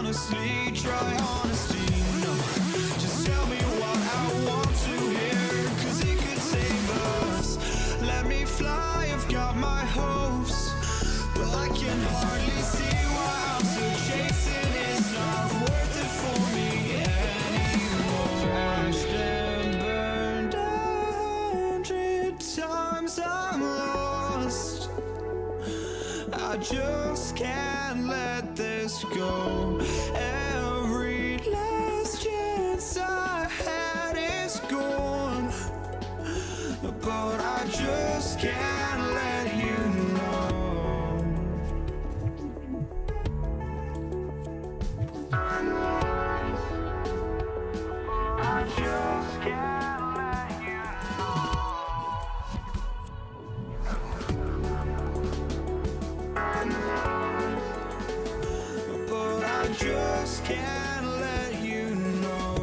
honestly, try honesty. No, just tell me what I want to hear, 'cause it could save us. Let me fly, I've got my hopes, but I can hardly see why I'm still chasing. It's not worth it for me anymore. Ashed and burned 100 times I'm lost. I just can't let this go. Every last chance I had is gone, but I just can't let you know. I just can't let you know. But I just can't let you know.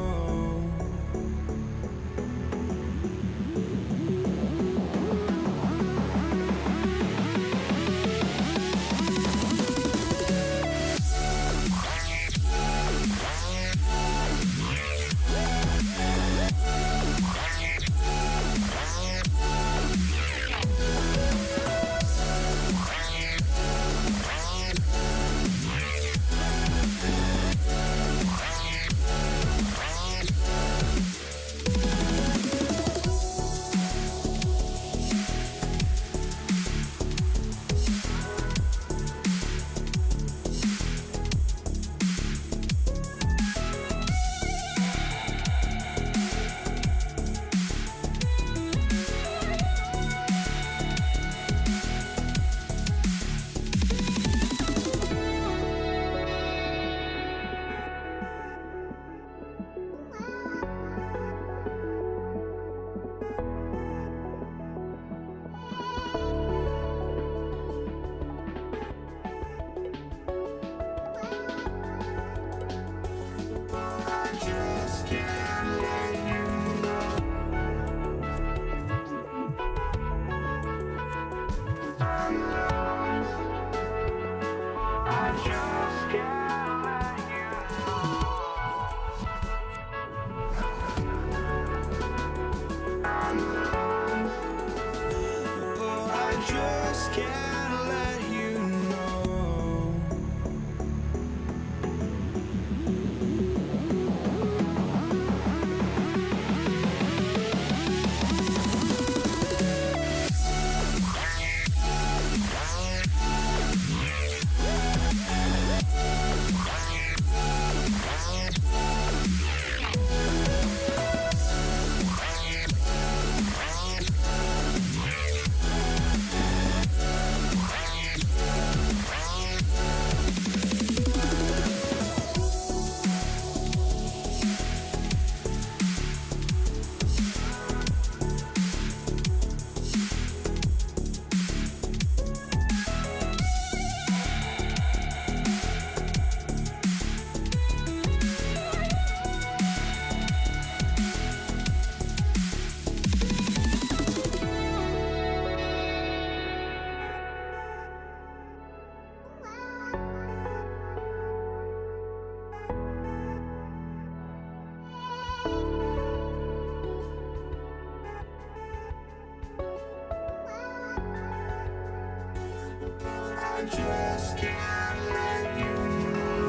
Just can't let you know.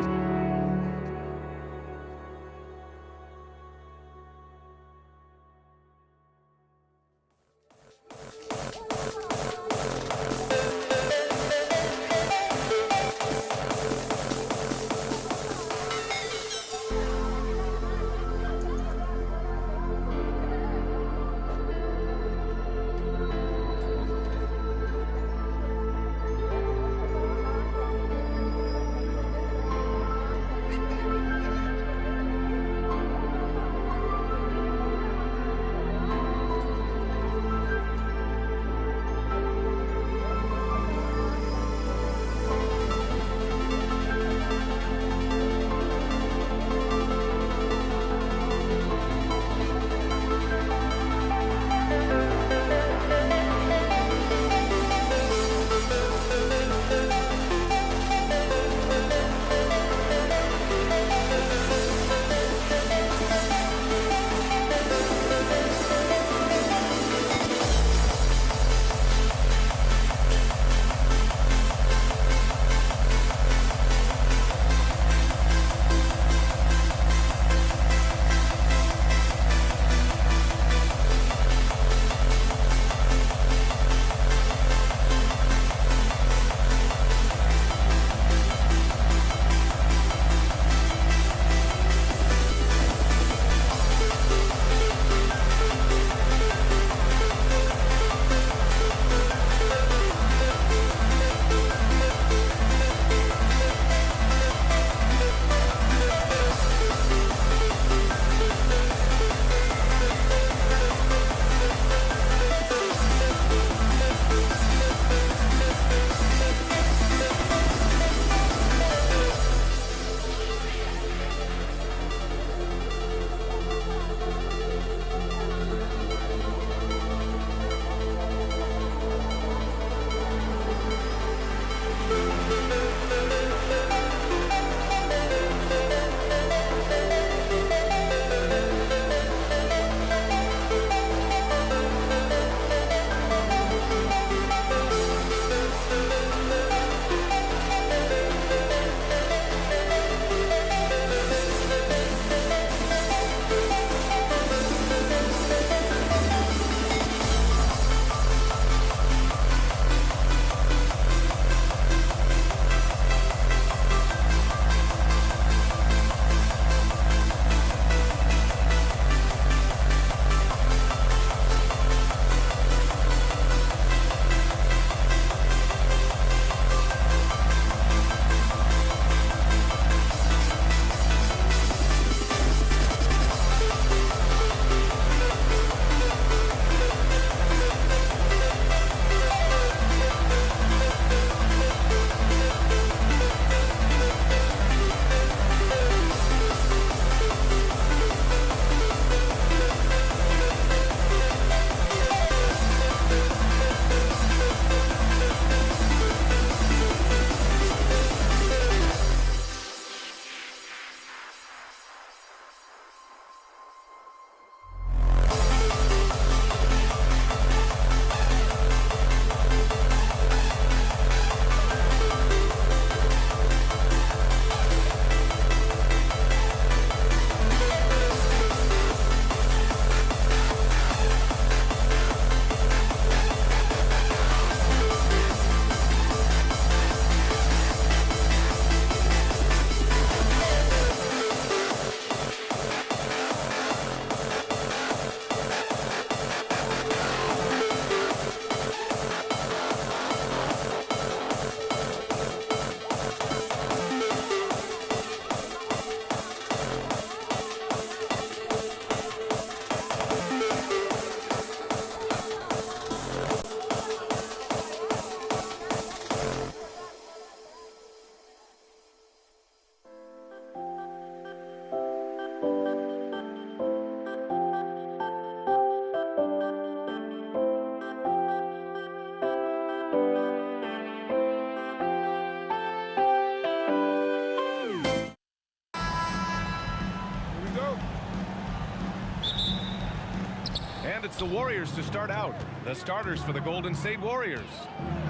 it's the Warriors to start out. The starters for the Golden State Warriors.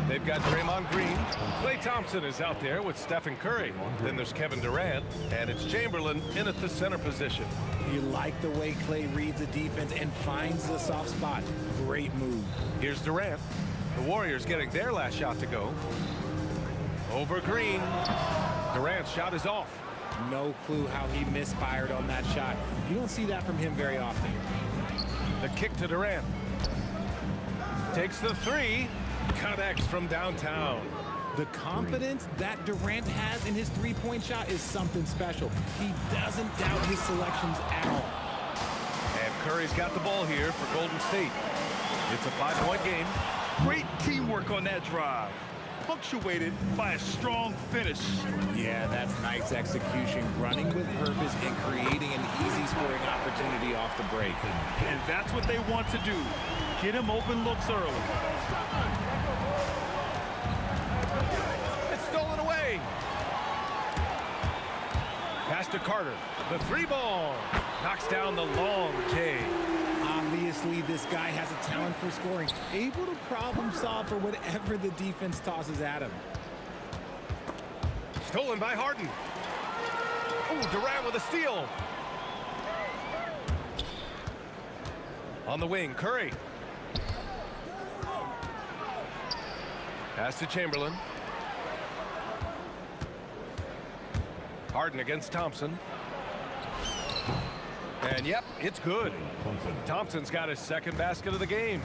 They've got Draymond Green. Klay Thompson is out there with Stephen Curry. Then there's Kevin Durant, and it's Chamberlain in at the center position. You like the way Klay reads the defense and finds the soft spot. Great move. Here's Durant. The Warriors getting their last shot to go. Over Green. Durant's shot is off. No clue how he misfired on that shot. You don't see that from him very often. The kick to Durant. Takes the three. Connects from downtown. The confidence that Durant has in his three-point shot is something special. He doesn't doubt his selections at all. And Curry's got the ball here for Golden State. It's a 5-point game. Great teamwork on that drive, punctuated by a strong finish. Yeah, that's nice execution, running with purpose and creating an easy scoring opportunity off the break. And that's what they want to do. Get him open looks early. It's stolen away. Pass to Carter. The three ball. Knocks down the long J. Obviously, this guy has a talent for scoring, able to problem solve for whatever the defense tosses at him. Stolen by Harden. Oh, Durant with a steal. On the wing, Curry. Pass to Chamberlain. Harden against Thompson. And yep, it's good. Thompson's got his second basket of the game.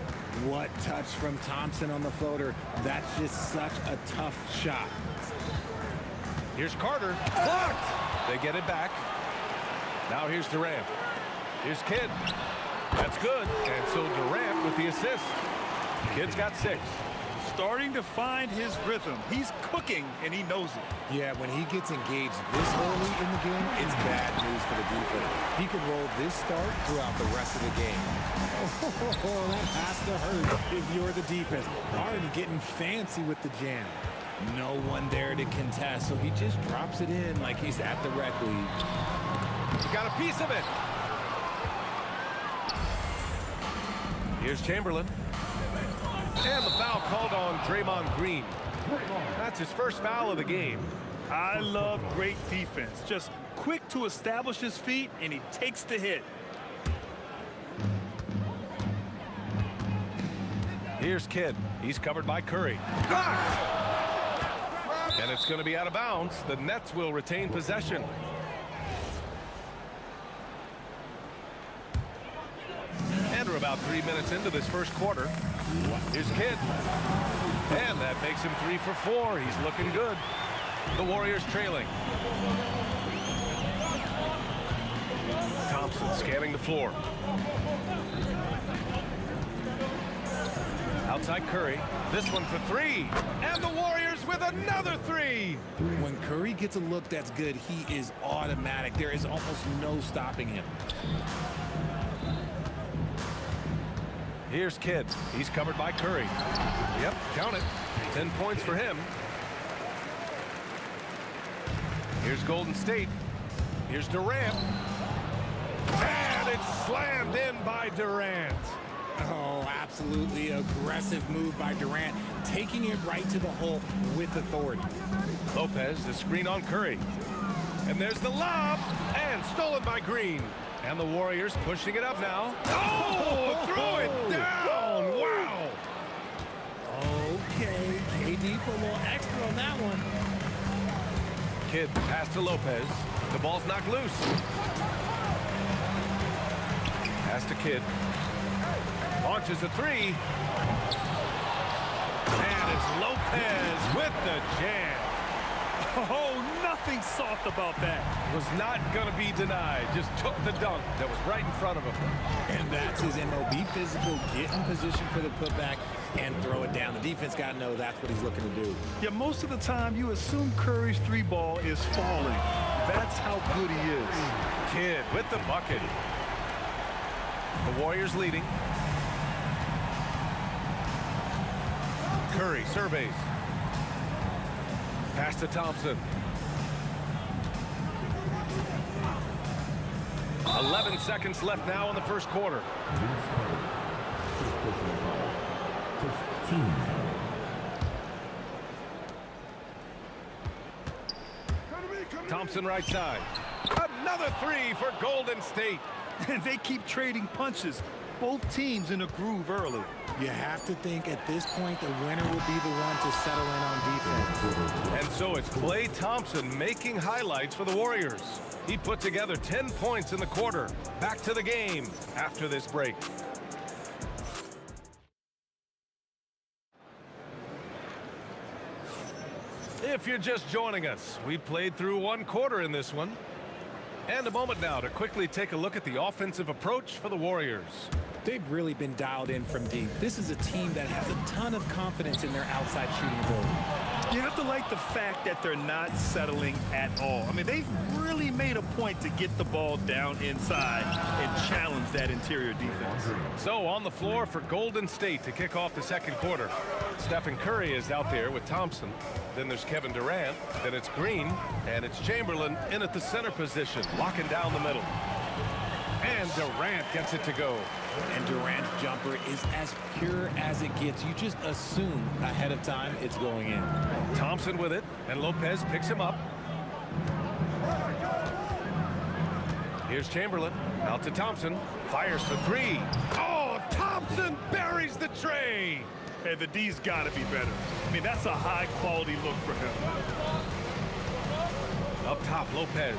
What touch from Thompson on the floater. That's just such a tough shot. Here's Carter. Blocked. They get it back. Now here's Durant. Here's Kidd. That's good. And so Durant with the assist. Kidd's got 6. Starting to find his rhythm. He's cooking, and he knows it. Yeah, when he gets engaged this early in the game, it's bad news for the defense. He can roll this start throughout the rest of the game. Oh, that has to hurt if you're the defense. Harden getting fancy with the jam. No one there to contest, so he just drops it in like he's at the rec league. Got a piece of it. Here's Chamberlain. And the foul called on Draymond Green. That's his first foul of the game. I love great defense. Just quick to establish his feet, and he takes the hit. Here's Kidd. He's covered by Curry. Blocked! And it's going to be out of bounds. The Nets will retain possession. And we're about 3 minutes into this first quarter. Here's Kidd. And that makes him 3 for 4. He's looking good. The Warriors trailing. Thompson scanning the floor. Outside Curry. This one for 3. And the Warriors with another 3. When Curry gets a look that's good, he is automatic. There is almost no stopping him. Here's Kidd. He's covered by Curry. Yep, count it. 10 points for him. Here's Golden State. Here's Durant. And it's slammed in by Durant. Oh, absolutely aggressive move by Durant, taking it right to the hole with authority. Lopez, the screen on Curry. And there's the lob. And stolen by Green. And the Warriors pushing it up now. Oh, throw it down. Wow. Okay, KD put a little extra on that one. Kidd pass to Lopez. The ball's knocked loose. Pass to Kidd. Launches a 3. And it's Lopez with the jam. Oh, nothing soft about that. Was not going to be denied. Just took the dunk that was right in front of him. And that's his MO. Be physical, get in position for the putback, and throw it down. The defense got to know that's what he's looking to do. Yeah, most of the time you assume Curry's 3 ball is falling. That's how good he is. Kidd with the bucket. The Warriors leading. Curry surveys. Pass to Thompson. 11 seconds left now in the first quarter. Thompson right side. Another three for Golden State. They keep trading punches. Both teams in a groove early. You have to think at this point the winner will be the one to settle in on defense. And so it's Klay Thompson making highlights for the Warriors. He put together 10 points in the quarter. Back to the game after this break. If you're just joining us, we played through one quarter in this one. And a moment now to quickly take a look at the offensive approach for the Warriors. They've really been dialed in from deep. This is a team that has a ton of confidence in their outside shooting ability. You have to like the fact that they're not settling at all. I mean, they've really made a point to get the ball down inside and challenge that interior defense. So on the floor for Golden State to kick off the second quarter. Stephen Curry is out there with Thompson. Then there's Kevin Durant. Then it's Green. And it's Chamberlain in at the center position, locking down the middle. And Durant gets it to go. And Durant's jumper is as pure as it gets. You just assume ahead of time it's going in. Thompson with it, and Lopez picks him up. Here's Chamberlain, out to Thompson, fires for three. Oh, Thompson buries the tray. Hey, the D's got to be better. I mean, that's a high-quality look for him. Up top, Lopez.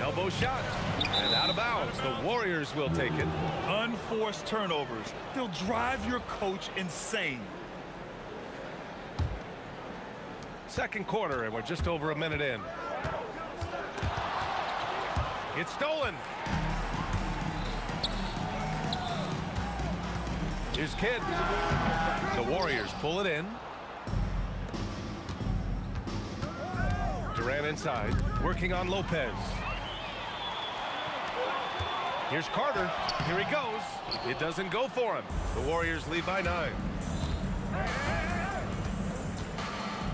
Elbow shot, and out of bounds. The Warriors will take it. Unforced turnovers. They'll drive your coach insane. Second quarter, and we're just over a minute in. It's stolen. Here's Kidd. The Warriors pull it in. Durant inside, working on Lopez. Here's Carter. Here he goes. It doesn't go for him. The Warriors lead by 9.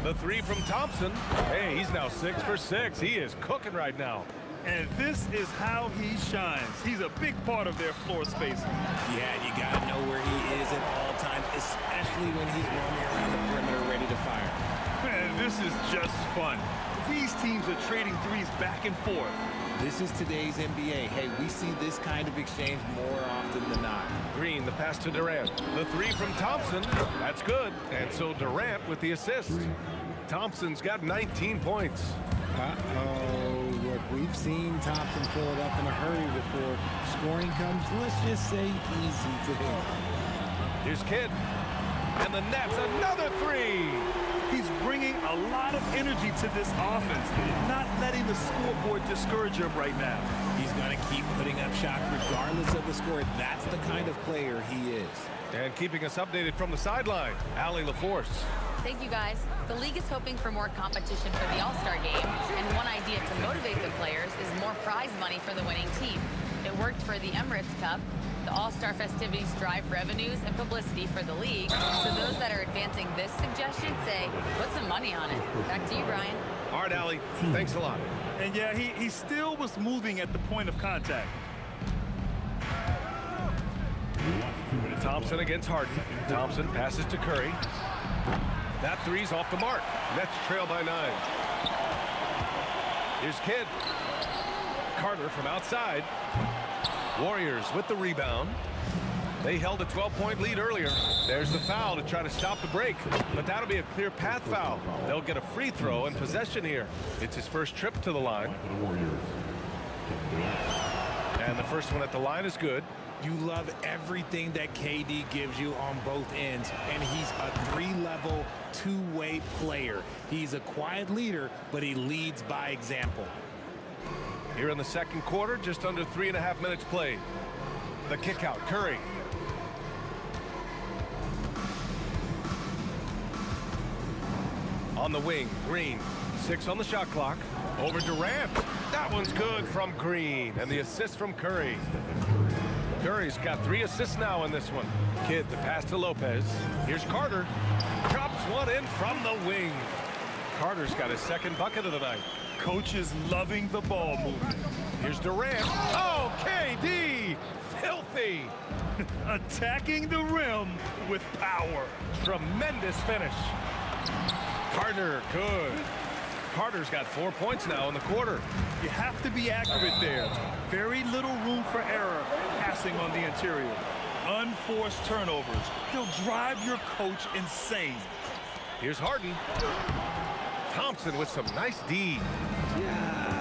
The three from Thompson. Hey, he's now 6 for 6. He is cooking right now. And this is how he shines. He's a big part of their floor space. Yeah, you got to know where he is at all times, especially when he's roaming around the perimeter ready to fire. Man, this is just fun. These teams are trading threes back and forth. This is today's NBA. Hey, we see this kind of exchange more often than not. Green, the pass to Durant. The three from Thompson. That's good. And so Durant with the assist. Thompson's got 19 points. Uh-oh. Look, we've seen Thompson fill it up in a hurry before. Scoring comes, let's just say, easy to him. Here's Kidd. And the Nets, another three. He's bringing a lot of energy to this offense, not letting the scoreboard discourage him right now. He's going to keep putting up shots regardless of the score. That's the kind of player he is. And keeping us updated from the sideline, Allie LaForce. Thank you, guys. The league is hoping for more competition for the All-Star game, and one idea to motivate the players is more prize money for the winning team. It worked for the Emirates Cup. The All-Star festivities drive revenues and publicity for the league, so those that are advancing this suggestion say, put some money on it. Back to you, Brian. All right, Allie, thanks a lot. And yeah, he still was moving at the point of contact. Thompson against Harden. Thompson passes to Curry. That three's off the mark. Nets trail by 9. Here's Kidd. Carter from outside. Warriors with the rebound. They held a 12-point lead earlier. There's the foul to try to stop the break, but that'll be a clear path foul. They'll get a free throw and possession here. It's his first trip to the line. And the first one at the line is good. You love everything that KD gives you on both ends, and he's a 3-level, 2-way player. He's a quiet leader, but he leads by example. Here in the second quarter, just under 3.5 minutes played. The kick out, Curry. On the wing, Green. 6 on the shot clock. Over Durant. That one's good from Green. And the assist from Curry. Curry's got 3 assists now in this one. Kidd, the pass to Lopez. Here's Carter. Drops one in from the wing. Carter's got his second bucket of the night. Coach is loving the ball movement. Here's Durant. Oh, KD! Filthy! Attacking the rim with power. Tremendous finish. Carter, good. Carter's got 4 points now in the quarter. You have to be accurate there. Very little room for error passing on the interior. Unforced turnovers. They'll drive your coach insane. Here's Harden. Thompson with some nice D.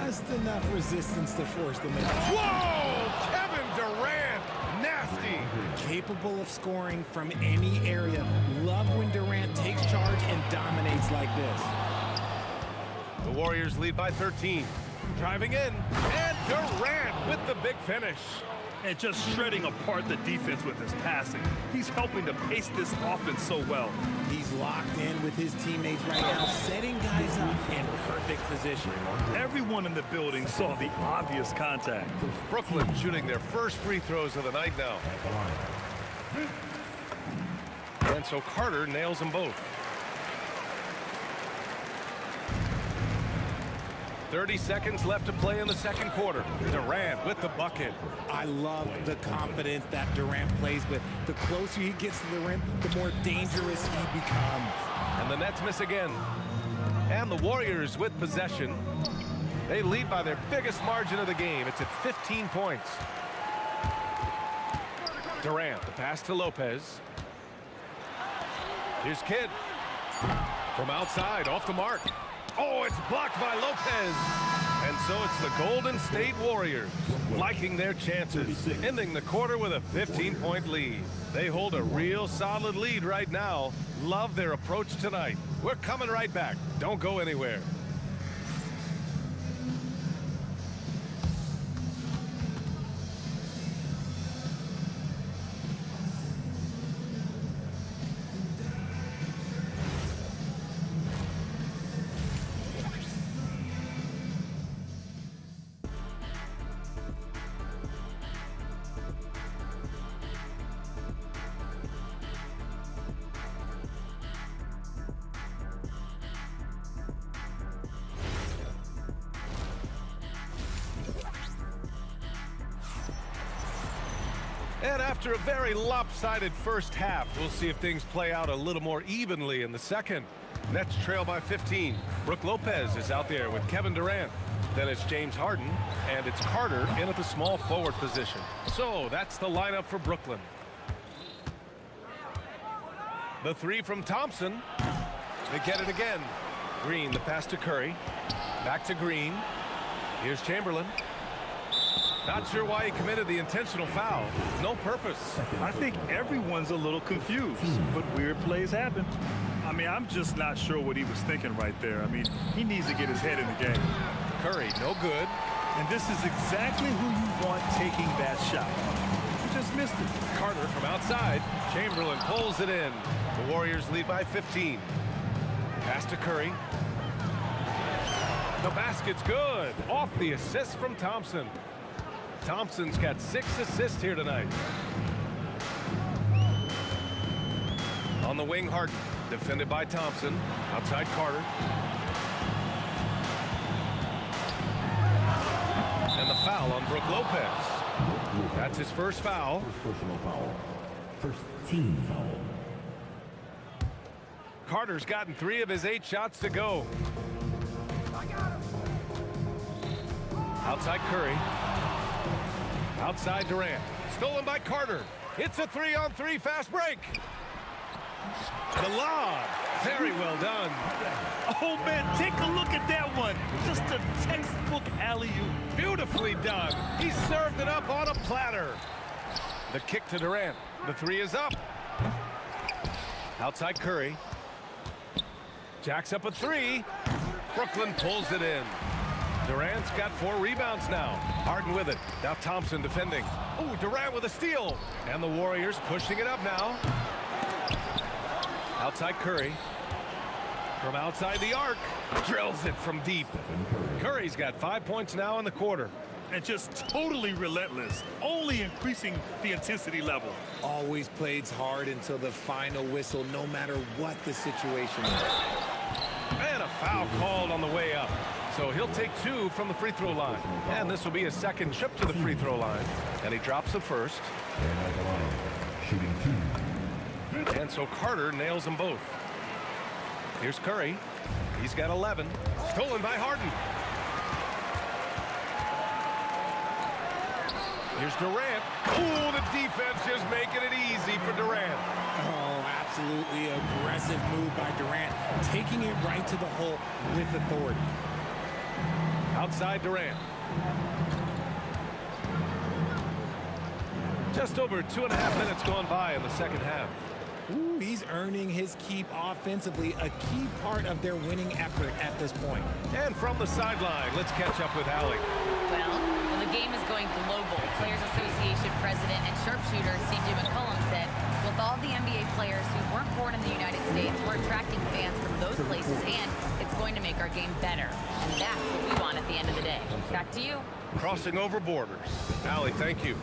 Just enough resistance to force them in. Whoa! Kevin Durant! Nasty! Capable of scoring from any area. Love when Durant takes charge and dominates like this. The Warriors lead by 13. Driving in, and Durant with the big finish. And just shredding apart the defense with his passing. He's helping to pace this offense so well. He's locked in with his teammates right now, setting guys up in perfect position. Everyone in the building saw the obvious contact. Brooklyn shooting their first free throws of the night now. And so Carter nails them both. 30 seconds left to play in the second quarter. Durant with the bucket. I love the confidence that Durant plays with. The closer he gets to the rim, the more dangerous he becomes. And the Nets miss again. And the Warriors with possession. They lead by their biggest margin of the game. It's at 15 points. Durant, the pass to Lopez. Here's Kidd. From outside, off the mark. Oh, it's blocked by Lopez. And so it's the Golden State Warriors liking their chances, ending the quarter with a 15-point lead. They hold a real solid lead right now. Love their approach tonight. We're coming right back. Don't go anywhere. And after a very lopsided first half, we'll see if things play out a little more evenly in the second. Nets trail by 15. Brook Lopez is out there with Kevin Durant. Then it's James Harden, and it's Carter in at the small forward position. So that's the lineup for Brooklyn. The three from Thompson. They get it again. Green, the pass to Curry. Back to Green. Here's Chamberlain. Not sure why he committed the intentional foul. No purpose. I think everyone's a little confused, but weird plays happen. I mean, I'm just not sure what he was thinking right there. I mean, he needs to get his head in the game. Curry, no good. And this is exactly who you want taking that shot. He just missed it. Carter from outside. Chamberlain pulls it in. The Warriors lead by 15. Pass to Curry. The basket's good. Off the assist from Thompson. Thompson's got 6 assists here tonight. On the wing, Harden. Defended by Thompson. Outside Carter. And the foul on Brook Lopez. That's his first foul. First personal foul. First team foul. Carter's gotten 3 of his 8 shots to go. Outside Curry. Outside Durant. Stolen by Carter. It's a 3-on-3 fast break. The lob. Very well done. Oh, man, take a look at that one. Just a textbook alley-oop. Beautifully done. He served it up on a platter. The kick to Durant. The 3 is up. Outside Curry. Jacks up a 3. Brooklyn pulls it in. Durant's got 4 rebounds now. Harden with it. Now Thompson defending. Oh, Durant with a steal. And the Warriors pushing it up now. Outside Curry. From outside the arc. Drills it from deep. Curry's got 5 points now in the quarter. And just totally relentless. Only increasing the intensity level. Always plays hard until the final whistle, no matter what the situation is. And a foul called on the way up. So he'll take 2 from the free throw line. And this will be his second trip to the free throw line. And he drops the first. And at the line, shooting 2. And so Carter nails them both. Here's Curry. He's got 11. Stolen by Harden. Here's Durant. Oh, the defense just making it easy for Durant. Oh, absolutely aggressive move by Durant, taking it right to the hole with authority. Outside Durant. Just over 2.5 minutes gone by in the second half. Ooh, he's earning his keep offensively, a key part of their winning effort at this point. And from the sideline, let's catch up with Allie. Well, when the game is going global, Players Association President and sharpshooter C.J. McCollum said, with all the NBA players who weren't born in the United States, we're attracting fans from those places, and it's going to make our game better. And that's what we want at the end of the day. Back to you. Crossing over borders. Allie, thank you.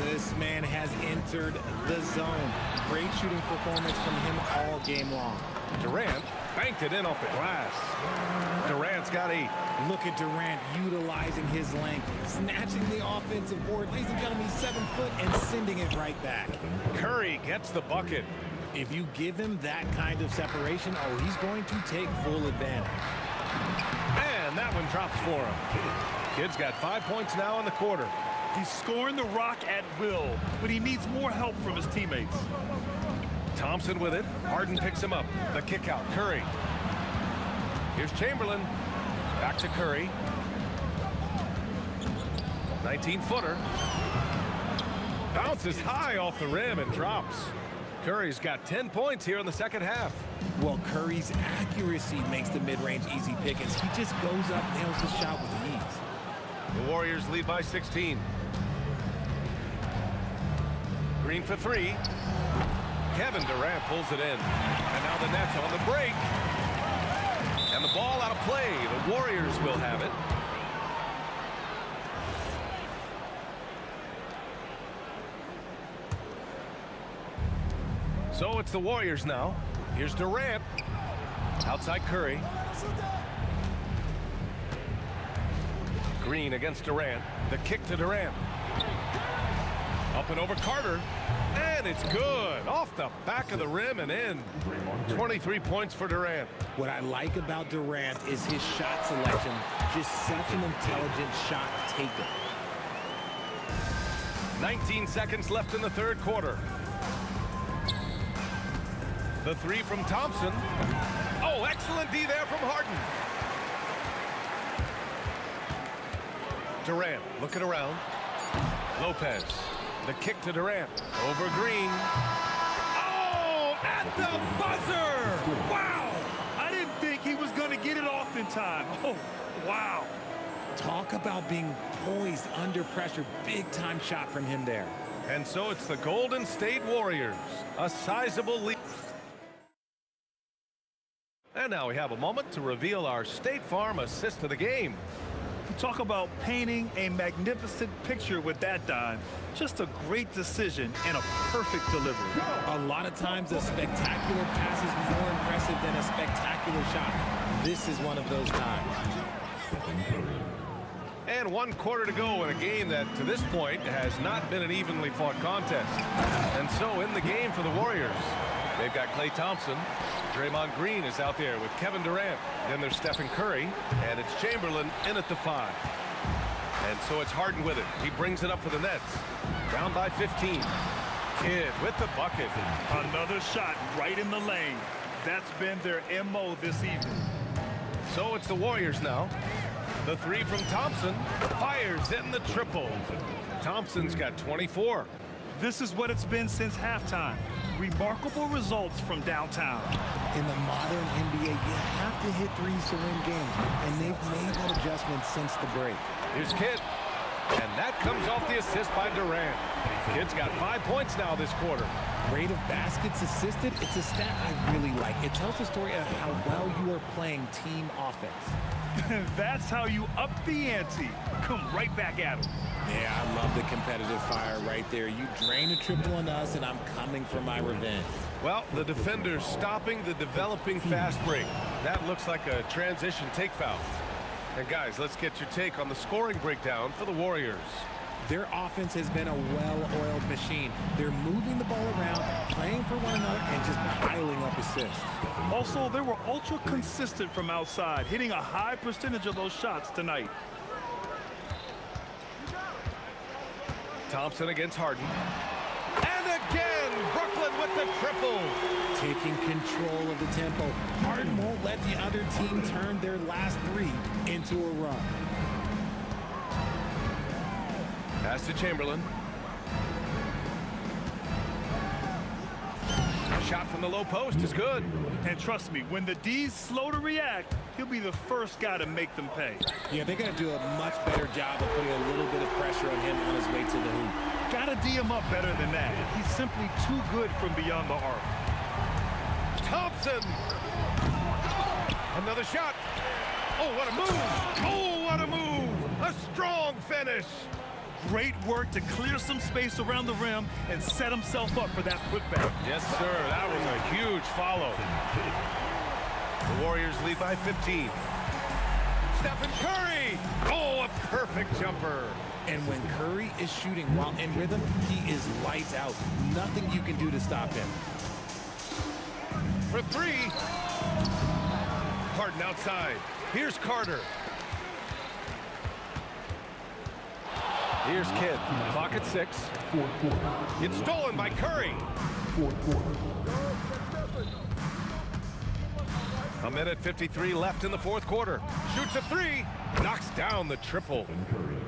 This man has entered the zone. Great shooting performance from him all game long. Durant banked it in off the glass. Durant's got 8. Look at Durant utilizing his length, snatching the offensive board. Ladies and gentlemen, he's 7 foot and sending it right back. Curry gets the bucket. If you give him that kind of separation, oh, he's going to take full advantage. And that one drops for him. Kid's got 5 points now in the quarter. He's scoring the rock at will, but he needs more help from his teammates. Thompson with it. Harden picks him up. The kick out. Curry. Here's Chamberlain. Back to Curry. 19-footer. Bounces high off the rim and drops. Curry's got 10 points here in the second half. Well, Curry's accuracy makes the mid-range easy pickings. He just goes up, nails the shot with ease. The Warriors lead by 16. Green for 3. Kevin Durant pulls it in. And now the Nets on the break. And the ball out of play. The Warriors will have it. So it's the Warriors now. Here's Durant. Outside Curry. Green against Durant. The kick to Durant. Up and over Carter. And it's good. Off the back of the rim and in. 23 points for Durant. What I like about Durant is his shot selection. Just such an intelligent shot taker. 19 seconds left in the third quarter. The 3 from Thompson. Oh, excellent D there from Harden. Durant looking around. Lopez. The kick to Durant. Over Green. Oh, at the buzzer! Wow! I didn't think he was going to get it off in time. Oh, wow. Talk about being poised under pressure. Big time shot from him there. And so it's the Golden State Warriors. A sizable lead. And now we have a moment to reveal our State Farm assist of the game. Talk about painting a magnificent picture with that dime. Just a great decision and a perfect delivery. A lot of times a spectacular pass is more impressive than a spectacular shot. This is one of those times. And 1 quarter to go in a game that to this point has not been an evenly fought contest. And so in the game for the Warriors, they've got Klay Thompson. Draymond Green is out there with Kevin Durant. Then there's Stephen Curry, and it's Chamberlain in at the 5. And so it's Harden with it. He brings it up for the Nets. Down by 15. Kidd with the bucket. Another shot right in the lane. That's been their MO this evening. So it's the Warriors now. The 3 from Thompson fires in the triple. Thompson's got 24. This is what it's been since halftime. Remarkable results from downtown. In the modern NBA, you have to hit threes to win games, and they've made that adjustment since the break. Here's Kidd, and that comes off the assist by Durant. Kidd's got 5 points now this quarter. Rate of baskets assisted, it's a stat I really like. It tells the story of how well you are playing team offense. That's how you up the ante. Come right back at him. Yeah, I love the competitive fire right there. You drain a triple on us, and I'm coming for my revenge. Well, the defender's stopping the developing fast break. That looks like a transition take foul. And guys, let's get your take on the scoring breakdown for the Warriors. Their offense has been a well-oiled machine. They're moving the ball around, playing for one another, and just piling up assists. Also, they were ultra consistent from outside, hitting a high percentage of those shots tonight. Thompson against Harden. And again, Brooklyn with the triple. Taking control of the tempo. Harden won't let the other team turn their last three into a run. Pass to Chamberlain. Shot from the low post is good. And trust me, when the D's slow to react, he'll be the first guy to make them pay. Yeah, they're going to do a much better job of putting a little bit of pressure on him on his way to the hoop. Gotta D him up better than that. He's simply too good from beyond the arc. Thompson. Another shot. Oh, what a move. Oh, what a move. A strong finish. Great work to clear some space around the rim and set himself up for that putback. Yes, sir. That was a huge follow. The Warriors lead by 15. Stephen Curry. Oh, a perfect jumper. And when Curry is shooting while in rhythm, he is lights out. Nothing you can do to stop him. For three. Harden outside. Here's Carter. Here's Kidd. Clock at 6. It's stolen by Curry. A minute 53 left in the fourth quarter. Shoots a three. Knocks down the triple.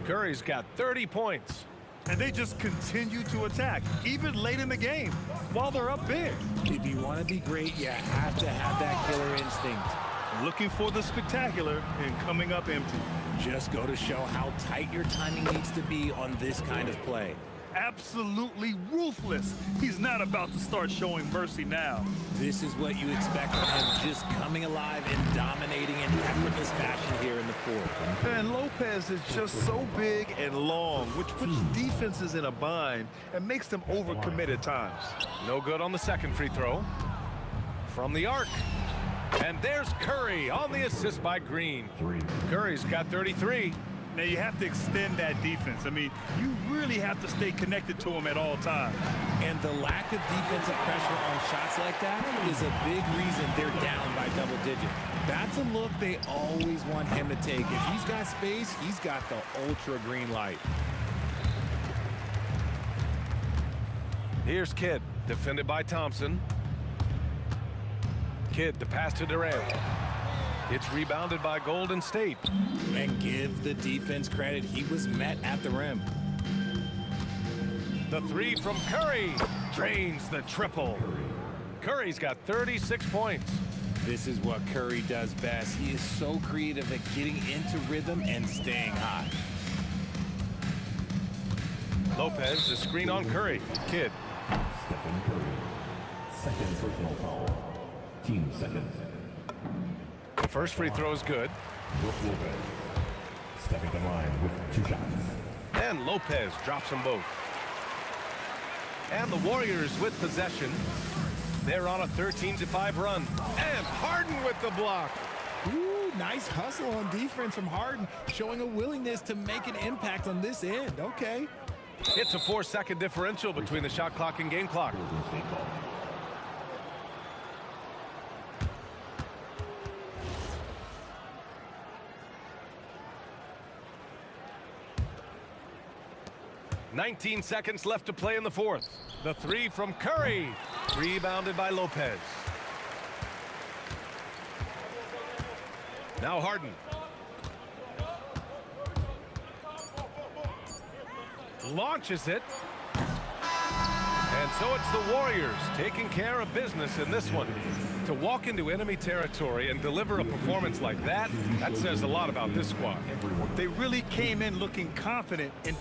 Curry's got 30 points. And they just continue to attack, even late in the game, while they're up big. If you want to be great, you have to have that killer instinct. Looking for the spectacular and coming up empty. Just go to show how tight your timing needs to be on this kind of play. Absolutely ruthless. He's not about to start showing mercy now. This is what you expect from him, just coming alive and dominating in effortless fashion here in the fourth. And Lopez is just so big and long, which puts defenses in a bind and makes them overcommit at times. No good on the second free throw. From the arc. And there's Curry on the assist by Green. Curry's got 33. Now you have to extend that defense. I mean, you really have to stay connected to him at all times. And the lack of defensive pressure on shots like that is a big reason they're down by double digits. That's a look they always want him to take. If he's got space, he's got the ultra green light. Here's Kidd, defended by Thompson. Kidd to pass to Durant. It's rebounded by Golden State. And give the defense credit, he was met at the rim. The three from Curry drains the triple. Curry's got 36 points. This is what Curry does best. He is so creative at getting into rhythm and staying hot. Lopez, the screen on Curry. Kidd. Stephen Curry. Second personal foul. Team second. The first free throw is good. Brook Lopez. Stepping the line with 2 shots. And Lopez drops them both. And the Warriors with possession. They're on a 13-5 run. And Harden with the block. Ooh, nice hustle on defense from Harden, showing a willingness to make an impact on this end. Okay. It's a 4-second differential between the shot clock and game clock. State 19 seconds left to play in the fourth. The three from Curry. Rebounded by Lopez. Now Harden. Launches it. And so it's the Warriors taking care of business in this one. To walk into enemy territory and deliver a performance like that says a lot about this squad. They really came in looking confident and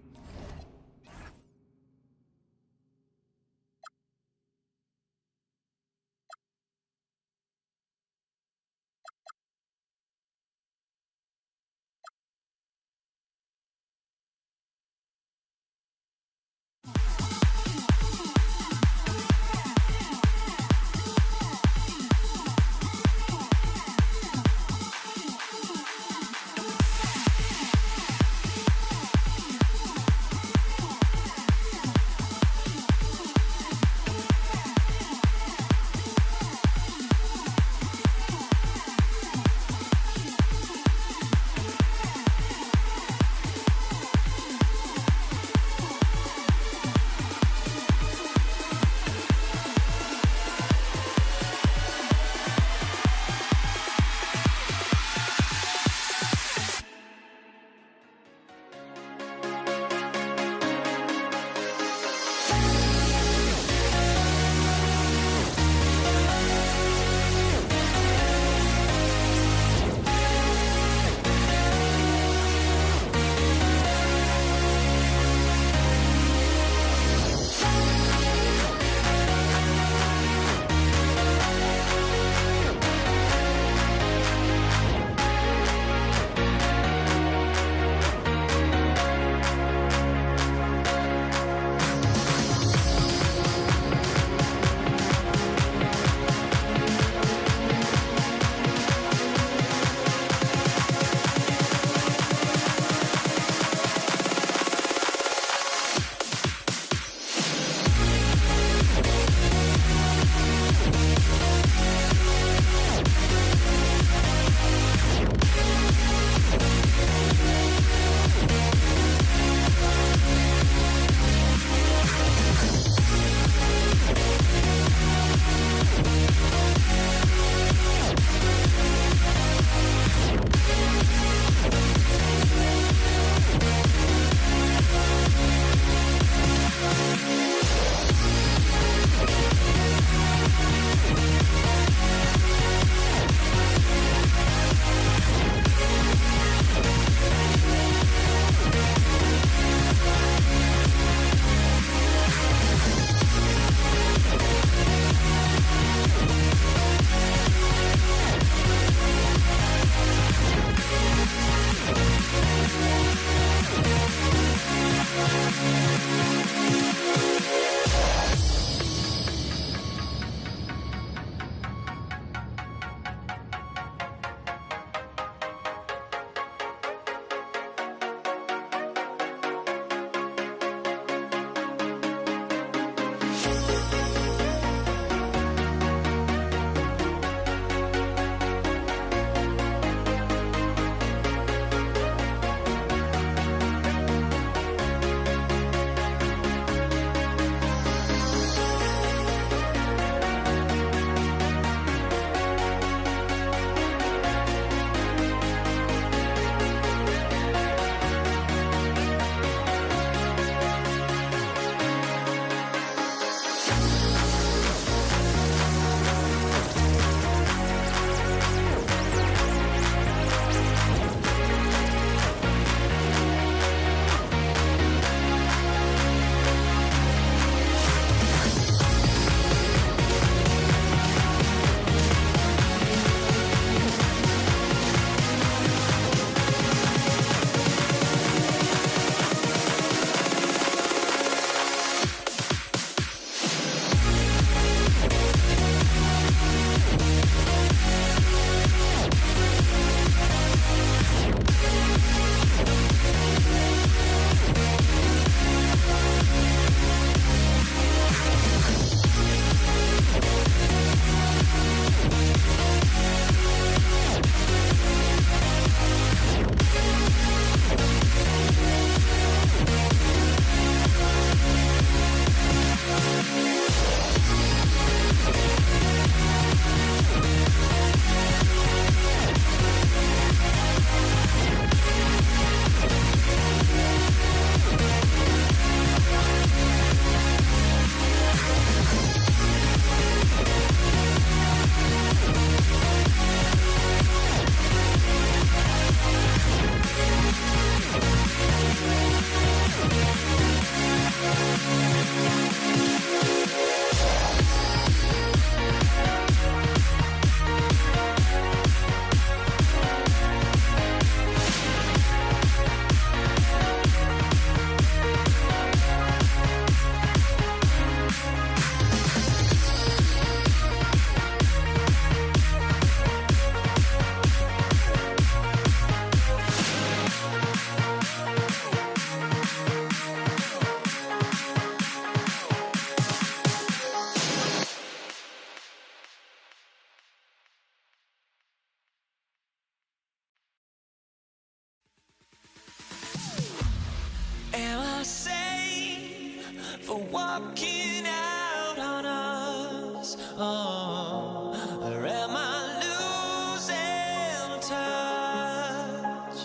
for walking out on us. Oh, or am I losing touch?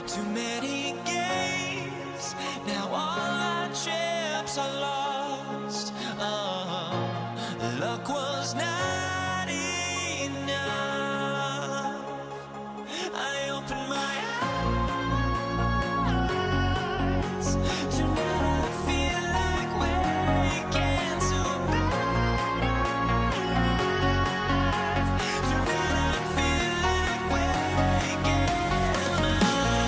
Too many games, now all our chips are lost. Oh, luck was not enough. I opened my eyes. Tonight I feel like waking to a better life. Tonight I feel like waking up. Tonight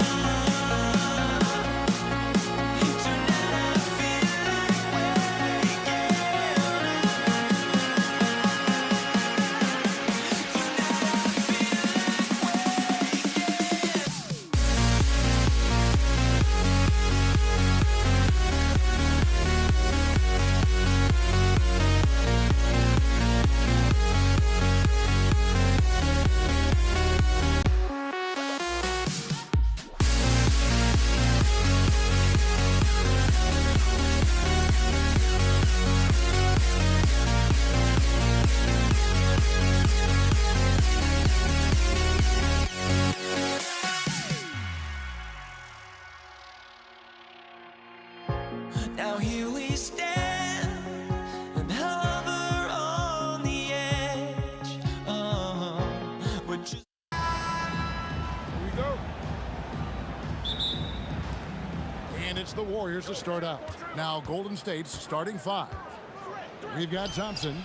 I feel like waking now here we stand and hover on the edge. Which is Here we go. And it's the Warriors to start out. Now Golden State's starting five. We've got Thompson.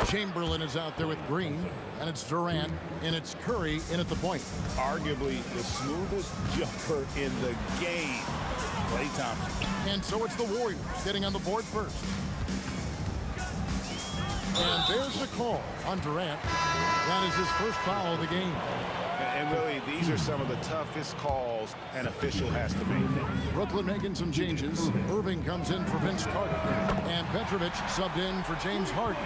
Chamberlain is out there with Green. And it's Durant. And it's Curry in at the point. Arguably the smoothest jumper in the game, Klay Thompson. And so it's the Warriors getting on the board first. And there's the call on Durant. That is his first foul of the game. And really, these are some of the toughest calls an official has to make. Brooklyn making some changes. Irving comes in for Vince Carter. And Petrovic subbed in for James Harden.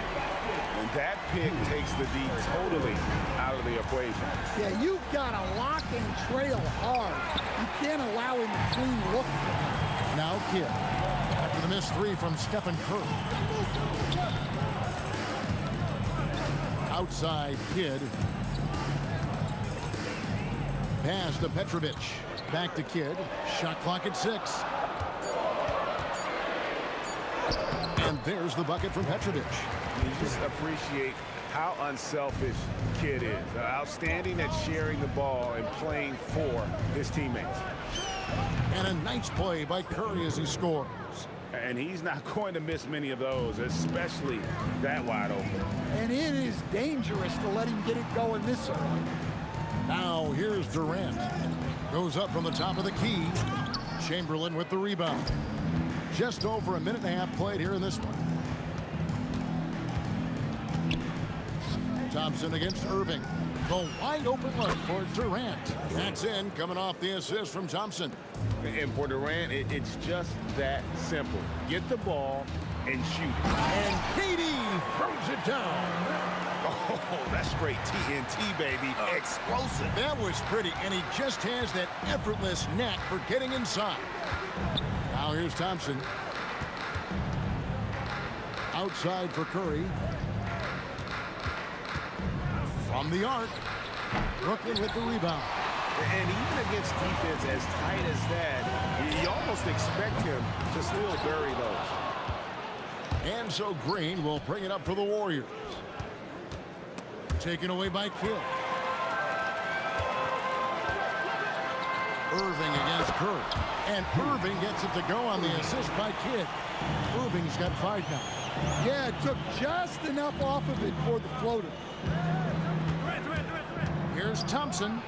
And that pick takes the D totally out of the equation. Yeah, you've got to lock and trail hard. You can't allow him to clean look. Now Kidd. After the missed three from Stephen Curry. Outside Kidd. Pass to Petrovic. Back to Kidd. Shot clock at 6. And there's the bucket from Petrovic. You just appreciate how unselfish Kidd is. Outstanding at sharing the ball and playing for his teammates. And a nice play by Curry as he scores. And he's not going to miss many of those, especially that wide open. And it is dangerous to let him get it going this early. Now here's Durant. Goes up from the top of the key. Chamberlain with the rebound. Just over a minute and a half played here in this one. Thompson against Irving. The wide open look for Durant. That's in, coming off the assist from Thompson. And for Durant, it's just that simple. Get the ball and shoot it. And KD throws it down. Oh, that's straight TNT, baby. Explosive. That was pretty, and he just has that effortless knack for getting inside. Now here's Thompson. Outside for Curry. From the arc. Brooklyn with the rebound. And even against defense as tight as that, you almost expect him to still bury those. And so Green will bring it up for the Warriors. Taken away by Kidd. Irving against Curry. And Irving gets it to go on the assist by Kidd. Irving's got 5 now. Yeah, it took just enough off of it for the floater. Here's Thompson.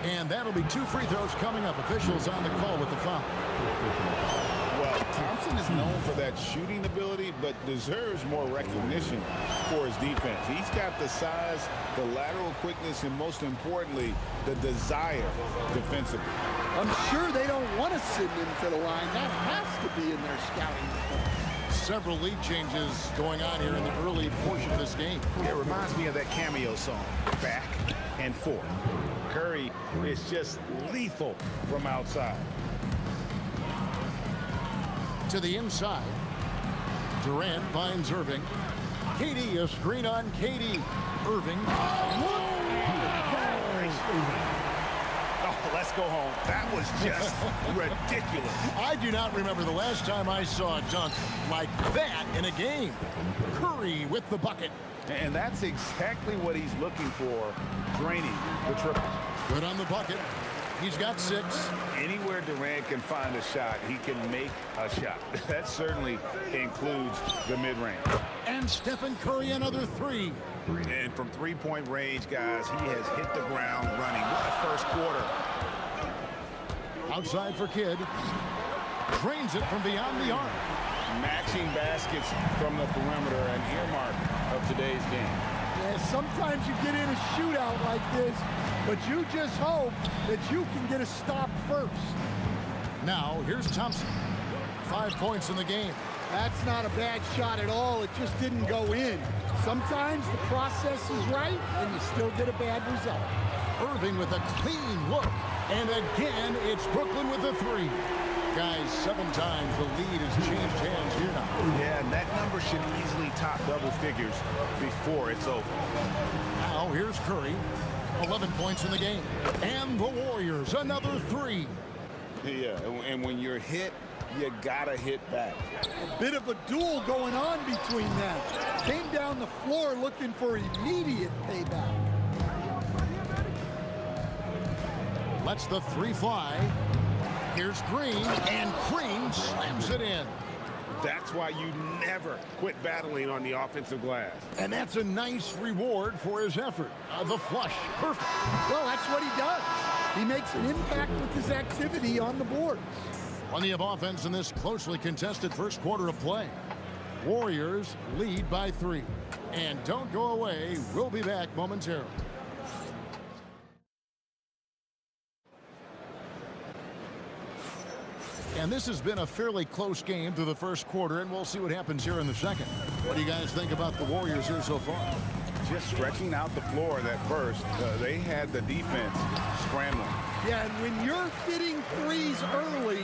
And that'll be 2 free throws coming up. Officials on the call with the foul. Well, Thompson is known for that shooting ability, but deserves more recognition for his defense. He's got the size, the lateral quickness, and most importantly, the desire defensively. I'm sure they don't want to send him to the line. That has to be in their scouting report. Several lead changes going on here in the early portion of this game. It reminds me of that cameo song, Back and Forth. Curry is just lethal from outside. To the inside. Durant finds Irving. KD, a screen on KD. Irving. Oh, let's go home. That was just ridiculous. I do not remember the last time I saw a dunk like that in a game. Curry with the bucket. And that's exactly what he's looking for, draining the triple. Good on the bucket. He's got 6. Anywhere Durant can find a shot, he can make a shot. That certainly includes the mid-range. And Stephen Curry, another 3. And from three-point range, guys, he has hit the ground running. What a first quarter. Outside for Kidd. Drains it from beyond the arc. Matching baskets from the perimeter, an earmark of today's game. Yeah, sometimes you get in a shootout like this, but you just hope that you can get a stop first. Now, here's Thompson. 5 points in the game. That's not a bad shot at all. It just didn't go in. Sometimes the process is right, and you still get a bad result. Irving with a clean look. And again, it's Brooklyn with a 3. Guys, 7 times the lead has changed hands here now. Yeah, and that number should easily top double figures before it's over. Now, here's Curry. 11 points in the game. And the Warriors, another 3. Yeah, and when you're hit, you gotta hit back. A bit of a duel going on between them. Came down the floor looking for immediate payback. Lets the 3 fly. Here's Green, and Green slams it in. That's why you never quit battling on the offensive glass. And that's a nice reward for his effort. The flush, perfect. Well, that's what he does. He makes an impact with his activity on the boards. Plenty of offense in this closely contested first quarter of play. Warriors lead by 3. And don't go away. We'll be back momentarily. And this has been a fairly close game through the first quarter, and we'll see what happens here in the second. What do you guys think about the Warriors here so far? Just stretching out the floor that first. They had the defense scrambling. Yeah, and when you're hitting threes early,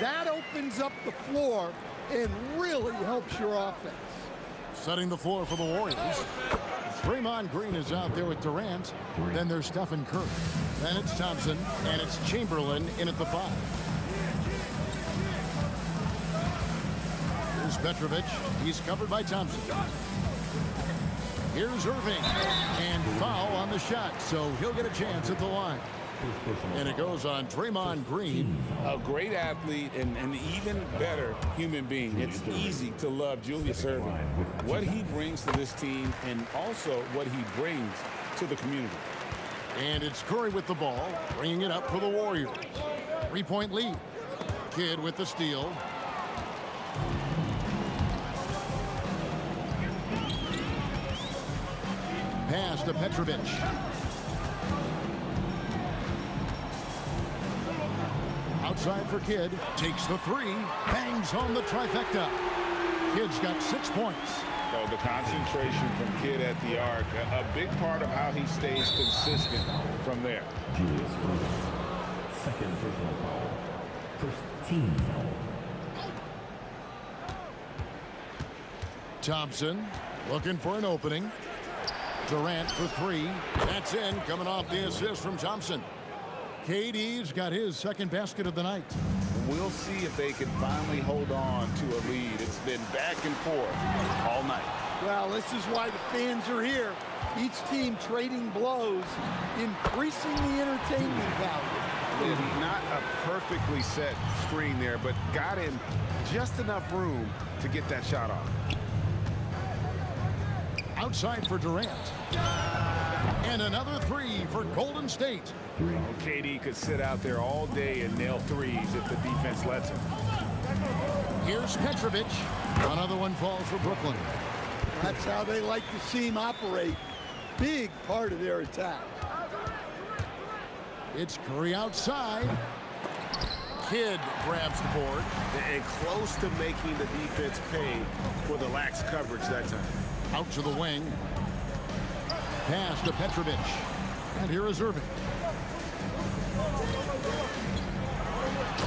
that opens up the floor and really helps your offense. Setting the floor for the Warriors. Draymond Green is out there with Durant. Then there's Stephen Curry. Then it's Thompson, and it's Chamberlain in at the 5. Here's Petrovic. He's covered by Thompson. Here's Irving. And foul on the shot, so he'll get a chance at the line. And it goes on Draymond Green. A great athlete and an even better human being. It's easy to love Julius Irving. What he brings to this team and also what he brings to the community. And it's Curry with the ball, bringing it up for the Warriors. 3-point lead. Kidd with the steal. Pass to Petrovic. Outside for Kidd. Takes the 3. Bangs home the trifecta. Kidd's got 6 points. So the concentration from Kidd at the arc, a big part of how he stays consistent from there. Julius Irving. Second personal foul. First team foul. Thompson looking for an opening. Durant for 3. That's in, coming off the assist from Thompson. KD's got his second basket of the night. We'll see if they can finally hold on to a lead. It's been back and forth all night. Well, this is why the fans are here. Each team trading blows, increasing the entertainment value. Not a perfectly set screen there, but got in just enough room to get that shot off. Outside for Durant. And another 3 for Golden State. KD could sit out there all day and nail threes if the defense lets him. Here's Petrovic. Another one falls for Brooklyn. That's how they like to see him operate. Big part of their attack. It's Curry outside. Kidd grabs the board. And close to making the defense pay for the lax coverage that time. Out to the wing. Pass to Petrovic. And here is Irving.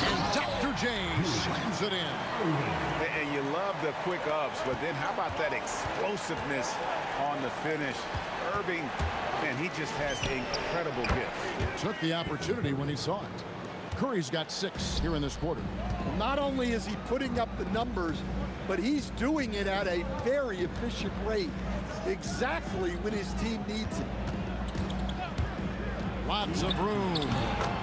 And Dr. J slams it in. And you love the quick ups, but then how about that explosiveness on the finish? Irving, man, he just has incredible gift. Took the opportunity when he saw it. Curry's got 6 here in this quarter. Not only is he putting up the numbers, but he's doing it at a very efficient rate, exactly when his team needs it. Lots of room.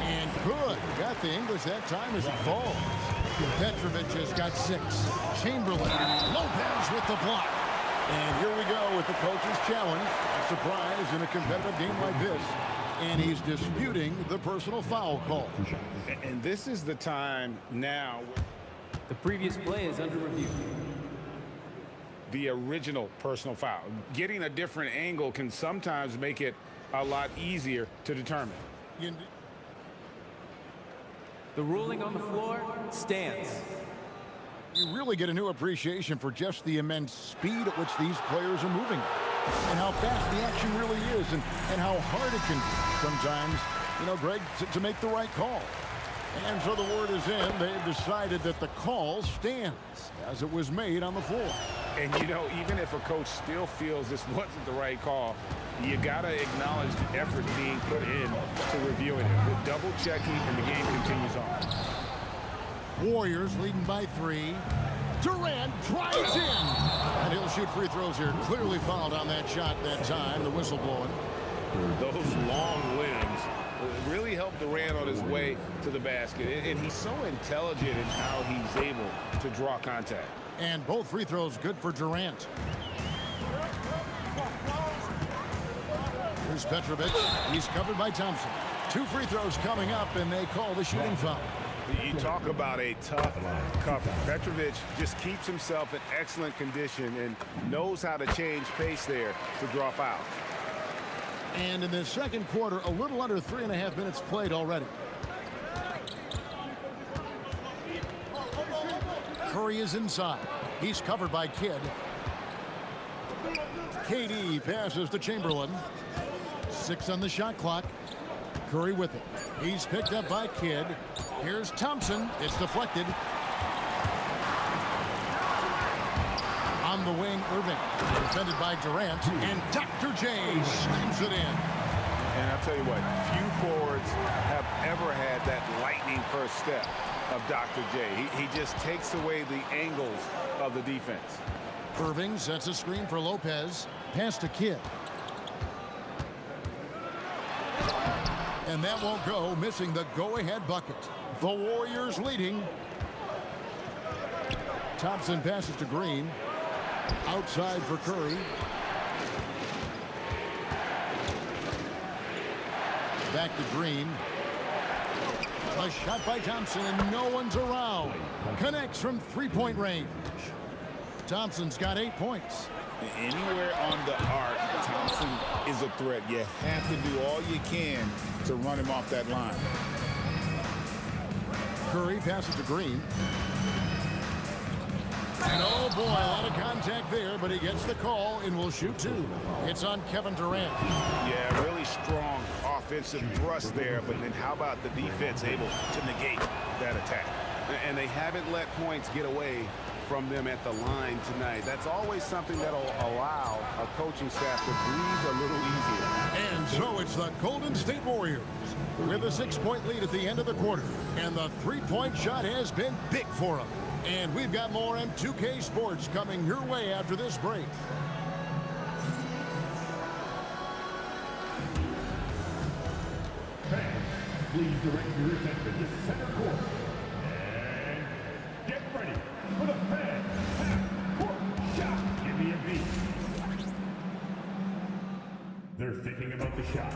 And good. Got the English that time as it falls. Petrovic has got 6. Chamberlain. Lopez with the block. And here we go with the coach's challenge. A surprise in a competitive game like this. And he's disputing the personal foul call. And this is the time now. The previous play is under review. The original personal foul. Getting a different angle can sometimes make it a lot easier to determine. The ruling on the floor stands. You really get a new appreciation for just the immense speed at which these players are moving and how fast the action really is and how hard it can be sometimes, Greg, to make the right call. And so the word is in. They've decided that the call stands as it was made on the floor. And, even if a coach still feels this wasn't the right call, you got to acknowledge the effort being put in to reviewing it. The double checking, and the game continues on. Warriors leading by 3. Durant drives in. And he'll shoot free throws here. Clearly fouled on that shot that time. The whistle blowing. Those long limbs really helped Durant on his way to the basket. And he's so intelligent in how he's able to draw contact. And both free throws good for Durant. Here's Petrovic. He's covered by Thompson. 2 free throws coming up, and they call the shooting foul. You talk about a tough cover. Petrovic just keeps himself in excellent condition and knows how to change pace there to draw fouls. And in the second quarter, a little under 3.5 minutes played already. Curry is inside. He's covered by Kidd. KD passes to Chamberlain. 6 on the shot clock. Curry with it. He's picked up by Kidd. Here's Thompson. It's deflected. On the wing, Irving. Defended by Durant. And Dr. J slams it in. And I'll tell you what, few forwards have ever had that lightning first step of Dr. J. He just takes away the angles of the defense. Irving sets a screen for Lopez. Pass to Kidd. And that won't go, missing the go-ahead bucket. The Warriors leading. Thompson passes to Green. Outside for Curry. Back to Green. A shot by Thompson, and no one's around. Connects from 3-point range. Thompson's got 8 points. Anywhere on the arc, Thompson is a threat. You have to do all you can to run him off that line. Curry passes to Green. And oh boy, a lot of contact there, but he gets the call and will shoot 2. It's on Kevin Durant. Yeah, really strong offensive thrust there, but then how about the defense able to negate that attack? And they haven't let points get away from them at the line tonight. That's always something that'll allow a coaching staff to breathe a little easier. And so it's the Golden State Warriors with a 6-point lead at the end of the quarter. And the 3-point shot has been big for them. And we've got more M2K Sports coming your way after this break. Fans, please direct your attention to center court. And get ready for the fan half-court shot. Give me a beat. They're thinking about the shot.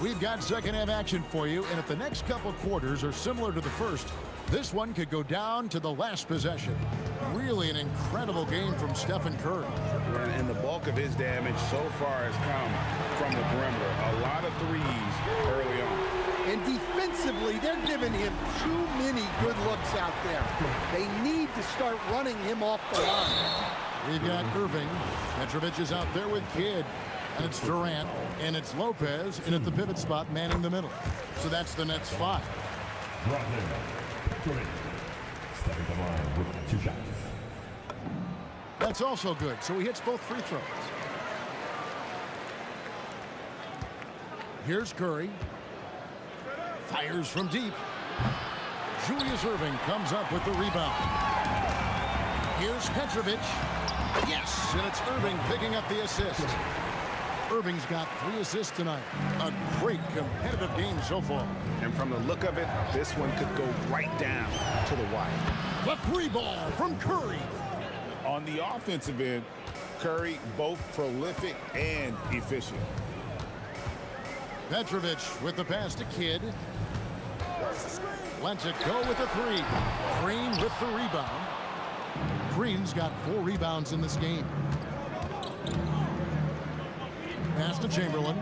We've got second half action for you, and if the next couple quarters are similar to the first, This one could go down to the last possession. Really an incredible game from Stephen Curry. And the bulk of his damage so far has come from the perimeter. A lot of threes early on. And defensively, they're giving him too many good looks out there. They need to start running him off the line. We've got Irving. Petrovic is out there with Kidd. And it's Durant. And it's Lopez in at the pivot spot, manning the middle. So that's the Nets 5. Petrovic, stepping the line with 2 shots. That's also good. So he hits both free throws. Here's Curry. Fires from deep. Julius Irving comes up with the rebound. Here's Petrovic. Yes, and it's Irving picking up the assist. Irving's got 3 assists tonight. A great competitive game so far. And from the look of it, this one could go right down to the wire. The 3 ball from Curry. On the offensive end, Curry both prolific and efficient. Petrovic with the pass to Kidd. Lets it go with the 3. Green with the rebound. Green's got 4 rebounds in this game. Pass to Chamberlain.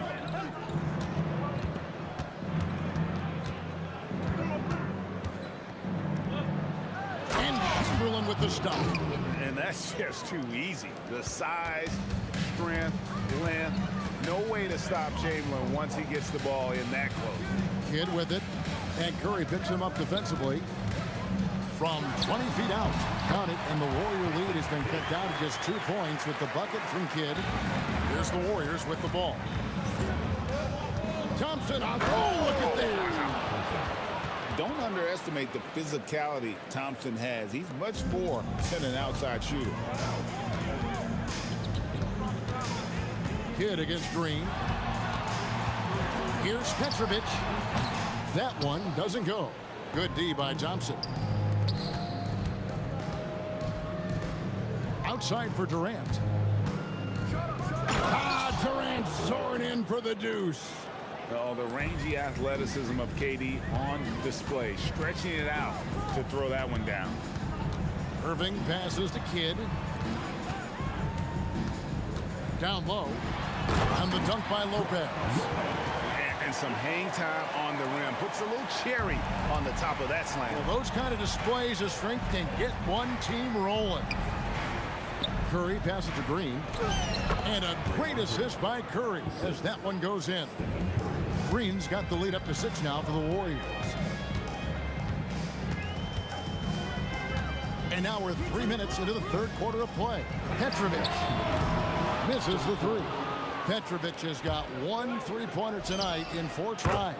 And Chamberlain with the stop. And that's just too easy. The size, strength, length, no way to stop Chamberlain once he gets the ball in that close. Kidd with it. And Curry picks him up defensively. From 20 feet out. Count it, and the Warrior lead has been cut down to just 2 points with the bucket from Kidd. Here's the Warriors with the ball. Thompson on. Oh, look at that. Don't underestimate the physicality Thompson has. He's much more than an outside shooter. Kidd against Green. Here's Petrovic. That one doesn't go. Good D by Thompson. Outside for Durant. Durant soaring in for the deuce. Oh, the rangy athleticism of KD on display, stretching it out to throw that one down. Irving passes to Kidd. Down low. And the dunk by Lopez. And some hang time on the rim. Puts a little cherry on the top of that slam. Well, those kind of displays of strength can get one team rolling. Curry passes to Green. And a great assist by Curry as that one goes in. Green's got the lead up to 6 now for the Warriors. And now we're 3 minutes into the 3rd quarter of play. Petrovic misses the 3. Petrovic has got 1 3-pointer tonight in 4 tries.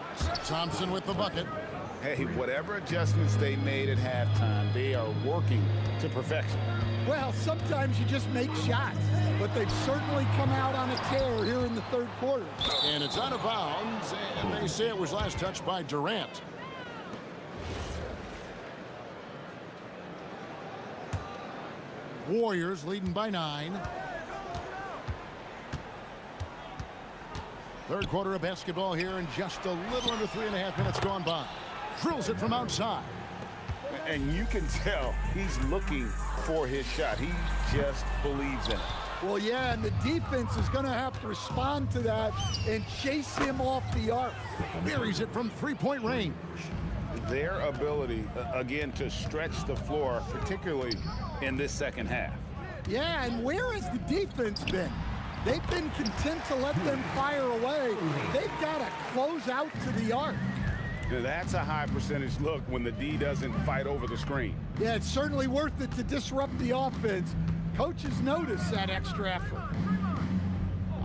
Thompson with the bucket. Hey, whatever adjustments they made at halftime, they are working to perfection. Well, sometimes you just make shots, but they've certainly come out on a tear here in the 3rd quarter. And it's out of bounds, and they say it was last touched by Durant. Warriors leading by 9. 3rd quarter of basketball here, and just a little under 3.5 minutes gone by. Drills it from outside. And you can tell he's looking for his shot. He just believes in it. Well, yeah, and the defense is going to have to respond to that and chase him off the arc. Buries it from 3-point range. Their ability, again, to stretch the floor, particularly in this 2nd half. Yeah, and where has the defense been? They've been content to let them fire away. They've got to close out to the arc. Now, that's a high percentage look when the D doesn't fight over the screen. Yeah, it's certainly worth it to disrupt the offense. Coaches notice that extra effort.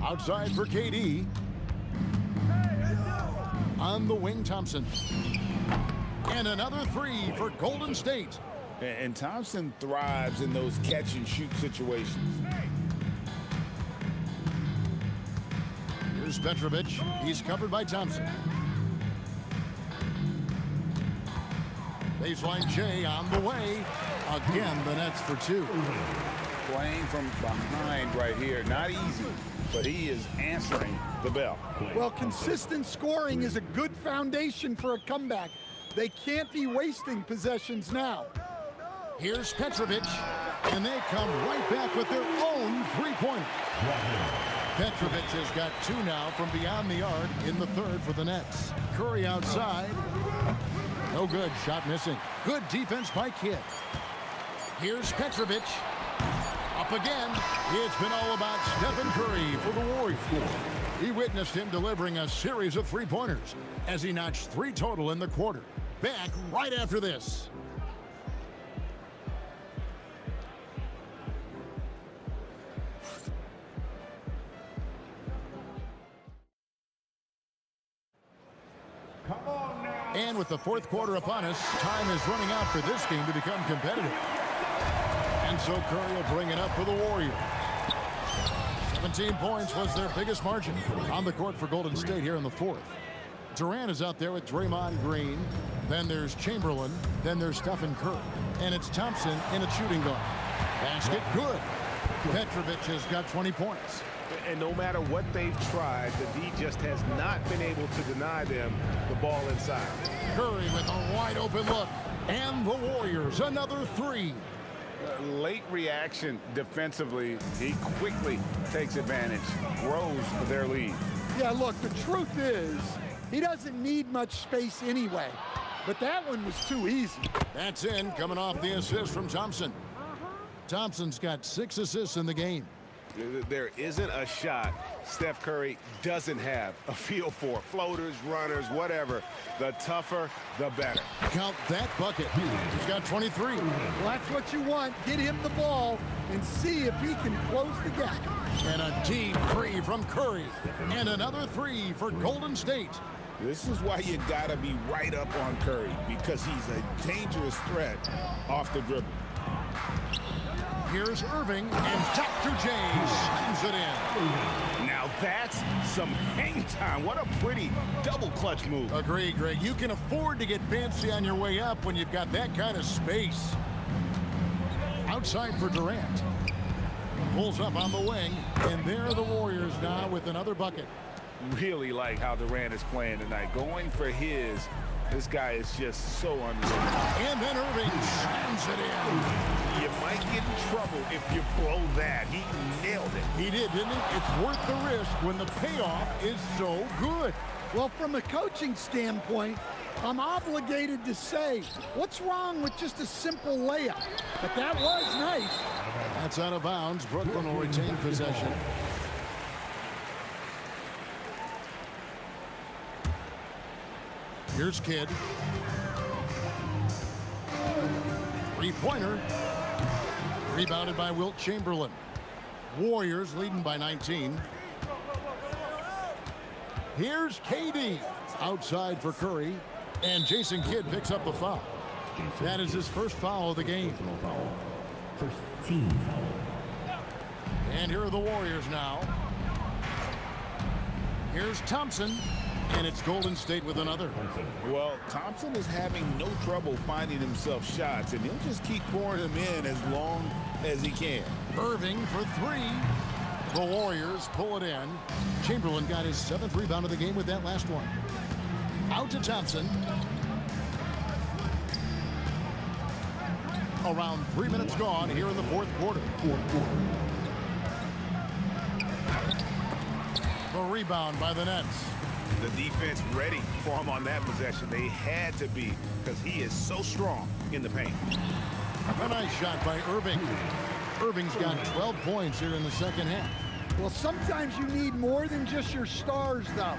Outside for KD. On the wing, Thompson. And another 3 for Golden State. And Thompson thrives in those catch-and-shoot situations. Here's Petrovic. He's covered by Thompson. Baseline J on the way. Again, the Nets for 2. Playing from behind right here. Not easy, but he is answering the bell. Well, consistent scoring is a good foundation for a comeback. They can't be wasting possessions now. Here's Petrovic, and they come right back with their own three-pointer. Petrovic has got 2 now from beyond the arc in the third for the Nets. Curry outside. No good. Shot missing. Good defense by Kidd. Here's Petrovic. Up again. It's been all about Stephen Curry for the Warriors. He witnessed him delivering a series of three-pointers as he notched 3 total in the quarter. Back right after this. And with the fourth quarter upon us, time is running out for this game to become competitive. And so Curry will bring it up for the Warriors. 17 points was their biggest margin on the court for Golden State here in the fourth. Durant is out there with Draymond Green. Then there's Chamberlain. Then there's Stephen Curry. And it's Thompson in a shooting guard. Basket good. Petrovic has got 20 points. And no matter what they've tried, the D just has not been able to deny them the ball inside. Curry with a wide open look. And the Warriors, another 3. Late reaction defensively. He quickly takes advantage, grows their lead. Yeah, look, the truth is, he doesn't need much space anyway. But that one was too easy. That's in, coming off the assist from Thompson. Thompson's got 6 assists in the game. There isn't a shot Steph Curry doesn't have a feel for. Floaters, runners, whatever. The tougher, the better. Count that bucket. He's got 23. Well, that's what you want. Get him the ball and see if he can close the gap. And a deep 3 from Curry. And another 3 for Golden State. This is why you gotta be right up on Curry, because he's a dangerous threat off the dribble. Here's Irving, and Dr. J slams it in. Now that's some hang time. What a pretty double clutch move. Agree, Greg. You can afford to get fancy on your way up when you've got that kind of space. Outside for Durant. Pulls up on the wing, and there are the Warriors now with another bucket. Really like how Durant is playing tonight. Going for his. This guy is just so unreal. And then Irving slams it in. You might get in trouble if you blow that. He nailed it. He did, didn't he? It's worth the risk when the payoff is so good. Well, from a coaching standpoint, I'm obligated to say, what's wrong with just a simple layup? But that was nice. That's out of bounds. Brooklyn will retain possession. Here's Kidd. Three-pointer. Rebounded by Wilt Chamberlain. Warriors leading by 19. Here's KD. Outside for Curry. And Jason Kidd picks up the foul. That is his first foul of the game. First team foul. And here are the Warriors now. Here's Thompson. And it's Golden State with another. Well, Thompson is having no trouble finding himself shots, and he'll just keep pouring them in as long as he can. Irving for 3. The Warriors pull it in. Chamberlain got his 7th rebound of the game with that last one. Out to Thompson. Around 3 minutes gone here in the fourth quarter. The rebound by the Nets. The defense ready for him on that possession. They had to be, because he is so strong in the paint. A nice shot by Irving. Irving's got 12 points here in the second half. Well, sometimes you need more than just your stars, though.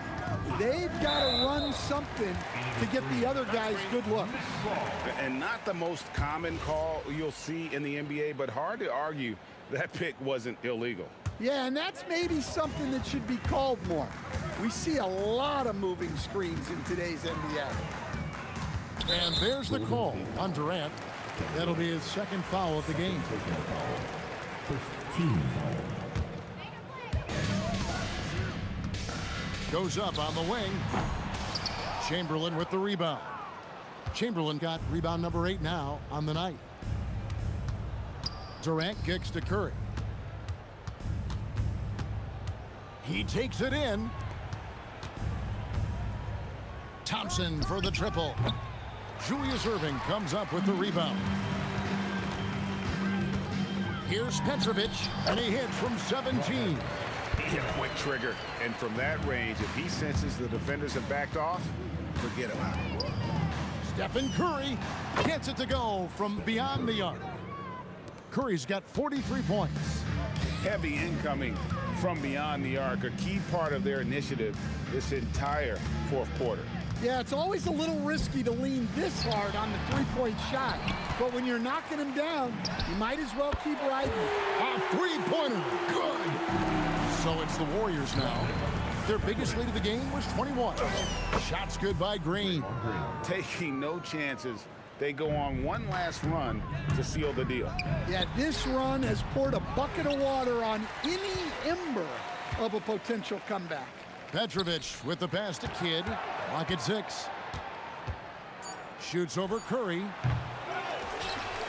They've got to run something to get the other guys good looks. And not the most common call you'll see in the NBA, but hard to argue that pick wasn't illegal. Yeah, and that's maybe something that should be called more. We see a lot of moving screens in today's NBA. And there's the call on Durant. That'll be his second foul of the game. First team foul. Goes up on the wing. Chamberlain with the rebound. Chamberlain got rebound number 8 now on the night. Durant kicks to Curry. He takes it in. Thompson for the triple. Julius Erving comes up with the rebound. Here's Petrovic, and he hits from 17. A quick trigger, and from that range, if he senses the defenders have backed off, forget about it. Stephen Curry gets it to go from beyond the arc. Curry's got 43 points. Heavy incoming from beyond the arc, a key part of their initiative this entire fourth quarter. Yeah, it's always a little risky to lean this hard on the three-point shot. But when you're knocking him down, you might as well keep riding. A three-pointer. Good. So it's the Warriors now. Their biggest lead of the game was 21. Shots good by Green. Taking no chances. They go on one last run to seal the deal. Yeah, this run has poured a bucket of water on any ember of a potential comeback. Petrovic with the pass to Kidd. Clock at 6. Shoots over Curry.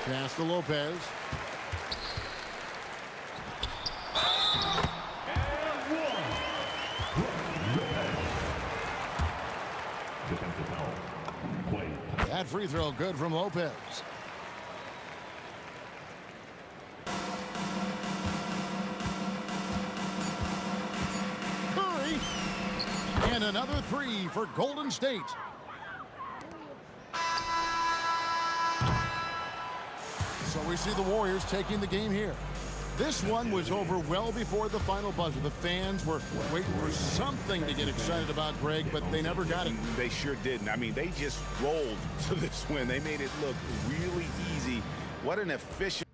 Pass to Lopez. Defensive foul. Play. That free throw good from Lopez. Curry. And another three for Golden State. So we see the Warriors taking the game here. This one was over well before the final buzzer. The fans were waiting for something to get excited about, Greg, but they never got it. They sure didn't. I mean, they just rolled to this win. They made it look really easy. What an efficient.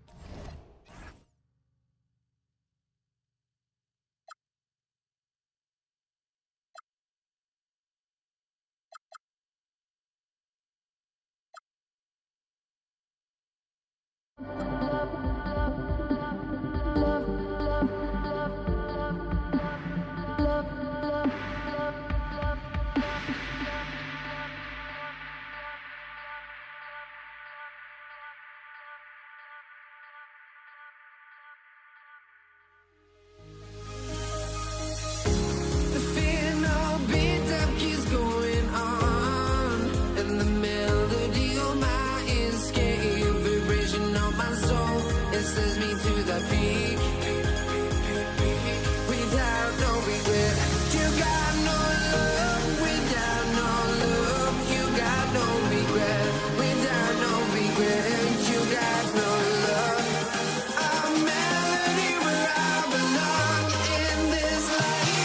The fear no beat-up keeps going on, and the melody on my escape, vibration on my soul, it sends me to the peak. Without no regret, you got no love. Without no love, you got no regret. Without no regret, you got no love. A melody where I belong in this life.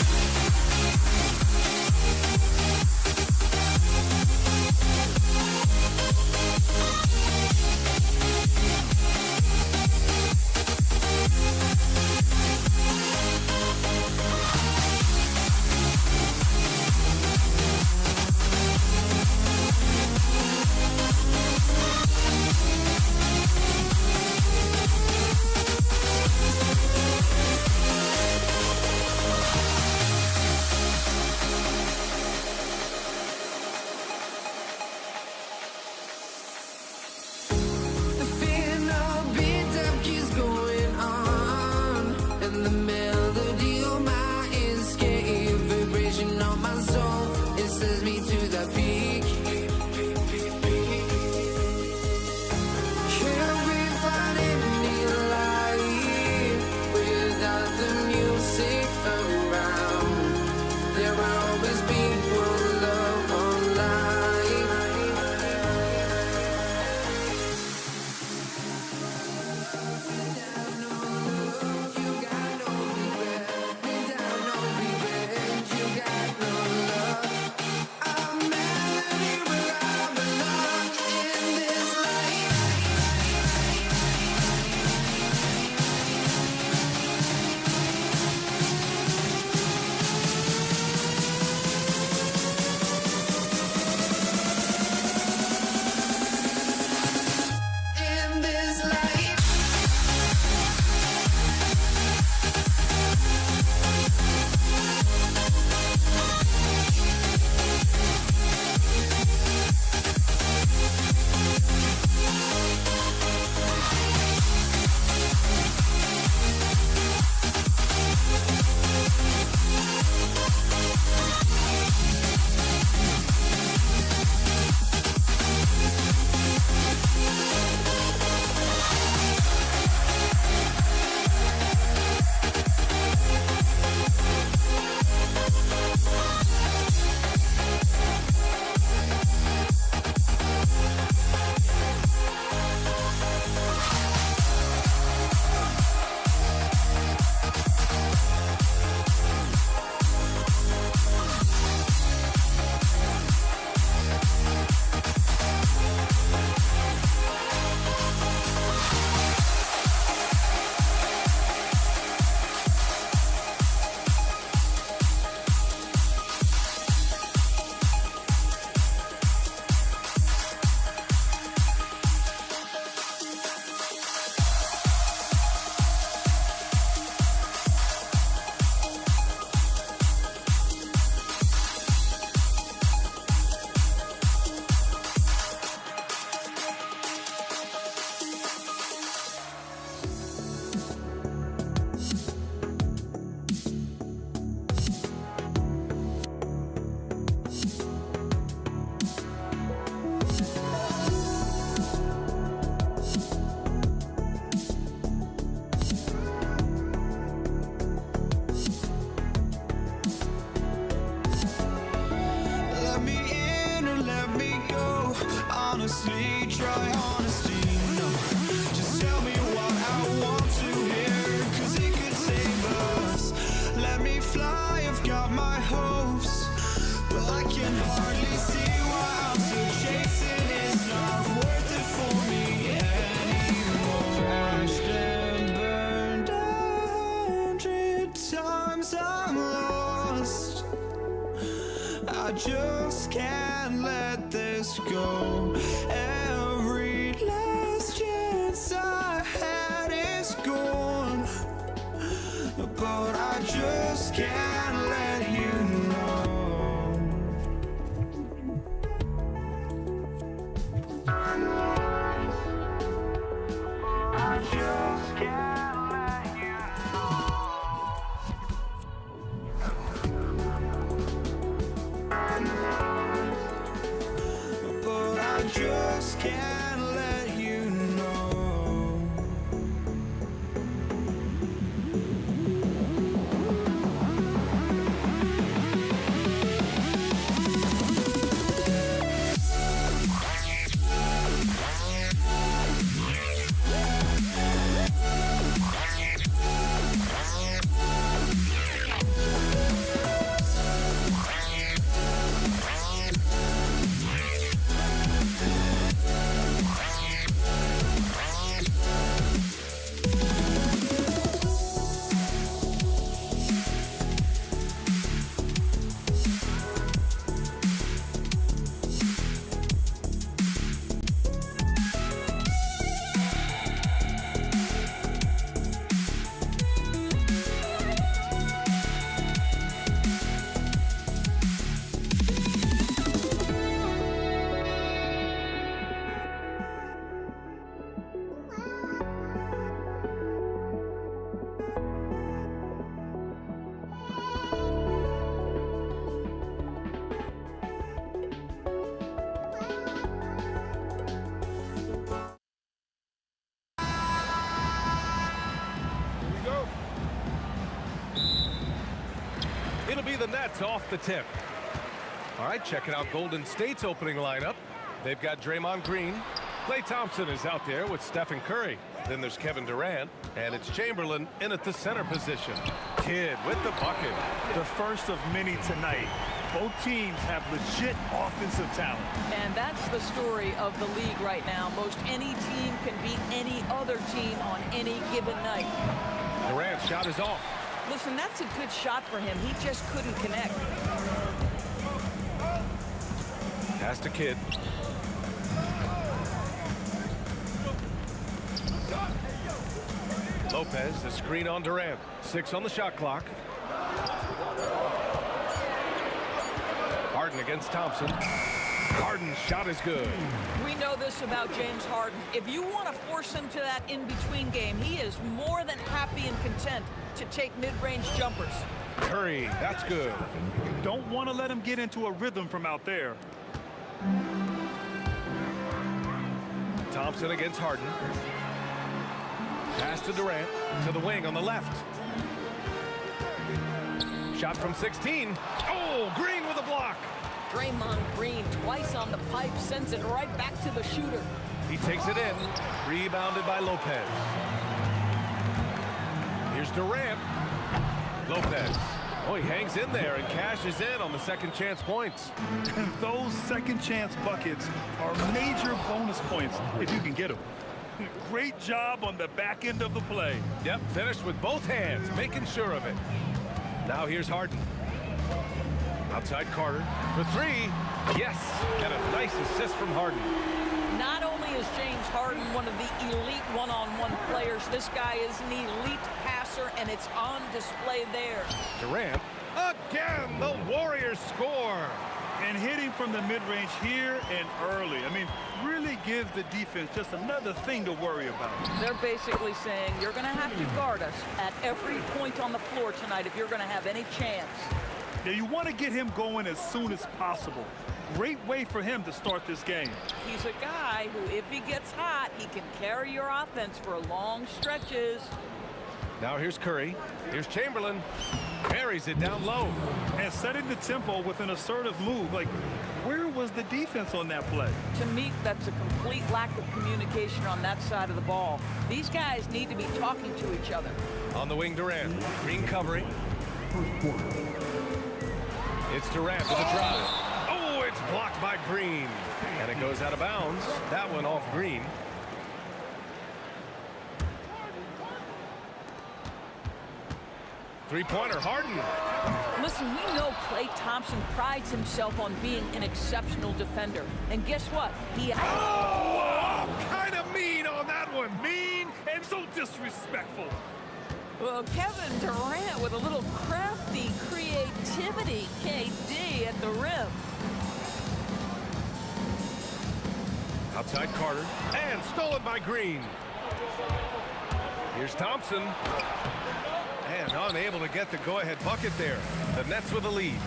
hardly see why I'm still chasing. It's not worth it for me anymore. Crashed and burned 100 times I'm lost. I just can't let this go. Every last chance I had is gone, but I just can't let you know. I just can't let you know. But I just can't let you know. It'll be the Nets off the tip. All right, checking out Golden State's opening lineup. They've got Draymond Green. Klay Thompson is out there with Stephen Curry. Then there's Kevin Durant, and it's Chamberlain in at the center position. Kidd with the bucket. The first of many tonight. Both teams have legit offensive talent. And that's the story of the league right now. Most any team can beat any other team on any given night. Durant's shot is off. Listen, that's a good shot for him. He just couldn't connect. Pass to Kidd. Lopez, the screen on Durant. 6 on the shot clock. Harden against Thompson. Harden's shot is good. We know this about James Harden. If you want to force him to that in-between game, he is more than happy and content to take mid-range jumpers. Curry, that's good. Don't want to let him get into a rhythm from out there. Thompson against Harden. Pass to Durant, to the wing on the left. Shot from 16. Oh, Green with a block. Draymond Green twice on the pipe, sends it right back to the shooter. He takes it in. Rebounded by Lopez. Here's Durant. Lopez. Oh, he hangs in there and cashes in on the second chance points. And those second chance buckets are major bonus points if you can get them. Great job on the back end of the play. Yep, finished with both hands, making sure of it. Now here's Harden. Outside Carter for 3. Yes, and a nice assist from Harden. Not only is James Harden one of the elite one-on-one players, this guy is an elite passer, and it's on display there. Durant, again, the Warriors score. And hitting from the mid-range here and early. I mean, really gives the defense just another thing to worry about. They're basically saying you're going to have to guard us at every point on the floor tonight if you're going to have any chance. Now, you want to get him going as soon as possible. Great way for him to start this game. He's a guy who, if he gets hot, he can carry your offense for long stretches. Now here's Curry. Here's Chamberlain. Carries it down low. And setting the tempo with an assertive move. Like, where was the defense on that play? To me, that's a complete lack of communication on that side of the ball. These guys need to be talking to each other. On the wing, Durant. Green covering. It's Durant with a drive. Oh, blocked by Green. And it goes out of bounds. That one off Green. Three-pointer, Harden. Listen, we know Klay Thompson prides himself on being an exceptional defender. And guess what? Oh, kind of mean on that one. Mean and so disrespectful. Well, Kevin Durant with a little crafty creativity. KD at the rim. Outside Carter. And stolen by Green. Here's Thompson. And unable to get the go-ahead bucket there. The Nets with a lead.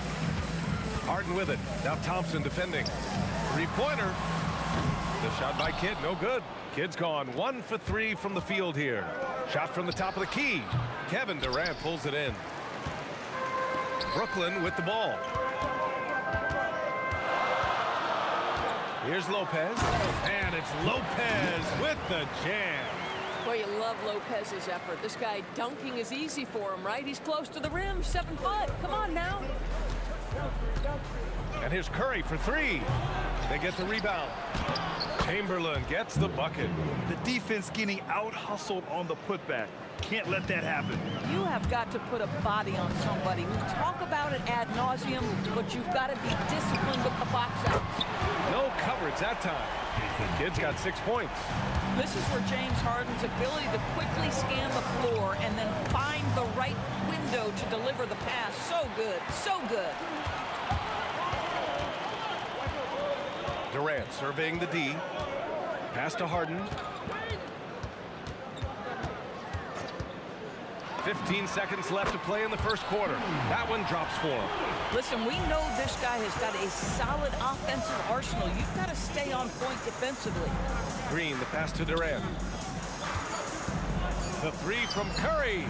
Harden with it. Now Thompson defending. Three-pointer. The shot by Kidd, no good. Kidd's gone 1 for 3 from the field here. Shot from the top of the key. Kevin Durant pulls it in. Brooklyn with the ball. Here's Lopez. And it's Lopez with the jam. Boy, you love Lopez's effort. This guy dunking is easy for him, right? He's close to the rim, 7 foot. Come on now. And here's Curry for 3. They get the rebound. Chamberlain gets the bucket. The defense getting out-hustled on the putback. Can't let that happen. You have got to put a body on somebody. We talk about it ad nauseum, but you've got to be disciplined with the box outs. No coverage that time. Kidd's got 6 points. This is where James Harden's ability to quickly scan the floor and then find the right window to deliver the pass. So good, so good. Durant surveying the D. Pass to Harden. 15 seconds left to play in the first quarter. That one drops for him. Listen, we know this guy has got a solid offensive arsenal. You've got to stay on point defensively. Green, the pass to Durant. The 3 from Curry.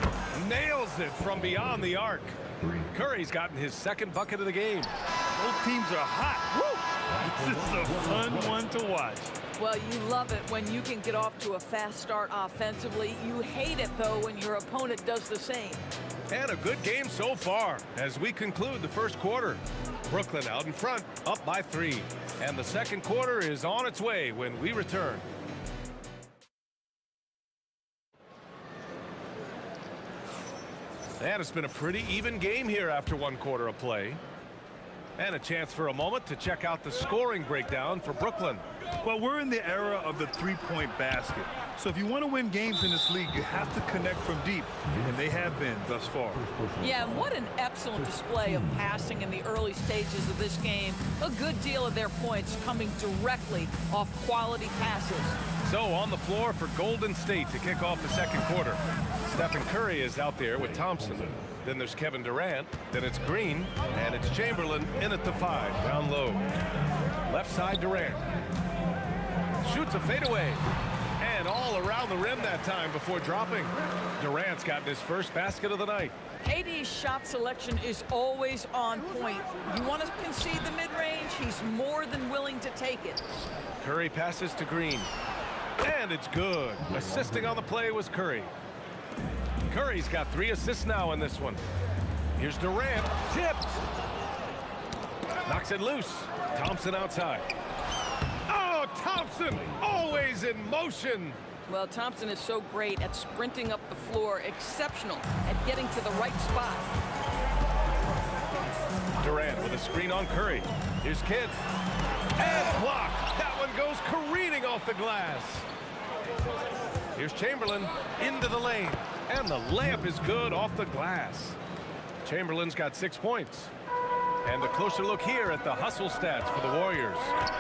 Nails it from beyond the arc. Curry's gotten his 2nd bucket of the game. Both teams are hot. Woo! This is a fun one to watch. Well, you love it when you can get off to a fast start offensively. You hate it, though, when your opponent does the same. And a good game so far as we conclude the first quarter. Brooklyn out in front, up by 3. And the second quarter is on its way when we return. And it's been a pretty even game here after 1 quarter of play. And a chance for a moment to check out the scoring breakdown for Brooklyn. Well, we're in the era of the three-point basket. So if you want to win games in this league, you have to connect from deep. And they have been thus far. Yeah, and what an excellent display of passing in the early stages of this game. A good deal of their points coming directly off quality passes. So on the floor for Golden State to kick off the second quarter. Stephen Curry is out there with Thompson. Then there's Kevin Durant. Then it's Green. And it's Chamberlain in at the 5, down low. Left side Durant. Shoots a fadeaway. And all around the rim that time before dropping. Durant's gotten his first basket of the night. KD's shot selection is always on point. You want to concede the mid-range, he's more than willing to take it. Curry passes to Green. And it's good. Assisting on the play was Curry. Curry's got 3 assists now in this one. Here's Durant. Tipped. Knocks it loose. Thompson outside. Oh, Thompson always in motion. Well, Thompson is so great at sprinting up the floor, exceptional at getting to the right spot. Durant with a screen on Curry. Here's Kidd. And block. That one goes careening off the glass. Here's Chamberlain into the lane. And the layup is good off the glass. Chamberlain's got 6 points. And a closer look here at the hustle stats for the Warriors.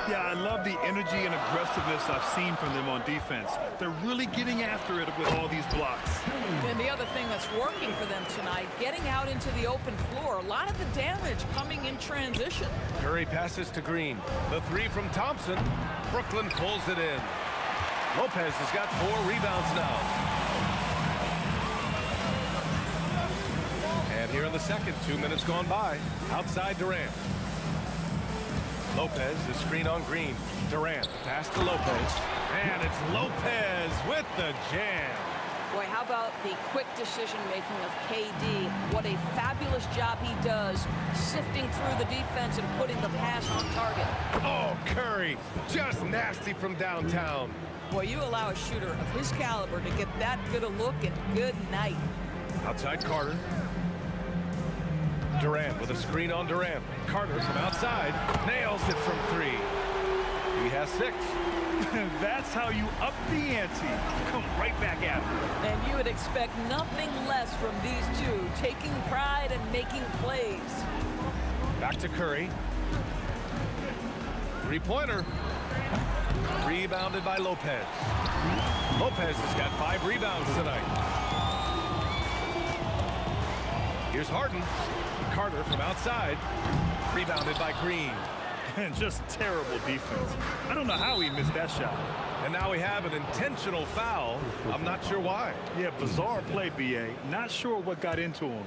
Yeah, I love the energy and aggressiveness I've seen from them on defense. They're really getting after it with all these blocks. And the other thing that's working for them tonight, getting out into the open floor. A lot of the damage coming in transition. Curry passes to Green. The 3 from Thompson. Brooklyn pulls it in. Lopez has got 4 rebounds now. And here in the second, 2 minutes gone by. Outside Durant. Lopez, the screen on Green. Durant, pass to Lopez. And it's Lopez with the jam. Boy, how about the quick decision-making of KD? What a fabulous job he does sifting through the defense and putting the pass on target. Oh, Curry, just nasty from downtown. Boy, you allow a shooter of his caliber to get that good a look, and good night. Outside Carter. Durant with a screen on Durant. Carter from outside nails it from 3. He has 6. That's how you up the ante. Come right back at him. And you would expect nothing less from these two, taking pride and making plays. Back to Curry. 3-pointer. Rebounded by Lopez. Lopez has got 5 rebounds tonight. Here's Harden. Carter from outside. Rebounded by Green. And just terrible defense. I don't know how he missed that shot. And now we have an intentional foul. I'm not sure why. Yeah, bizarre play, BA. Not sure what got into him.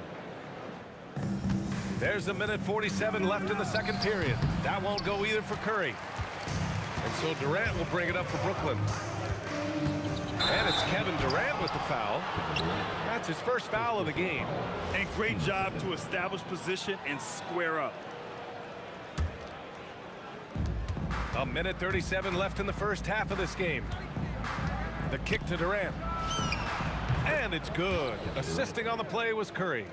There's a minute 47 left in the second period. That won't go either for Curry. And so Durant will bring it up for Brooklyn. And it's Kevin Durant with the foul. That's his first foul of the game. And great job to establish position and square up. A minute 37 left in the first half of this game. The kick to Durant. And it's good. Assisting on the play was Curry.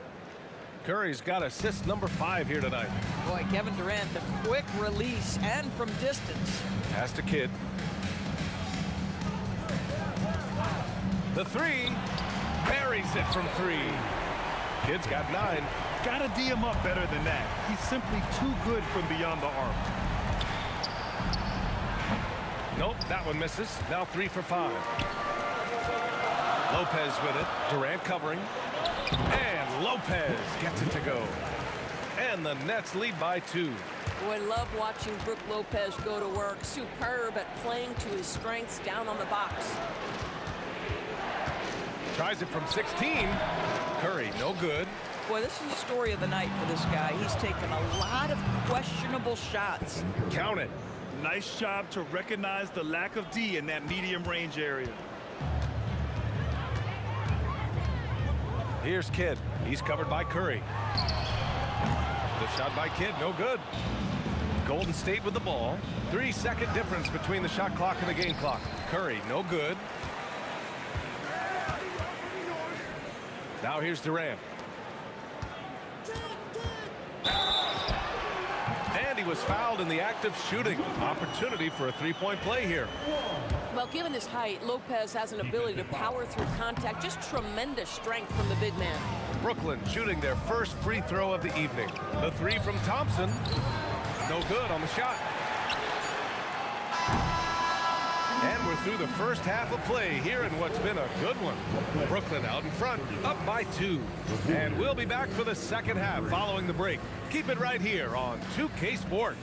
Curry's got assist number 5 here tonight. Boy, Kevin Durant, the quick release and from distance. Pass to Kidd. The 3. Buries it from 3. Kidd's got 9. Gotta D him up better than that. He's simply too good from beyond the arc. Nope, that one misses. Now 3 for 5. Lopez with it. Durant covering. And Lopez gets it to go. And the Nets lead by 2. Boy, love watching Brook Lopez go to work. Superb at playing to his strengths down on the box. Tries it from 16. Curry, no good. Boy, this is the story of the night for this guy. He's taken a lot of questionable shots. Count it. Nice job to recognize the lack of D in that medium range area. Here's Kidd. He's covered by Curry. The shot by Kidd, no good. Golden State with the ball. 3-second difference between the shot clock and the game clock. Curry, no good. Now here's Durant. And he was fouled in the act of shooting. Opportunity for a 3-point play here. Well, given his height, Lopez has an ability to power through contact. Just tremendous strength from the big man. Brooklyn shooting their first free throw of the evening. The 3 from Thompson. No good on the shot. And we're through the first half of play here in what's been a good one. Brooklyn out in front, up by 2. And we'll be back for the second half following the break. Keep it right here on 2K Sports.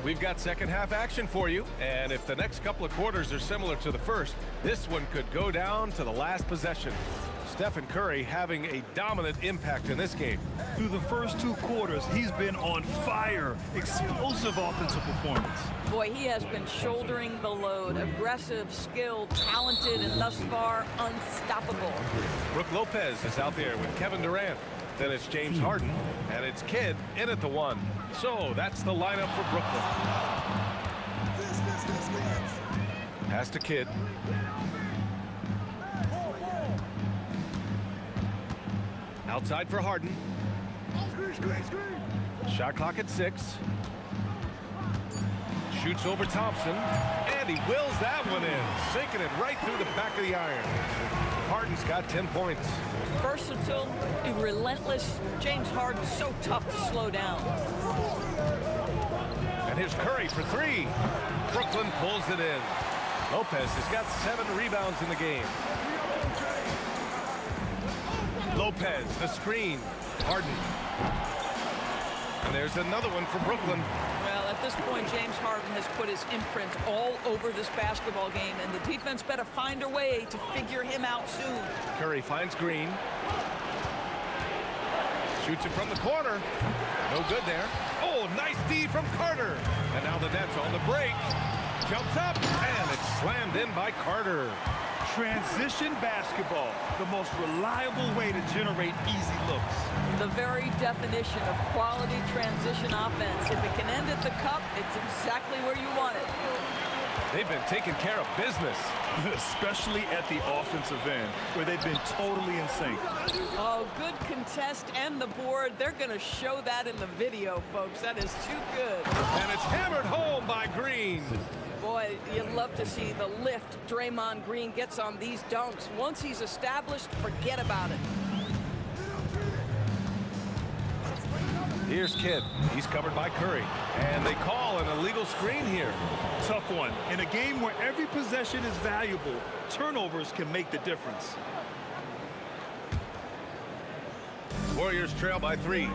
We've got second half action for you, and if the next couple of quarters are similar to the first, this one could go down to the last possession. Stephen Curry having a dominant impact in this game. Through the first 2 quarters, he's been on fire. Explosive offensive performance. Boy, he has been shouldering the load. Aggressive, skilled, talented, and thus far unstoppable. Brook Lopez is out there with Kevin Durant. Then it's James Harden, and it's Kidd in at the 1. So that's the lineup for Brooklyn. Pass to Kidd. Outside for Harden. Shot clock at 6. Shoots over Thompson, and he wills that one in, sinking it right through the back of the iron. Harden's got 10 points. Versatile, relentless. James Harden so tough to slow down. And here's Curry for three. Brooklyn pulls it in. Lopez has got 7 rebounds in the game. Lopez, the screen. Harden. And there's another one for Brooklyn. Well, at this point, James Harden has put his imprint all over this basketball game, and the defense better find a way to figure him out soon. Curry finds Green. Shoots it from the corner. No good there. Oh, nice D from Carter. And now the Nets on the break. Jumps up, and it's slammed in by Carter. Transition basketball, the most reliable way to generate easy looks. The very definition of quality transition offense. If it can end at the cup, it's exactly where you want it. They've been taking care of business. Especially at the offensive end, where they've been totally in sync. Oh, good contest and the board. They're going to show that in the video, folks. That is too good. And it's hammered home by Green. Boy, you'd love to see the lift Draymond Green gets on these dunks. Once he's established, forget about it. Here's Kidd. He's covered by Curry. And they call an illegal screen here. Tough one. In a game where every possession is valuable, turnovers can make the difference. Warriors trail by 3.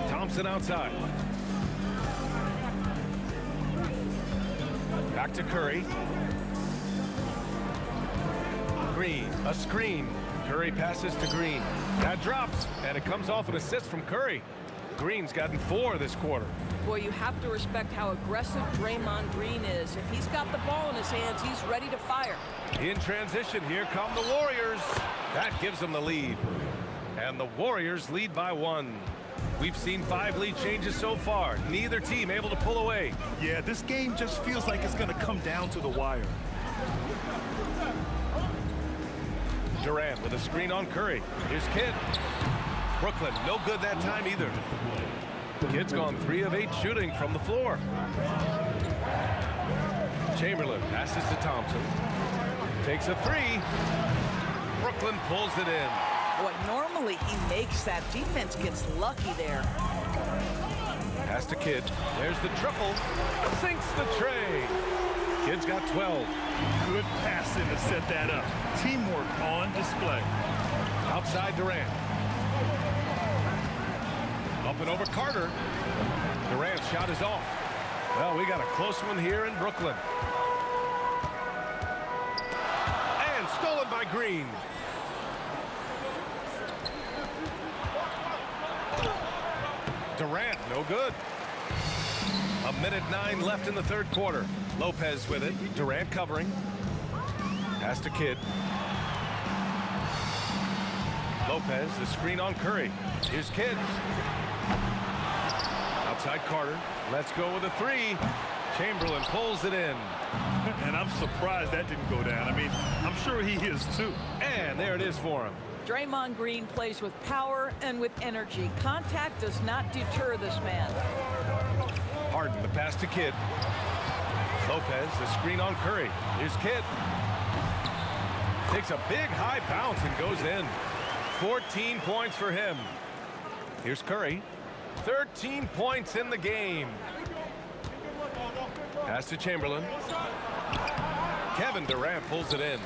Thompson outside. Back to Curry. Green, a screen. Curry passes to Green. That drops, and it comes off an assist from Curry. Green's gotten 4 this quarter. Boy, you have to respect how aggressive Draymond Green is. If he's got the ball in his hands, he's ready to fire. In transition, here come the Warriors. That gives them the lead. And the Warriors lead by 1. We've seen 5 lead changes so far. Neither team able to pull away. Yeah, this game just feels like it's going to come down to the wire. Durant with a screen on Curry. Here's Kidd. Brooklyn, no good that time either. Kidd's gone 3 of 8 shooting from the floor. Chamberlain passes to Thompson. Takes a 3. Brooklyn pulls it in. Boy, normally he makes that. Defense gets lucky there. Pass to Kidd. There's the triple. Sinks the tray. Kidd's got 12. Good passing to set that up. Teamwork on display. Outside Durant. Up and over Carter. Durant's shot is off. Well, we got a close one here in Brooklyn. And stolen by Green. Durant, no good. 1:09 left in the third quarter. Lopez with it. Durant covering. Pass to Kidd. Lopez, the screen on Curry. Here's Kidd. Outside Carter. Let's go with a 3. Chamberlain pulls it in. And I'm surprised that didn't go down. I mean, I'm sure he is too. And there it is for him. Draymond Green plays with power and with energy. Contact does not deter this man. Harden, the pass to Kidd. Lopez, the screen on Curry. Here's Kidd. Takes a big high bounce and goes in. 14 points for him. Here's Curry. 13 points in the game. Pass to Chamberlain. Kevin Durant pulls it in.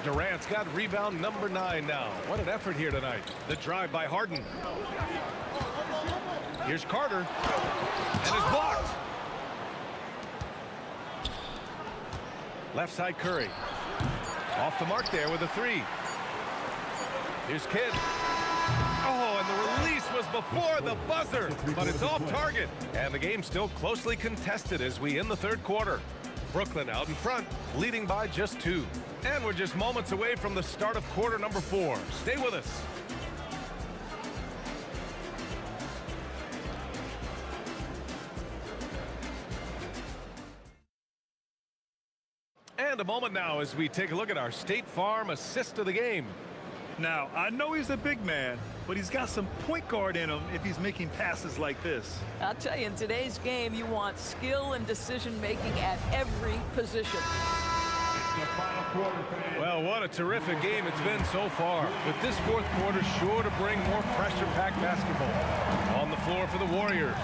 Durant's got rebound number 9 now. What an effort here tonight. The drive by Harden. Here's Carter. And it's blocked. Left side Curry. Off the mark there with a 3. Here's Kidd. Oh, and the release was before the buzzer, but it's off target. And the game's still closely contested as we end the third quarter. Brooklyn out in front, leading by just 2. And we're just moments away from the start of quarter number 4. Stay with us. And a moment now as we take a look at our State Farm assist of the game. Now, I know he's a big man, but he's got some point guard in him if he's making passes like this. I'll tell you, in today's game, you want skill and decision-making at every position. Well, what a terrific game it's been so far. With this fourth quarter sure to bring more pressure-packed basketball. On the floor for the Warriors,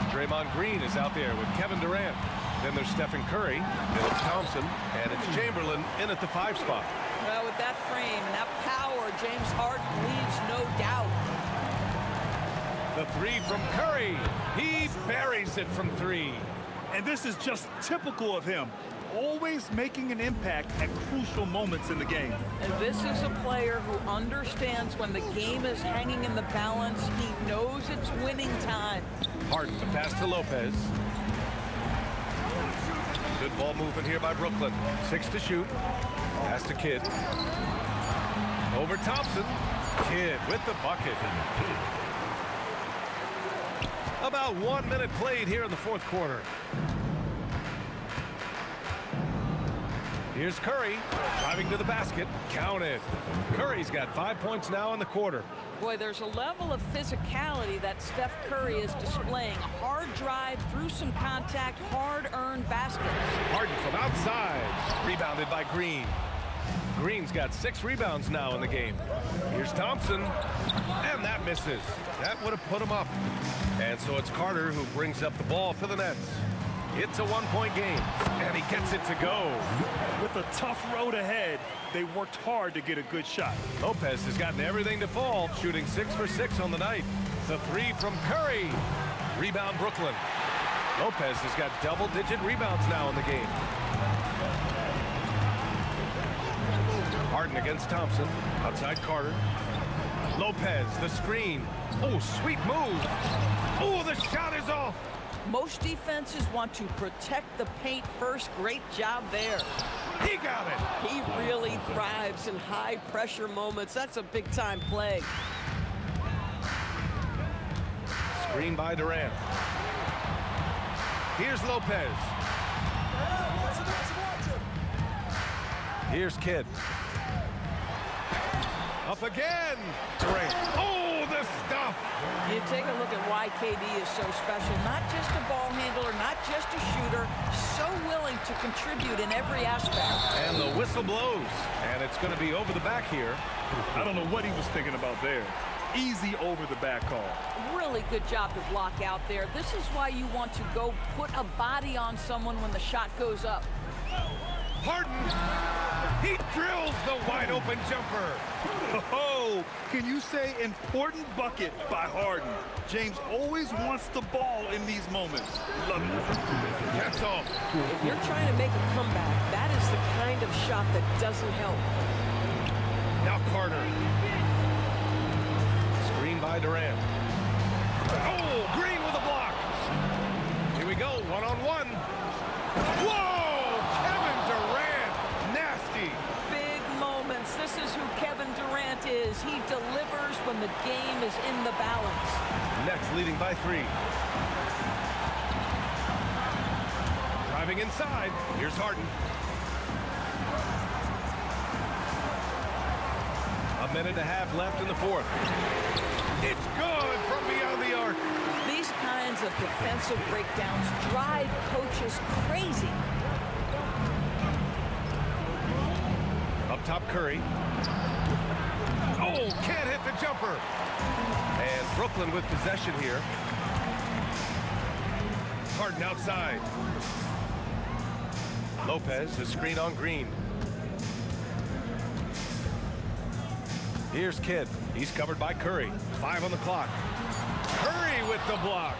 Draymond Green is out there with Kevin Durant. Then there's Stephen Curry, then it's Thompson, and it's Chamberlain in at the 5 spot. Well, with that frame and that power, James Harden leaves no doubt. The 3 from Curry. He buries it from 3. And this is just typical of him. Always making an impact at crucial moments in the game. And this is a player who understands when the game is hanging in the balance. He knows it's winning time. Harden, the pass to Lopez. Good ball movement here by Brooklyn. 6 to shoot. Pass to Kidd. Over Thompson. Kidd with the bucket. About 1 minute played here in the fourth quarter. Here's Curry driving to the basket. Counted. Curry's got 5 points now in the quarter. Boy, there's a level of physicality that Steph Curry is displaying. A hard drive through some contact, hard-earned basket. Harden from outside. Rebounded by Green. Green's got 6 rebounds now in the game. Here's Thompson. And that misses. That would have put him up. And so it's Carter who brings up the ball for the Nets. It's a 1-point game, and he gets it to go. With a tough road ahead, they worked hard to get a good shot. Lopez has gotten everything to fall, shooting 6 for 6 on the night. The 3 from Curry. Rebound Brooklyn. Lopez has got double-digit rebounds now in the game. Harden against Thompson. Outside Carter. Lopez, the screen. Oh, sweet move. Oh, the shot is off. Most defenses want to protect the paint first. Great job there. He got it. He really thrives in high-pressure moments. That's a big-time play. Screen by Durant. Here's Lopez. Here's Kidd. Up again. Durant. Oh, the stuff. You take a look at why KD is so special. Not just a ball handler, not just a shooter. So willing to contribute in every aspect. And the whistle blows. And it's going to be over the back here. I don't know what he was thinking about there. Easy over the back call. Really good job to block out there. This is why you want to go put a body on someone when the shot goes up. Harden. He drills the wide open jumper. Oh, can you say important bucket by Harden? James always wants the ball in these moments. Love it. That's all. If you're trying to make a comeback, that is the kind of shot that doesn't help. Now Carter. Screen by Durant. Oh, Green with a block. Here we go, one-on-one. Whoa, Kevin Durant, nasty. Big moments. This is who Kevin Durant is. He delivers when the game is in the balance. Nets leading by 3. Driving inside. Here's Harden. A minute and a half left in the fourth. It's good from beyond the arc. These kinds of defensive breakdowns drive coaches crazy. Up top, Curry. Oh, can't hit the jumper. And Brooklyn with possession here. Harden outside. Lopez, the screen on Green. Here's Kidd. He's covered by Curry. 5 on the clock. Curry with the block.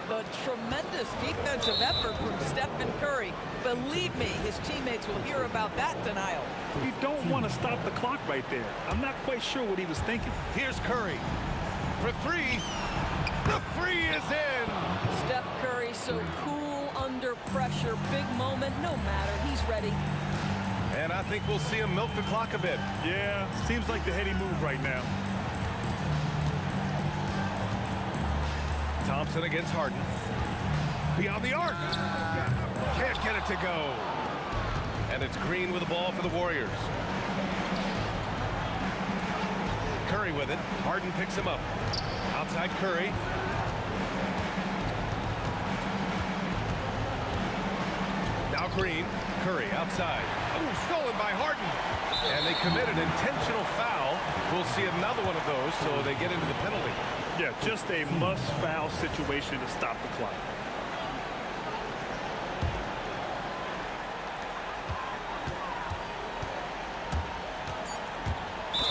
The tremendous defensive effort from Stephen Curry. Believe me, his teammates will hear about that denial. You don't want to stop the clock right there. I'm not quite sure what he was thinking. Here's Curry for 3. The 3 is in. Steph Curry so cool under pressure. Big moment, no matter. He's ready. And I think we'll see him milk the clock a bit. Yeah, seems like the heady move right now. Thompson against Harden. Beyond the arc. Can't get it to go. And it's Green with the ball for the Warriors. Curry with it. Harden picks him up. Outside Curry. Now Green. Curry outside. Oh, stolen by Harden. And they commit an intentional foul. We'll see another one of those, so they get into the penalty. Yeah, just a must-foul situation to stop the clock.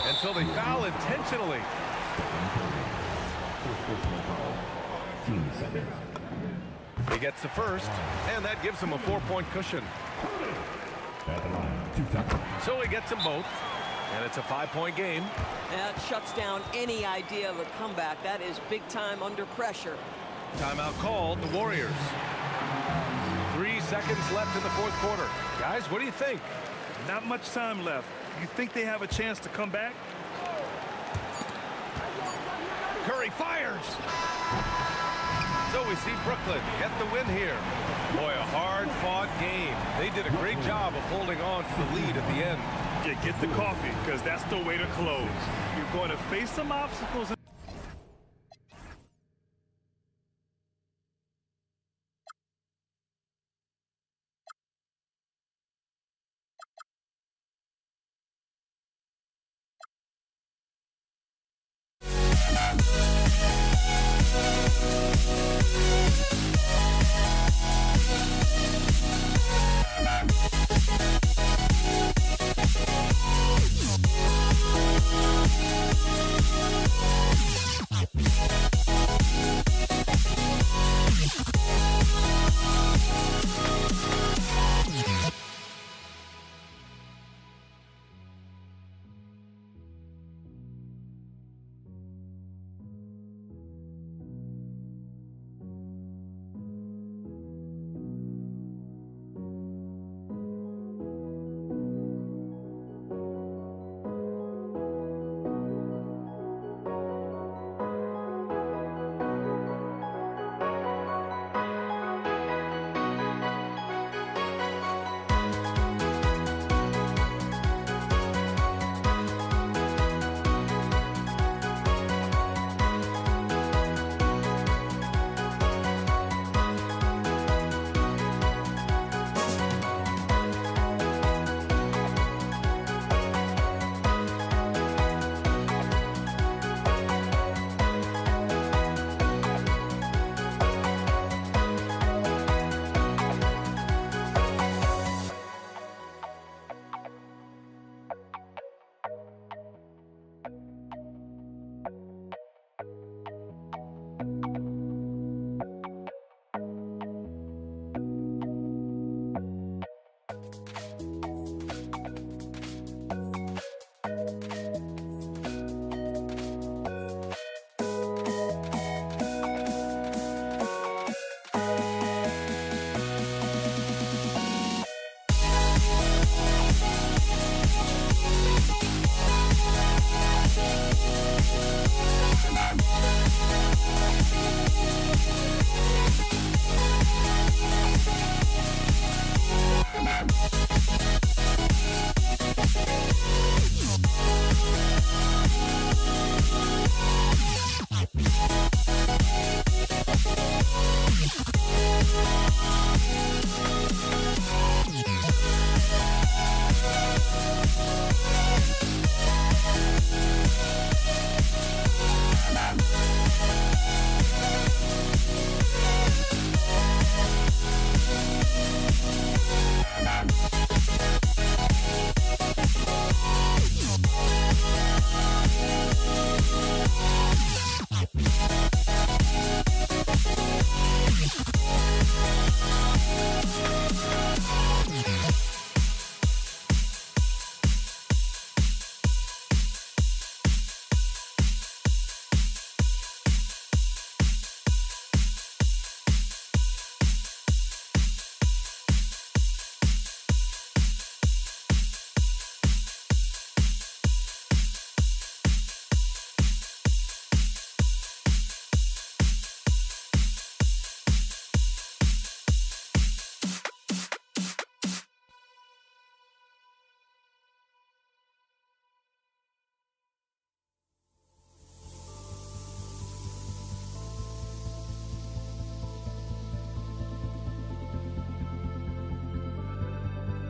And so they foul intentionally. He gets the first, and that gives him a 4-point cushion. So he gets them both, and it's a 5-point game. That shuts down any idea of a comeback. That is big time under pressure. Timeout called, the Warriors. 3 seconds left in the fourth quarter. Guys, what do you think? Not much time left. You think they have a chance to come back? Curry fires. So we see Brooklyn get the win here. Boy, a hard-fought game. They did a great job of holding on to the lead at the end. Yeah, get the coffee, because that's the way to close. You're going to face some obstacles.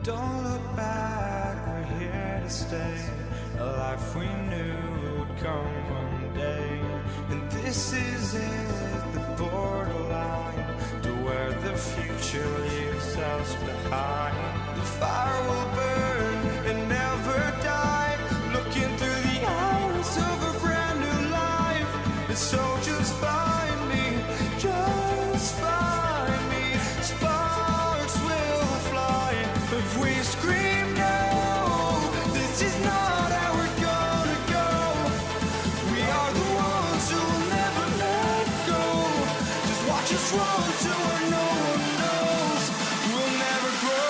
Don't look back, we're here to stay. A life we knew would come one day. And this is it, the borderline to where the future leaves us behind. The fire will burn and never die, looking through the eyes of a brand new life. And so just find me, just find me. Sparks will fly if we scream no. This is not how we're gonna go. We are the ones who will never let go. Just watch us run to where no one knows. We'll never grow.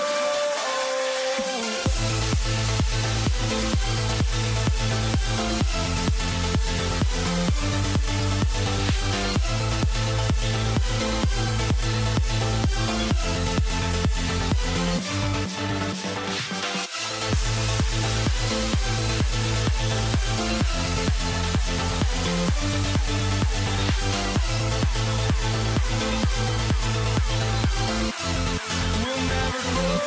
We'll never grow.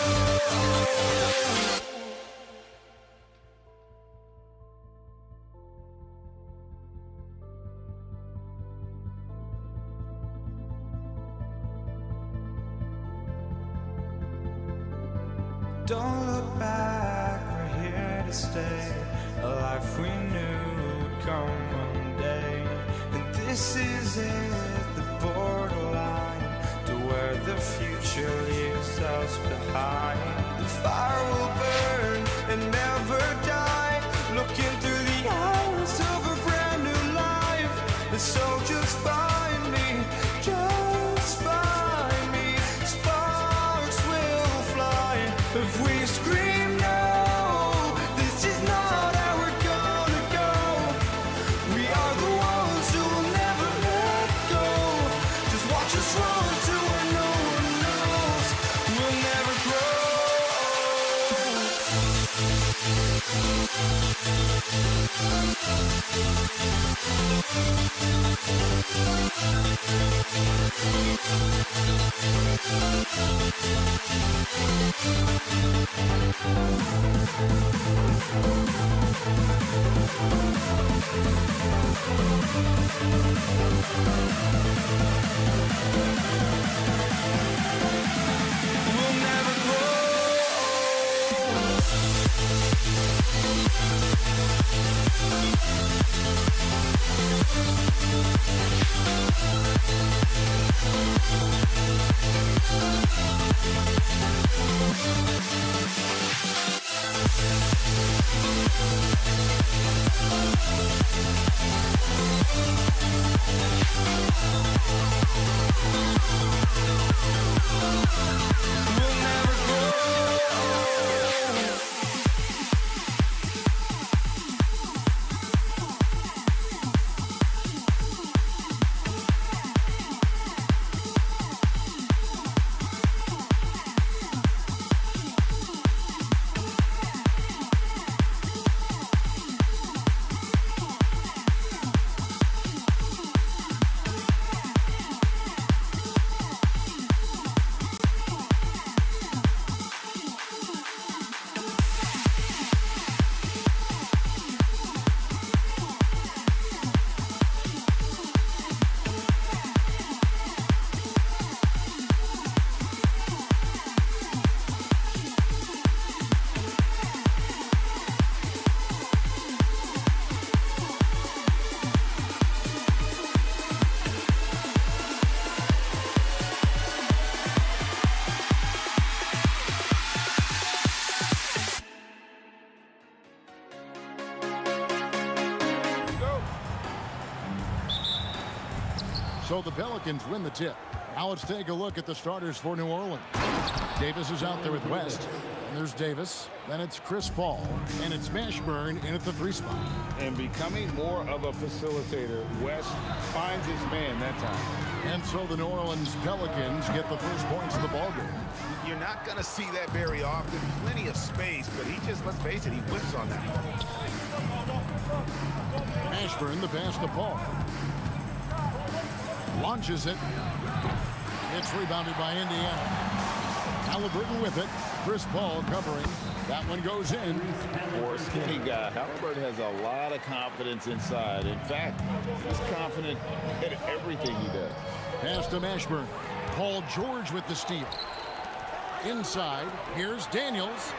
Don't look back, we're here to stay. A life we knew would come one day. And this is it, the borderline to where the future leaves us behind. The fire will burn and never die, looking through the eyes of a brand new life. And so just find me, just find me. Sparks will fly if we scream no. This is not how we're gonna go. We are the ones who will never let go. Just watch us run to where no one knows. We'll never grow. We'll never grow. We'll never grow. So the Pelicans win the tip. Now let's take a look at the starters for New Orleans. Davis is out there with West. And there's Davis. Then it's Chris Paul. And it's Mashburn in at the 3 spot. And becoming more of a facilitator, West finds his man that time. And so the New Orleans Pelicans get the first points of the ballgame. You're not going to see that very often. Plenty of space, but he just, let's face it, he whiffs on that. Mashburn, the pass to Paul. Launches it. It's rebounded by Indiana. Halliburton with it. Chris Paul covering. That one goes in. For a skinny guy, Halliburton has a lot of confidence inside. In fact, he's confident in everything he does. Pass to Mashburn. Paul George with the steal. Inside, here's Daniels.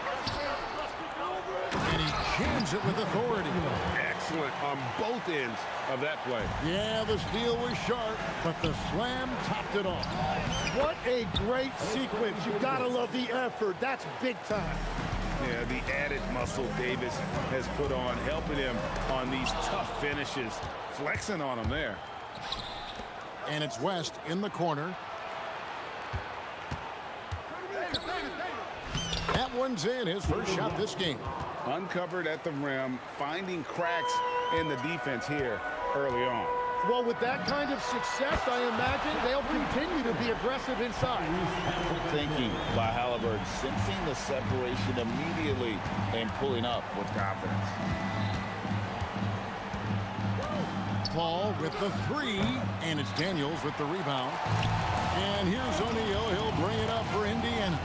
And he jams it with authority. Excellent on both ends of that play. Yeah, the steal was sharp, but the slam topped it off. What a great sequence. You gotta love the effort. That's big time. Yeah, the added muscle Davis has put on, helping him on these tough finishes, flexing on him there. And it's West in the corner. That one's in, his first shot this game. Uncovered at the rim, finding cracks in the defense here early on. Well, with that kind of success, I imagine they'll continue to be aggressive inside. Thinking by Halliburton, sensing the separation immediately and pulling up with confidence. Paul with the three, and it's Daniels with the rebound. And here's O'Neal. He'll bring it up for Indiana.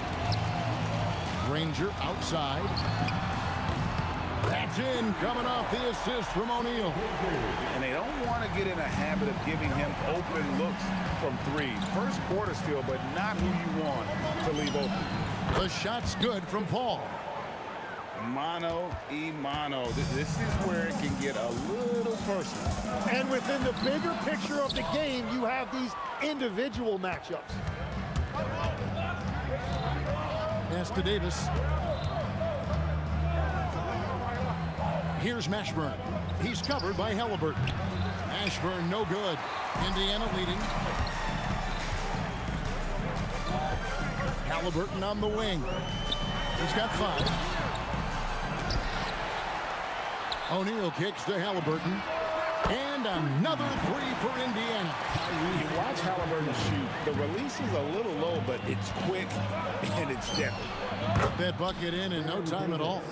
Granger outside. That's in, coming off the assist from O'Neal. And they don't want to get in a habit of giving him open looks from three. First quarter steal, but not who you want to leave open. The shot's good from Paul. Mano y mano. This is where it can get a little personal. And within the bigger picture of the game, you have these individual matchups. Pass to Davis. Here's Mashburn. He's covered by Halliburton. Mashburn no good. Indiana leading. Halliburton on the wing. He's got 5. O'Neal kicks to Halliburton. And another 3 for Indiana. You watch Halliburton shoot. The release is a little low, but it's quick and it's deadly. Put that bucket in no time at all.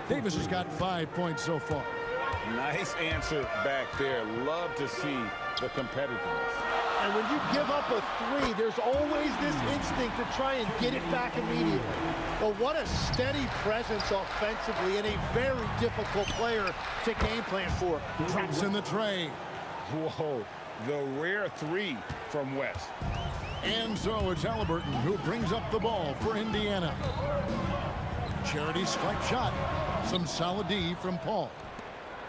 Davis has got 5 points so far. Nice answer back there. Love to see the competitiveness. And when you give up a 3, there's always this instinct to try and get it back immediately. But what a steady presence offensively and a very difficult player to game plan for. Drops in the tray. Whoa, the rare 3 from West. And so it's Halliburton who brings up the ball for Indiana. Charity stripe shot. Some solid D from Paul.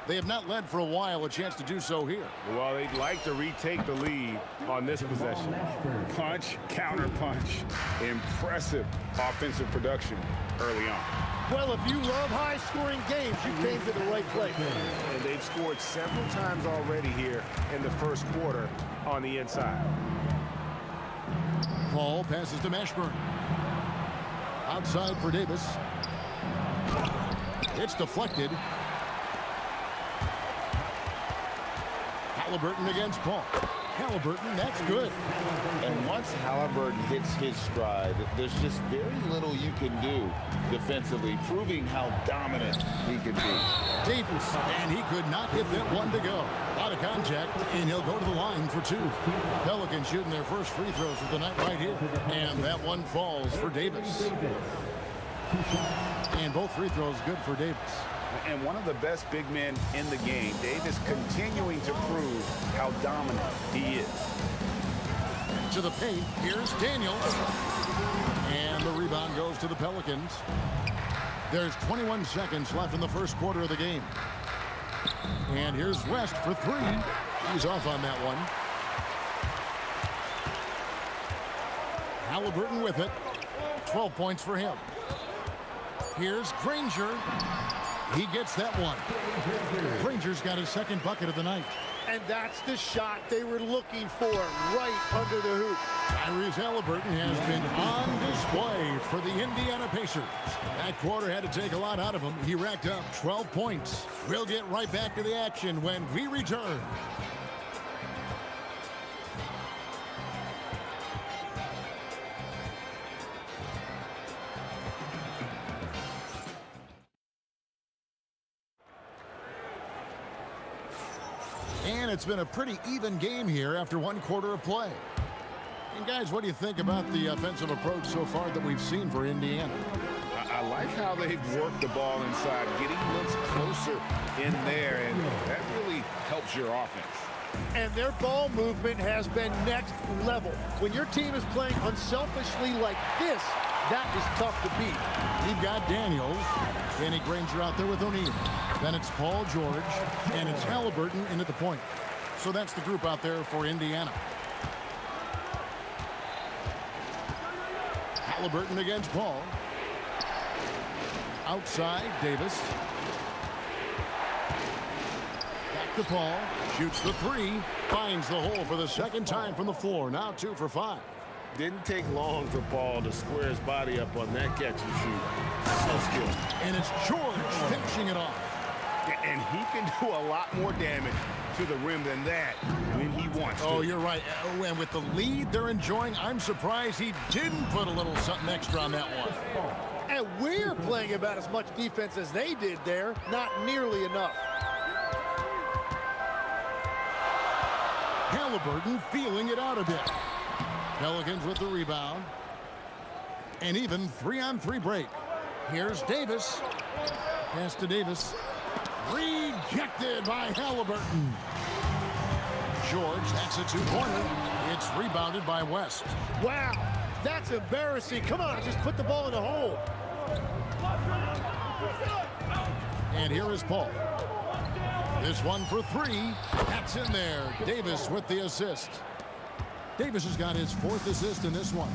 They have not led for a while, a chance to do so here. Well, they'd like to retake the lead on this possession. Punch, counter punch. Impressive offensive production early on. Well, if you love high-scoring games, you came to the right place. And they've scored several times already here in the first quarter on the inside. Paul passes to Mashburn. Outside for Davis. It's deflected. Halliburton against Paul. Halliburton, that's good. And once Halliburton hits his stride, there's just very little you can do defensively, proving how dominant he can be. Davis, and he could not get that one to go. Out of contact, and he'll go to the line for 2. Pelicans shooting their first free throws of the night right here. And that one falls for Davis. And both free throws good for Davis. And one of the best big men in the game, Davis continuing to prove how dominant he is. To the paint, here's Daniels. And the rebound goes to the Pelicans. There's 21 seconds left in the first quarter of the game. And here's West for 3. He's off on that one. Halliburton with it. 12 points for him. Here's Granger. He gets that one. Granger's got his second bucket of the night. And that's the shot they were looking for, right under the hoop. Tyrese Halliburton has been on display for the Indiana Pacers. That quarter had to take a lot out of him. He racked up 12 points. We'll get right back to the action when we return. And it's been a pretty even game here after one quarter of play. And guys, what do you think about the offensive approach so far that we've seen for Indiana? I like how they've worked the ball inside, getting looks closer in there, and that really helps your offense. And their ball movement has been next level. When your team is playing unselfishly like this, that is tough to beat. We've got Daniels, Danny Granger out there with O'Neal. Then it's Paul George, and it's Halliburton in at the point. So that's the group out there for Indiana. Halliburton against Paul. Outside, Davis. Back to Paul. Shoots the three. Finds the hole for the second time from the floor. Now 2 for 5. Didn't take long for Paul to square his body up on that catch and shoot. So skilled. And it's George finishing it off. And he can do a lot more damage to the rim than that when he wants to. Oh, you're right. Oh, and with the lead they're enjoying, I'm surprised he didn't put a little something extra on that one. And we're playing about as much defense as they did there. Not nearly enough. Halliburton feeling it out a bit. Pelicans with the rebound. And even 3-on-3 break. Here's Davis. Pass to Davis. Rejected by Halliburton. George, that's a two-pointer. It's rebounded by West. Wow, that's embarrassing. Come on, just put the ball in the hole. And here is Paul. This one for 3. That's in there. Davis with the assist. Davis has got his 4th assist in this one.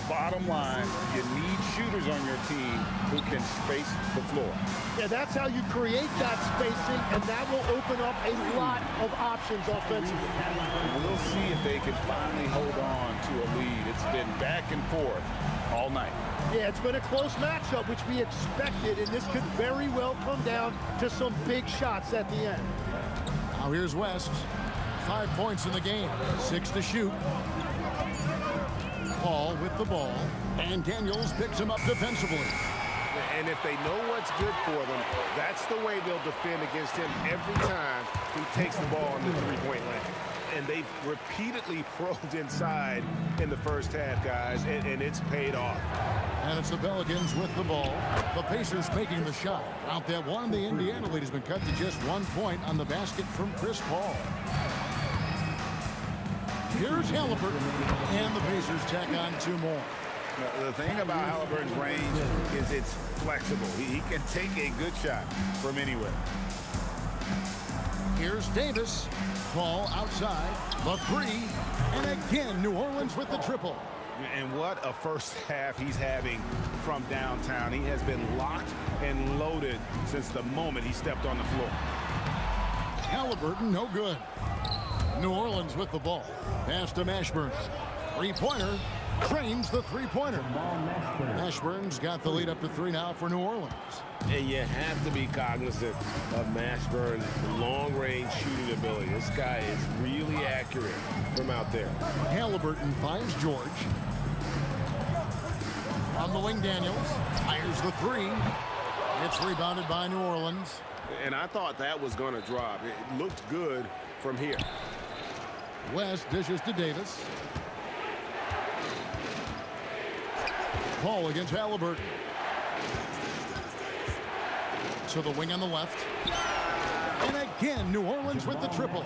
Bottom line, you need shooters on your team who can space the floor. Yeah, that's how you create that spacing, and that will open up a lot of options offensively. We'll see if they can finally hold on to a lead. It's been back and forth all night. Yeah, it's been a close matchup, which we expected, and this could very well come down to some big shots at the end. Now here's West. 5 points in the game, 6 to shoot. Paul with the ball, and Daniels picks him up defensively. And if they know what's good for them, that's the way they'll defend against him every time he takes the ball in the three-point line. And they've repeatedly probed inside in the first half, guys, and it's paid off. And it's the Pelicans with the ball. The Pacers making the shot. Out that one, the Indiana lead has been cut to just 1 point on the basket from Chris Paul. Here's Halliburton, and the Pacers tack on 2 more. The thing about Halliburton's range is it's flexible. He can take a good shot from anywhere. Here's Davis. Paul outside. The 3. And again, New Orleans with the triple. And what a first half he's having from downtown. He has been locked and loaded since the moment he stepped on the floor. Halliburton, no good. New Orleans with the ball. Pass to Mashburn. 3-pointer. Trains the 3-pointer. Mashburn's got the lead up to 3 now for New Orleans. And you have to be cognizant of Mashburn's long-range shooting ability. This guy is really accurate from out there. Halliburton finds George. On the wing, Daniels fires the 3. It's rebounded by New Orleans. And I thought that was going to drop. It looked good from here. West dishes to Davis. Paul against Halliburton. So the wing on the left. And again, New Orleans with the triple.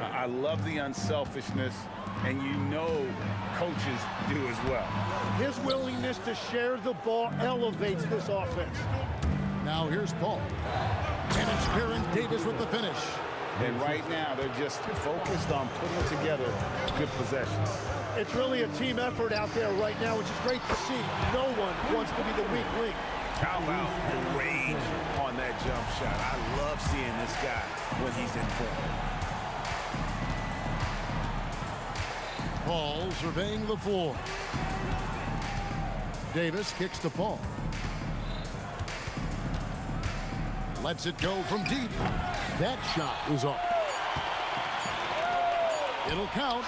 I love the unselfishness, and you know coaches do as well. His willingness to share the ball elevates this offense. Now here's Paul. And it's Baron Davis with the finish. And right now, they're just focused on putting together good possessions. It's really a team effort out there right now, which is great to see. No one wants to be the weak link. How about the range on that jump shot? I love seeing this guy when he's in form. Paul surveying the floor. Davis kicks to Paul. Lets it go from deep. That shot is off. It'll count.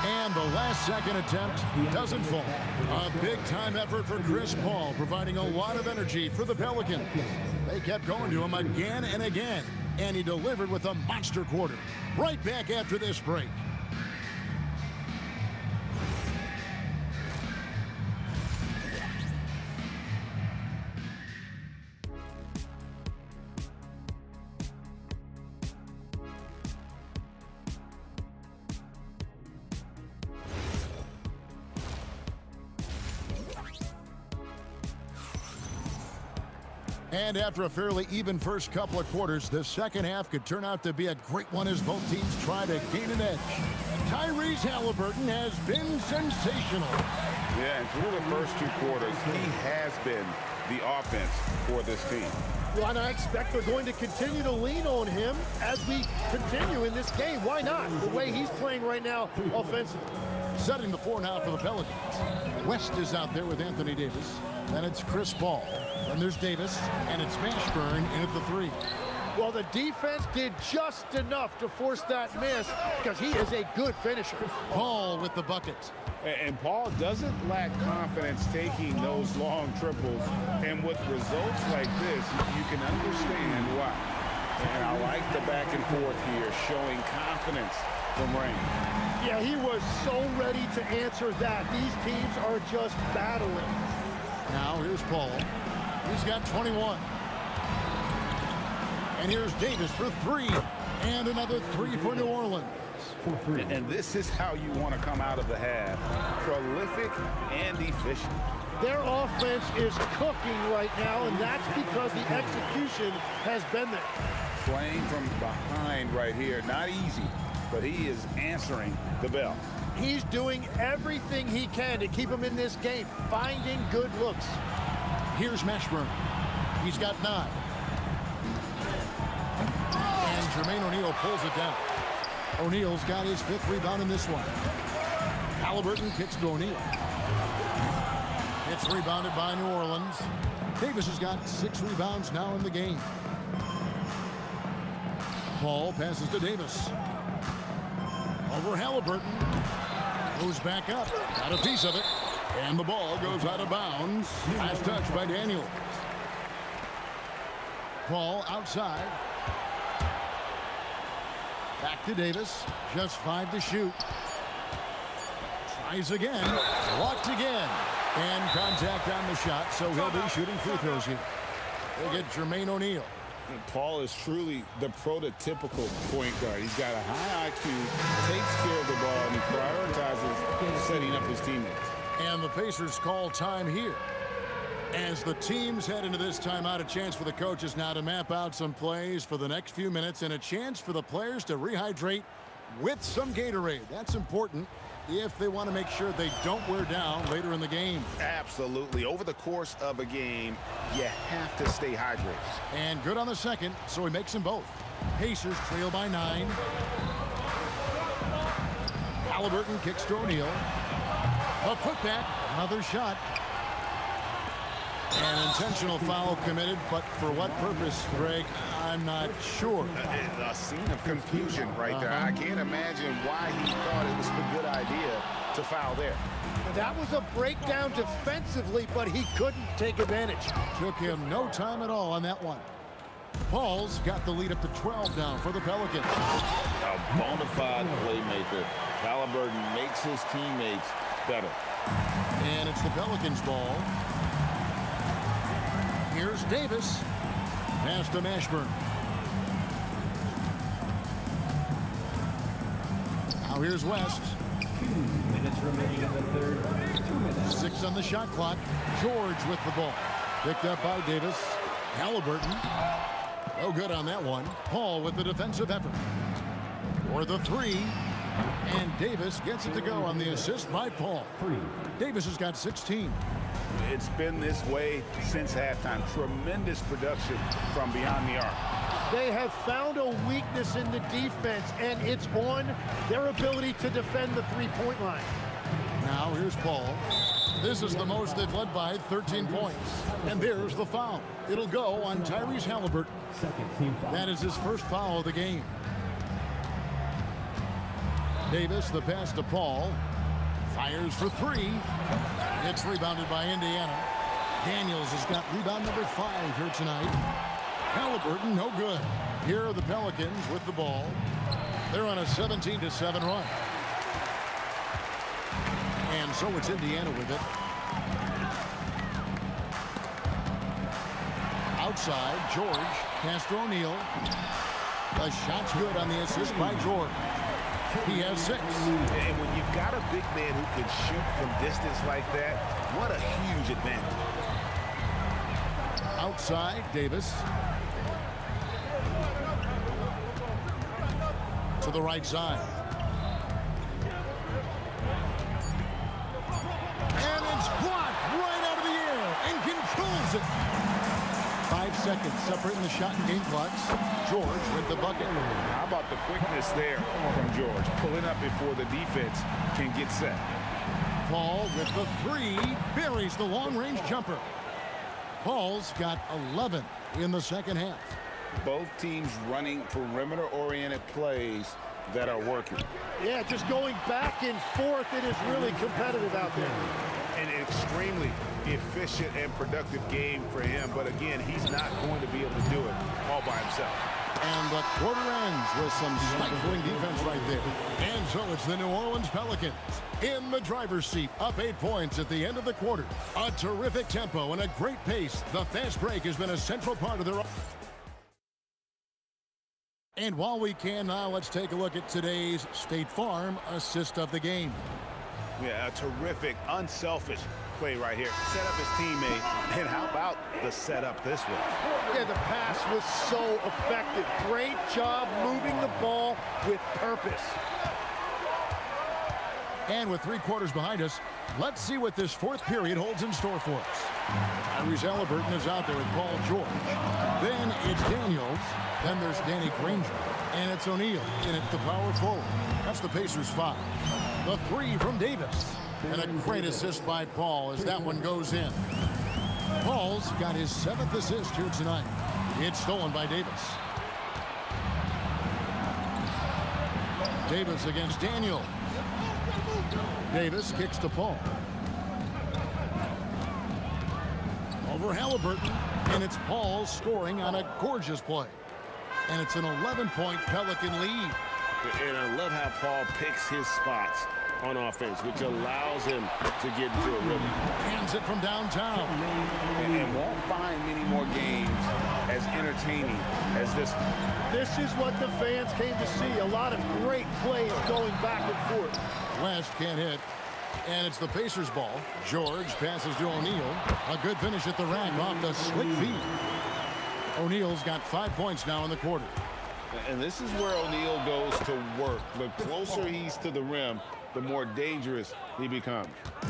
And the last second attempt doesn't fall. A big-time effort for Chris Paul, providing a lot of energy for the Pelicans. They kept going to him again and again, and he delivered with a monster quarter. Right back after this break. And after a fairly even first couple of quarters, the second half could turn out to be a great one as both teams try to gain an edge. Tyrese Halliburton has been sensational. Yeah, and through the first 2 quarters, he has been the offense for this team. Well, and I expect they're going to continue to lean on him as we continue in this game. Why not? The way he's playing right now offensively. Setting the floor now for the Pelicans. West is out there with Anthony Davis. Then it's Chris Paul. Then there's Davis, and it's Mashburn in at the 3. Well, the defense did just enough to force that miss because he is a good finisher. Paul with the bucket. And Paul doesn't lack confidence taking those long triples. And with results like this, you can understand why. And I like the back and forth here, showing confidence from Rain. Yeah, he was so ready to answer that. These teams are just battling. Now here's Paul. He's got 21. And here's Davis for 3. And another 3 for New Orleans. And this is how you want to come out of the half. Prolific and efficient. Their offense is cooking right now, and that's because the execution has been there. Playing from behind right here. Not easy, but he is answering the bell. He's doing everything he can to keep him in this game, finding good looks. Here's Mashburn. He's got 9. And Jermaine O'Neal pulls it down. O'Neal's got his 5th rebound in this one. Halliburton kicks to O'Neal. It's rebounded by New Orleans. Davis has got 6 rebounds now in the game. Paul passes to Davis. Over Halliburton. Goes back up. Got a piece of it. And the ball goes out of bounds. Last touch by Daniel. Paul outside. Back to Davis. Just 5 to shoot. Tries again. Blocked again. And contact on the shot, so he'll be shooting free throws here. We'll get Jermaine O'Neal. And Paul is truly the prototypical point guard. He's got a high IQ, takes care of the ball, and he prioritizes setting up his teammates. And the Pacers call time here. As the teams head into this timeout, a chance for the coaches now to map out some plays for the next few minutes and a chance for the players to rehydrate with some Gatorade. That's important if they want to make sure they don't wear down later in the game. Absolutely. Over the course of a game, you have to stay hydrated. And good on the second, so he makes them both. Pacers trail by 9. Halliburton kicks to O'Neal. A putback, another shot. An intentional foul committed, but for what purpose, Greg, I'm not sure. A scene of confusion right there. I can't imagine why he thought it was a good idea to foul there. That was a breakdown defensively, but he couldn't take advantage. Took him no time at all on that one. Paul's got the lead up to 12 now for the Pelicans. A bona fide playmaker. Halliburton makes his teammates better. And it's the Pelicans' ball. Here's Davis. Pass to Mashburn. Now here's West. 2 minutes remaining in the third. 2 minutes. 6 on the shot clock. George with the ball. Picked up by Davis. Halliburton. No good on that one. Paul with the defensive effort. For the 3. And Davis gets it to go on the assist by Paul. Davis has got 16. It's been this way since halftime. Tremendous production from beyond the arc. They have found a weakness in the defense, and it's on their ability to defend the three-point line. Now here's Paul. This is the most they've led by, 13 points. And there's the foul. It'll go on Tyrese Halliburton. That is his first foul of the game. Davis, the pass to Paul. Fires for 3. It's rebounded by Indiana. Daniels has got rebound number 5 here tonight. Halliburton, no good. Here are the Pelicans with the ball. They're on a 17-7 run. And so it's Indiana with it. Outside, George. Pass to O'Neal. The shot's good on the assist by George. He has 6. And when you've got a big man who can shoot from distance like that, what a huge advantage. outside, Davis. To the right side. And it's blocked right out of the air and controls it. 5 seconds separating the shot and game clocks. George with the bucket. How about the quickness there from George? Pulling up before the defense can get set. Paul with the 3, buries the long-range jumper. Paul's got 11 in the second half. Both teams running perimeter-oriented plays that are working. Yeah, just going back and forth. It is really competitive out there. An extremely efficient and productive game for him. But again, he's not going to be able to do it all by himself. And the quarter ends with some stifling defense right there. And so it's the New Orleans Pelicans in the driver's seat, up 8 points at the end of the quarter. A terrific tempo and a great pace. The fast break has been a central part of their... And while we can now, let's take a look at today's State Farm assist of the game. Yeah, a terrific, unselfish play right here. Set up his teammate. And how about the setup this way? Yeah, the pass was so effective. Great job moving the ball with purpose. And with 3 quarters behind us, let's see what this fourth period holds in store for us. Tyrese Halliburton is out there with Paul George. Then it's Daniels. Then there's Danny Granger. And it's O'Neal in at the power forward. That's the Pacers' 5. The 3 from Davis. And a great assist by Paul as that one goes in. Paul's got his 7th assist here tonight. It's stolen by Davis. Davis against Daniel. Davis kicks to Paul. Over Halliburton. And it's Paul scoring on a gorgeous play. And it's an 11-point Pelican lead. And I love how Paul picks his spots on offense, which allows him to get into a rhythm. Hands it from downtown. And won't find many more games as entertaining as this one. This is what the fans came to see. A lot of great plays going back and forth. West can't hit. And it's the Pacers' ball. George passes to O'Neal. A good finish at the rack off the slick feed. O'Neal's got 5 points now in the quarter. And this is where O'Neal goes to work. The closer he's to the rim, the more dangerous he becomes.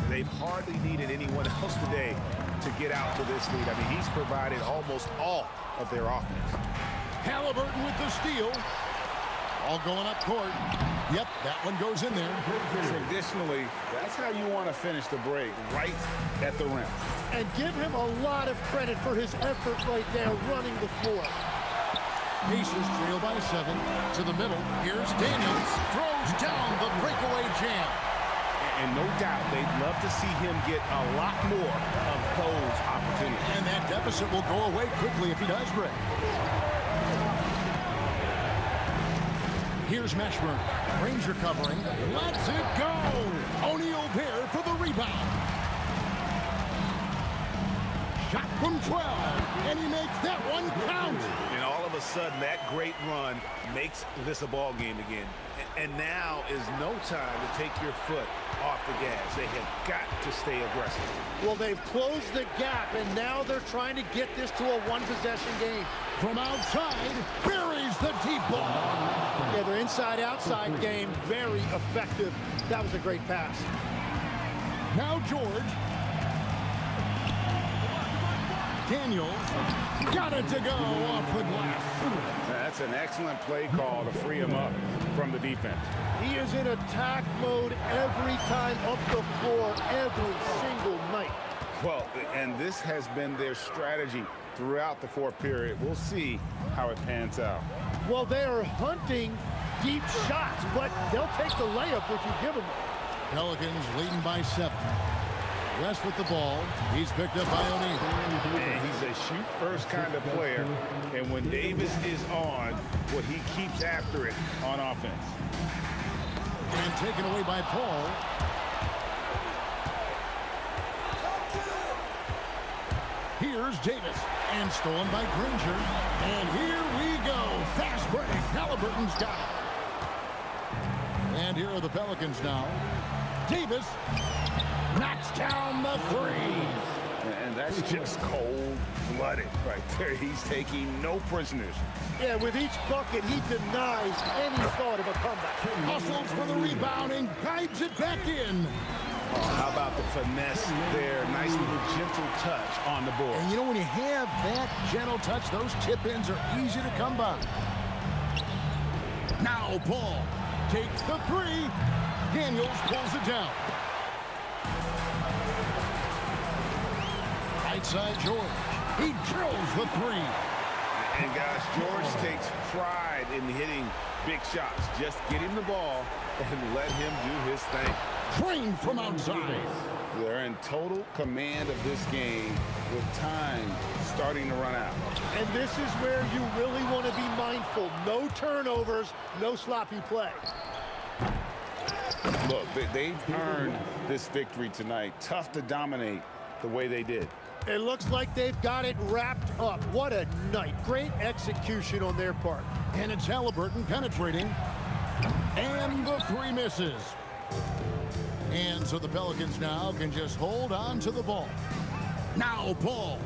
They've hardly needed anyone else today to get out to this lead. I mean, he's provided almost all of their offense. Halliburton with the steal. All going up court. Yep, that one goes in there. Traditionally, that's how you want to finish the break, right at the rim. And give him a lot of credit for his effort right there running the floor. Pacers trail by 7 to the middle. Here's Daniels. Throws down the breakaway jam. And no doubt they'd love to see him get a lot more of those opportunities. And that deficit will go away quickly if he does break. Here's Meshburn. Granger covering. Lets it go. O'Neal there for the rebound. Shot from 12. And he makes that one count. And all of a sudden, that great run makes this a ball game again. And now is no time to take your foot off the gas. They have got to stay aggressive. Well, they've closed the gap, and now they're trying to get this to a one-possession game. From outside, buries the deep ball. Yeah, their inside-outside game, very effective. That was a great pass. Now George. Daniels got it to go off the glass. That's an excellent play call to free him up from the defense. He is in attack mode every time up the floor, every single night. Well, and this has been their strategy throughout the fourth period. We'll see how it pans out. Well, they are hunting deep shots, but they'll take the layup if you give them one. Pelicans leading by 7. West with the ball. He's picked up by O'Neal. And he's a shoot-first kind of player. And when Davis is on, well, he keeps after it on offense. And taken away by Paul. Here's Davis. And stolen by Granger. And here we go. Fast break. Halliburton's got it. And here are the Pelicans now. Davis knocks down the 3. And that's just cold-blooded right there. He's taking no prisoners. Yeah, with each bucket, he denies any thought of a comeback. Hustles for the rebound and guides it back in. Oh, how about the finesse there? Nice little gentle touch on the board. And you know, when you have that gentle touch, those chip-ins are easy to come by. Now Paul takes the three. Daniels pulls it down. Right side George. He drills the three. And guys, George takes pride in hitting big shots. Just get him the ball and let him do his thing. Trained from outside. They're in total command of this game with time starting to run out. And this is where you really want to be mindful. No turnovers, no sloppy play. Look, they've earned this victory tonight. Tough to dominate the way they did. It looks like they've got it wrapped up. What a night. Great execution on their part. And it's Halliburton penetrating. And the three misses. And so the Pelicans now can just hold on to the ball. Now Paul.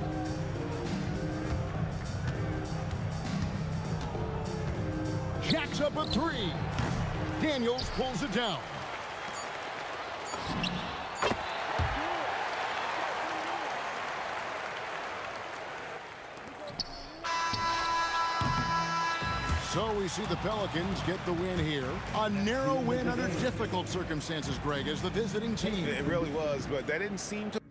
Jacks up a three. Daniels pulls it down. So we see the Pelicans get the win here. A narrow win under difficult circumstances, Greg, as the visiting team. It really was, but that didn't seem to...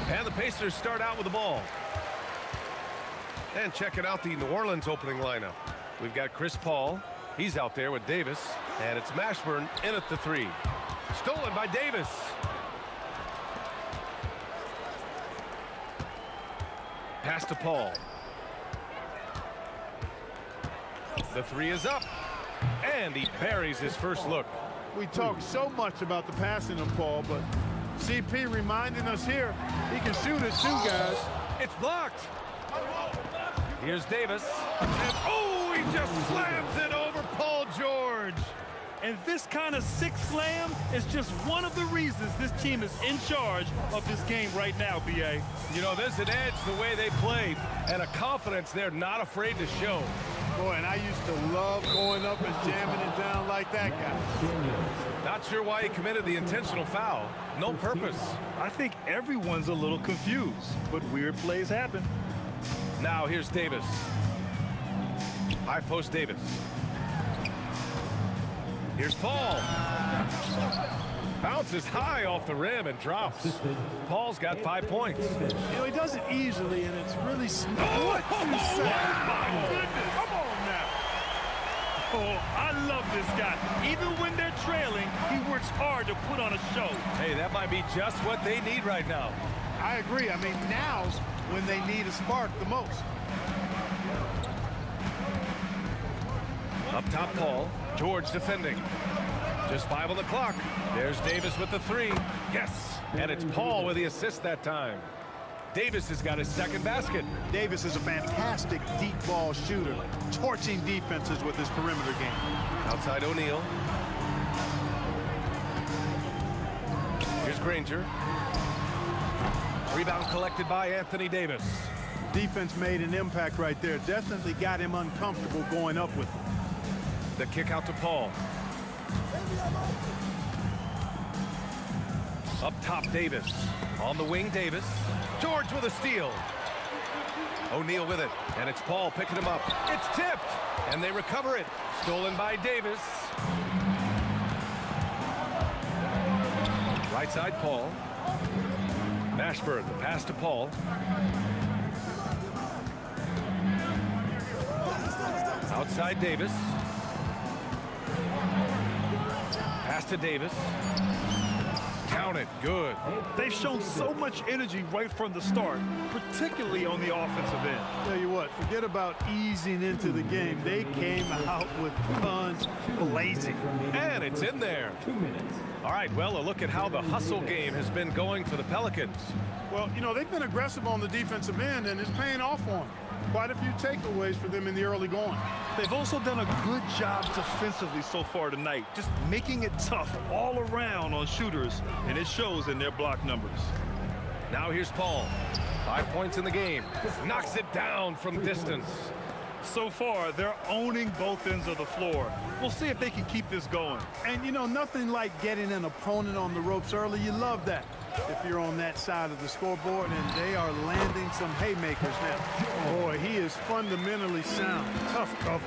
And the Pacers start out with the ball. And checking out the New Orleans opening lineup. We've got Chris Paul. He's out there with Davis. And it's Mashburn in at the 3. Stolen by Davis. Pass to Paul. The 3 is up. And he buries his first look. We talk so much about the passing of Paul, but CP reminding us here, he can shoot it too, guys. It's blocked. Here's Davis. And oh, he just slams it over Paul George. And this kind of sick slam is just one of the reasons this team is in charge of this game right now, B.A. You know, there's an edge the way they played and a confidence they're not afraid to show. Boy, and I used to love going up and jamming it down like that guy. Not sure why he committed the intentional foul. No purpose. I think everyone's a little confused, but weird plays happen. Now here's Davis. High post Davis. Here's Paul. Bounces high off the rim and drops. Paul's got 5 points. You know, he does it easily, and it's really smart. Oh, my goodness. Come on now. Oh, I love this guy. Even when they're trailing, he works hard to put on a show. Hey, that might be just what they need right now. I agree. I mean, now's when they need a spark the most. Up top, Paul. George defending. Just 5 on the clock. There's Davis with the 3. Yes. And it's Paul with the assist that time. Davis has got his second basket. Davis is a fantastic deep ball shooter, torching defenses with his perimeter game. Outside O'Neal. Here's Granger. Rebound collected by Anthony Davis. Defense made an impact right there. Definitely got him uncomfortable going up with him. The kick out to Paul. Up top, Davis. On the wing, Davis. George with a steal. O'Neal with it, and it's Paul picking him up. It's tipped, and they recover it. Stolen by Davis. Right side, Paul. Mashburn, the pass to Paul. Outside Davis. Pass to Davis. Count it. Good. They've shown so much energy right from the start, particularly on the offensive end. Tell you what, forget about easing into the game. They came out with guns blazing. And it's in there. 2 minutes. All right, well, a look at how the hustle game has been going for the Pelicans. Well, you know, they've been aggressive on the defensive end, and it's paying off for them. Quite a few takeaways for them in the early going. They've also done a good job defensively so far tonight, just making it tough all around on shooters, and it shows in their block numbers. Now here's Paul. 5 points in the game. Knocks it down from distance. So far, they're owning both ends of the floor. We'll see if they can keep this going. And, you know, nothing like getting an opponent on the ropes early. You love that if you're on that side of the scoreboard, and they are landing some haymakers now. Boy, he is fundamentally sound. Tough cover.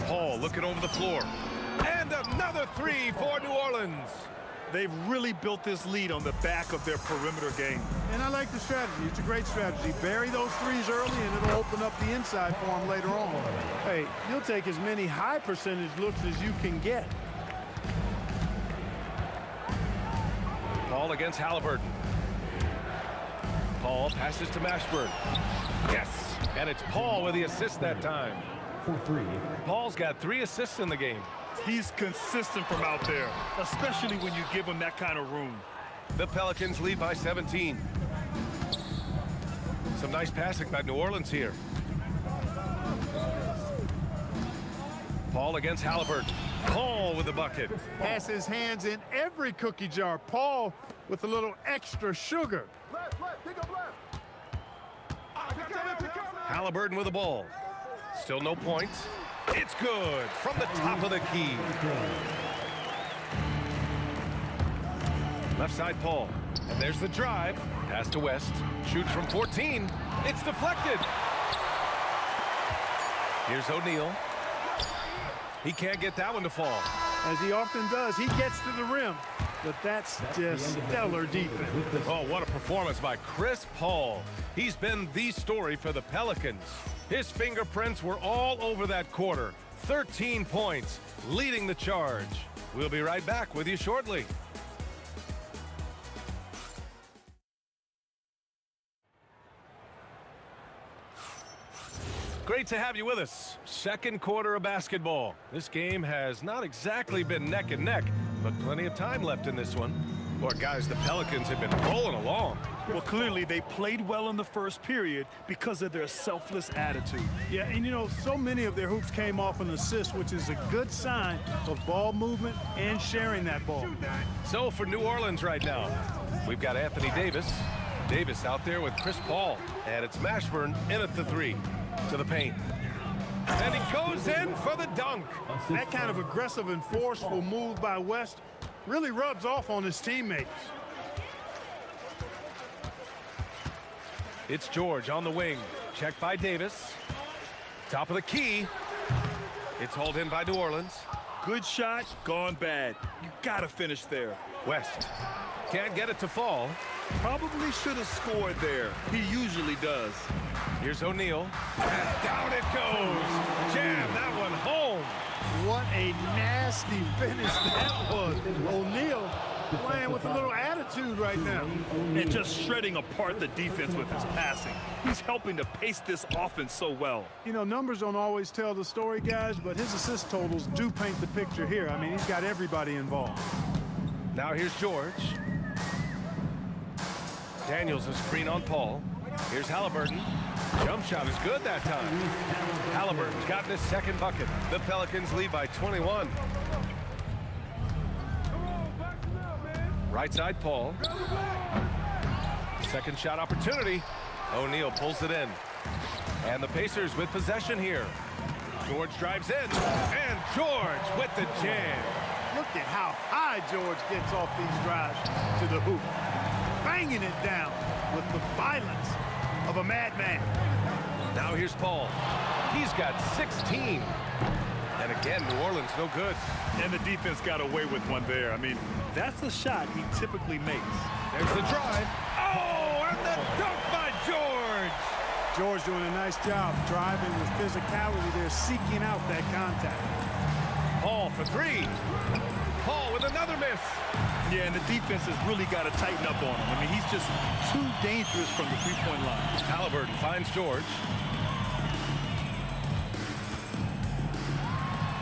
Paul looking over the floor. And another three for New Orleans. They've really built this lead on the back of their perimeter game. And I like the strategy. It's a great strategy. Bury those threes early, and it'll open up the inside for them later on. Hey, you'll take as many high percentage looks as you can get. Paul against Halliburton. Paul passes to Mashburn. Yes, and it's Paul with the assist that time. For 3. Paul's got 3 assists in the game. He's consistent from out there, especially when you give him that kind of room. The Pelicans lead by 17. Some nice passing by New Orleans here. Paul against Halliburton. Paul with the bucket. Has his hands in every cookie jar. Paul with a little extra sugar. Halliburton with the ball. Still no points. It's good from the top of the key. Left side, Paul. And there's the drive. Pass to West. Shoots from 14. It's deflected. Here's O'Neal. He can't get that one to fall. As he often does, he gets to the rim. But that's just stellar defense. Oh, what a performance by Chris Paul. He's been the story for the Pelicans. His fingerprints were all over that quarter. 13 points, leading the charge. We'll be right back with you shortly. Great to have you with us. Second quarter of basketball. This game has not exactly been neck and neck, but plenty of time left in this one. Boy, guys, the Pelicans have been rolling along. Well, clearly they played well in the first period because of their selfless attitude. Yeah, and you know, so many of their hoops came off an assist, which is a good sign of ball movement and sharing that ball. So for New Orleans right now, we've got Anthony Davis. Davis out there with Chris Paul, and it's Mashburn in at the 3 to the paint. And he goes in for the dunk. That kind of aggressive and forceful move by West really rubs off on his teammates. It's George on the wing. Checked by Davis. Top of the key. It's hauled in by New Orleans. Good shot, gone bad. You gotta finish there. West can't get it to fall. Probably should have scored there. He usually does. Here's O'Neal. And down it goes. Jam that one home. What a nasty finish that was. O'Neal playing with a little attitude right now. And just shredding apart the defense with his passing. He's helping to pace this offense so well. You know, numbers don't always tell the story, guys, but his assist totals do paint the picture here. I mean, he's got everybody involved. Now here's George. Daniels a screen on Paul. Here's Halliburton. Jump shot is good that time. Halliburton's gotten his second bucket. The Pelicans lead by 21. Right side, Paul. Second shot opportunity. O'Neal pulls it in. And the Pacers with possession here. George drives in. And George with the jam. Look at how high George gets off these drives to the hoop. Banging it down. with the violence of a madman. Now here's Paul. He's got 16. And again, New Orleans no good. And the defense got away with one there. I mean, that's a shot he typically makes. There's the drive. Oh, and the dunk by George. George doing a nice job driving with physicality there, seeking out that contact. Paul for three. Paul with another miss. Yeah, and the defense has really got to tighten up on him. I mean, he's just too dangerous from the three-point line. Halliburton finds George.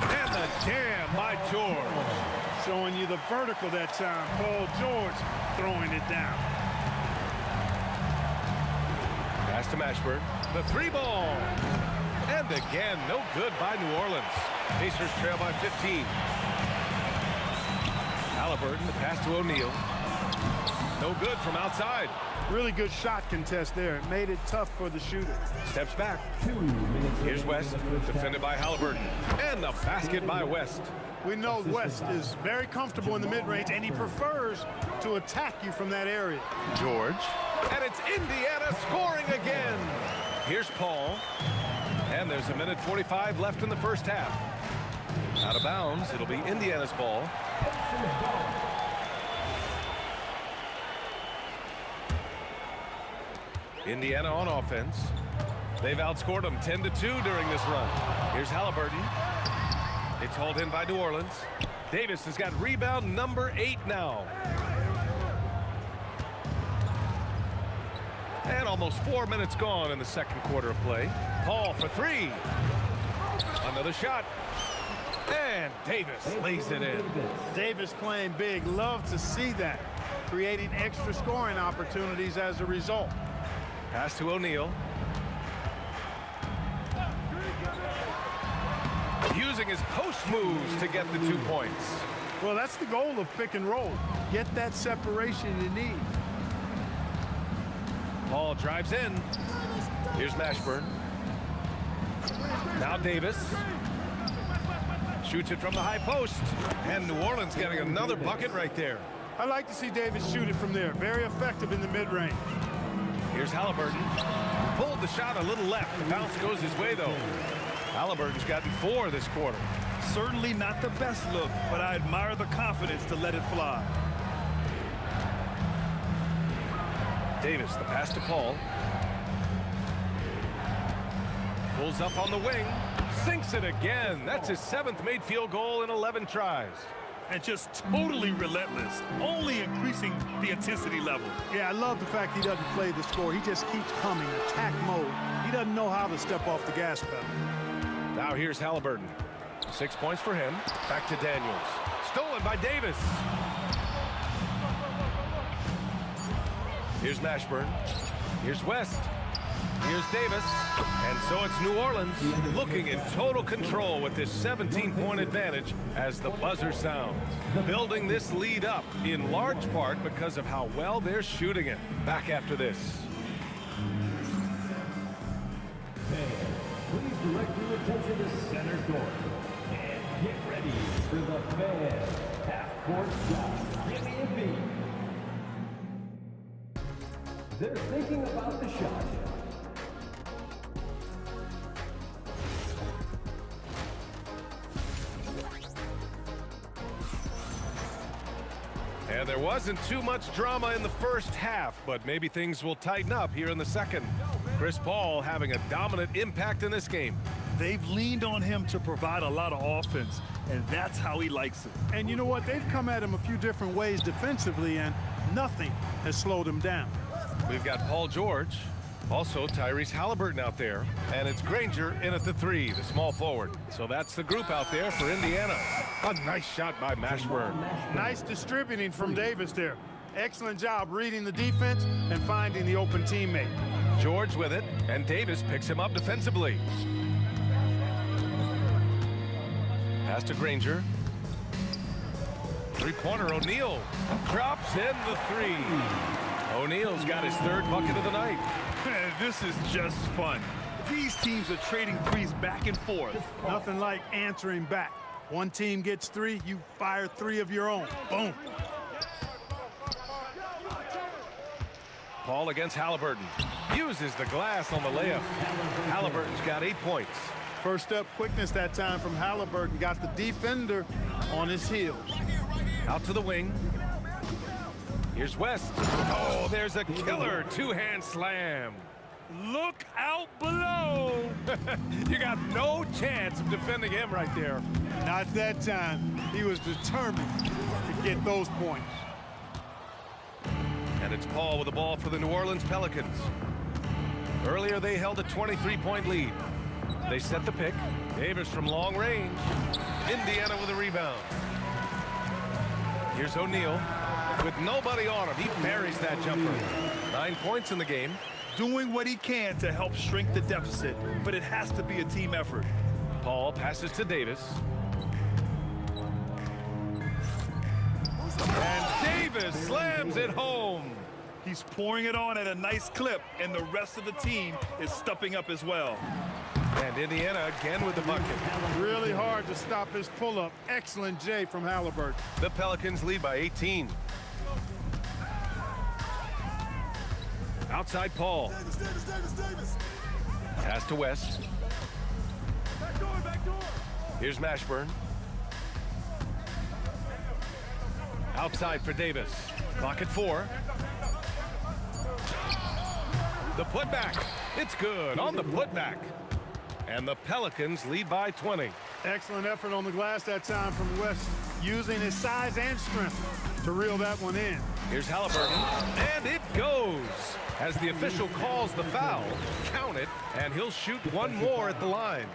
And the jam by George. Showing you the vertical that time. Paul George throwing it down. Pass to Mashburn. The three ball. And again, no good by New Orleans. Pacers trail by 15. Halliburton, the pass to O'Neal. No good from outside. Really good shot contest there. It made it tough for the shooter. Steps back. Here's West, defended by Halliburton. And the basket by West. We know West is very comfortable in the mid-range, and he prefers to attack you from that area. George. And it's Indiana scoring again. Here's Paul. And there's 1:45 left in the first half. Out of bounds. It'll be Indiana's ball. Indiana on offense. They've outscored them 10-2 during this run. Here's Halliburton. It's hauled in by New Orleans. Davis has got rebound number 8 now. And almost 4 minutes gone in the second quarter of play. Paul for three. Another shot. And Davis lays it in. Davis playing big. Love to see that. Creating extra scoring opportunities as a result. Pass to O'Neal. Using his post moves to get the 2 points. Well, that's the goal of pick and roll. Get that separation you need. Paul drives in. Here's Mashburn. Now Davis. Shoots it from the high post. And New Orleans getting another bucket right there. I like to see Davis shoot it from there. Very effective in the mid-range. Here's Halliburton. Pulled the shot a little left. The bounce goes his way, though. Halliburton's gotten 4 this quarter. Certainly not the best look, but I admire the confidence to let it fly. Davis, the pass to Paul. Pulls up on the wing. Sinks it again. That's his 7th made field goal in 11 tries. And just totally relentless, only increasing the intensity level. Yeah, I love the fact he doesn't play the score. He just keeps coming, attack mode. He doesn't know how to step off the gas pedal. Now here's Halliburton. 6 points for him. Back to Daniels. Stolen by Davis. Here's Mashburn. Here's West. Here's Davis. And so it's New Orleans looking in total control with this 17-point advantage as the buzzer sounds. Building this lead up in large part because of how well they're shooting it. Back after this. Please direct your attention to center court. And get ready for the fan half-court shot. Give me a beat. They're thinking about the shot. And there wasn't too much drama in the first half, but maybe things will tighten up here in the second. Chris Paul having a dominant impact in this game. They've leaned on him to provide a lot of offense, and that's how he likes it. And you know what? They've come at him a few different ways defensively, and nothing has slowed him down. We've got Paul George, also Tyrese Halliburton out there, and it's Granger in at the 3, the small forward. So that's the group out there for Indiana. A nice shot by Mashburn. Nice distributing from Davis there. Excellent job reading the defense and finding the open teammate. George with it, and Davis picks him up defensively. Pass to Granger. Three-pointer, O'Neal drops in the 3. O'Neal's got his 3rd bucket of the night. This is just fun. These teams are trading threes back and forth. Nothing like answering back. One team gets 3, you fire 3 of your own. Boom. Paul against Halliburton. Uses the glass on the layup. Halliburton's got 8 points. First step quickness that time from Halliburton. Got the defender on his heels. Out to the wing. Here's West. Oh, there's a killer two-hand slam. Look out below. You got no chance of defending him right there. Not that time. He was determined to get those points. And it's Paul with the ball for the New Orleans Pelicans. Earlier, they held a 23-point lead. They set the pick. Davis from long range. Indiana with a rebound. Here's O'Neal. With nobody on him, he buries that jumper. 9 points in the game. Doing what he can to help shrink the deficit, but it has to be a team effort. Paul passes to Davis. And Davis slams it home. He's pouring it on at a nice clip, and the rest of the team is stepping up as well. And Indiana again with the bucket. Really hard to stop his pull-up. Excellent J from Halliburton. The Pelicans lead by 18. Outside Paul. Davis. Pass to West. Back door. Here's Mashburn. Outside for Davis. Clock at 4. The putback. It's good on the putback. And the Pelicans lead by 20. Excellent effort on the glass that time from West, using his size and strength to reel that one in. Here's Halliburton, and it goes. As the official calls the foul, count it, and he'll shoot one more at the line.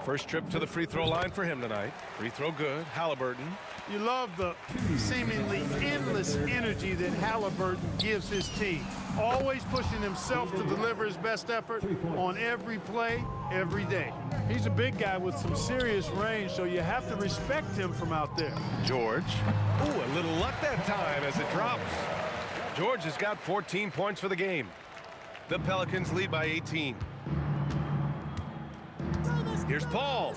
First trip to the free throw line for him tonight. Free throw good, Halliburton. You love the seemingly endless energy that Halliburton gives his team. Always pushing himself to deliver his best effort on every play, every day. He's a big guy with some serious range, so you have to respect him from out there. George. Ooh, a little luck that time as it drops. George has got 14 points for the game. The Pelicans lead by 18. Here's Paul.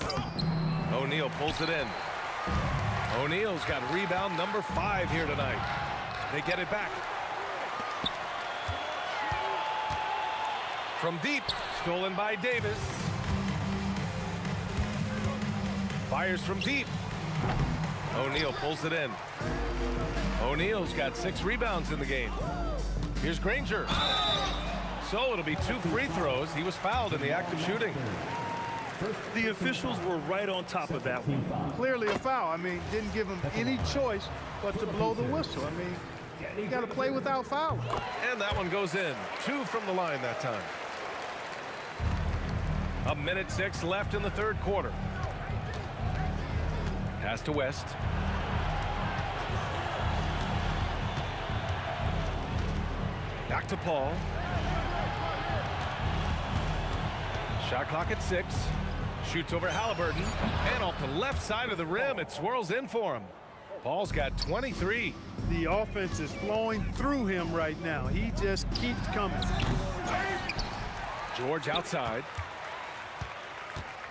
O'Neal pulls it in. O'Neal's got rebound number 5 here tonight. They get it back. From deep, stolen by Davis. Fires from deep. O'Neal pulls it in. O'Neal's got 6 rebounds in the game. Here's Granger. So it'll be 2 free throws. He was fouled in the act of shooting. The officials were right on top of that one. Clearly a foul. I mean, didn't give him any choice but to blow the whistle. I mean, you got to play without fouling. And that one goes in. 2 from the line that time. 1:06 left in the third quarter. Pass to West. Back to Paul. Shot clock at 6. Shoots over Halliburton. And off the left side of the rim, it swirls in for him. Paul's got 23. The offense is flowing through him right now. He just keeps coming. George outside.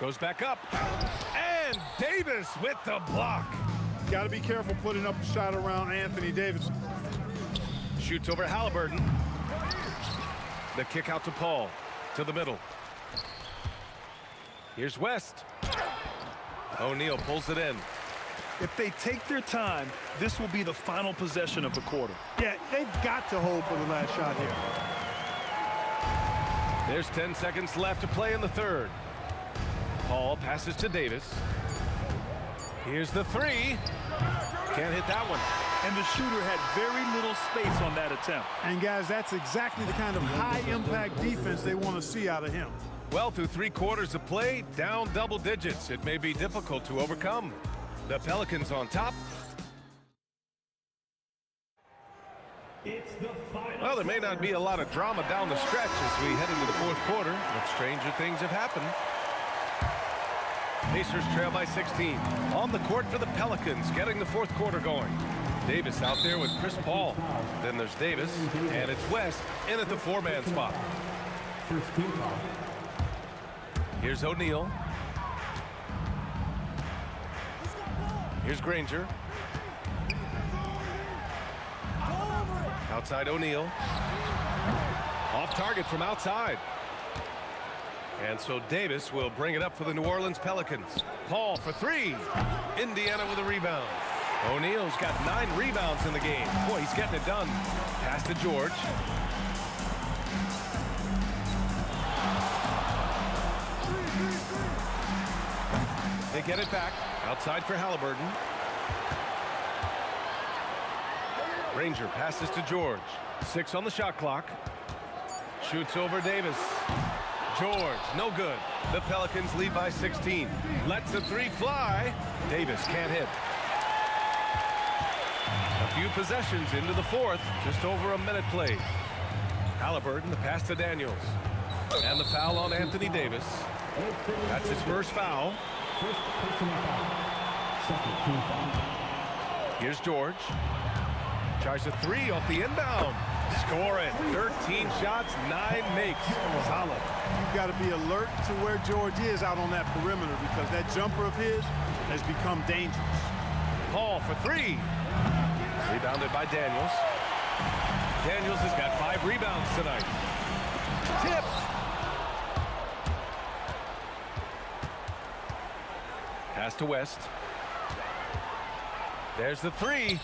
Goes back up. And Davis with the block. Got to be careful putting up a shot around Anthony Davis. Shoots over Halliburton. The kick out to Paul. To the middle. Here's West. O'Neal pulls it in. If they take their time, this will be the final possession of the quarter. Yeah, they've got to hold for the last shot here. There's 10 seconds left to play in the third. Paul passes to Davis. Here's the 3. Can't hit that one. And the shooter had very little space on that attempt. And guys, that's exactly the kind of high-impact defense they want to see out of him. Well, through 3 quarters of play, down double digits. It may be difficult to overcome. The Pelicans on top. Well, there may not be a lot of drama down the stretch as we head into the fourth quarter, but stranger things have happened. Pacers trail by 16. On the court for the Pelicans, getting the fourth quarter going. Davis out there with Chris Paul. Then there's Davis, and it's West in at the 4-man spot. Here's O'Neal. Here's Granger. Outside O'Neal. Off target from outside. And so Davis will bring it up for the New Orleans Pelicans. Paul for three. Indiana with a rebound. O'Neal's got 9 rebounds in the game. Boy, he's getting it done. Pass to George. They get it back. Outside for Halliburton. Ranger passes to George. 6 on the shot clock. Shoots over Davis. George, no good. The Pelicans lead by 16. Lets the 3 fly. Davis can't hit. A few possessions into the 4th. Just over a minute played. Halliburton, the pass to Daniels. And the foul on Anthony Davis. That's his first foul. Here's George. Tries a 3 off the inbound. Score it. 13 shots, 9 makes. Solid. You've got to be alert to where George is out on that perimeter because that jumper of his has become dangerous. Paul for 3. Rebounded by Daniels. Daniels has got 5 rebounds tonight. Tipped. Pass to West. There's the 3.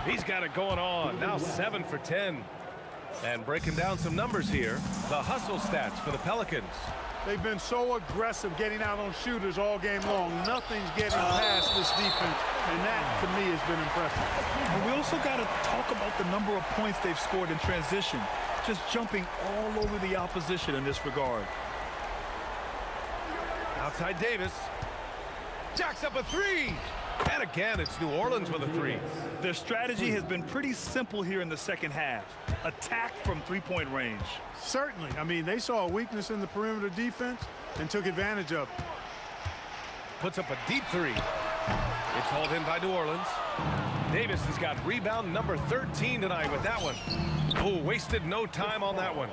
He's got it going on. Now 7 for 10. And breaking down some numbers here, the hustle stats for the Pelicans. They've been so aggressive getting out on shooters all game long. Nothing's getting past this defense, and that, to me, has been impressive. And we also got to talk about the number of points they've scored in transition, just jumping all over the opposition in this regard. Outside Davis. Jacks up a 3. And again, it's New Orleans with a 3. Their strategy has been pretty simple here in the second half. Attack from three-point range. Certainly. I mean, they saw a weakness in the perimeter defense and took advantage of it. Puts up a deep 3. It's hauled in by New Orleans. Davis has got rebound number 13 tonight with that one. Oh, wasted no time on that one.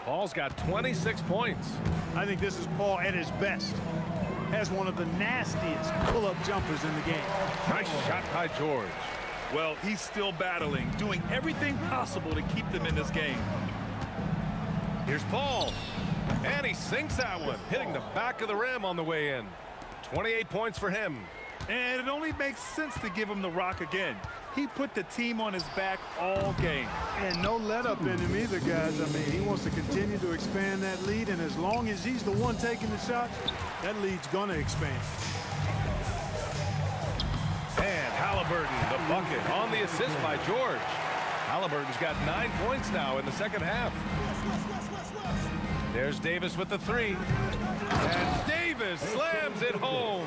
Paul's got 26 points. I think this is Paul at his best. Has one of the nastiest pull-up jumpers in the game. Nice shot by George. Well, he's still battling, doing everything possible to keep them in this game. Here's Paul. And he sinks that one, hitting the back of the rim on the way in. 28 points for him. And it only makes sense to give him the rock again. He put the team on his back all game. And no let-up in him either, guys. I mean, he wants to continue to expand that lead, and as long as he's the one taking the shots, that lead's going to expand. And Halliburton, the bucket on the assist by George. Halliburton's got 9 points now in the second half. There's Davis with the 3. And Davis slams it home.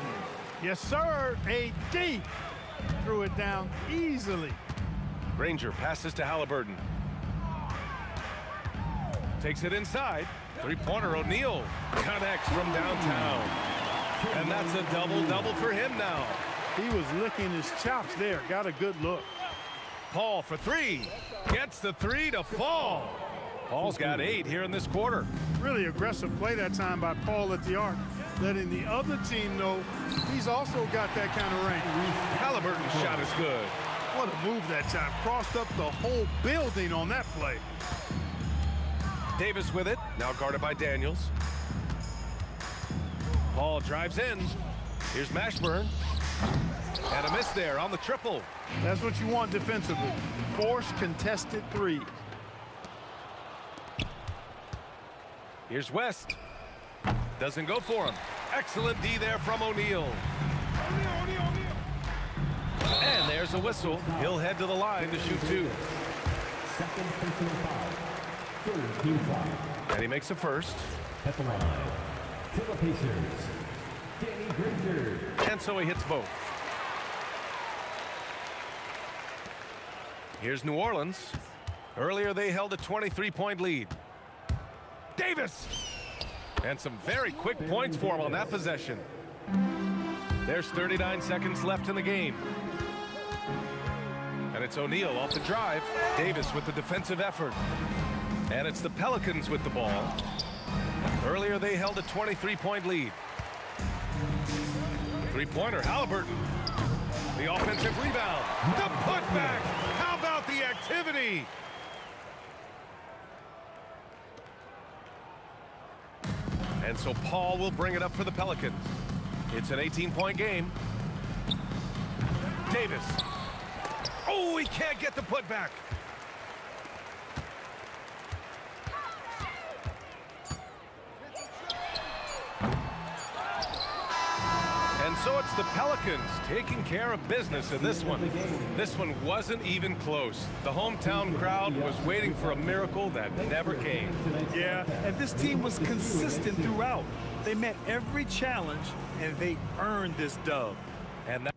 Yes, sir. AD threw it down easily. Ranger passes to Halliburton. Takes it inside. 3-pointer O'Neal connects from downtown. And that's a double-double for him now. He was licking his chops there. Got a good look. Paul for 3. Gets the 3 to fall. Paul's got 8 here in this quarter. Really aggressive play that time by Paul at the arc, letting the other team know he's also got that kind of range. Halliburton's shot is good. What a move that time. Crossed up the whole building on that play. Davis with it, now guarded by Daniels. Paul drives in. Here's Mashburn. And a miss there on the triple. That's what you want defensively. Force contested 3. Here's West. Doesn't go for him. Excellent D there from O'Neal. And there's a whistle. He'll head to the line to shoot 2. And he makes a first. At the line, for the Pacers, Danny Granger. And so he hits both. Here's New Orleans. Earlier they held a 23-point lead. Davis! And some very quick points for him on that possession. There's 39 seconds left in the game. And it's O'Neal off the drive. Davis with the defensive effort. And it's the Pelicans with the ball. Earlier they held a 23-point lead. 3-pointer, Halliburton. The offensive rebound. The putback. How about the activity? And so Paul will bring it up for the Pelicans. It's an 18-point game. Davis. Oh, he can't get the putback. And so it's the Pelicans taking care of business in this one. This one wasn't even close. The hometown crowd was waiting for a miracle that never came. Yeah, and this team was consistent throughout. They met every challenge, and they earned this dub. And that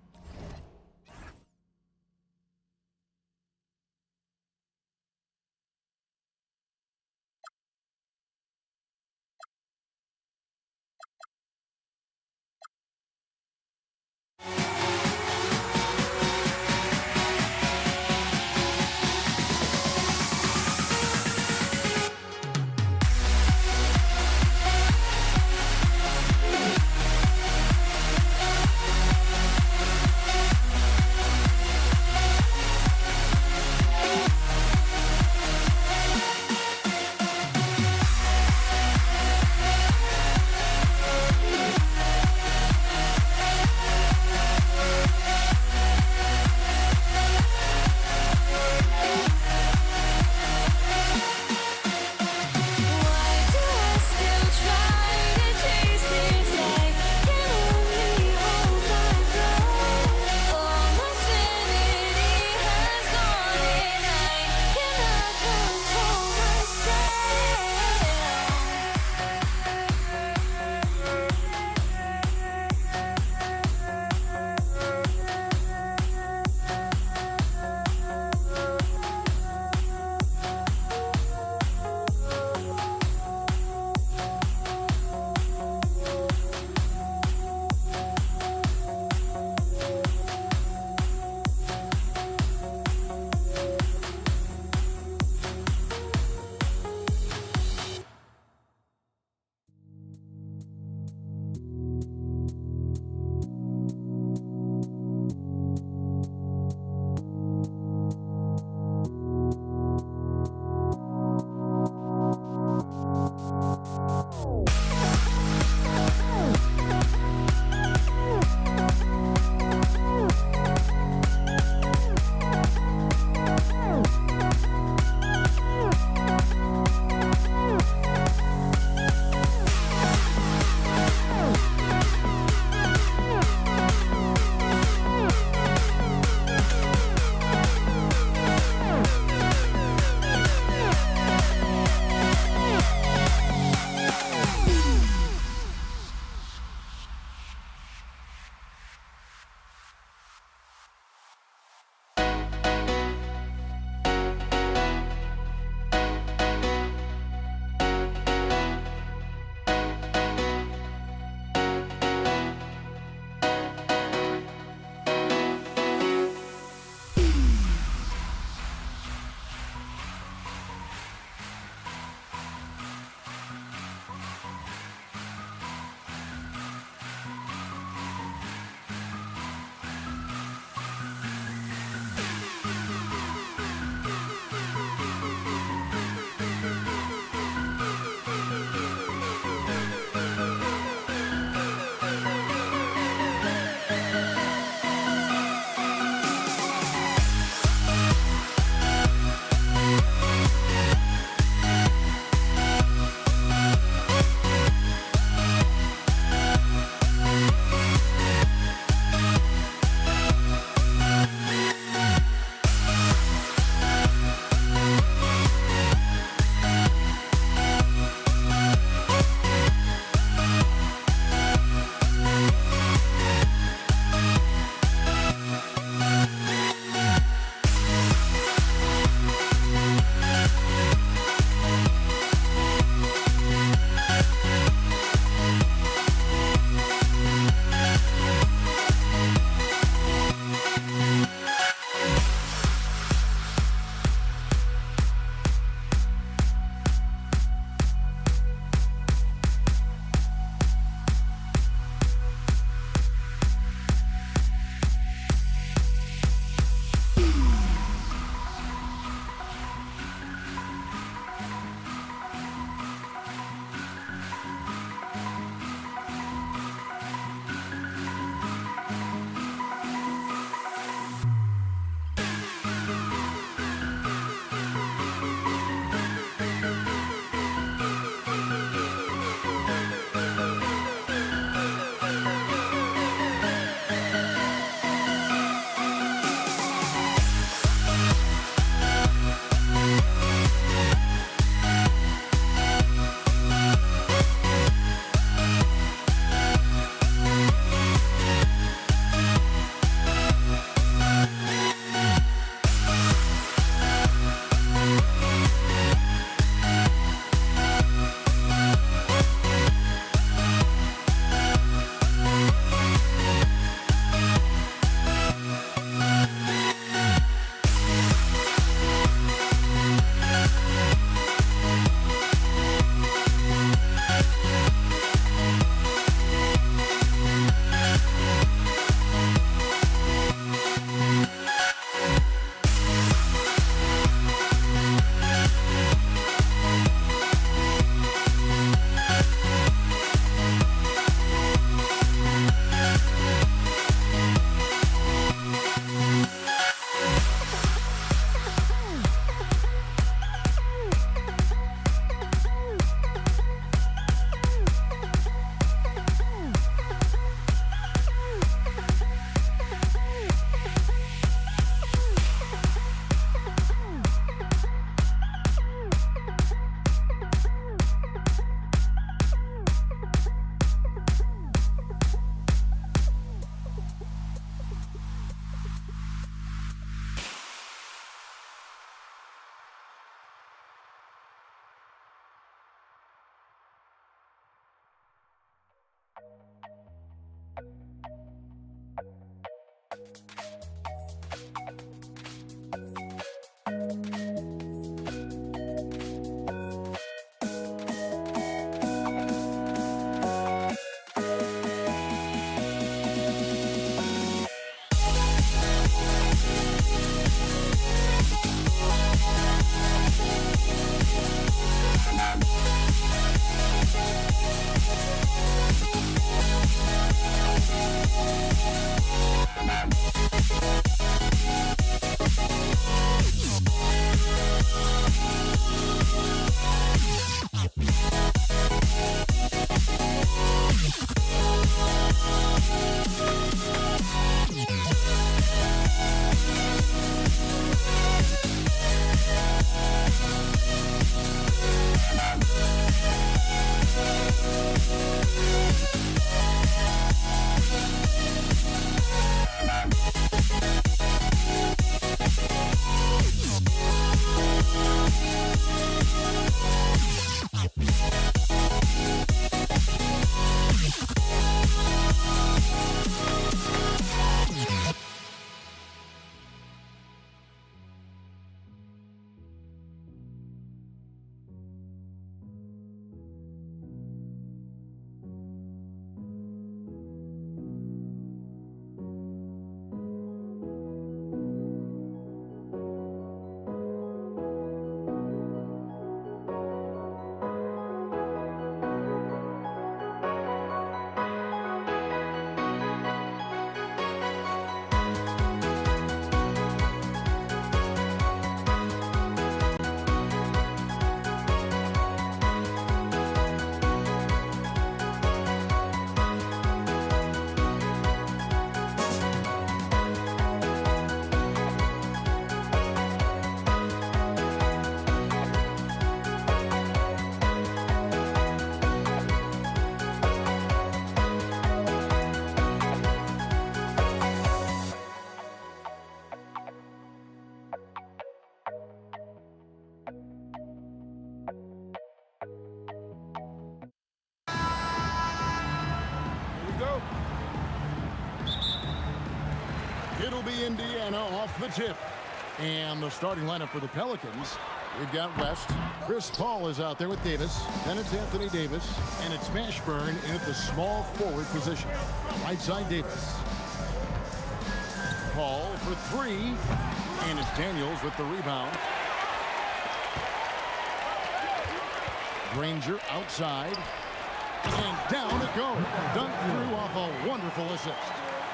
It'll be Indiana off the tip. And the starting lineup for the Pelicans, we've got West. Chris Paul is out there with Davis. Then it's Anthony Davis. And it's Mashburn in at the small forward position. Right side Davis. Paul for three. And it's Daniels with the rebound. Granger outside. And down it goes. Dunked through off a wonderful assist.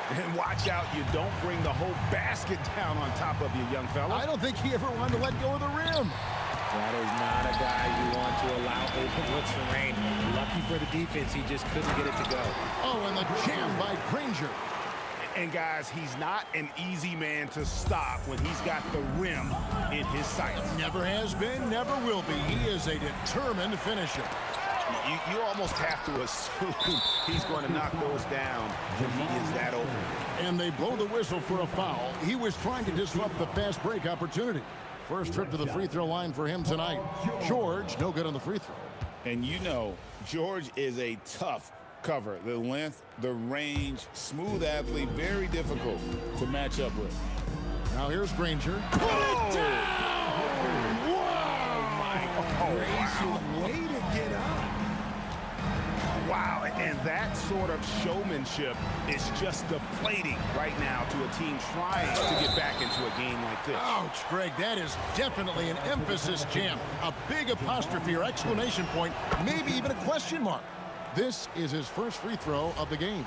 And watch out, you don't bring the whole basket down on top of you, young fella. I don't think he ever wanted to let go of the rim. That is not a guy you want to allow open looks for rain. Lucky for the defense, he just couldn't get it to go. Oh, and the jam by Granger. And guys, he's not an easy man to stop when he's got the rim in his sights. Never has been, never will be. He is a determined finisher. You almost have to assume he's going to knock those down when he is that open. And they blow the whistle for a foul. He was trying to disrupt the fast break opportunity. First trip to the free throw line for him tonight. George, no good on the free throw. And you know, George is a tough cover. The length, the range, smooth athlete, very difficult to match up with. Now here's Granger. Put it down! Oh, my gracious, way to get up. Wow, and that sort of showmanship is just deflating right now to a team trying to get back into a game like this. Ouch, Greg, that is definitely an emphasis jam. A big apostrophe or exclamation point, maybe even a question mark. This is his first free throw of the game.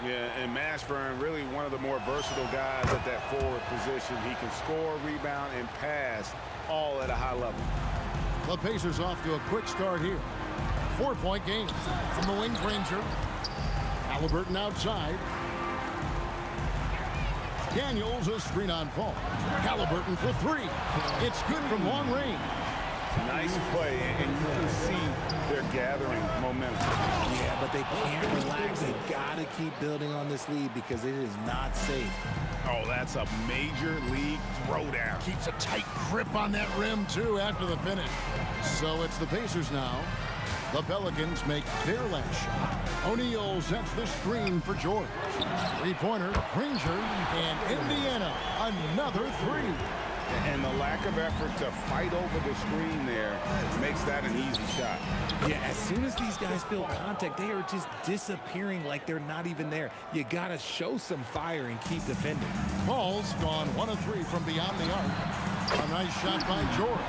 Yeah, and Mashburn, really one of the more versatile guys at that forward position. He can score, rebound, and pass all at a high level. The Pacers off to a quick start here. 4-point game from the wing. Granger. Halliburton outside. Daniels a screen on Paul. Halliburton for three. It's good from long range. Nice play, and you can see they're gathering momentum. Yeah, but they can't relax. They've got to keep building on this lead because it is not safe. Oh, that's a major league throwdown. Keeps a tight grip on that rim, too, after the finish. So it's the Pacers now. The Pelicans make their last shot. O'Neal sets the screen for George. Three-pointer, Granger, and Indiana, another three. And the lack of effort to fight over the screen there makes that an easy shot. Yeah, as soon as these guys feel contact, they are just disappearing like they're not even there. You got to show some fire and keep defending. Paul's gone 1 of 3 from beyond the arc. A nice shot by George.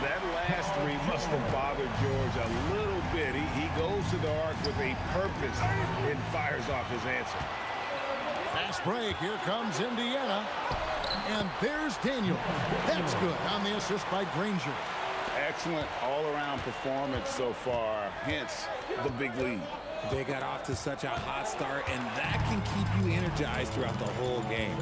That last three must have bothered George a little bit. He goes to the arc with a purpose and fires off his answer. Fast break. Here comes Indiana. And there's Daniel. That's good on the assist by Granger. Excellent all-around performance so far, hence the big lead. They got off to such a hot start, and that can keep you energized throughout the whole game.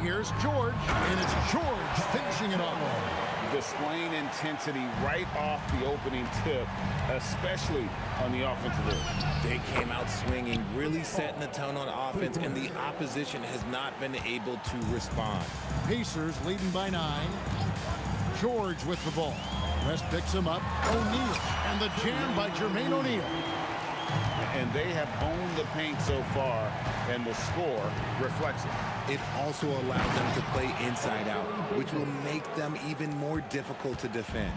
Here's George, and it's George finishing it off. Displaying intensity right off the opening tip, especially on the offensive end. They came out swinging, really setting the tone on offense, and the opposition has not been able to respond. Pacers leading by 9. George with the ball. West picks him up. O'Neal, and the jam by Jermaine O'Neal. And they have owned the paint so far, and the score reflects it. It also allows them to play inside out, which will make them even more difficult to defend.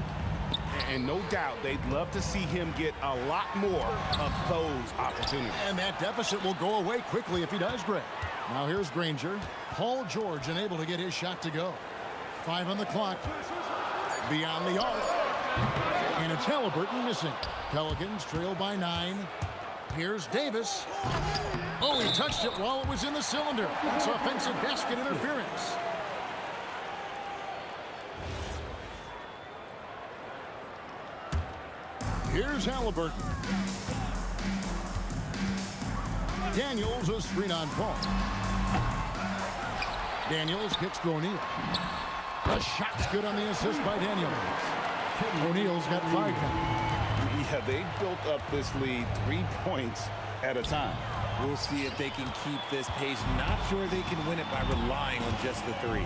And no doubt they'd love to see him get a lot more of those opportunities. And that deficit will go away quickly if he does, Greg. Now here's Granger. Paul George unable to get his shot to go. 5 on the clock. Beyond the arc. And it's Halliburton missing. Pelicans trail by 9. Here's Davis. Oh, he touched it while it was in the cylinder. That's offensive basket interference. Here's Halliburton. Daniels a screen on Paul. Daniels kicks to O'Neal. The shot's good on the assist by Daniels. O'Neal's got 5 now. Yeah, they've built up this lead 3 points at a time. We'll see if they can keep this pace. Not sure they can win it by relying on just the 3.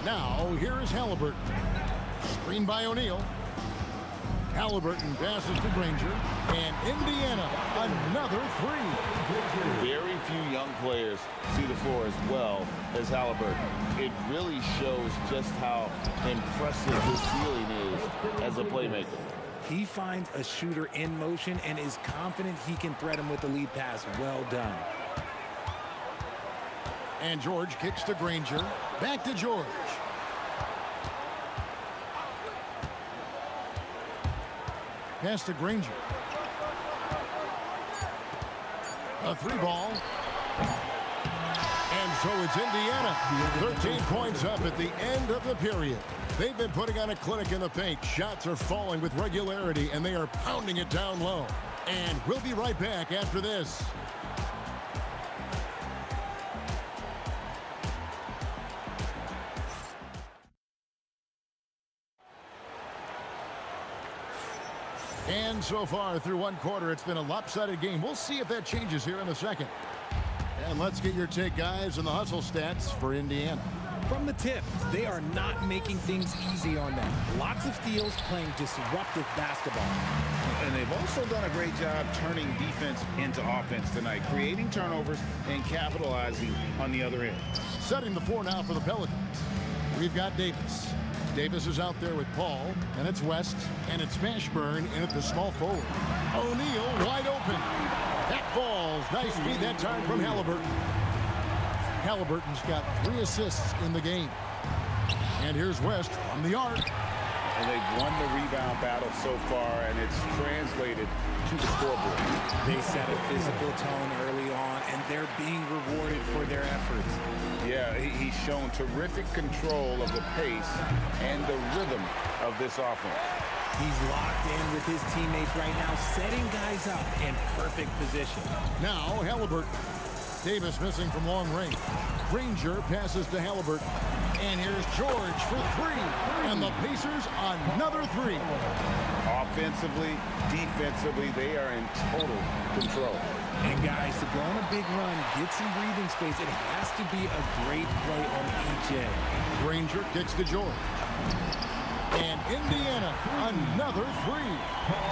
Now, here is Halliburton. Screen by O'Neal. Halliburton passes to Granger, and Indiana, another three. Very few young players see the floor as well as Halliburton. It really shows just how impressive his ceiling is as a playmaker. He finds a shooter in motion and is confident he can threat him with the lead pass. Well done. And George kicks to Granger. Back to George. Pass to Granger. A three ball. And so it's Indiana. 13 points up at the end of the period. They've been putting on a clinic in the paint. Shots are falling with regularity, and they are pounding it down low. And we'll be right back after this. And so far through one quarter, it's been a lopsided game. We'll see if that changes here in a second. And let's get your take, guys, on the hustle stats for Indiana. From the tip, they are not making things easy on them. Lots of steals, playing disruptive basketball. And they've also done a great job turning defense into offense tonight, creating turnovers and capitalizing on the other end. Setting the floor now for the Pelicans. We've got Davis. Davis is out there with Paul, and it's West, and it's Mashburn in at the small forward. O'Neal wide open. That falls. Nice feed that time from Halliburton. Halliburton's got 3 assists in the game. And here's West from the arc. And they've won the rebound battle so far, and it's translated to the scoreboard. They set a physical tone early on, and they're being rewarded for their efforts. Yeah, he's shown terrific control of the pace and the rhythm of this offense. He's locked in with his teammates right now, setting guys up in perfect position. Now Halliburton. Davis missing from long range. Granger passes to Halliburton. And here's George for 3. And the Pacers another 3. Offensively, defensively, they are in total control. And guys, to go on a big run, get some breathing space, it has to be a great play on each end. Granger kicks to George. And Indiana, another 3.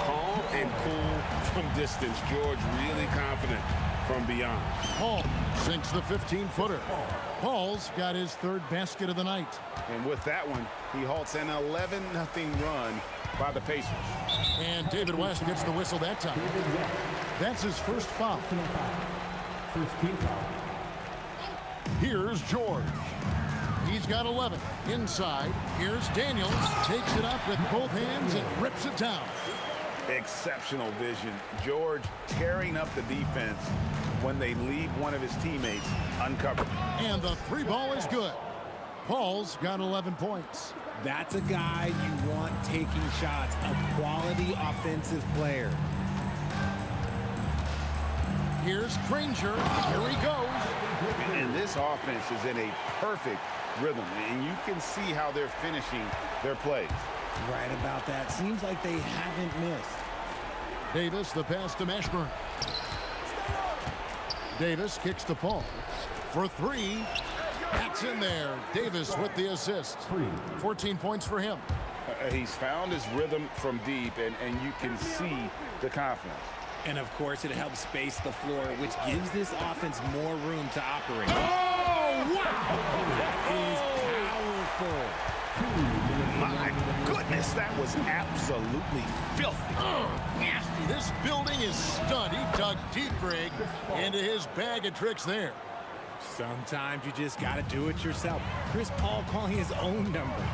Calm and cool from distance. George really confident from beyond. Paul sinks the 15-footer. Paul's got his 3rd basket of the night. And with that one, he halts an 11-0 run by the Pacers. And David West gets the whistle that time. That's his first foul. First team foul. Here's George. He's got 11. Inside, here's Daniels. Takes it up with both hands and rips it down. Exceptional vision. George tearing up the defense when they leave one of his teammates uncovered. And the 3 ball is good. Paul's got 11 points. That's a guy you want taking shots, a quality offensive player. Here's Granger. Here he goes. And this offense is in a perfect rhythm, and you can see how they're finishing their plays. Right about that. Seems like they haven't missed. Davis, the pass to Mashburn. Davis kicks to Paul. For 3. That's in there. Davis with the assist. 14 points for him. He's found his rhythm from deep, and you can see the confidence. And, of course, it helps space the floor, which gives this offense more room to operate. Oh, wow! That is powerful. My goodness, that was absolutely filthy. Nasty. This building is stunned. He dug deep, Greg, into his bag of tricks there. Sometimes you just got to do it yourself. Chris Paul calling his own number.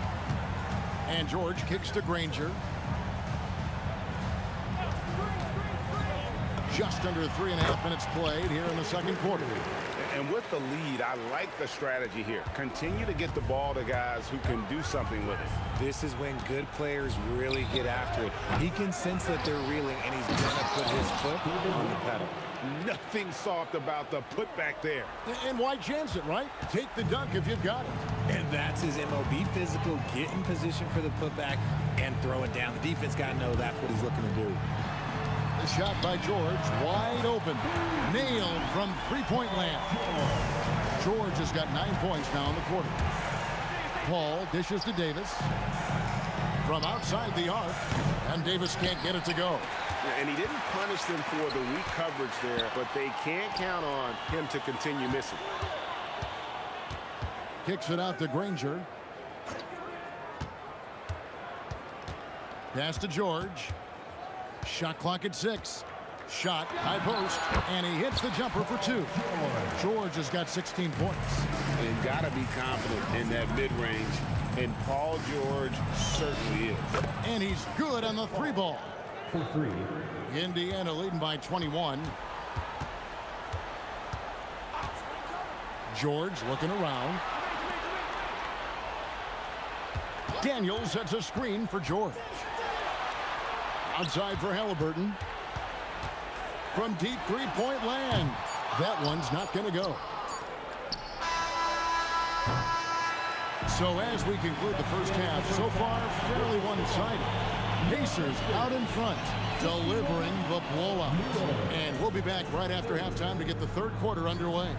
And George kicks to Granger. Just under 3.5 minutes played here in the second quarter. And with the lead, I like the strategy here. Continue to get the ball to guys who can do something with it. This is when good players really get after it. He can sense that they're reeling, and he's going to put his foot on the pedal. Nothing soft about the putback there. And why chance it, right? Take the dunk if you've got it. And that's his MO. Be physical, get in position for the putback, and throw it down. The defense got to know that's what he's looking to do. The shot by George, wide open. Nailed from three-point land. George has got 9 points now in the quarter. Paul dishes to Davis. From outside the arc, And Davis can't get it to go. And he didn't punish them for the weak coverage there, but they can't count on him to continue missing. Kicks it out to Granger. Pass to George. Shot clock at 6. Shot, high post, and he hits the jumper for 2. George has got 16 points. They've got to be confident in that mid-range, and Paul George certainly is. And he's good on the 3 ball. For 3. Indiana leading by 21. George looking around. Daniels sets a screen for George. Outside for Halliburton. From deep three-point land. That one's not going to go. So as we conclude the first half, so far fairly one-sided. Pacers out in front, delivering the blowout. And we'll be back right after halftime to get the third quarter underway.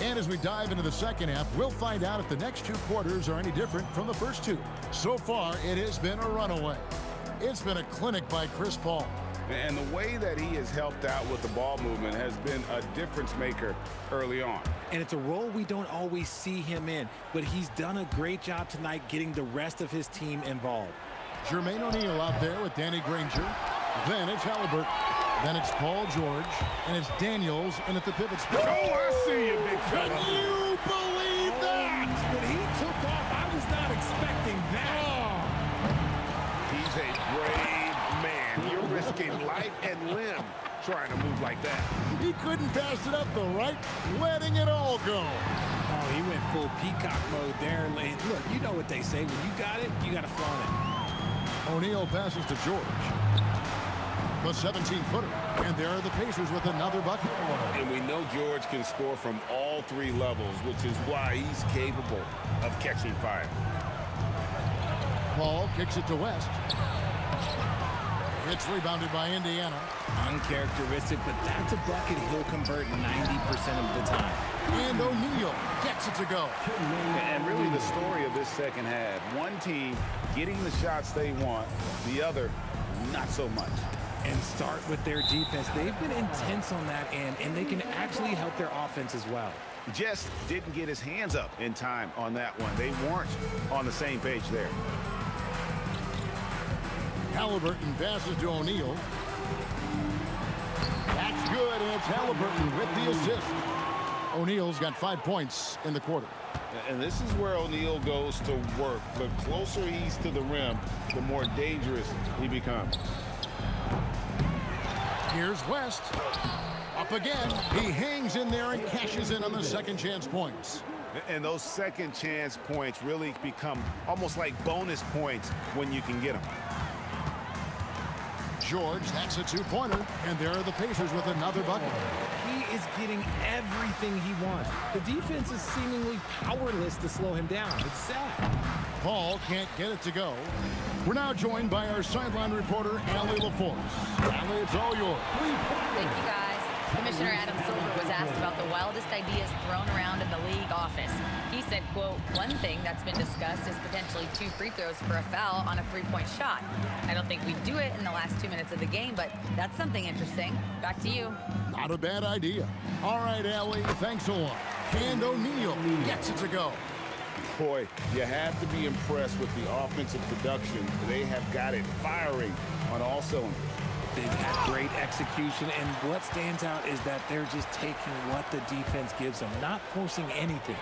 And as we dive into the second half, we'll find out if the next 2 quarters are any different from the first 2. So far, it has been a runaway. It's been a clinic by Chris Paul. And the way that he has helped out with the ball movement has been a difference maker early on. And it's a role we don't always see him in, but he's done a great job tonight getting the rest of his team involved. Jermaine O'Neal out there with Danny Granger. Then it's Halliburton. Then it's Paul George. And it's Daniels in at the pivot spot. Oh, I see you, big fella. Can you believe that? When he took off, I was not expecting that. He's a brave man. You're risking life and limb trying to move like that. He couldn't pass it up the right, letting it all go. Oh, he went full peacock mode there. Look, you know what they say. When you got it, you got to flaunt it. O'Neal passes to George. The 17-footer. And there are the Pacers with another bucket. And we know George can score from all 3 levels, which is why he's capable of catching fire. Paul kicks it to West. It's rebounded by Indiana. Uncharacteristic, but that's a bucket he'll convert 90% of the time. And O'Neal gets it to go. And really the story of this second half, one team getting the shots they want, the other not so much. And start with their defense. They've been intense on that end, and they can actually help their offense as well. Just didn't get his hands up in time on that one. They weren't on the same page there. Halliburton passes to O'Neal. That's good, and it's Halliburton with the assist. O'Neal's got 5 points in the quarter. And this is where O'Neal goes to work. The closer he's to the rim, the more dangerous he becomes. Here's West. Up again. He hangs in there and cashes in on the second chance points. And those second chance points really become almost like bonus points when you can get them. George, that's a 2-pointer. And there are the Pacers with another bucket. He is getting everything he wants. The defense is seemingly powerless to slow him down. It's sad. Paul can't get it to go. We're now joined by our sideline reporter, Allie LaForce. Allie, it's all yours. Thank you, guys. Commissioner Adam Silver was asked about the wildest ideas thrown around in the league office. He said, quote, one thing that's been discussed is potentially 2 free throws for a foul on a 3-point shot. I don't think we'd do it in the last 2 minutes of the game, but that's something interesting. Back to you. Not a bad idea. All right, Allie, thanks a lot. And O'Neal gets it to go. Boy, you have to be impressed with the offensive production. They have got it firing on all cylinders. They've had great execution, and what stands out is that they're just taking what the defense gives them, not forcing anything.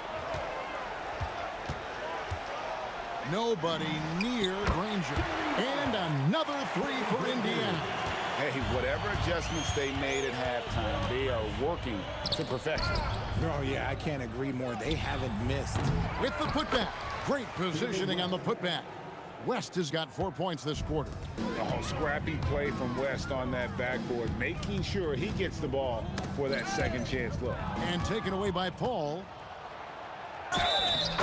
Nobody near Granger. And another 3 for Indiana. Hey, whatever adjustments they made at halftime, they are working to perfection. Oh, yeah, I can't agree more. They haven't missed. With the putback. Great positioning on the putback. West has got 4 points this quarter. Oh, scrappy play from West on that backboard, making sure he gets the ball for that second chance look. And taken away by Paul.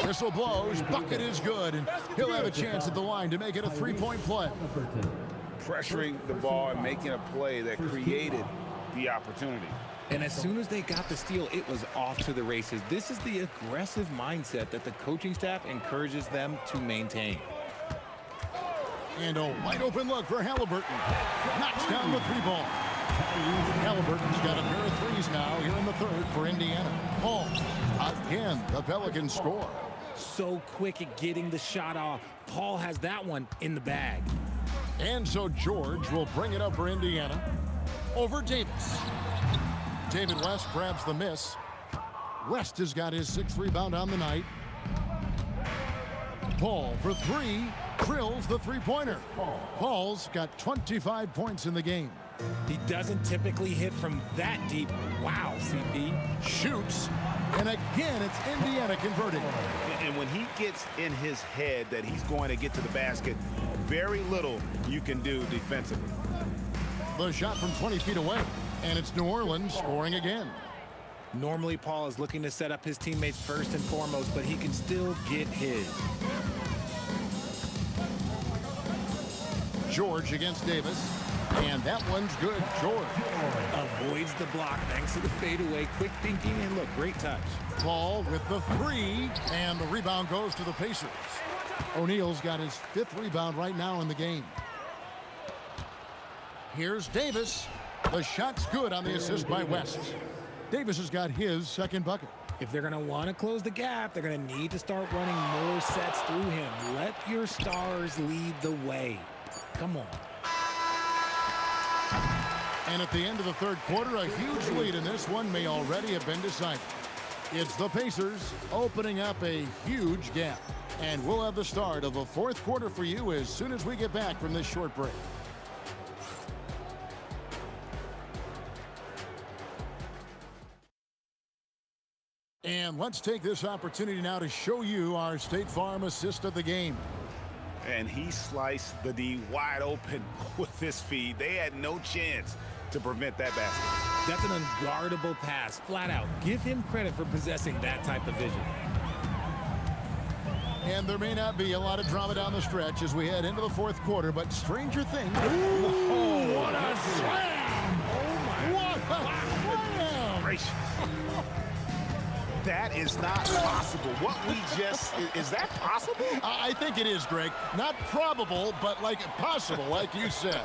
Whistle blows. Bucket is good. And he'll have a chance at the line to make it a 3-point play. Pressuring the ball and making a play that created the opportunity. And as soon as they got the steal, it was off to the races. This is the aggressive mindset that the coaching staff encourages them to maintain. And a wide open look for Halliburton. Knocks down the 3-ball. Halliburton's got a pair of threes now here in the third for Indiana. Paul, again, the Pelicans score. So quick at getting the shot off. Paul has that one in the bag. And so George will bring it up for Indiana over Davis. David West grabs the miss. West has got his 6th rebound on the night. Paul for 3, drills the 3-pointer. Paul's got 25 points in the game. He doesn't typically hit from that deep. Wow, CP. Shoots, and again it's Indiana converting. And when he gets in his head that he's going to get to the basket, very little you can do defensively. The shot from 20 feet away, and it's New Orleans scoring again. Normally, Paul is looking to set up his teammates first and foremost, but he can still get his. George against Davis, and that one's good. George avoids the block thanks to the fadeaway, quick thinking, and look, great touch. Paul with the 3, and the rebound goes to the Pacers. O'Neal's got his 5th rebound right now in the game. Here's Davis. The shot's good on the assist by West. Davis has got his 2nd bucket. If they're going to want to close the gap, they're going to need to start running more sets through him. Let your stars lead the way. Come on. And at the end of the 3rd quarter, a huge lead in this one may already have been decided. It's the Pacers opening up a huge gap. And we'll have the start of a 4th quarter for you as soon as we get back from this short break. And let's take this opportunity now to show you our State Farm assist of the game. And he sliced the D wide open with this feed. They had no chance to prevent that basket. That's an unguardable pass, flat out. Give him credit for possessing that type of vision. And there may not be a lot of drama down the stretch as we head into the 4th quarter, but stranger things. Ooh, what a slam! Oh, my. What a slam! Gracious. That is not possible. What we just, is that possible? I think it is, Greg. Not probable, but like possible, like you said.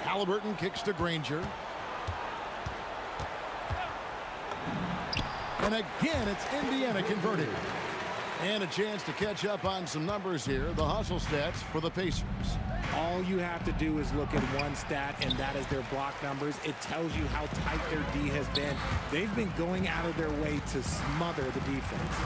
Halliburton kicks to Granger. And again, it's Indiana converting. And a chance to catch up on some numbers here. The hustle stats for the Pacers. All you have to do is look at one stat, and that is their block numbers. It tells you how tight their D has been. They've been going out of their way to smother the defense.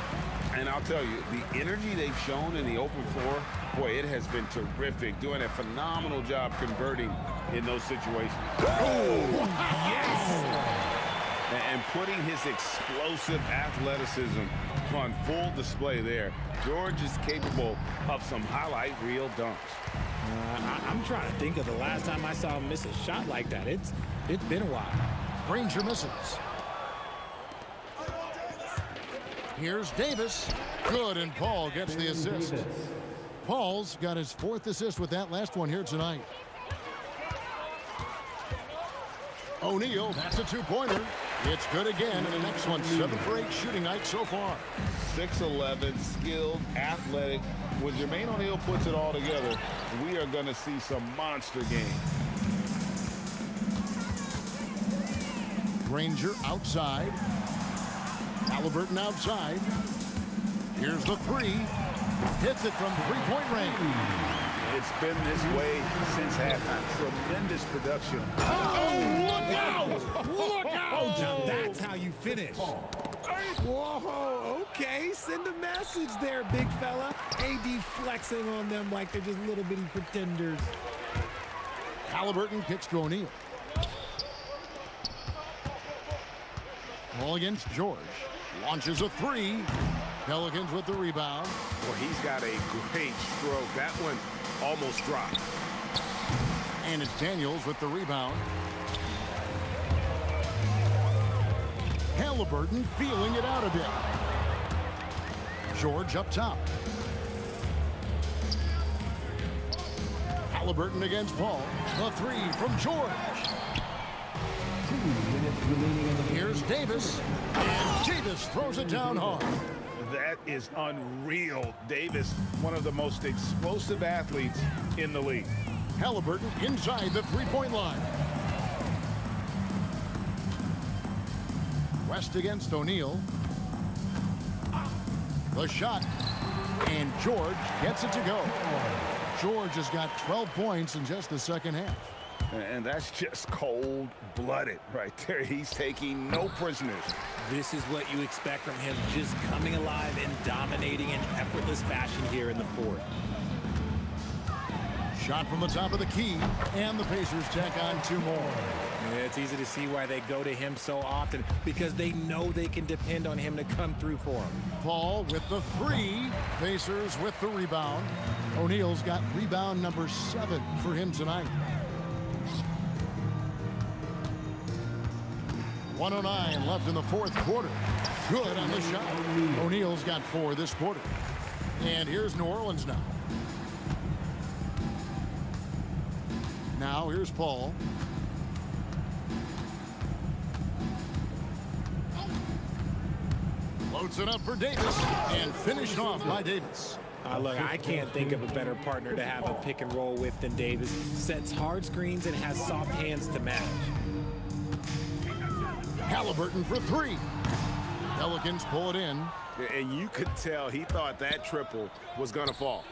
And I'll tell you, the energy they've shown in the open floor, boy, it has been terrific. Doing a phenomenal job converting in those situations. Oh, yes! And putting his explosive athleticism on full display there. George is capable of some highlight reel dunks. I'm trying to think of the last time I saw him miss a shot like that. It's been a while. Granger misses. Here's Davis. Good, and Paul gets the assist. Paul's got his 4th assist with that last one here tonight. O'Neal, that's a 2-pointer. It's good again, and the next one, 7 for 8 shooting night so far. 6'11", skilled, athletic. When Jermaine O'Neal puts it all together, we are going to see some monster games. Granger outside. Halliburton outside. Here's the 3. Hits it from 3-point range. It's been this way since halftime. Tremendous production. Oh, look out! Look out! Now that's how you finish. Whoa, okay. Send a message there, big fella. AD flexing on them like they're just little bitty pretenders. Halliburton kicks to O'Neal. Ball against George. Launches a three. Pelicans with the rebound. Well, he's got a great stroke. That one almost dropped. And it's Daniels with the rebound. Halliburton feeling it out a bit. George up top. Halliburton against Paul. The three from George. 2 minutes remaining in the game. Here's Davis. And Davis throws it down hard. That is unreal. Davis, one of the most explosive athletes in the league. Halliburton inside the three-point line. West against O'Neal. The shot. And George gets it to go. George has got 12 points in just the second half. And that's just cold-blooded right there. He's taking no prisoners. This is what you expect from him, just coming alive and dominating in effortless fashion here in the fourth. Shot from the top of the key, and the Pacers tack on 2 more. Yeah, it's easy to see why they go to him so often, because they know they can depend on him to come through for them. Paul with the three. Pacers with the rebound. O'Neal's got rebound number 7 for him tonight. 1:09 left in the fourth quarter. Good on the shot. O'Neal's got 4 this quarter. And here's New Orleans now. Now here's Paul. Loads it up for Davis and finished off by Davis. Look, I can't think of a better partner to have a pick and roll with than Davis. Sets hard screens and has soft hands to match. Halliburton for 3. Pelicans pull it in. And you could tell he thought that triple was going to fall.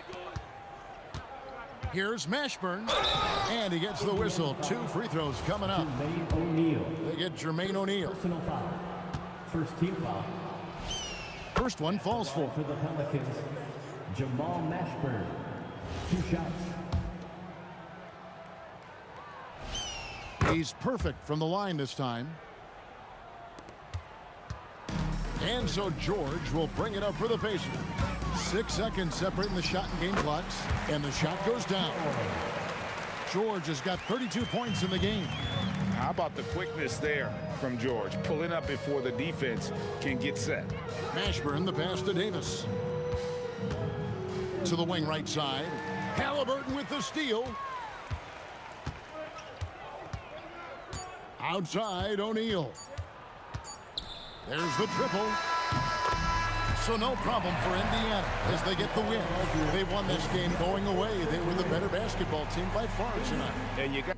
Here's Mashburn, and he gets the whistle. 2 free throws coming up. Jermaine O'Neal. They get Jermaine O'Neal. Personal foul. First team foul. First one falls for. For the Pelicans, Jamal Mashburn. 2 shots. He's perfect from the line this time. And so George will bring it up for the Pacers. 6 seconds separating the shot and game clocks, and the shot goes down. George has got 32 points in the game. How about the quickness there from George, pulling up before the defense can get set. Mashburn, the pass to Davis. To the wing right side. Halliburton with the steal. Outside, O'Neal. There's the triple. So no problem for Indiana as they get the win. They won this game going away. They were the better basketball team by far tonight. And you got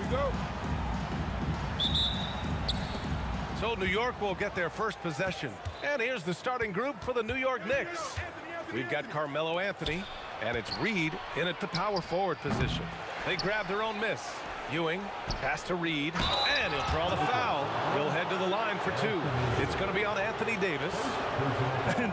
Go. So New York will get their first possession. And here's the starting group for the New York Knicks. We've got Carmelo Anthony, and it's Reed in at the power forward position. They grab their own miss. Ewing, pass to Reed, and he'll draw the foul. He'll head to the line for two. It's going to be on Anthony Davis.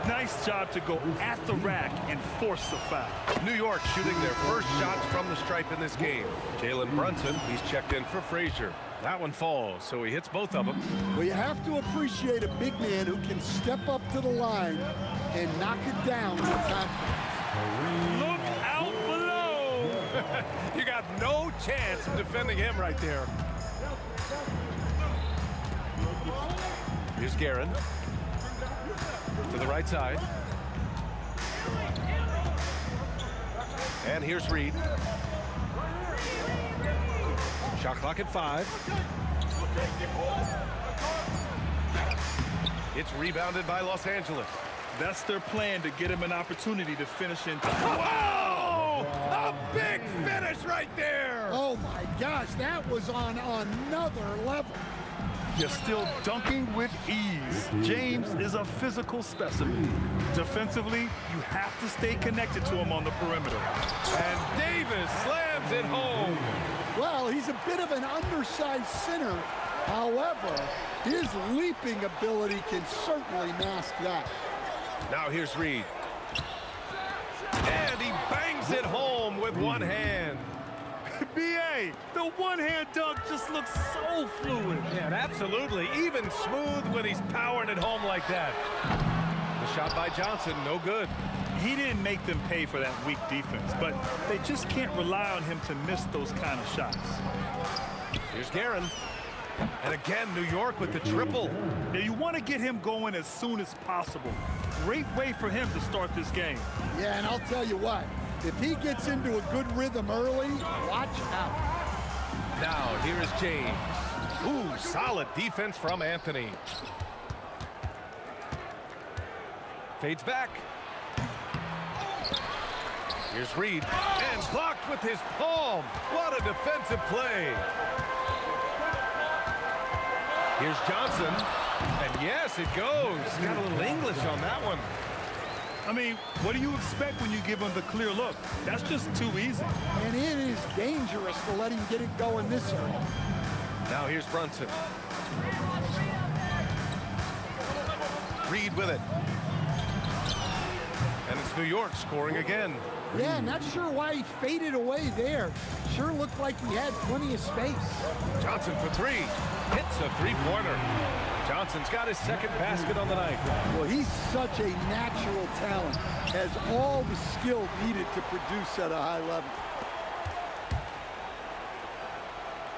Nice job to go at the rack and force the foul. New York shooting their first shots from the stripe in this game. Jalen Brunson, he's checked in for Frazier. That one falls, so he hits both of them. Well, you have to appreciate a big man who can step up to the line and knock it down with confidence. Look out below! You got no chance of defending him right there. Here's Guerin. To the right side. And here's Reed. Shot clock at 5. It's rebounded by Los Angeles. That's their plan, to get him an opportunity to finish in. Whoa! A big finish right there! Oh my gosh, that was on another level. You're still dunking with ease. James is a physical specimen. Defensively, you have to stay connected to him on the perimeter. And Davis slams it home. Well, he's a bit of an undersized center. However, his leaping ability can certainly mask that. Now here's Reed. And he bangs it home with one hand. B.A., the one-hand dunk just looks so fluid. Yeah, absolutely. Even smooth when he's powering it home like that. The shot by Johnson, no good. He didn't make them pay for that weak defense, but they just can't rely on him to miss those kind of shots. Here's Guerin. And again, New York with the triple. Now, you want to get him going as soon as possible. Great way for him to start this game. Yeah, and I'll tell you what, if he gets into a good rhythm early, watch out. Now, here is James. Ooh, solid defense from Anthony. Fades back. Here's Reed. And blocked with his palm. What a defensive play. Here's Johnson. And yes, it goes. Got a little English on that one. I mean, what do you expect when you give him the clear look? That's just too easy. And it is dangerous to let him get it going this early. Now here's Brunson. Reed with it. And it's New York scoring again. Yeah, not sure why he faded away there. Sure looked like he had plenty of space. Johnson for three. Hits a three-pointer. Johnson's got his second basket on the night. Well, he's such a natural talent. Has all the skill needed to produce at a high level.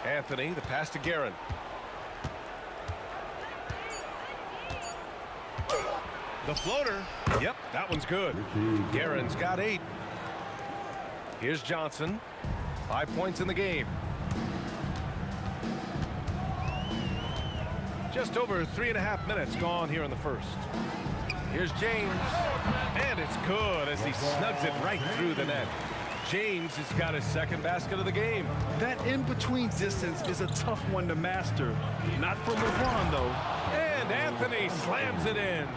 Anthony, the pass to Guerin. The floater. Yep, that one's good. Guerin's got 8. Here's Johnson. 5 points in the game. Just over 3.5 minutes gone here in the first. Here's James. And it's good as he snugs it right through the net. James has got his second basket of the game. That in-between distance is a tough one to master. Not for LeBron, though. And Anthony slams it in.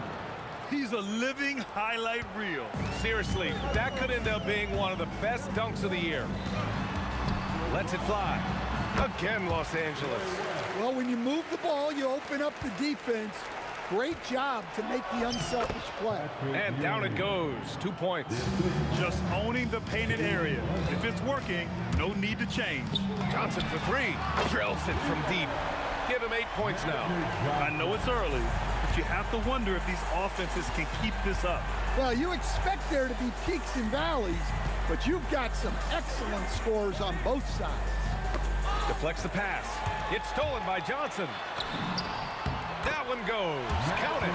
He's a living highlight reel. Seriously, that could end up being one of the best dunks of the year. Lets it fly. Again, Los Angeles. Well, when you move the ball, you open up the defense. Great job to make the unselfish play. And down it goes. 2 points. Just owning the painted area. If it's working, no need to change. Johnson for 3. Drills it from deep. Give him 8 points now. I know it's early, but you have to wonder if these offenses can keep this up. Well, you expect there to be peaks and valleys, but you've got some excellent scores on both sides. Deflects the pass. It's stolen by Johnson. That one goes. Count it.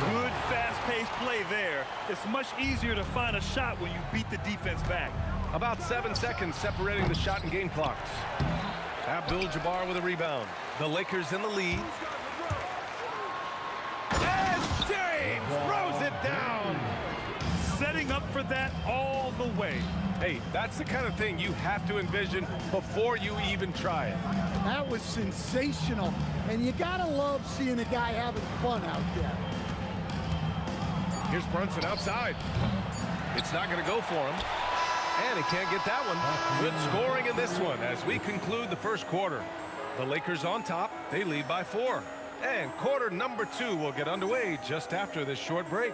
Good fast-paced play there. It's much easier to find a shot when you beat the defense back. About 7 seconds separating the shot and game clocks. Abdul-Jabbar with a rebound. The Lakers in the lead. And James throws it down. Setting up for that all the way. Hey, that's the kind of thing you have to envision before you even try it. That was sensational. And you gotta love seeing a guy having fun out there. Here's Brunson outside. It's not going to go for him. And he can't get that one. Good scoring in this one as we conclude the first quarter. The Lakers on top. They lead by 4. And quarter number 2 will get underway just after this short break.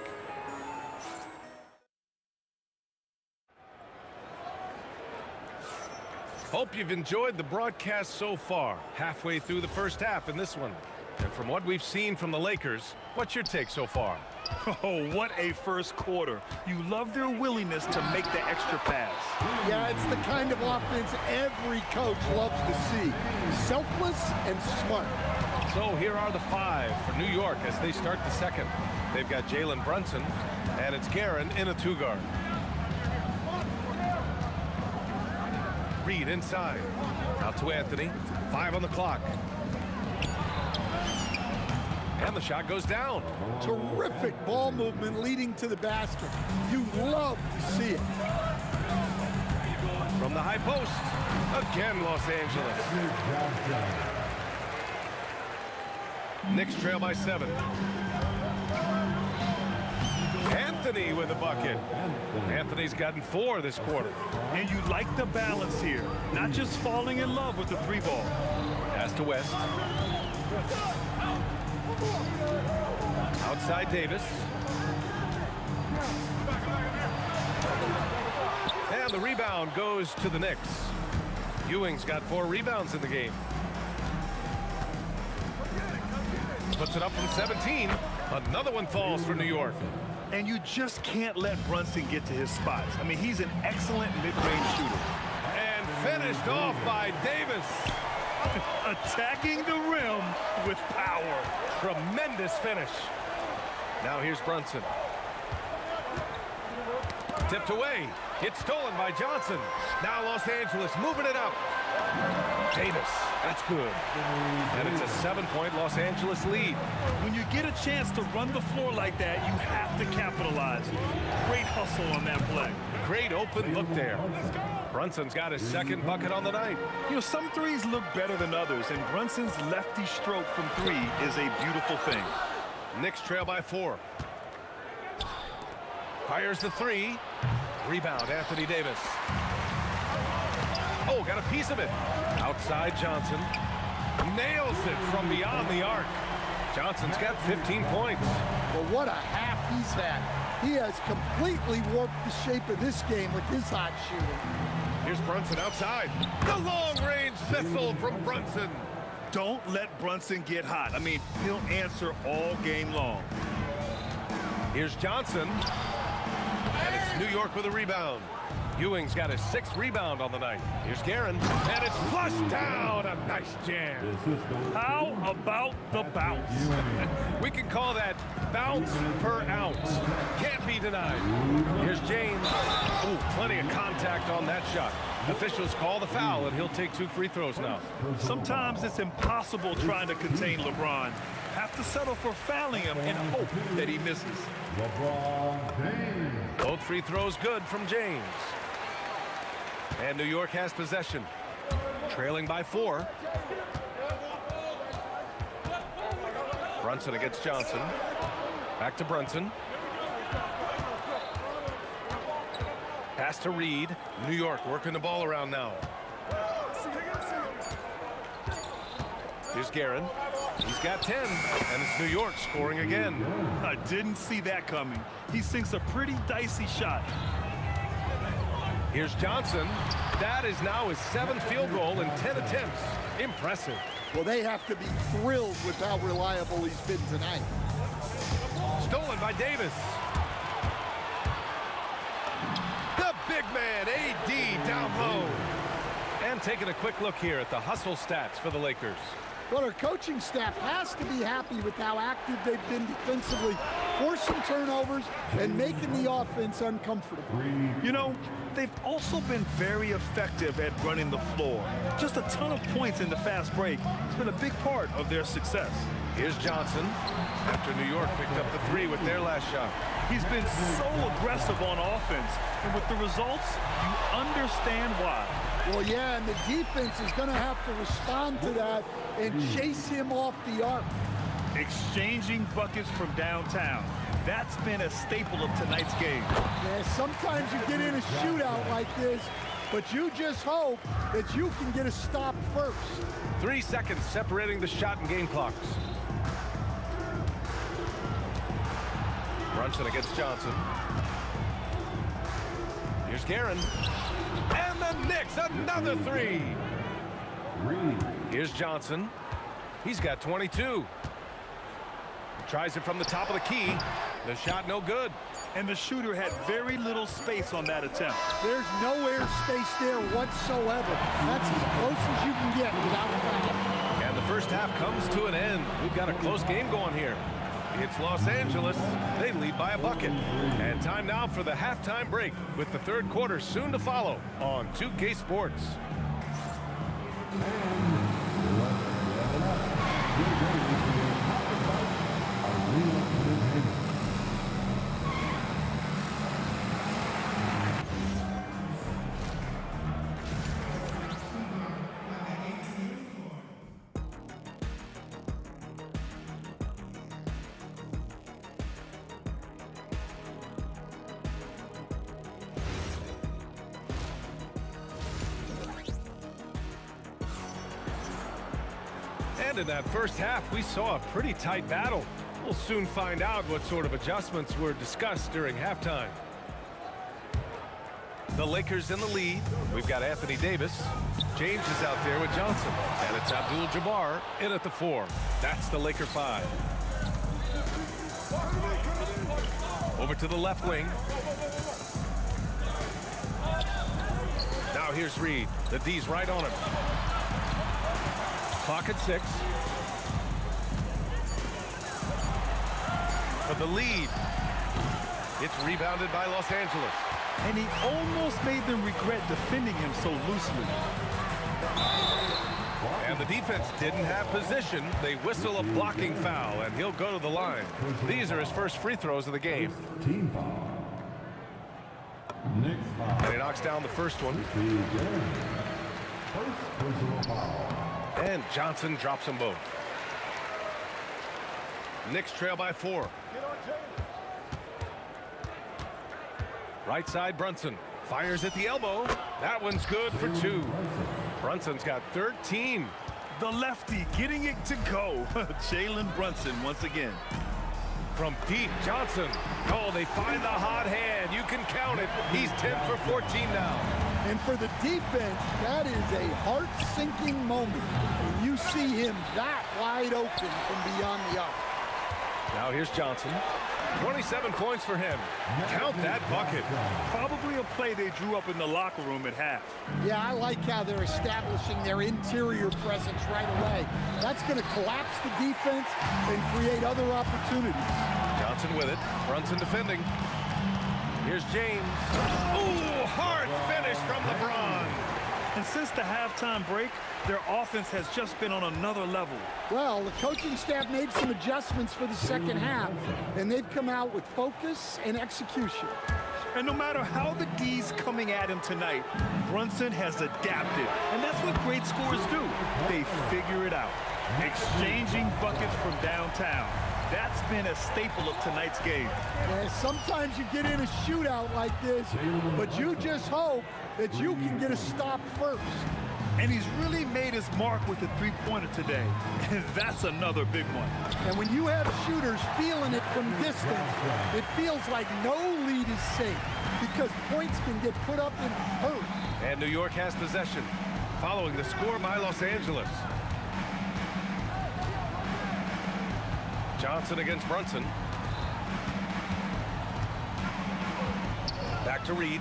Hope you've enjoyed the broadcast so far. Halfway through the first half in this one. And from what we've seen from the Lakers, what's your take so far? Oh, what a first quarter. You love their willingness to make the extra pass. Yeah, it's the kind of offense every coach loves to see. Selfless and smart. So here are the 5 for New York as they start the second. They've got Jalen Brunson, and it's Guerin in a 2-guard. Reed inside. Out to Anthony. 5 on the clock. And the shot goes down. Terrific ball movement leading to the basket. You love to see it. From the high post. Again, Los Angeles. Knicks trail by 7. Anthony with a bucket. Anthony's gotten 4 this quarter. And you like the balance here. Not just falling in love with the 3-ball. Pass to West. Outside Davis. And the rebound goes to the Knicks. Ewing's got 4 rebounds in the game. Puts it up from 17. Another one falls for New York. And you just can't let Brunson get to his spots. I mean, he's an excellent mid-range shooter. And finished off by Davis. Attacking the rim with power. Tremendous finish. Now here's Brunson. Tipped away. It's stolen by Johnson. Now Los Angeles moving it up. Davis. That's good. And it's a 7-point Los Angeles lead. When you get a chance to run the floor like that, you have to capitalize. Great hustle on that play. Great open look there. Brunson's got his 2nd bucket on the night. You know, some threes look better than others, and Brunson's lefty stroke from 3 is a beautiful thing. Knicks trail by 4. Fires the 3. Rebound, Anthony Davis. Oh, got a piece of it. Outside Johnson. Nails it from beyond the arc. Johnson's got 15 points. Well, what a half he's had. He has completely warped the shape of this game with his hot shooting. Here's Brunson outside. The long-range missile from Brunson. Don't let Brunson get hot. I mean, he'll answer all game long. Here's Johnson. And it's New York with a rebound. Ewing's got his 6th rebound on the night. Here's Guerin. And it's flushed down. A nice jam. How about the bounce? We can call that bounce per ounce. Can't be denied. Here's James. Ooh, plenty of contact on that shot. Officials call the foul, and he'll take 2 free throws now. Sometimes it's impossible trying to contain LeBron. Have to settle for fouling him and hope that he misses. Both free throws good from James. And New York has possession. Trailing by 4. Brunson against Johnson. Back to Brunson. Pass to Reed. New York working the ball around now. Here's Guerin. He's got 10, and it's New York scoring again. I didn't see that coming. He sinks a pretty dicey shot. Here's Johnson. That is now his 7th field goal in 10 attempts. Impressive. Well, they have to be thrilled with how reliable he's been tonight. Stolen by Davis. The big man, AD, down low. And taking a quick look here at the hustle stats for the Lakers. Well, our coaching staff has to be happy with how active they've been defensively, forcing turnovers and making the offense uncomfortable. You know, they've also been very effective at running the floor. Just a ton of points in the fast break. It's been a big part of their success. Here's Johnson after New York picked up the 3 with their last shot. He's been so aggressive on offense, and with the results, you understand why. Well, yeah, and the defense is going to have to respond to that and chase him off the arc. Exchanging buckets from downtown. That's been a staple of tonight's game. Yeah, sometimes you get in a shootout like this, but you just hope that you can get a stop first. 3 seconds separating the shot and game clocks. Brunson against Johnson. Here's Guerin. And the Knicks, another 3. Here's Johnson. He's got 22. Tries it from the top of the key. The shot no good. And the shooter had very little space on that attempt. There's no air space there whatsoever. That's as close as you can get without a foul. And the first half comes to an end. We've got a close game going here. It's Los Angeles. They lead by a bucket. And time now for the halftime break with the third quarter soon to follow on 2K Sports. And in that first half, we saw a pretty tight battle. We'll soon find out what sort of adjustments were discussed during halftime. The Lakers in the lead. We've got Anthony Davis. James is out there with Johnson. And it's Abdul-Jabbar in at the 4. That's the Laker 5. Over to the left wing. Now here's Reed. The D's right on him. Clock at 6. For the lead. It's rebounded by Los Angeles. And he almost made them regret defending him so loosely. And the defense didn't have position. They whistle a blocking foul, and he'll go to the line. These are his first free throws of the game. And he knocks down the first one. And Johnson drops them both. Knicks trail by 4. Right side, Brunson. Fires at the elbow. That one's good for 2. Brunson's got 13. The lefty getting it to go. Jalen Brunson once again. From deep, Johnson. Oh, they find the hot hand. You can count it. He's 10 for 14 now. And for the defense, that is a heart-sinking moment when you see him that wide open from beyond the arc. Now here's Johnson. 27 points for him. Count that bucket. Probably a play they drew up in the locker room at half. Yeah, I like how they're establishing their interior presence right away. That's going to collapse the defense and create other opportunities. Johnson with it. Brunson defending. Here's James. Ooh, hard finish from LeBron. And since the halftime break, their offense has just been on another level. Well, the coaching staff made some adjustments for the second half, and they've come out with focus and execution. And no matter how the D's coming at him tonight, Brunson has adapted. And that's what great scorers do. They figure it out. Exchanging buckets from downtown. That's been a staple of tonight's game. Yeah, sometimes you get in a shootout like this, but you just hope that you can get a stop first. And he's really made his mark with the three-pointer today. And that's another big one. And when you have shooters feeling it from distance, it feels like no lead is safe because points can get put up in a hurry. And New York has possession, following the score by Los Angeles. Johnson against Brunson. Back to Reed.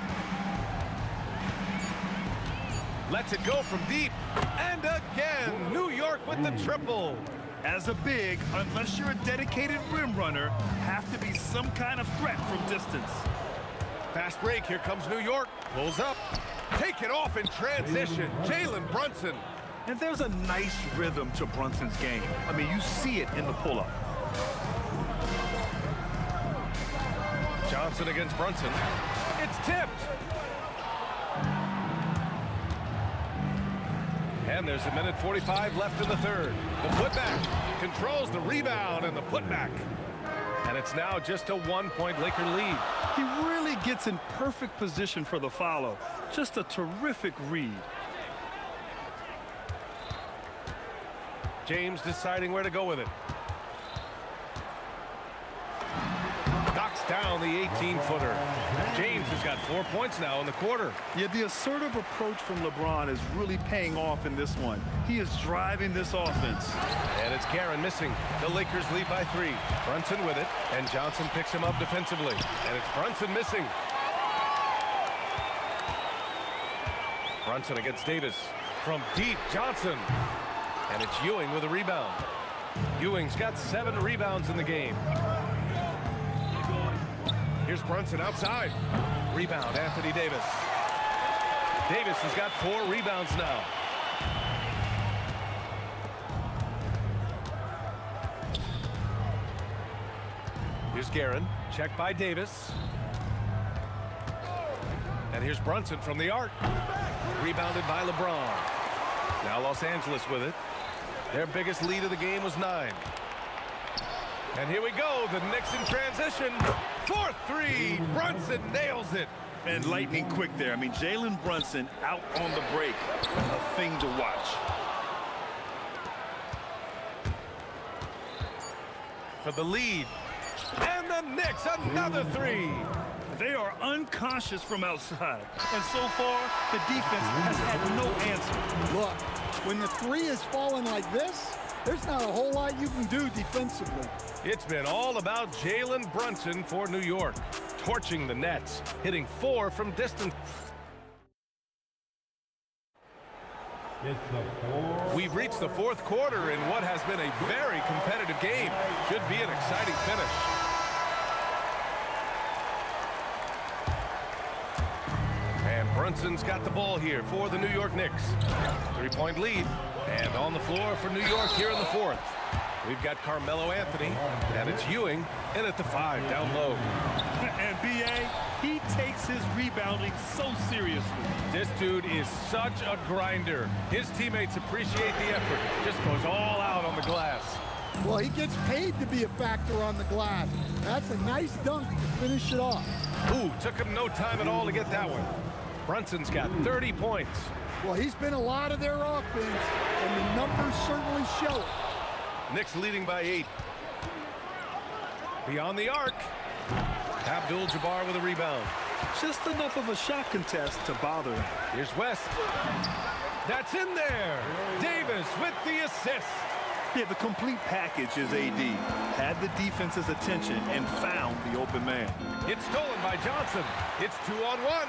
Lets it go from deep. And again, New York with the triple. As a big, unless you're a dedicated rim runner, have to be some kind of threat from distance. Fast break, here comes New York. Pulls up. Take it off in transition. Jalen Brunson. And there's a nice rhythm to Brunson's game. I mean, you see it in the pull-up. Johnson against Brunson. It's tipped. And there's a minute 45 left in the third. The putback controls the rebound and the putback. And it's now just a 1-point Laker lead. He really gets in perfect position for the follow. Just a terrific read. James deciding where to go with it. Knocks down the 18-footer. James has got 4 points now in the quarter. Yeah, the assertive approach from LeBron is really paying off in this one. He is driving this offense. And it's Guerin missing. The Lakers lead by 3. Brunson with it, and Johnson picks him up defensively. And it's Brunson missing. Brunson against Davis. From deep, Johnson. And it's Ewing with a rebound. Ewing's got 7 rebounds in the game. Here's Brunson outside. Rebound, Anthony Davis. Davis has got 4 rebounds now. Here's Guerin. Checked by Davis. And here's Brunson from the arc. Rebounded by LeBron. Now Los Angeles with it. Their biggest lead of the game was 9. And here we go, the Knicks in transition. 4-3, Brunson nails it. And lightning quick there. I mean, Jalen Brunson out on the break. A thing to watch. For the lead. And the Knicks, another 3. They are unconscious from outside. And so far, the defense has had no answer. Look, when the 3 is falling like this, there's not a whole lot you can do defensively. It's been all about Jalen Brunson for New York. Torching the Nets, hitting 4 from distance. We've reached the 4th quarter in what has been a very competitive game. Should be an exciting finish. And Brunson's got the ball here for the New York Knicks. 3-point lead. And on the floor for New York here in the 4th. We've got Carmelo Anthony, and it's Ewing in at the 5, down low. And B.A., he takes his rebounding so seriously. This dude is such a grinder. His teammates appreciate the effort. Just goes all out on the glass. Well, he gets paid to be a factor on the glass. That's a nice dunk to finish it off. Ooh, took him no time at all to get that one. Brunson's got 30 points. Well, he's been a lot of their offense, and the numbers certainly show it. Knicks leading by 8. Beyond the arc. Abdul-Jabbar with a rebound. Just enough of a shot contest to bother him. Here's West. That's in there. Davis with the assist. Yeah, the complete package is AD. Had the defense's attention and found the open man. It's stolen by Johnson. It's 2-on-1.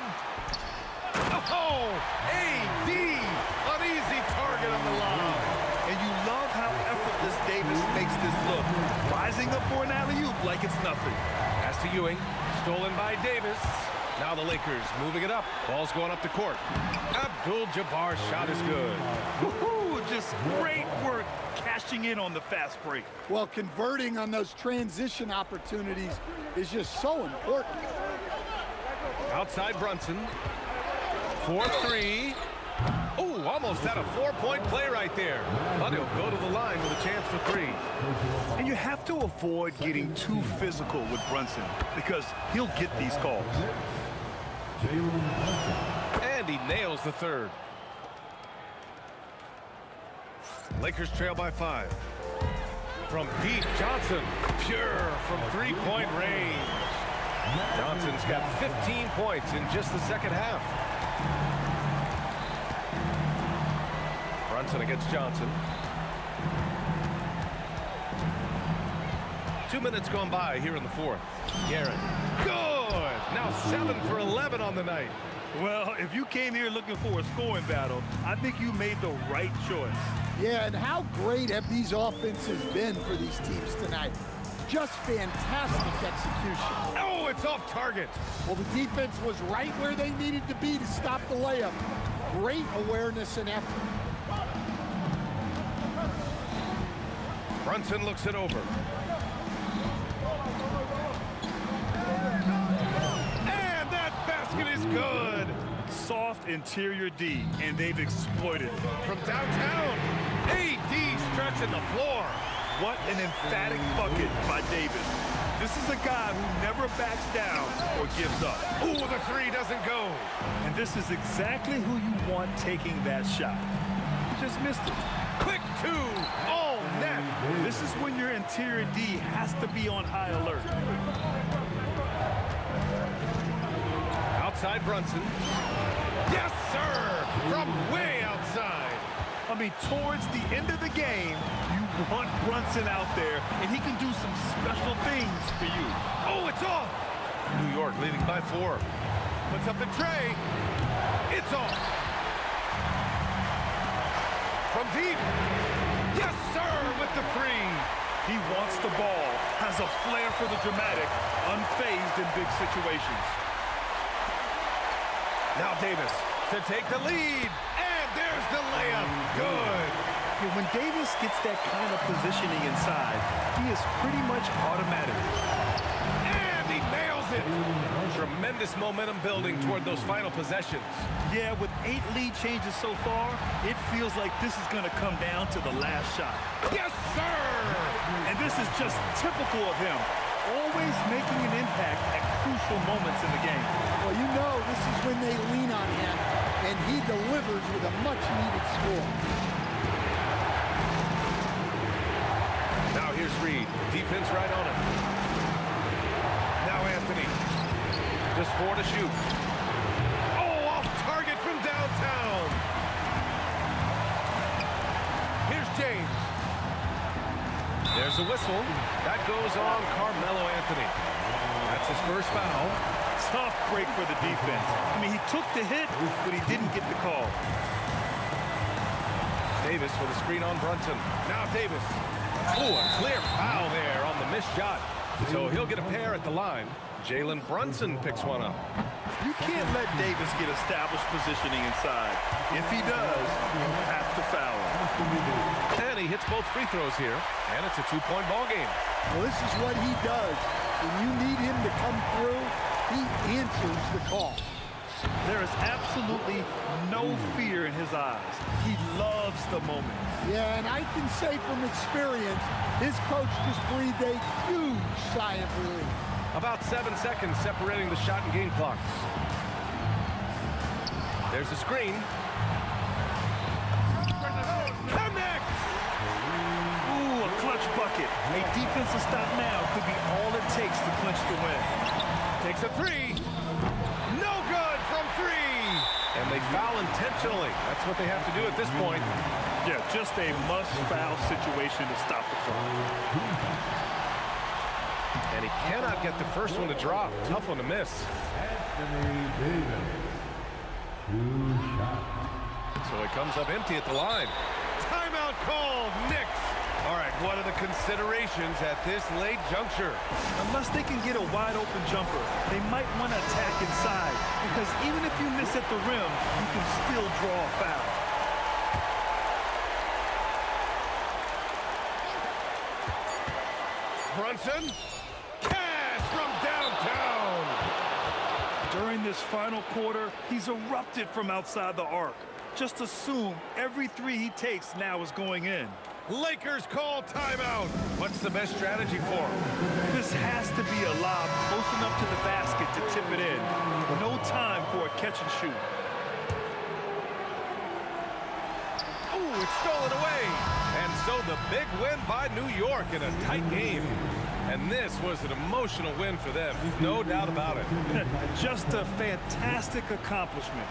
Oh, AD. An easy target on the lob. And you love how effortless Davis makes this look. Rising up for an alley-oop like it's nothing. Pass to Ewing. Stolen by Davis. Now the Lakers moving it up. Ball's going up the court. Abdul-Jabbar's shot is good. Woohoo! Just great work cashing in on the fast break. Well, converting on those transition opportunities is just so important. Outside Brunson. 4-3. Oh, almost had a 4-point play right there. But he'll go to the line with a chance for 3. And you have to avoid getting too physical with Brunson because he'll get these calls. And he nails the 3rd. Lakers trail by 5. From deep, Johnson. Pure from 3-point range. Johnson's got 15 points in just the second half. Brunson against Johnson. 2 minutes gone by here in the 4th. Guerin. Good! Now 7 for 11 on the night. Well, if you came here looking for a scoring battle, I think you made the right choice. Yeah, and how great have these offenses been for these teams tonight? Just fantastic execution. Oh, it's off target. Well, the defense was right where they needed to be to stop the layup. Great awareness and effort. Brunson looks it over. And that basket is good. Soft interior D, and they've exploited it. From downtown, AD stretching the floor. What an emphatic bucket by Davis. This is a guy who never backs down or gives up. Ooh, the three doesn't go. And this is exactly who you want taking that shot. He just missed it. Quick two, all net. This is when your interior D has to be on high alert. Outside Brunson. Yes, sir! From way outside. I mean, towards the end of the game, you want Brunson out there, and he can do some special things for you. Oh, it's off! New York leading by 4. Puts up the tray. It's off. From deep. Yes, sir, with the 3. He wants the ball, has a flair for the dramatic, unfazed in big situations. Now Davis to take the lead. And there's the layup. Good. Yeah, when Davis gets that kind of positioning inside, he is pretty much automatic. And he nails it. Tremendous momentum building toward those final possessions. Yeah, with 8 lead changes so far, it feels like this is going to come down to the last shot. Yes, sir! And this is just typical of him. Always making an impact at crucial moments in the game. Well, you know this is when they lean on him, and he delivers with a much-needed score. Now here's Reed. Defense right on him. Now Anthony. Just 4 to shoot. Oh, off target from downtown. Here's James. There's a whistle. That goes on Carmelo Anthony. That's his first foul. Tough break for the defense. I mean, he took the hit, but he didn't get the call. Davis with a screen on Brunson. Now Davis. Oh, a clear foul there on the missed shot. So he'll get a pair at the line. Jalen Brunson picks one up. You can't let Davis get established positioning inside. If he does, you have to foul him. And he hits both free throws here, and it's a 2-point ball game. Well, this is what he does. When you need him to come through, he answers the call. There is absolutely no fear in his eyes. He loves the moment. Yeah, and I can say from experience, his coach just breathed a huge sigh of relief. About 7 seconds separating the shot and game clocks. There's a screen. Connects! Ooh, a clutch bucket. A defensive stop now could be all it takes to clinch the win. Takes a 3. No good from 3. And they foul intentionally. That's what they have to do at this point. Yeah, just a must-foul situation to stop the clock. And he cannot get the first one to drop. Tough one to miss. Anthony Davis. 2 shots. So it comes up empty at the line. Timeout called, Knicks. All right, what are the considerations at this late juncture? Unless they can get a wide-open jumper, they might want to attack inside, because even if you miss at the rim, you can still draw a foul. Brunson. Cash from downtown. During this final quarter, he's erupted from outside the arc. Just assume every 3 he takes now is going in. Lakers call timeout. What's the best strategy for him? This has to be a lob close enough to the basket to tip it in. No time for a catch and shoot. Ooh, it's stolen away. And so the big win by New York in a tight game. And this was an emotional win for them, no doubt about it. Just a fantastic accomplishment.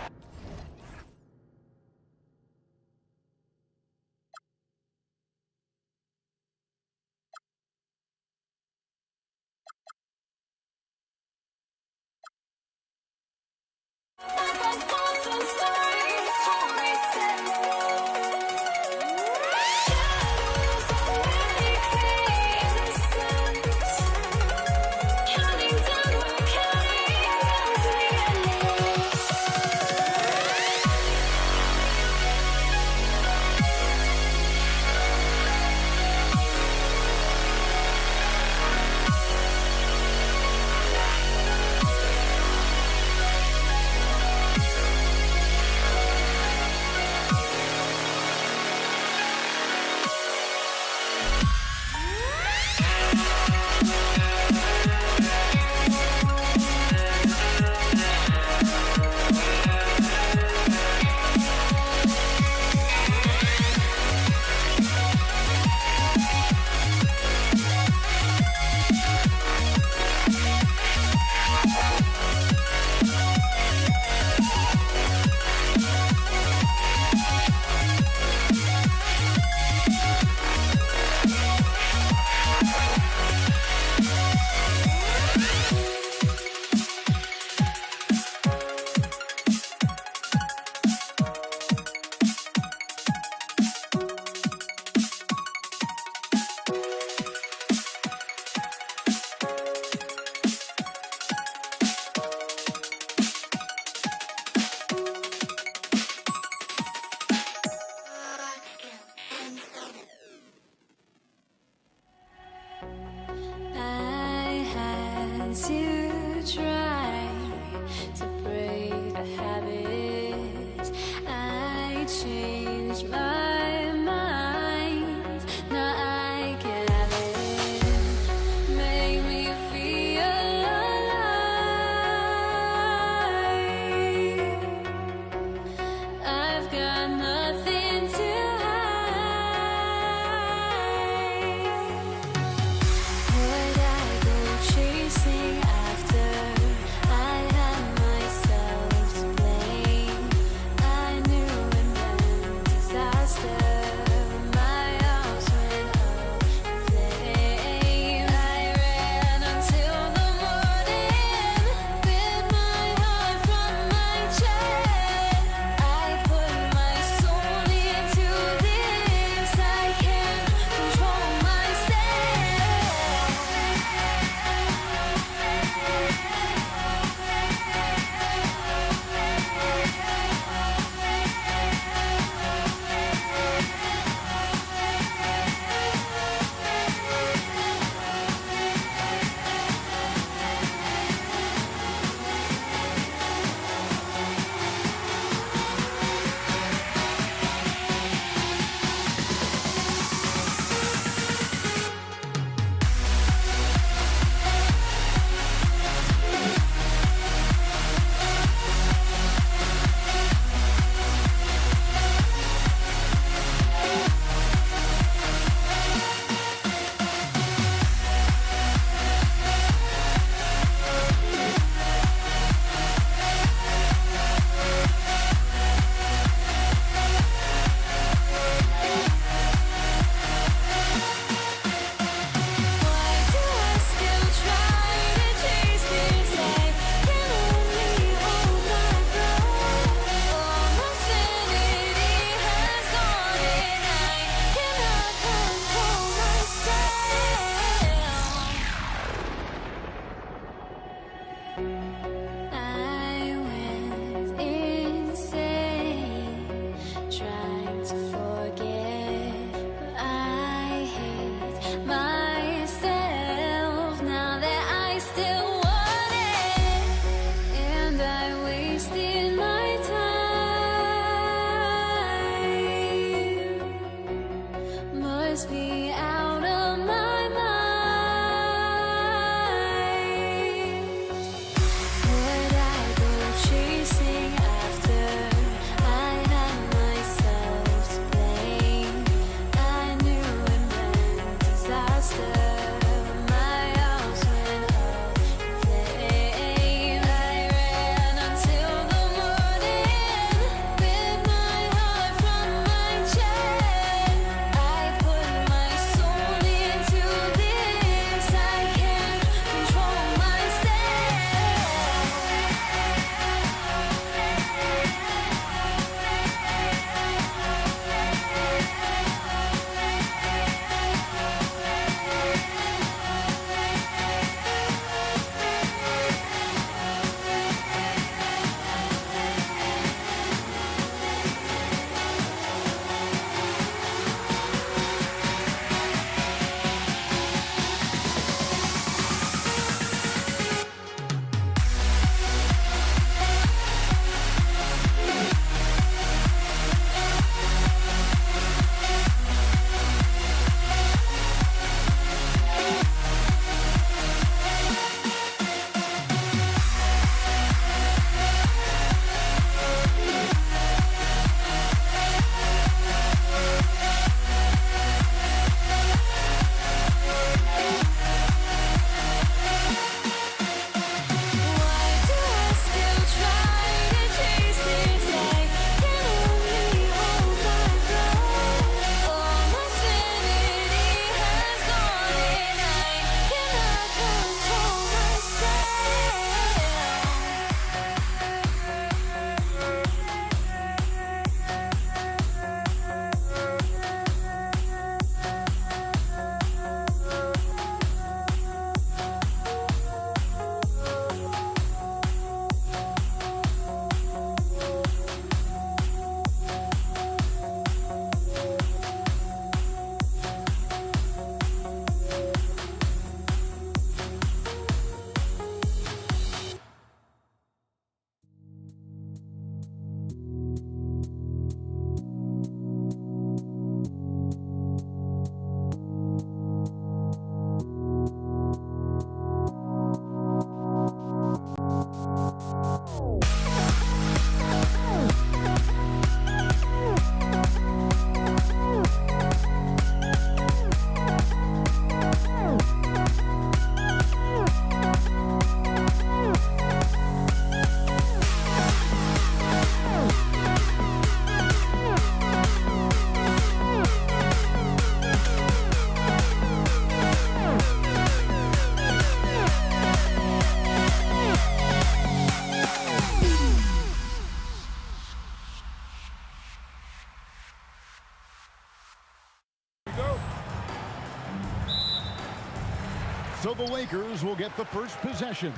So the Lakers will get the first possession.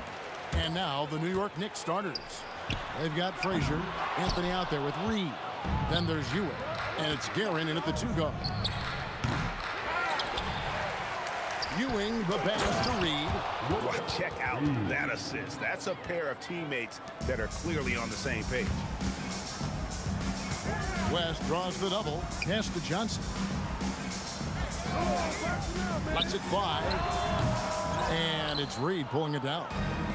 And now the New York Knicks starters. They've got Frazier, Anthony out there with Reed. Then there's Ewing, and it's Guerin in at the 2-guard. Ewing, the pass to Reed. Well, check out that assist. That's a pair of teammates that are clearly on the same page. West draws the double. Pass to Johnson. Lets it fly. And it's Reed pulling it down.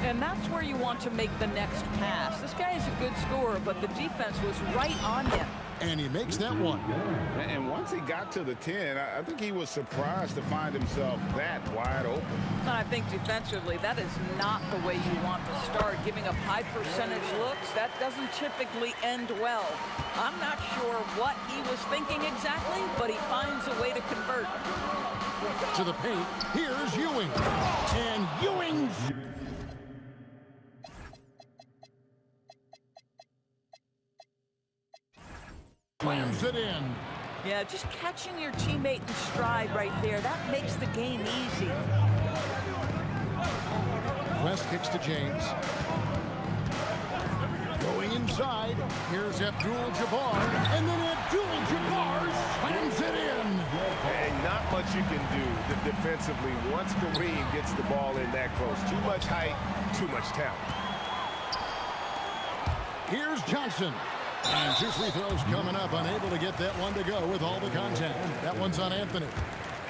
And that's where you want to make the next pass. This guy is a good scorer, but the defense was right on him. And he makes that one. And once he got to the 10, I think he was surprised to find himself that wide open. And I think defensively, that is not the way you want to start. Giving up high percentage looks, that doesn't typically end well. I'm not sure what he was thinking exactly, but he finds a way to convert. To the paint, here's Ewing. And Ewing's... slams it in. Yeah, just catching your teammate in stride right there, that makes the game easy. West kicks to James. Going inside, here's Abdul-Jabbar, and then Abdul-Jabbar slams it in. And not much you can do defensively once Kareem gets the ball in that close. Too much height, too much talent. Here's Johnson. And 2 free throws coming up, unable to get that one to go with all the contact. That one's on Anthony.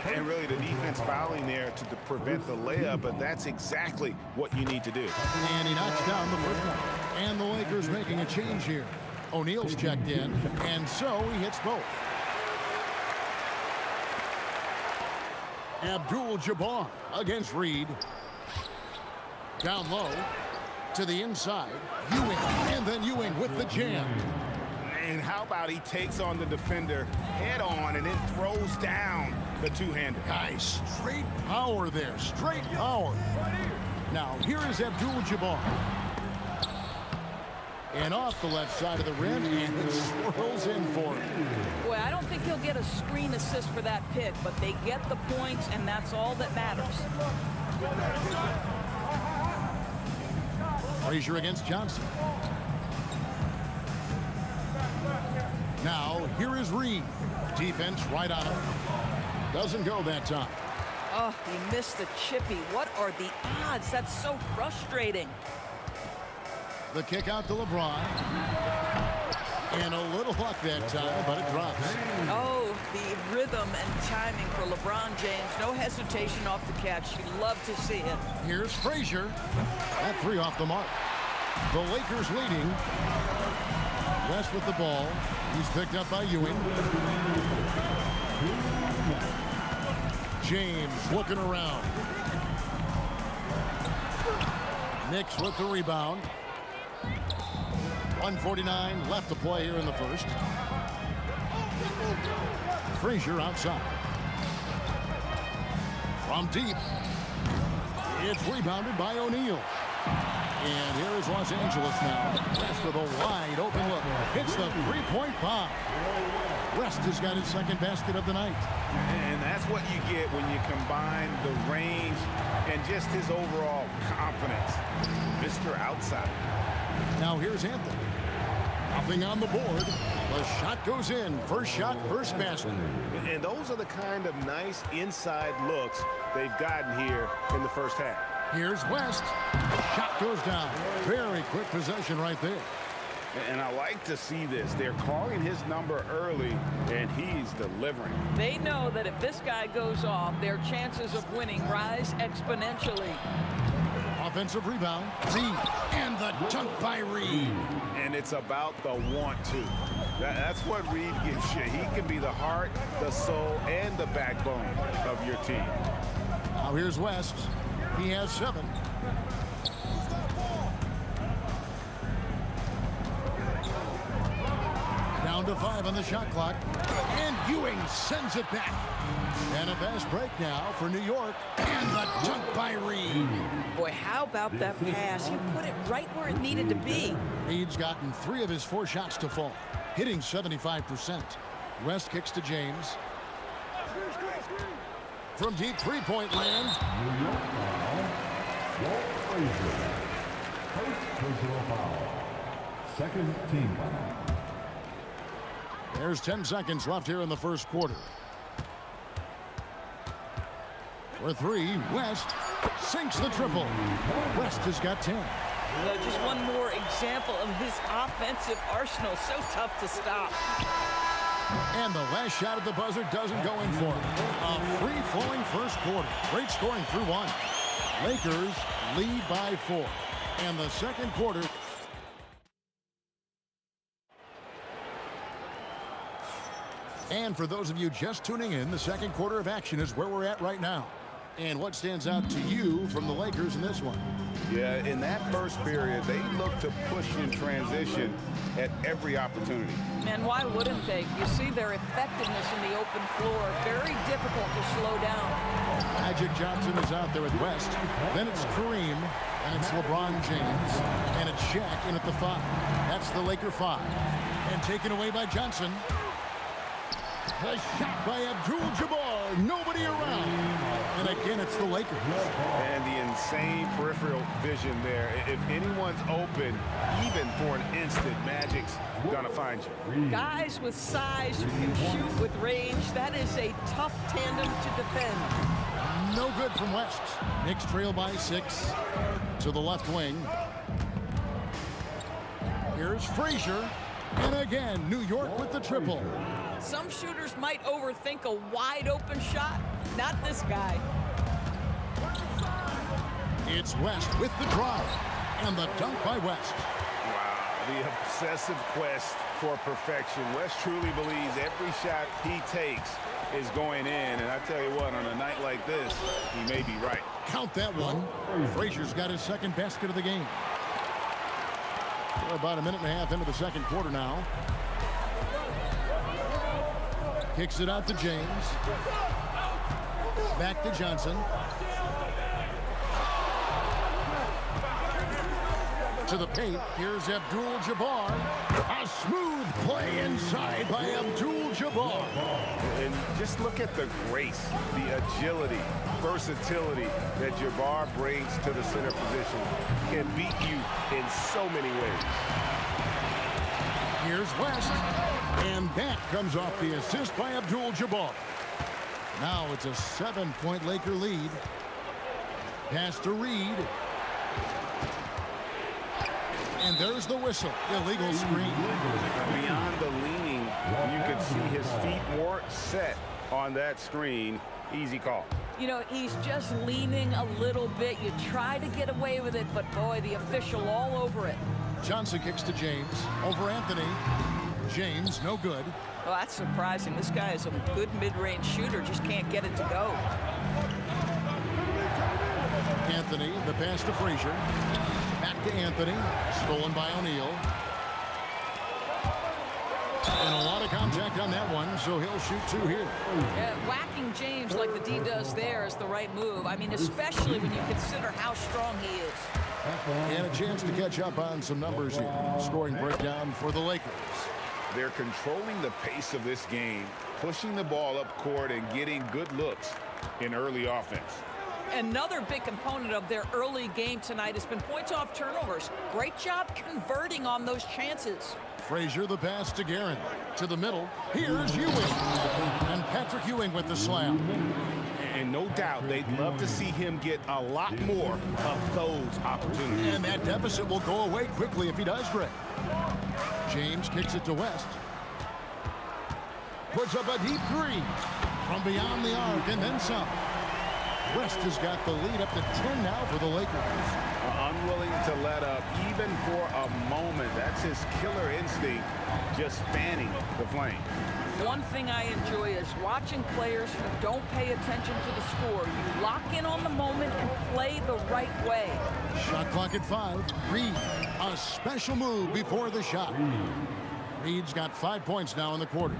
And really the defense fouling there to prevent the layup, but that's exactly what you need to do. And he knocks down the first one. And the Lakers making a change here. O'Neal's checked in, and so he hits both. Abdul-Jabbar against Reed. Down low to the inside. Ewing, and then Ewing with the jam. And how about he takes on the defender head on and then throws down the two-hander. Nice. Straight power there. Straight power. Now, here is Abdul-Jabbar. And off the left side of the rim, and it swirls in for him. Boy, I don't think he'll get a screen assist for that pick, but they get the points, and that's all that matters. Frazier against Johnson. Now, here is Reed. Defense right on him. Doesn't go that time. Oh, he missed the chippy. What are the odds? That's so frustrating. The kick out to LeBron. And a little luck that time, but it drops. Oh, the rhythm and timing for LeBron James. No hesitation off the catch. You love to see it. Here's Frazier. That 3 off the mark. The Lakers leading. West with the ball. He's picked up by Ewing. James looking around. Knicks with the rebound. 1:49 left to play here in the first. Frazier outside. From deep. It's rebounded by O'Neal. And here is Los Angeles now. West with a wide open look. Hits the three-point bomb. West has got his second basket of the night. And that's what you get when you combine the range and just his overall confidence. Mr. Outside. Now here's Anthony. Nothing on the board. The shot goes in. First shot, first basket. And those are the kind of nice inside looks they've gotten here in the first half. Here's West. Shot goes down. Very quick possession right there. And I like to see this. They're calling his number early, and he's delivering. They know that if this guy goes off, their chances of winning rise exponentially. Offensive rebound. Reed. And the dunk by Reed. And it's about the want-to. That's what Reed gives you. He can be the heart, the soul, and the backbone of your team. Now here's West. He has 7. Down to 5 on the shot clock. And Ewing sends it back. And a fast break now for New York. And the dunk by Reed. Boy, how about that pass? He put it right where it needed to be. Reed's gotten 3 of his 4 shots to fall, hitting 75%. West kicks to James. from deep three-point land. New York foul. Walt Frazier. First personal foul. Second team foul. There's 10 seconds left here in the first quarter. For three, West sinks the triple. West has got 10. Just one more example of his offensive arsenal. So tough to stop. And the last shot at the buzzer doesn't go in for him. A free-flowing first quarter. Great scoring through one. Lakers lead by 4. And the second quarter. And for those of you just tuning in, the second quarter of action is where we're at right now. And what stands out to you from the Lakers in this one? Yeah, in that first period, they looked to push in transition at every opportunity. Man, why wouldn't they? You see their effectiveness in the open floor. Very difficult to slow down. Magic Johnson is out there with West. Then it's Kareem, and it's LeBron James, and it's Shaq in at the 5. That's the Laker 5. And taken away by Johnson. A shot by Abdul-Jabbar. Nobody around. And again, it's the Lakers. And the insane peripheral vision there. If anyone's open, even for an instant, Magic's gonna find you. Guys with size who can shoot with range, that is a tough tandem to defend. No good from West. Knicks trail by 6 to the left wing. Here's Frazier. And again, New York with the triple. Some shooters might overthink a wide open shot. Not this guy. It's West with the drive. And the dunk by West. Wow, the obsessive quest for perfection. West truly believes every shot he takes is going in. And I tell you what, on a night like this, he may be right. Count that one. Frazier's got his second basket of the game. We're about a minute and a half into the second quarter now. Kicks it out to James. Back to Johnson. To the paint. Here's Abdul-Jabbar. A smooth play inside by Abdul-Jabbar. And just look at the grace, the agility, versatility that Jabbar brings to the center position. Can beat you in so many ways. Here's West. And that comes off the assist by Abdul-Jabbar. Now it's a 7-point Laker lead. Pass to Reed. And there's the whistle. Illegal screen. Beyond the leaning, you can see his feet more set on that screen. Easy call. You know, he's just leaning a little bit. You try to get away with it, but boy, the official all over it. Johnson kicks to James. Over Anthony. James, no good. Well, that's surprising. This guy is a good mid-range shooter, just can't get it to go. Anthony, the pass to Frazier. Back to Anthony. Stolen by O'Neal. And a lot of contact on that one, so he'll shoot 2 here. Yeah, whacking James like the D does there is the right move. I mean, especially when you consider how strong he is. And a chance to catch up on some numbers here. Scoring breakdown for the Lakers. They're controlling the pace of this game, pushing the ball up court and getting good looks in early offense. Another big component of their early game tonight has been points off turnovers. Great job converting on those chances. Frazier, the pass to Guerin. To the middle. Here's Ewing. And Patrick Ewing with the slam. And no doubt they'd love to see him get a lot more of those opportunities. And that deficit will go away quickly if he does, Greg. James kicks it to West. Puts up a deep 3 from beyond the arc and then some. West has got the lead up to 10 now for the Lakers. Unwilling to let up even for a moment. That's his killer instinct, just fanning the flame. One thing I enjoy is watching players who don't pay attention to the score. You lock in on the moment and play the right way. Shot clock at 5. Reed, a special move before the shot. Reed's got 5 points now in the quarter.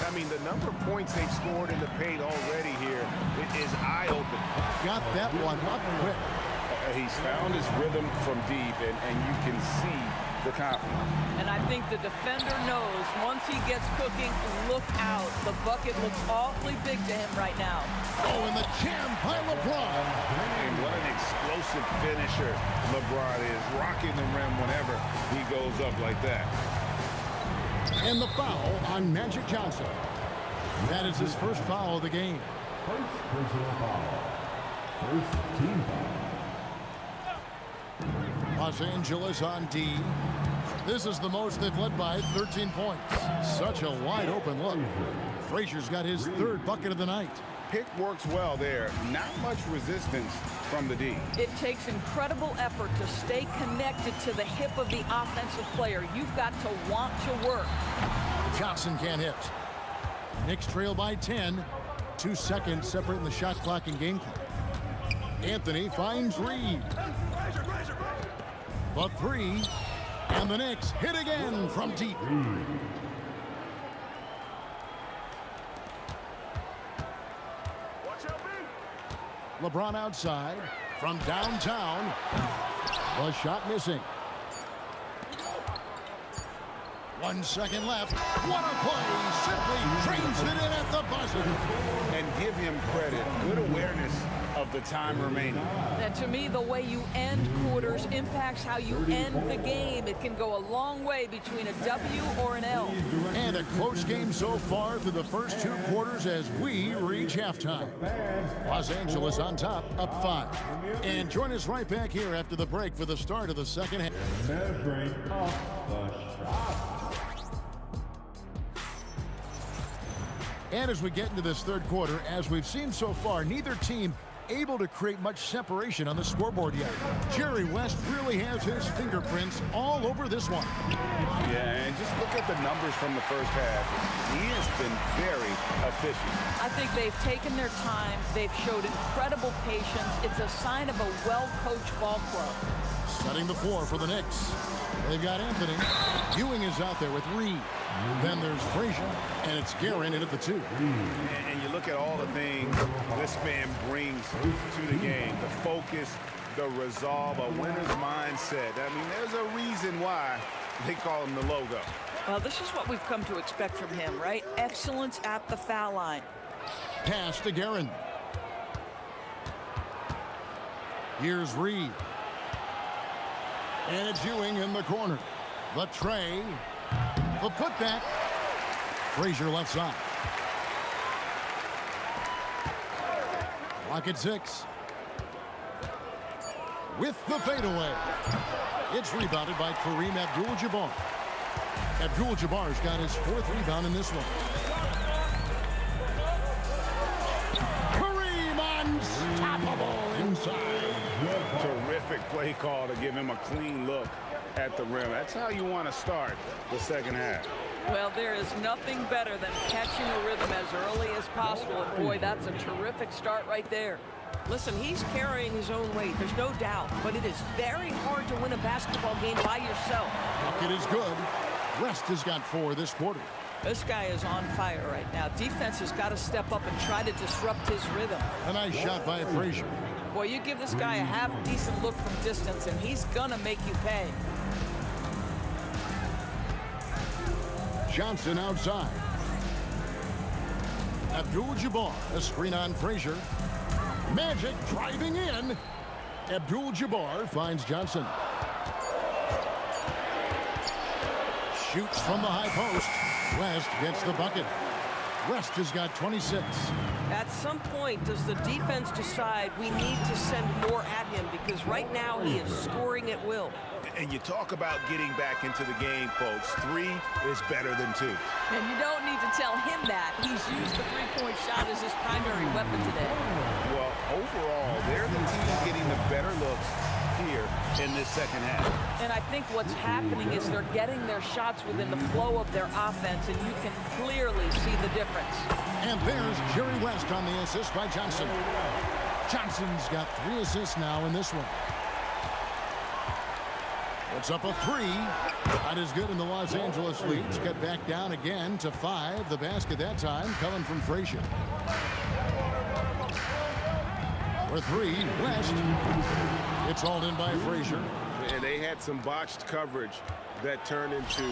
I mean, the number of points they've scored in the paint already here is eye-opening. Got that one up quick. He's found his rhythm from deep, and you can see the confidence. And I think the defender knows once he gets cooking, look out. The bucket looks awfully big to him right now. Oh, and the jam by LeBron. And what an explosive finisher LeBron is, rocking the rim whenever he goes up like that. And the foul on Magic Johnson. That is his first foul of the game. First personal foul. First team foul. Los Angeles on D. This is the most they've led by 13 points. Such a wide open look. Frazier's got his third bucket of the night. Pick works well there. Not much resistance from the D. It takes incredible effort to stay connected to the hip of the offensive player. You've got to want to work. Johnson can't hit. Knicks trail by 10. 2 seconds separating the shot clock and game clock. Anthony finds Reed. The three. And the Knicks hit again from deep. LeBron outside from downtown. The shot missing. 1 second left. What a play. Simply trains it in at the buzzer. And give him credit. Good awareness of the time remaining. And to me, the way you end quarters impacts how you end the game. It can go a long way between a W or an L. And a close game so far through the first 2 quarters as we reach halftime. Los Angeles on top, up 5. And join us right back here after the break for the start of the second half. Measuring up the shot. And as we get into this third quarter, as we've seen so far, neither team able to create much separation on the scoreboard yet. Jerry West really has his fingerprints all over this one. Yeah, and just look at the numbers from the first half. He has been very efficient. I think they've taken their time. They've showed incredible patience. It's a sign of a well-coached ball club. Setting the floor for the Knicks. They've got Anthony. Ewing is out there with Reed. Then there's Frazier, and it's Guerin in at the 2. And you look at all the things this man brings to the game. The focus, the resolve, a winner's mindset. I mean, there's a reason why they call him the logo. Well, this is what we've come to expect from him, right? Excellence at the foul line. Pass to Guerin. Here's Reed. And it's Ewing in the corner. The tray. The putback. Frazier left side. Clock at 6. With the fadeaway. It's rebounded by Kareem Abdul-Jabbar. Abdul-Jabbar's got his 4th rebound in this one. Kareem unstoppable inside. Terrific play call to give him a clean look at the rim. That's how you want to start the second half. Well, there is nothing better than catching a rhythm as early as possible. And boy, that's a terrific start right there. Listen, he's carrying his own weight, there's no doubt, but it is very hard to win a basketball game by yourself. Bucket is good. West has got 4 this quarter. This guy is on fire right now. Defense has got to step up and try to disrupt his rhythm. A nice shot by Frazier. Boy, you give this guy a half-decent look from distance, and he's going to make you pay. Johnson outside. Abdul-Jabbar, a screen on Frazier. Magic driving in. Abdul-Jabbar finds Johnson. Shoots from the high post. West gets the bucket. West has got 26. At some point, does the defense decide we need to send more at him? Because right now he is scoring at will. And you talk about getting back into the game, folks. 3 is better than 2. And you don't need to tell him that. He's used the three-point shot as his primary weapon today. Well, overall, they're the team getting the better looks here in this second half. And I think what's happening is they're getting their shots within the flow of their offense, and you can clearly see the difference. And there's Jerry West on the assist by Johnson. Johnson's got 3 assists now in this one. It's up a 3. That is good in the Los Angeles lead. It's cut back down again to 5. The basket that time coming from Frazier. For 3, West. It's hauled in by Frazier. And they had some botched coverage that turned into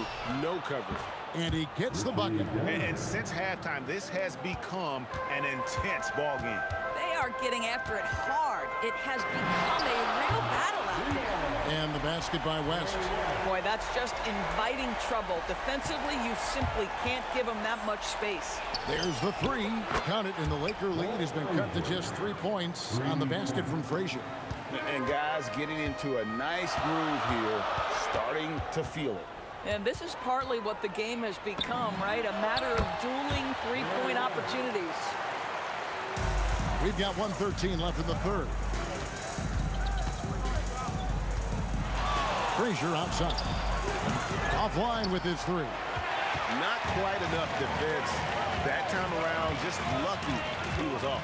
no coverage. And he gets the bucket. And since halftime, this has become an intense ball game. They are getting after it hard. It has become a real battle out there. And the basket by West. Boy, that's just inviting trouble. Defensively, you simply can't give them that much space. There's the three. Count it, and the Laker lead has been cut to just 3 points on the basket from Frazier. And guys getting into a nice groove here, starting to feel it. And this is partly what the game has become, right? A matter of dueling three-point opportunities. We've got 1:13 left in the third. Frazier outside. Offline with his three. Not quite enough defense. That time around, just lucky he was off.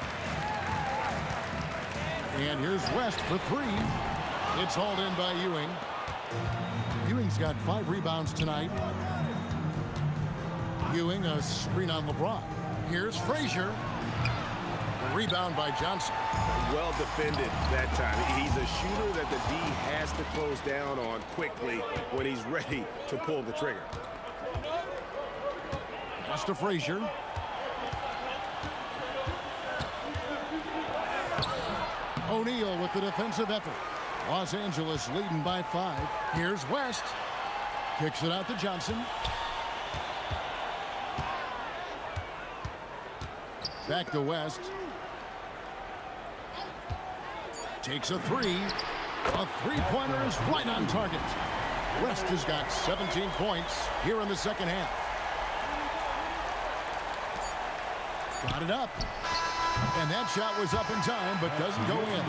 And here's West for three. It's hauled in by Ewing. Ewing's got 5 rebounds tonight. Ewing, a screen on LeBron. Here's Frazier. A rebound by Johnson. Well defended that time. He's a shooter that the D has to close down on quickly when he's ready to pull the trigger. Pass to Frazier. O'Neal with the defensive effort. Los Angeles leading by 5. Here's West. Kicks it out to Johnson. Back to West. Takes a three. A three-pointer is right on target. West has got 17 points here in the second half. Got it up. And that shot was up in time, but doesn't go in.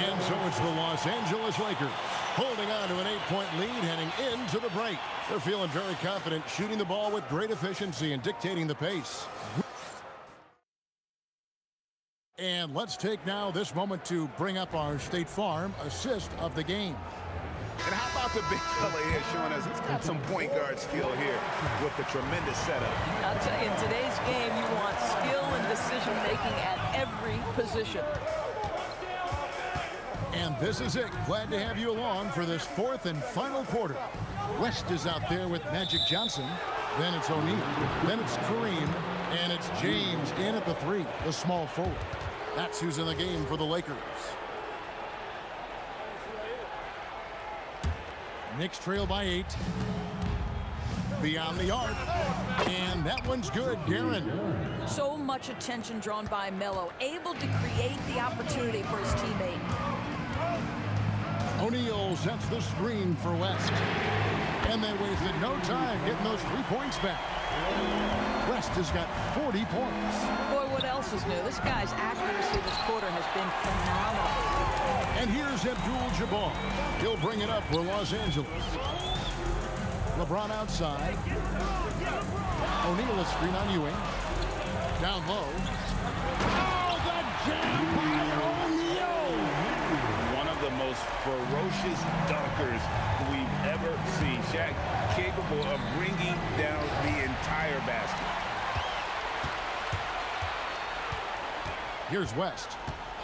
And so it's the Los Angeles Lakers holding on to an 8-point lead heading into the break. They're feeling very confident, shooting the ball with great efficiency and dictating the pace. And let's take now this moment to bring up our State Farm assist of the game. And how about the big fella here showing us he's got some point guard skill here with the tremendous setup. I'll tell you, in today's game, you want skill and decision-making at every position. And this is it. Glad to have you along for this 4th and final quarter. West is out there with Magic Johnson. Then it's O'Neal. Then it's Kareem. And it's James in at the 3, the small forward. That's who's in the game for the Lakers. Knicks trail by 8. Beyond the arc. And that one's good, Guerin. So much attention drawn by Melo, able to create the opportunity for his teammate. O'Neal sets the screen for West. And they wasted no time getting those 3 points back. West has got 40 points. Boy, what else is new? This guy's accuracy this quarter has been phenomenal. And here's Abdul-Jabbar. He'll bring it up for Los Angeles. LeBron outside. O'Neal a screen on Ewing. Down low. Oh, the jam by O'Neal! One of the most ferocious dunkers we've ever seen. Shaq capable of bringing down the entire basket. Here's West.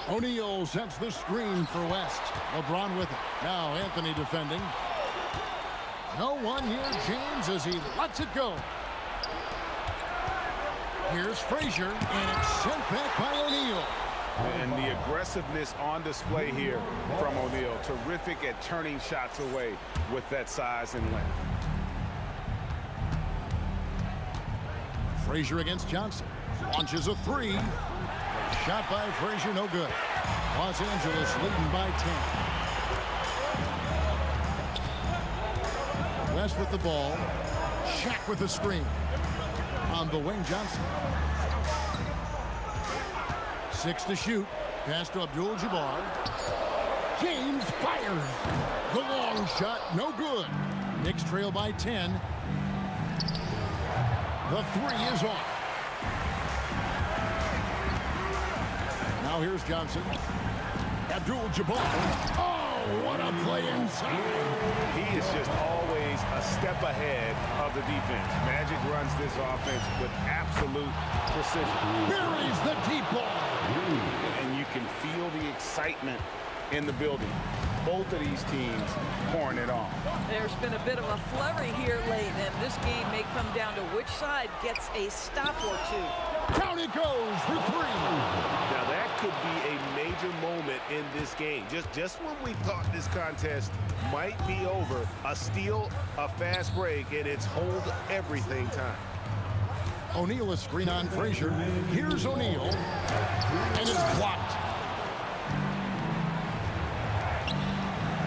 O'Neal sets the screen for West. LeBron with it. Now Anthony defending. No one here, James, as he lets it go. Here's Frazier, and it's sent back by O'Neal. And the aggressiveness on display here from O'Neal. Terrific at turning shots away with that size and length. Frazier against Johnson. Launches a 3. A shot by Frazier, no good. Los Angeles leading by 10. West with the ball. Shaq with the screen. On the wing, Johnson. 6 to shoot. Pass to Abdul-Jabbar. James fires. The long shot, no good. Knicks trail by 10. The 3 is off. Now here's Johnson. Abdul-Jabbar. Oh, what a play inside. He is just always a step ahead of the defense. Magic runs this offense with absolute precision. Buries the deep ball. And you can feel the excitement in the building. Both of these teams pouring it on. There's been a bit of a flurry here late, and this game may come down to which side gets a stop or two. Down it goes for three. Now that could be a major moment in this game. Just when we thought this contest might be over, a steal, a fast break, and it's hold everything time. O'Neal is screen on Frazier. Here's O'Neal, and it's blocked.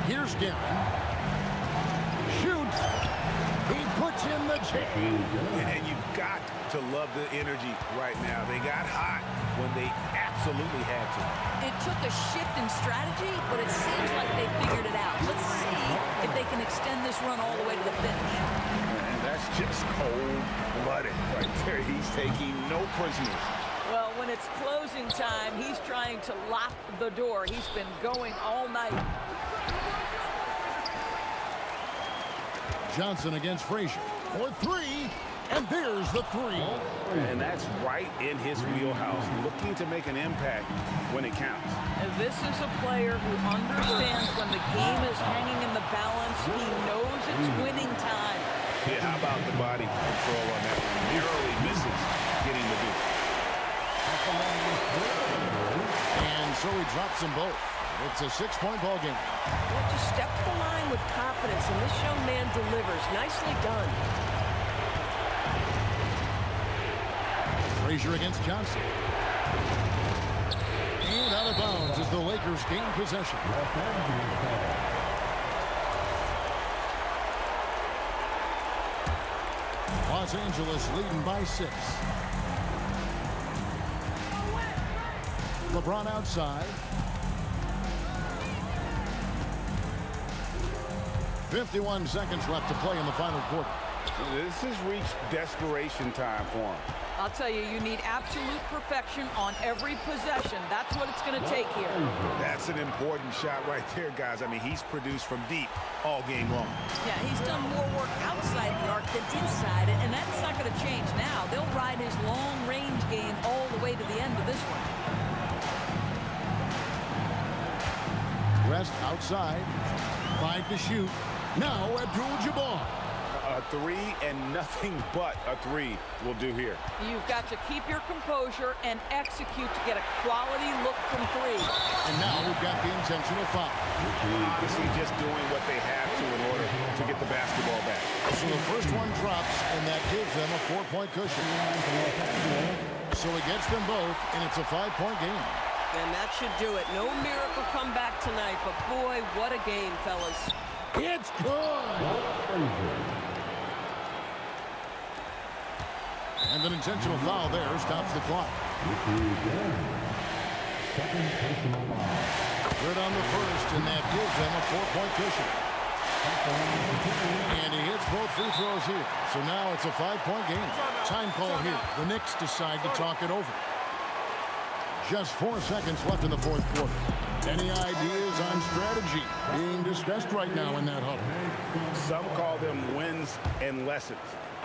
Here's Guerin. Shoots. He puts in the chain. And you've got to love the energy right now. They got hot when they absolutely had to. It took a shift in strategy, but it seems like they figured it out. Let's see if they can extend this run all the way to the finish. And that's just cold-blooded right there. He's taking no prisoners. Well, when it's closing time, he's trying to lock the door. He's been going all night. Johnson against Frazier for three, and there's the three. And that's right in his wheelhouse, looking to make an impact when it counts. And this is a player who understands when the game is hanging in the balance. He knows it's winning time. Yeah, how about the body control on that one? Narrowly misses getting the deuce. And so he drops them both. It's a 6-point ball game. Well, just step to the line with confidence, and this young man delivers. Nicely done. Frazier against Johnson. And out of bounds as the Lakers gain possession. Los Angeles leading by 6. LeBron outside. 51 seconds left to play in the final quarter. This has reached desperation time for him. I'll tell you, you need absolute perfection on every possession. That's what it's going to take here. That's an important shot right there, guys. I mean, he's produced from deep all game long. Yeah, he's done more work outside the arc than inside it, and that's not going to change now. They'll ride his long-range game all the way to the end of this one. West outside. 5 to shoot. Now Abdul-Jabbar. A three and nothing but a three will do here. You've got to keep your composure and execute to get a quality look from 3. And now we've got the intentional foul. Honestly, just doing what they have to in order to get the basketball back. So the first one drops, and that gives them a 4-point cushion. So it gets them both, and it's a 5-point game. And that should do it. No miracle comeback tonight, but boy, what a game, fellas. It's good! And an intentional foul there stops the clock. Good on the first, and that gives them a 4-point cushion. And he hits both free throws here. So now it's a 5-point game. Time call here. The Knicks decide to talk it over. Just 4 seconds left in the fourth quarter. Any ideas on strategy being discussed right now in that huddle? Some call them wins and lessons.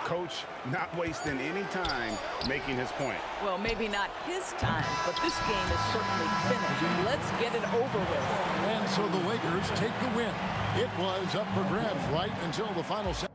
Coach not wasting any time making his point. Well, maybe not his time, but this game is certainly finished. Let's get it over with. And so the Lakers take the win. It was up for grabs right until the final second.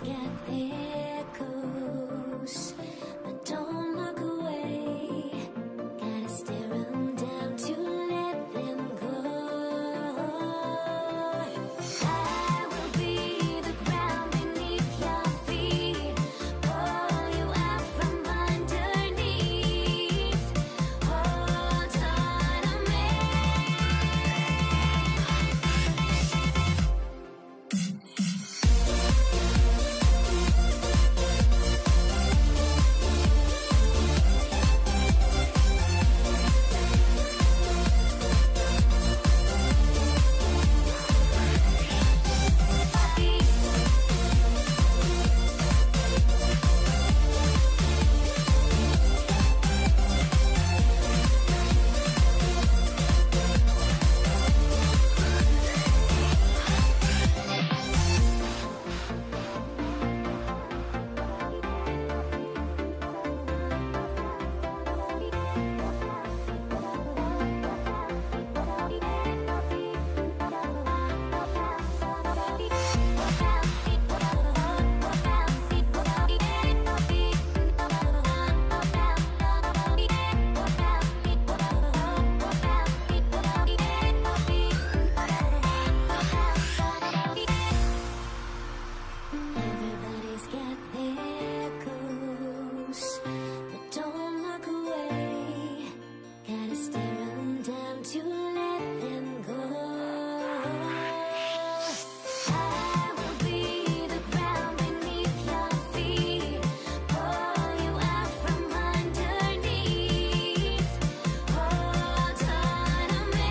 Everybody's got their goals, but don't look away. Gotta stare them down to let them go. I will be the ground beneath your feet, pull you out from underneath. Hold on to me. Everybody's got their goals, but don't look away. Gotta stare them down to let them go. I will be the ground beneath your feet, pull you out from underneath. Hold on to me.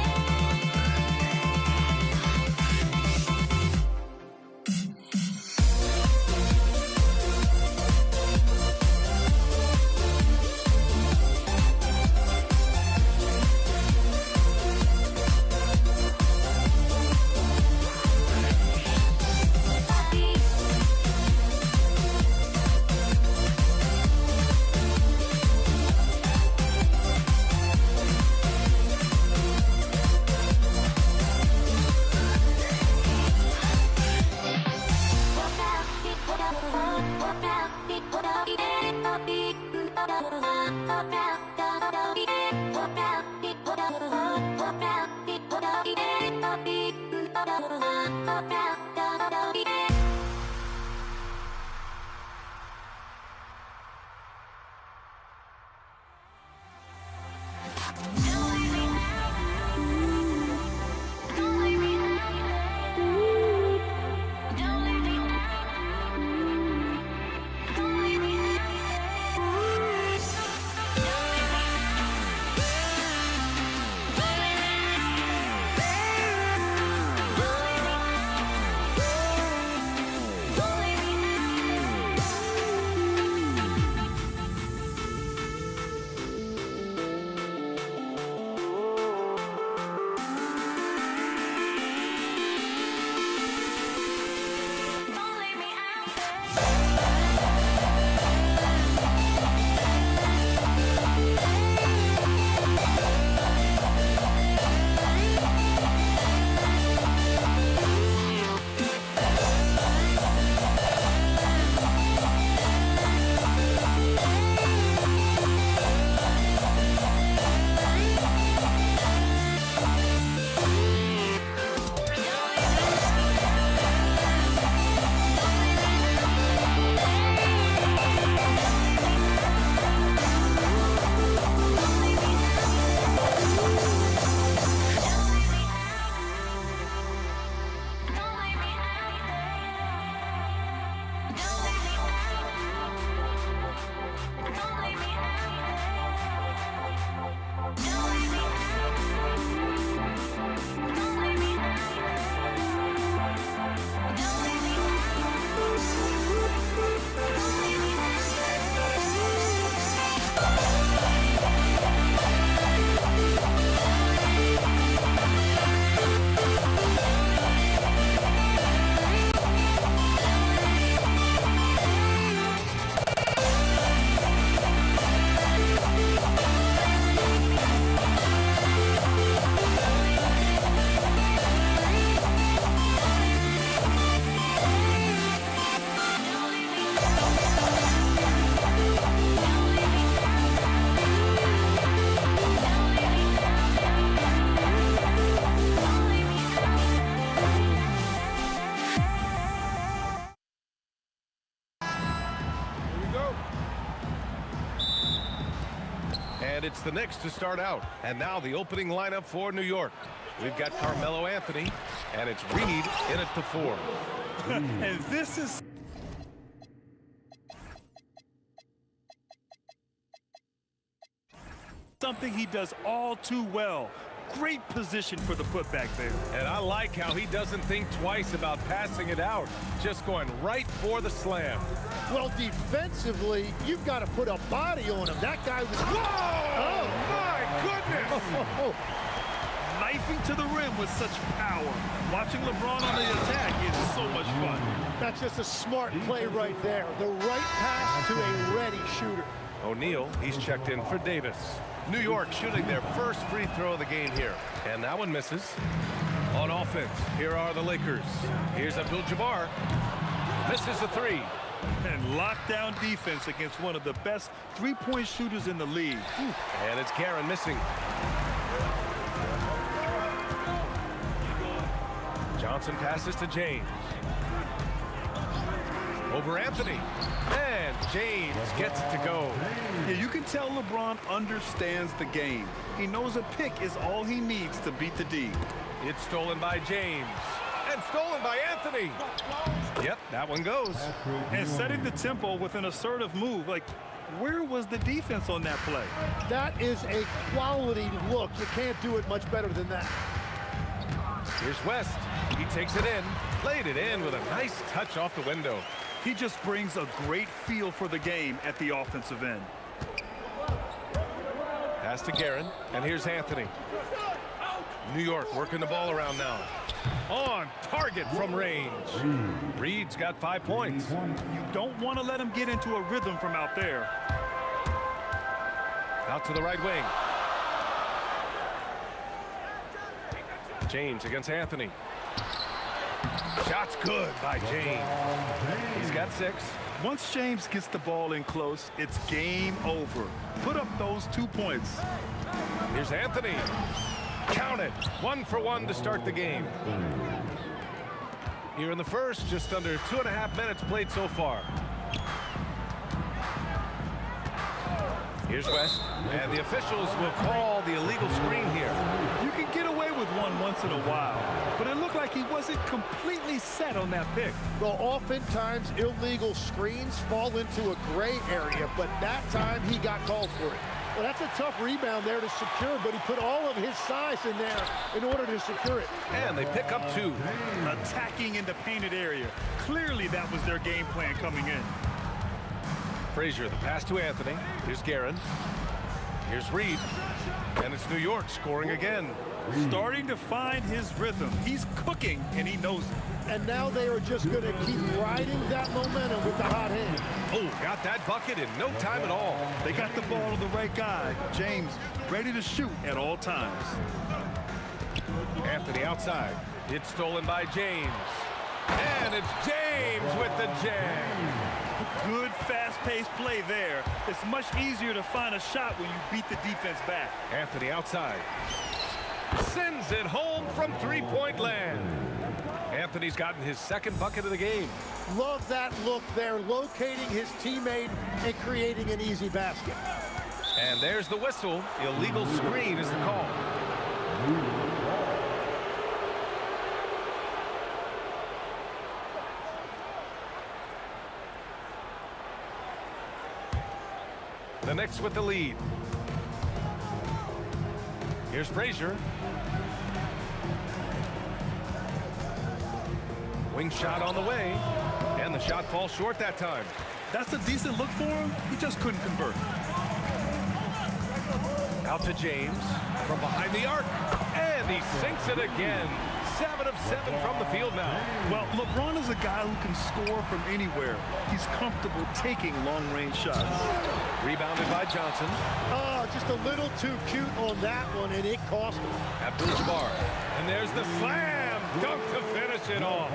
And it's the Knicks to start out. And now the opening lineup for New York. We've got Carmelo Anthony, and it's Reed in at the 4. And this is something he does all too well. Great position for the putback there. And I like how he doesn't think twice about passing it out, just going right for the slam. Well, defensively, you've got to put a body on him. That guy was... Whoa! Oh, my goodness! Knifing to the rim with such power. Watching LeBron on the attack is so much fun. That's just a smart play right there. The right pass to a ready shooter. O'Neal, he's checked in for Davis. New York shooting their first free throw of the game here. And that one misses. On offense, here are the Lakers. Here's Abdul-Jabbar. Misses the 3. And lockdown defense against one of the best three-point shooters in the league. And it's Guerin missing. Johnson passes to James. Over Anthony. And James gets it to go. Yeah, you can tell LeBron understands the game. He knows a pick is all he needs to beat the D. It's stolen by James. And stolen by Anthony. Yep, that one goes. And setting the tempo with an assertive move. Like, where was the defense on that play? That is a quality look. You can't do it much better than that. Here's West. He takes it in. Played it in with a nice touch off the window. He just brings a great feel for the game at the offensive end. Pass to Guerin, and here's Anthony. New York working the ball around now. On target from range. Reed's got 5 points. You don't want to let him get into a rhythm from out there. Out to the right wing. James against Anthony. Shot's good by James. He's got 6. Once James gets the ball in close, it's game over. Put up those 2 points. Here's Anthony. Count it. 1 for 1 to start the game. Here in the first, just under 2.5 minutes played so far. Here's West, and the officials will call the illegal screen here. You can get away with one once in a while, but it looked like he wasn't completely set on that pick. Well, oftentimes illegal screens fall into a gray area, but that time he got called for it. Well, that's a tough rebound there to secure, but he put all of his size in there in order to secure it. And they pick up 2. Attacking in the painted area. Clearly that was their game plan coming in. Frazier, the pass to Anthony. Here's Guerin. Here's Reed. And it's New York scoring again. Starting to find his rhythm. He's cooking, and he knows it. And now they are just going to keep riding that momentum with the hot hand. Oh, got that bucket in no time at all. They got the ball to the right guy. James ready to shoot at all times. Anthony outside. It's stolen by James. And it's James with the jam. Good fast-paced play there. It's much easier to find a shot when you beat the defense back. Anthony outside. Sends it home from three-point land. Anthony's gotten his 2nd bucket of the game. Love that look there, locating his teammate and creating an easy basket. And there's the whistle. Illegal screen is the call. The Knicks with the lead. Here's Frazier. Wing shot on the way, and the shot falls short that time. That's a decent look for him. He just couldn't convert. Out to James from behind the arc, and he sinks it again. 7 of 7 from the field now. Well, LeBron is a guy who can score from anywhere. He's comfortable taking long-range shots. Rebounded by Johnson. Oh, just a little too cute on that one, and it cost him. Abdul-Jabbar. And there's the slam dunk to finish it off.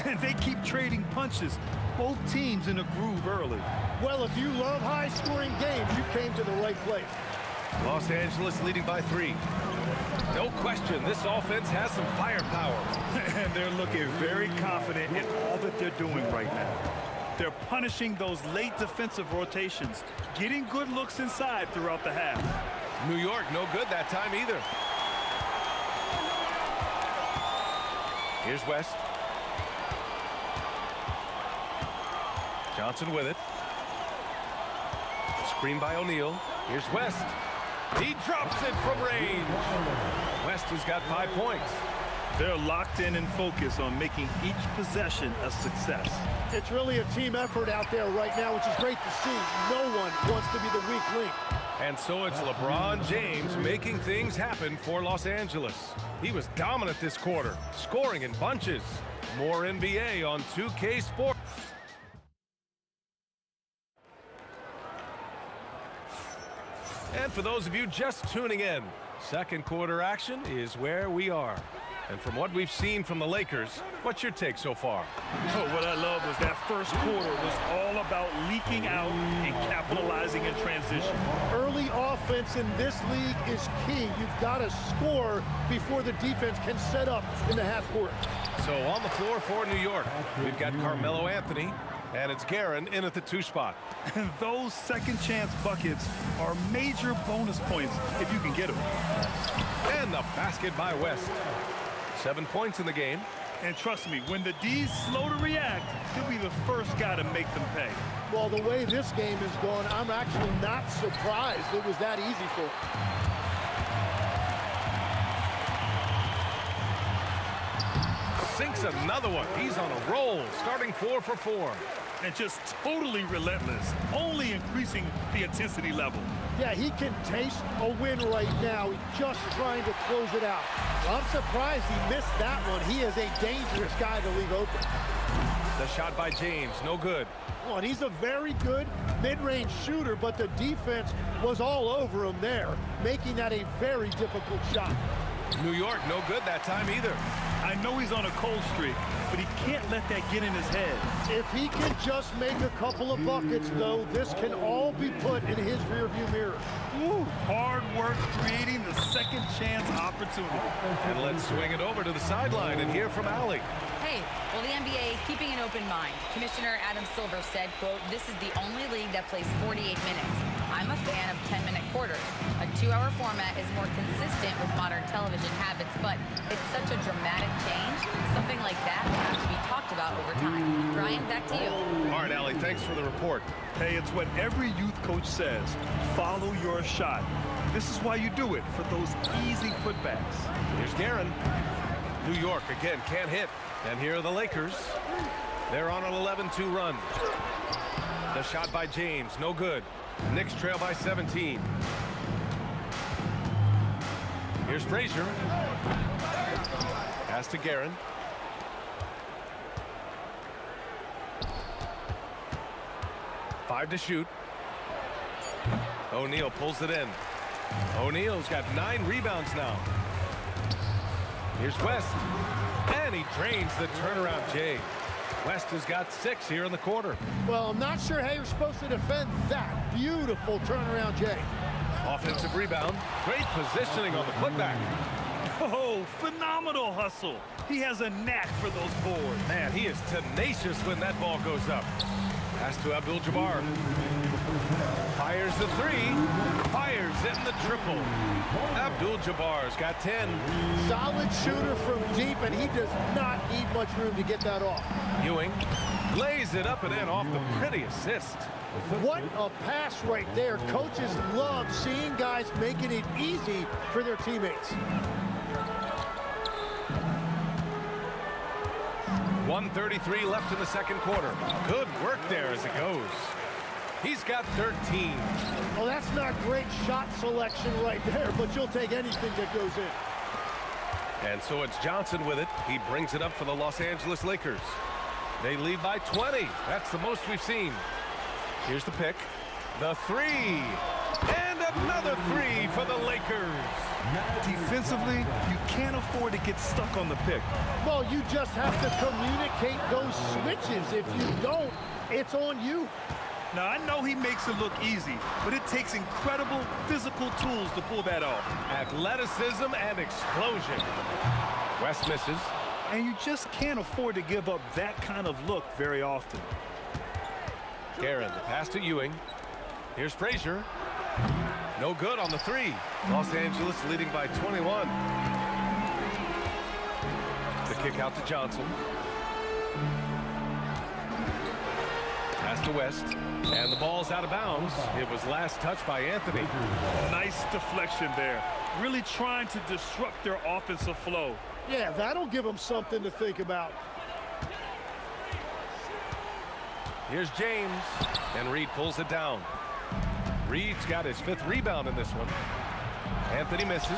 And they keep trading punches. Both teams in a groove early. Well, if you love high-scoring games, you came to the right place. Los Angeles leading by 3. No question, this offense has some firepower. And they're looking very confident in all that they're doing right now. They're punishing those late defensive rotations, getting good looks inside throughout the half. New York, no good that time either. Here's West. Johnson with it. Screen by O'Neal. Here's West. He drops it from range. West has got 5 points. They're locked in and focused on making each possession a success. It's really a team effort out there right now, which is great to see. No one wants to be the weak link. And so it's LeBron James making things happen for Los Angeles. He was dominant this quarter, scoring in bunches. More NBA on 2K Sports. And for those of you just tuning in, second quarter action is where we are. And from what we've seen from the Lakers, what's your take so far? Oh, what I love was that first quarter was all about leaking out and capitalizing in transition. Early offense in this league is key. You've got to score before the defense can set up in the half court. So on the floor for New York, we've got Carmelo Anthony, and it's Guerin in at the 2 spot. And those second chance buckets are major bonus points if you can get them. And the basket by West. 7 points in the game. And trust me, when the D's slow to react, he'll be the first guy to make them pay. Well, the way this game is going, I'm actually not surprised it was that easy for him. Sinks another one. He's on a roll, starting 4 for 4. And just totally relentless, only increasing the intensity level. Yeah, he can taste a win right now. He's just trying to close it out. I'm surprised he missed that one. He is a dangerous guy to leave open. The shot by James, no good. Oh, and he's a very good mid-range shooter, but the defense was all over him there, making that a very difficult shot. New York, no good that time either. I know he's on a cold streak, but he can't let that get in his head. If he can just make a couple of buckets, though, this can all be put in his rearview mirror. Woo, hard work creating the second chance opportunity. And let's swing it over to the sideline and hear from Allie. Hey, well, the NBA keeping an open mind. Commissioner Adam Silver said, quote, "This is the only league that plays 48 minutes. I'm a fan of 10-minute quarters. A 2-hour format is more consistent with modern television habits, but it's such a dramatic change. Something like that will have to be talked about over time." Brian, back to you. All right, Allie, thanks for the report. Hey, it's what every youth coach says. Follow your shot. This is why you do it, for those easy putbacks. Here's Guerin. New York, again, can't hit. And here are the Lakers. They're on an 11-2 run. The shot by James, no good. Knicks trail by 17. Here's Frazier. Pass to Guerin. Five to shoot. O'Neal pulls it in. O'Neal's got 9 rebounds now. Here's West. And he drains the turnaround J. West has got 6 here in the quarter. Well, I'm not sure how you're supposed to defend that. Beautiful turnaround, Jay. Offensive rebound. Great positioning on the putback. Oh, phenomenal hustle. He has a knack for those boards. Man, he is tenacious when that ball goes up. Pass to Abdul-Jabbar. Fires the 3. Fires in the triple. Abdul-Jabbar's got 10. Solid shooter from deep, and he does not need much room to get that off. Ewing lays it up and in off the pretty assist. What a pass right there. Coaches love seeing guys making it easy for their teammates. 1:33 left in the second quarter. Good work there as it goes. He's got 13. Well, that's not great shot selection right there, but you'll take anything that goes in. And so it's Johnson with it. He brings it up for the Los Angeles Lakers. They lead by 20. That's the most we've seen. Here's the pick. The 3. And another 3 for the Lakers. Defensively, you can't afford to get stuck on the pick. Well, you just have to communicate those switches. If you don't, it's on you. Now, I know he makes it look easy, but it takes incredible physical tools to pull that off. Athleticism and explosion. West misses. And you just can't afford to give up that kind of look very often. Guerin, the pass to Ewing. Here's Frazier. No good on the three. Los Angeles leading by 21. The kick out to Johnson. Pass to West. And the ball's out of bounds. It was last touched by Anthony. Nice deflection there. Really trying to disrupt their offensive flow. Yeah, that'll give them something to think about. Here's James. And Reed pulls it down. Reed's got his 5th rebound in this one. Anthony misses.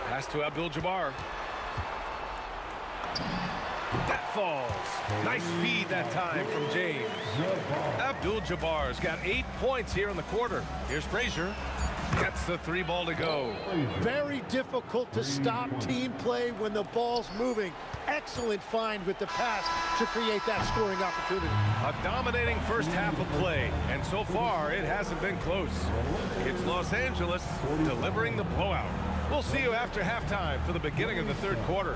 Pass to Abdul-Jabbar. That falls. Nice feed that time from James. Abdul-Jabbar's got 8 points here in the quarter. Here's Frazier. Gets the 3 ball to go. Very difficult to stop team play when the ball's moving. Excellent find with the pass to create that scoring opportunity. A dominating first half of play, and so far it hasn't been close. It's Los Angeles delivering the blowout. We'll see you after halftime for the beginning of the 3rd quarter.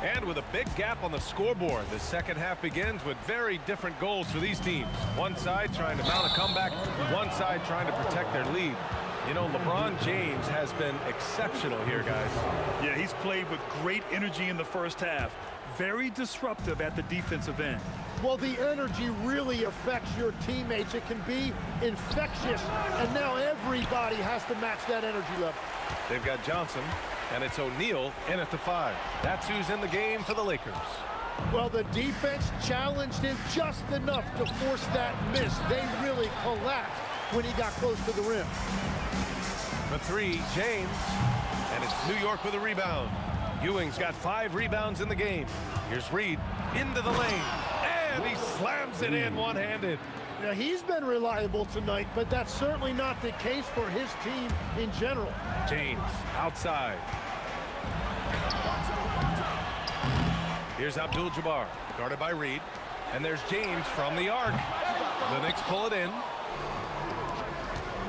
And with a big gap on the scoreboard, the second half begins with very different goals for these teams. One side trying to mount a comeback, one side trying to protect their lead. You know, LeBron James has been exceptional here, guys. Yeah, he's played with great energy in the first half. Very disruptive at the defensive end. Well, the energy really affects your teammates. It can be infectious, and now everybody has to match that energy level. They've got Johnson, and it's O'Neal in at the 5. That's who's in the game for the Lakers. Well, the defense challenged him just enough to force that miss. They really collapsed when he got close to the rim. For 3, James, and it's New York with a rebound. Ewing's got 5 rebounds in the game. Here's Reed into the lane, and he slams it in one-handed. Now, he's been reliable tonight, but that's certainly not the case for his team in general. James outside. Here's Abdul-Jabbar, guarded by Reed. And there's James from the arc. The Knicks pull it in.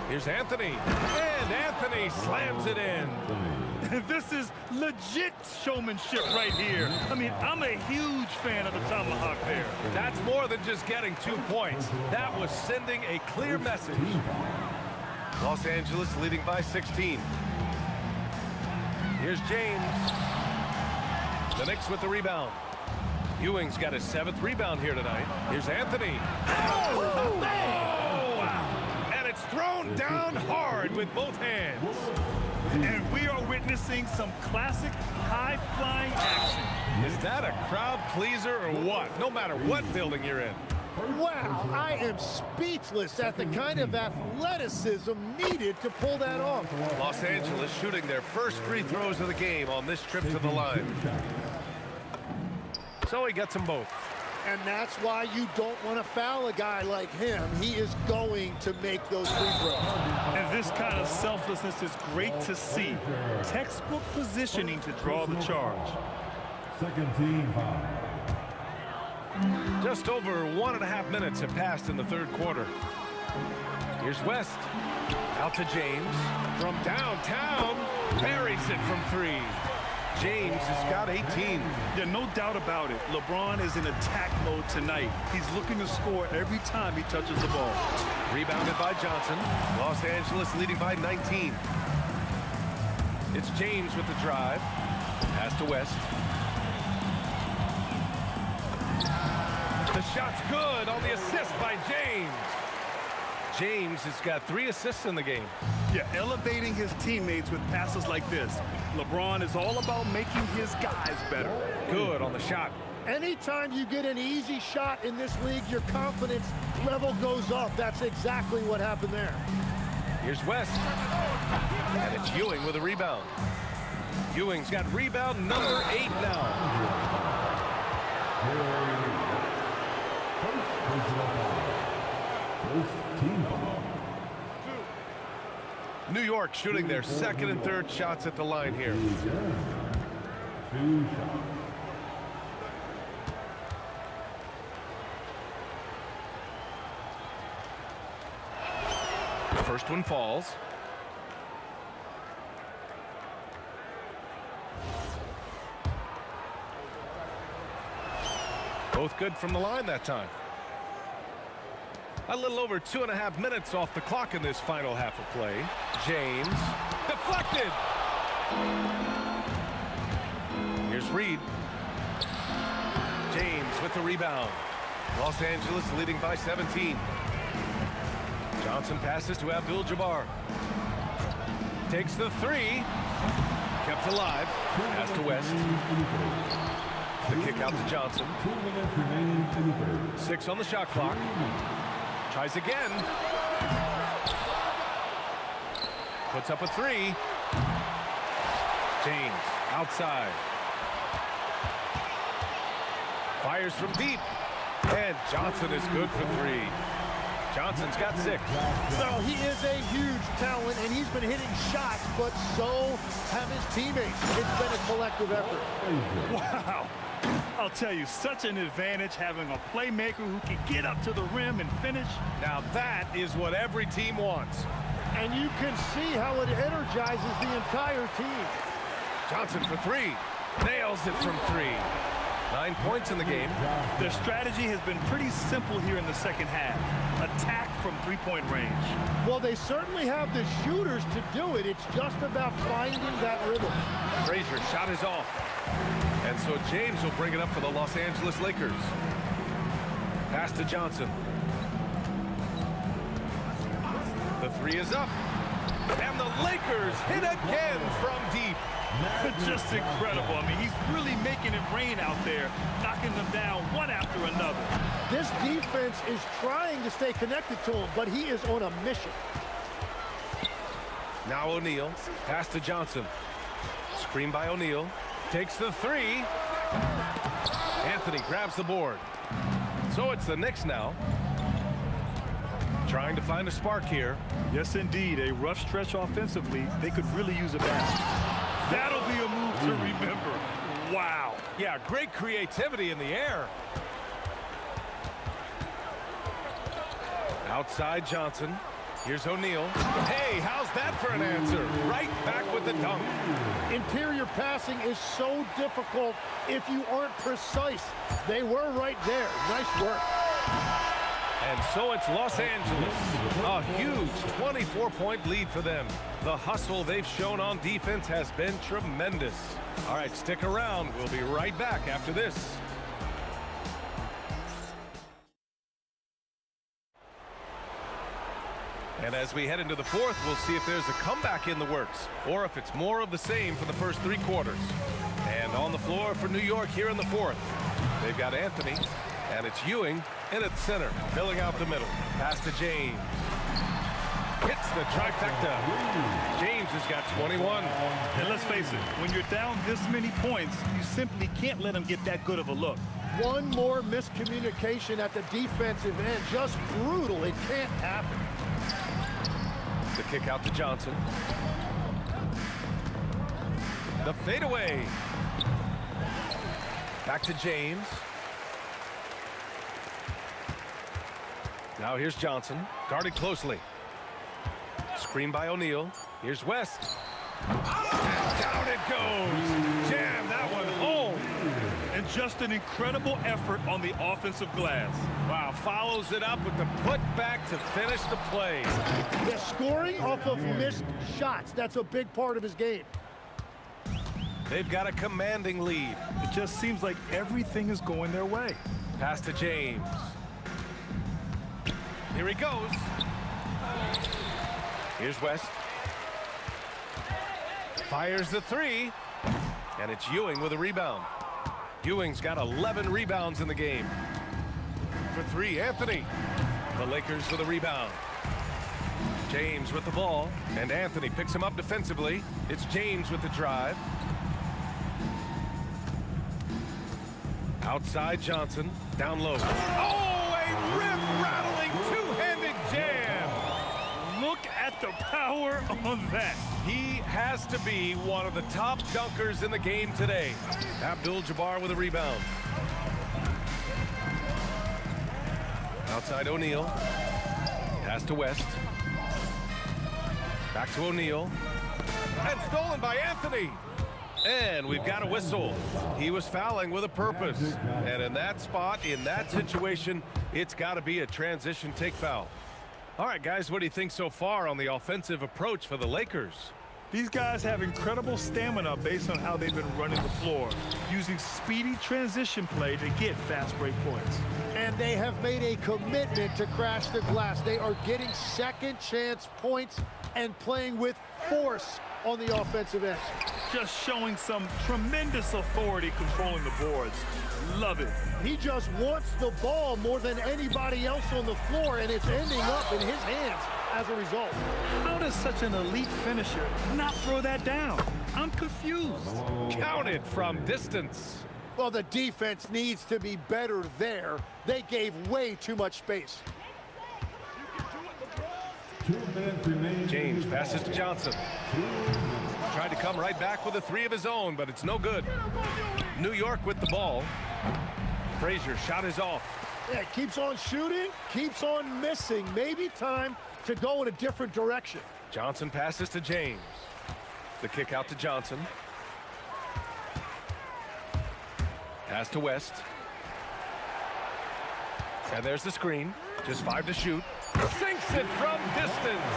Here's Anthony. And Anthony slams it in. This is legit showmanship right here. I mean, I'm a huge fan of the tomahawk there. That's more than just getting 2 points. That was sending a clear message. Los Angeles leading by 16. Here's James. The Knicks with the rebound. Ewing's got his 7th rebound here tonight. Here's Anthony. Oh! Wow. And it's thrown down hard with both hands. And we are witnessing some classic high-flying action. Is that a crowd pleaser or what? No matter what building you're in. Wow, I am speechless at the kind of athleticism needed to pull that off. Los Angeles shooting their first free throws of the game on this trip to the line. So he gets them both. And that's why you don't want to foul a guy like him. He is going to make those free throws. And this kind of selflessness is great to see. Textbook positioning to draw the charge. Second team foul. Just over 1.5 minutes have passed in the 3rd quarter. Here's West. Out to James. From downtown. Buries it from 3. James has got 18. Yeah, no doubt about it. LeBron is in attack mode tonight. He's looking to score every time he touches the ball. Rebounded by Johnson. Los Angeles leading by 19. It's James with the drive. Pass to West. The shot's good on the assist by James. James has got 3 assists in the game. Yeah, elevating his teammates with passes like this. LeBron is all about making his guys better. Good on the shot. Anytime you get an easy shot in this league, your confidence level goes up. That's exactly what happened there. Here's West. And it's Ewing with a rebound. Ewing's got rebound number 8 now. First team foul. New York shooting their second and third shots at the line here. 2 shots. The first one falls. Both good from the line that time. A little over 2.5 minutes off the clock in this final half of play. James, deflected. Here's Reed. James with the rebound. Los Angeles leading by 17. Johnson passes to Abdul-Jabbar. Takes the three. Kept alive. Pass to West. The kick out to Johnson. 2 minutes remaining in the third. 6 on the shot clock. Tries again. Puts up a three. James outside. Fires from deep. And Johnson is good for three. Johnson's got 6. Well, he is a huge talent, and he's been hitting shots, but so have his teammates. It's been a collective effort. Wow. I'll tell you, such an advantage having a playmaker who can get up to the rim and finish. Now that is what every team wants. And you can see how it energizes the entire team. Johnson for three. Nails it from 3. 9 points in the game. Their strategy has been pretty simple here in the second half. Attack from three-point range. Well, they certainly have the shooters to do it. It's just about finding that rhythm. Frazier shot is off. And so James will bring it up for the Los Angeles Lakers. Pass to Johnson. The three is up. And the Lakers hit again from deep. Just incredible. I mean, he's really making it rain out there, knocking them down one after another. This defense is trying to stay connected to him, but he is on a mission. Now O'Neal. Pass to Johnson. Screen by O'Neal. Takes the three. Anthony grabs the board. So it's the Knicks now. Trying to find a spark here. Yes, indeed. A rough stretch offensively. They could really use a basket. That'll be a move to remember. Wow. Yeah, great creativity in the air. Outside Johnson. Here's O'Neal. Hey, how's that for an answer? Right back with the dunk. Interior passing is so difficult if you aren't precise. They were right there. Nice work. And so it's Los Angeles. A huge 24-point lead for them. The hustle they've shown on defense has been tremendous. All right, stick around. We'll be right back after this. And as we head into the fourth, we'll see if there's a comeback in the works or if it's more of the same for the first 3 quarters. And on the floor for New York here in the fourth, they've got Anthony, and it's Ewing in at center, filling out the middle. Pass to James. Hits the trifecta. James has got 21. And let's face it, when you're down this many points, you simply can't let them get that good of a look. One more miscommunication at the defensive end. Just brutal. It can't happen. The kick out to Johnson. The fadeaway. Back to James. Now here's Johnson, guarded closely. Screen by O'Neal. Here's West. And down it goes. Jam that one home. And just an incredible effort on the offensive glass. Wow, follows it up with the putback to finish the play. They're scoring off of missed shots. That's a big part of his game. They've got a commanding lead. It just seems like everything is going their way. Pass to James. Here he goes. Here's West. Fires the three. And it's Ewing with a rebound. Ewing's got 11 rebounds in the game. For 3, Anthony. The Lakers with a rebound. James with the ball. And Anthony picks him up defensively. It's James with the drive. Outside Johnson. Down low. Oh, a on that. He has to be one of the top dunkers in the game today. Abdul-Jabbar with a rebound. Outside O'Neal. Pass to West. Back to O'Neal. And stolen by Anthony. And we've got a whistle. He was fouling with a purpose. And in that spot, in that situation, it's got to be a transition take foul. All right, guys, what do you think so far on the offensive approach for the Lakers? These guys have incredible stamina based on how they've been running the floor, using speedy transition play to get fast break points. And they have made a commitment to crash the glass. They are getting second chance points and playing with force on the offensive end. Just showing some tremendous authority controlling the boards. Love it. He just wants the ball more than anybody else on the floor, and it's ending up in his hands as a result. How does such an elite finisher not throw that down? I'm confused. Counted from distance. Well, the defense needs to be better there. They gave way too much space. 2 minutes remaining. James passes to Johnson. Tried to come right back with a three of his own, but it's no good. New York with the ball. Frazier shot is off. Yeah, keeps on shooting, keeps on missing. Maybe time to go in a different direction. Johnson passes to James. The kick out to Johnson. Pass to West. And there's the screen. Just 5 to shoot. Sinks it from distance.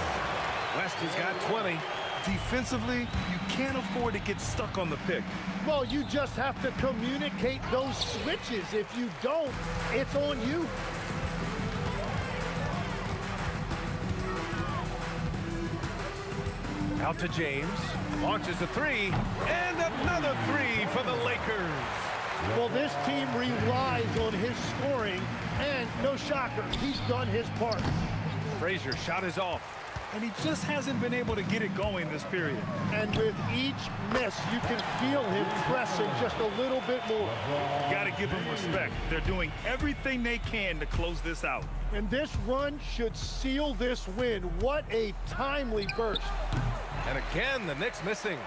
West has got 20. Defensively, you can't afford to get stuck on the pick. Well, you just have to communicate those switches. If you don't, it's on you. Out to James. Launches a three. And another three for the Lakers. Well, this team relies on his scoring, and no shocker, he's done his part. Frazier shot is off. And he just hasn't been able to get it going this period. And with each miss, you can feel him pressing just a little bit more. You got to give him respect. They're doing everything they can to close this out. And this run should seal this win. What a timely burst. And again, the Knicks missing.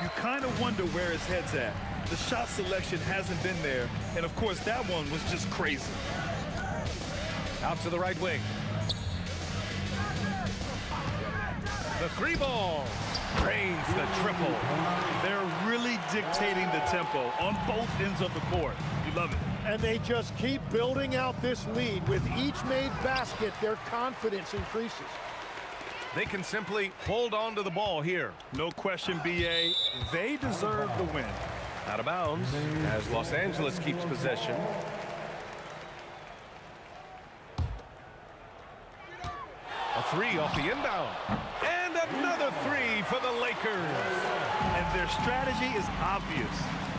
You kind of wonder where his head's at. The shot selection hasn't been there. And of course, that one was just crazy. Out to the right wing. The three ball drains the triple. They're really dictating the tempo on both ends of the court. You love it. And they just keep building out this lead. With each made basket, their confidence increases. They can simply hold on to the ball here. No question, B.A. They deserve the win. Out of bounds as Los Angeles keeps possession. A three off the inbound. And another three for the Lakers. And their strategy is obvious.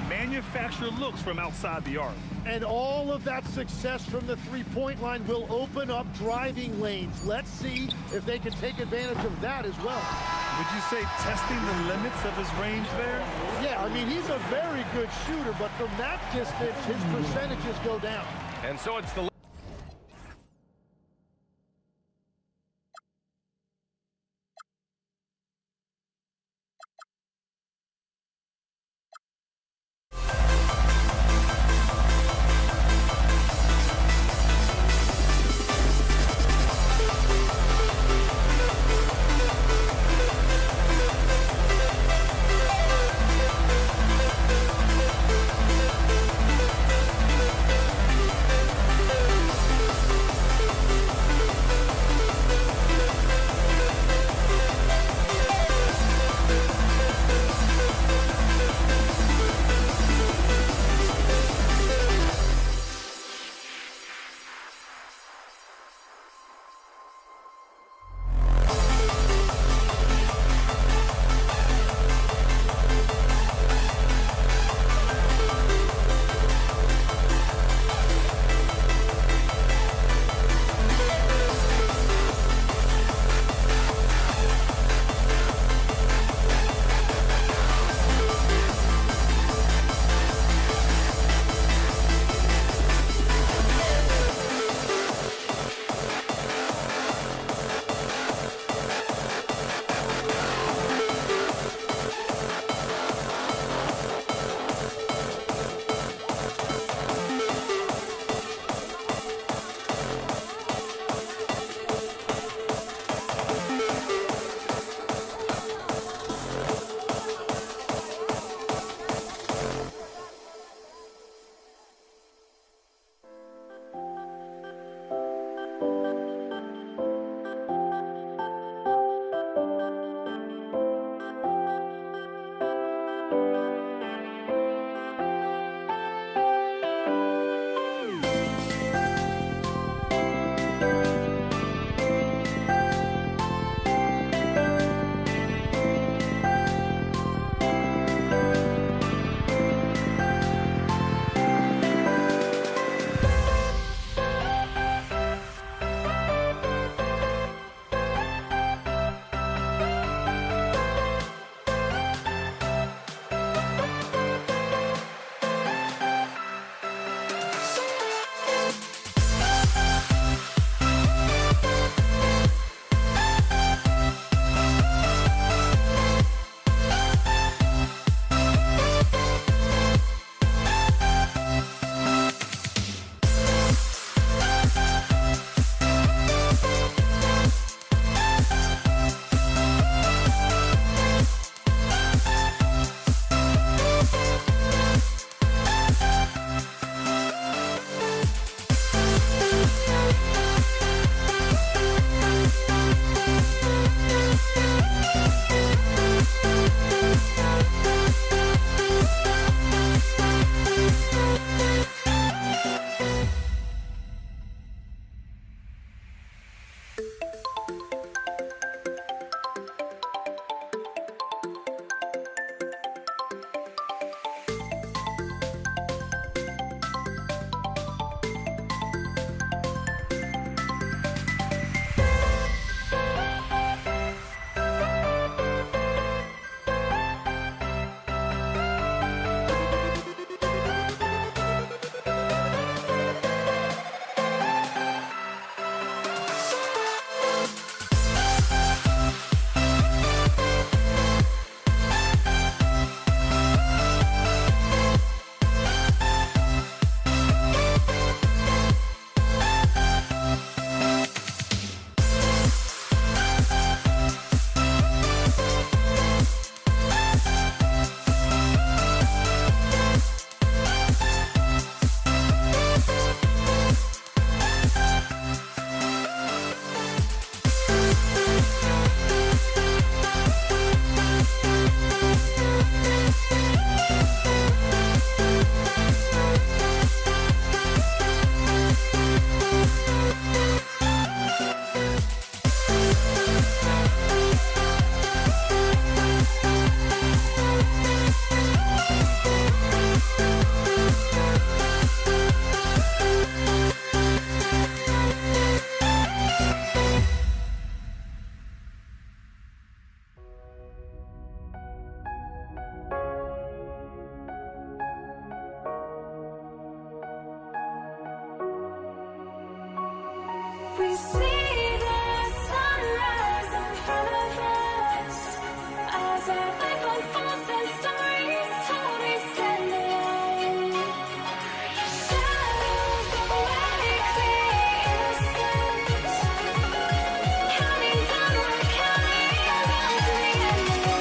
Manufacture looks from outside the arc. And all of that success from the three-point line will open up driving lanes. Let's see if they can take advantage of that as well. Would you say testing the limits of his range there? Yeah, I mean, he's a very good shooter, but from that distance, his percentages go down. And so it's the We see the sunrise in front of us as our life unfolds and stories told we stand alone. Shadows away, innocence. Counting down, we're counting down to the endless.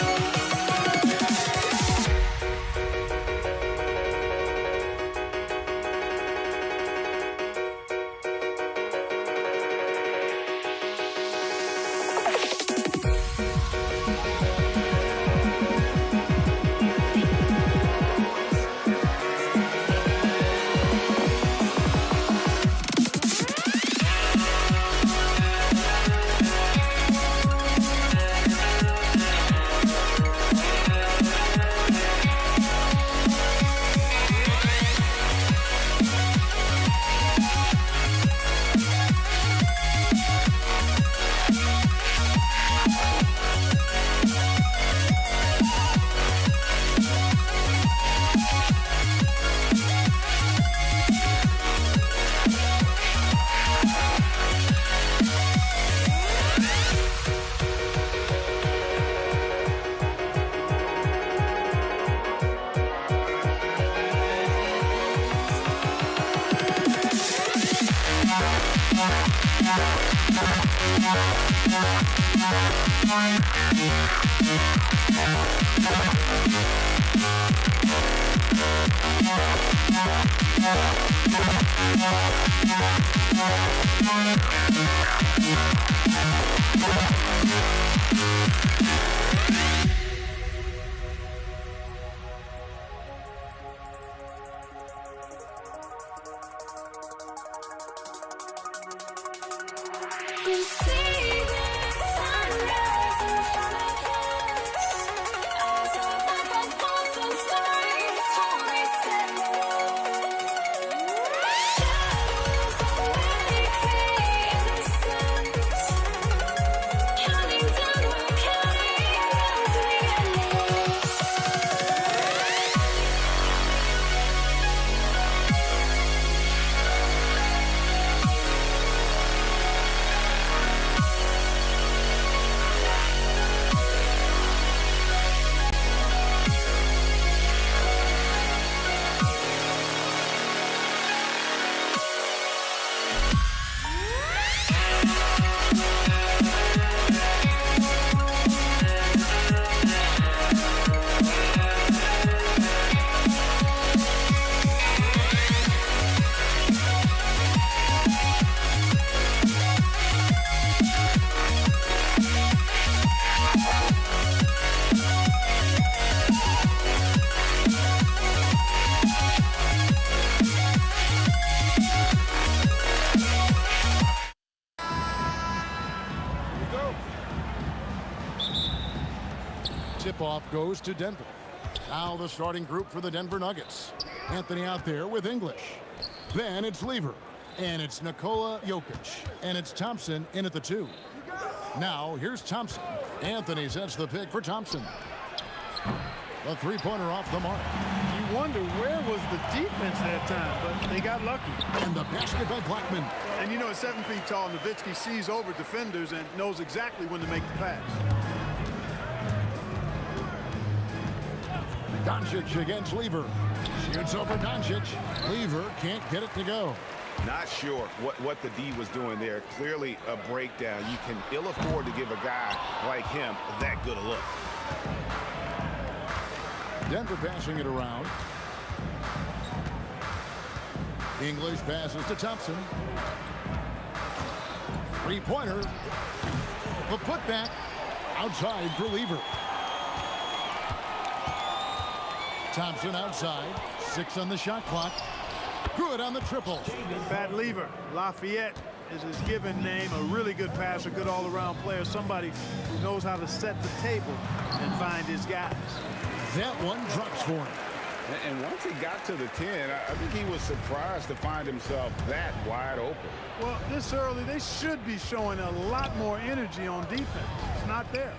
We see the sunrise in front of us as our life unfolds and stories told we stand alone. Shadows away, innocence. Counting down, we're counting down to the endless. Tip-off goes to Denver. Now the starting group for the Denver Nuggets. Anthony out there with English. Then it's Lever. And it's Nikola Jokic. And it's Thompson in at the 2. Now here's Thompson. Anthony sets the pick for Thompson. The three-pointer off the mark. You wonder where was the defense that time, but they got lucky. And the basket by Blackman. And you know, at 7 feet tall, Nowitzki sees over defenders and knows exactly when to make the pass. Doncic against Lever. Shoots over Doncic. Lever can't get it to go. Not sure what the D was doing there. Clearly a breakdown. You can ill afford to give a guy like him that good a look. Denver passing it around. English passes to Thompson. Three-pointer. The putback outside for Lever. Thompson outside. 6 on the shot clock. Good on the triple. Fat Lever. Lafayette is his given name. A really good passer, good all-around player. Somebody who knows how to set the table and find his guys. That one drops for him. And once he got to the 10, I think he was surprised to find himself that wide open. Well, this early, they should be showing a lot more energy on defense. It's not there.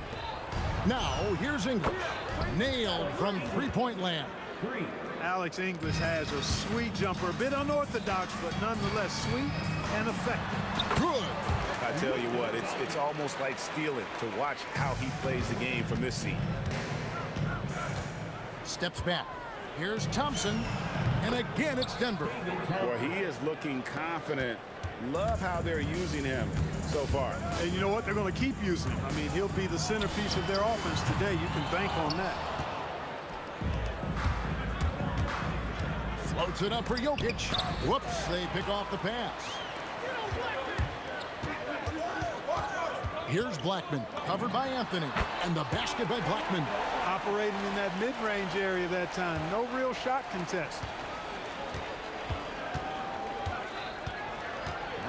Now, here's English. Nailed from three-point land. Alex English has a sweet jumper. A bit unorthodox, but nonetheless sweet and effective. Good. tell you what, it's almost like stealing to watch how he plays the game from this seat. Steps back. Here's Thompson. And again, it's Denver. Well, he is looking confident. Love how they're using him so far. And you know what? They're going to keep using him. I mean, he'll be the centerpiece of their offense today. You can bank on that. Floats it up for Jokic. Whoops, they pick off the pass. Here's Blackman, covered by Anthony, and the basket by Blackman. Operating in that mid-range area that time. No real shot contest.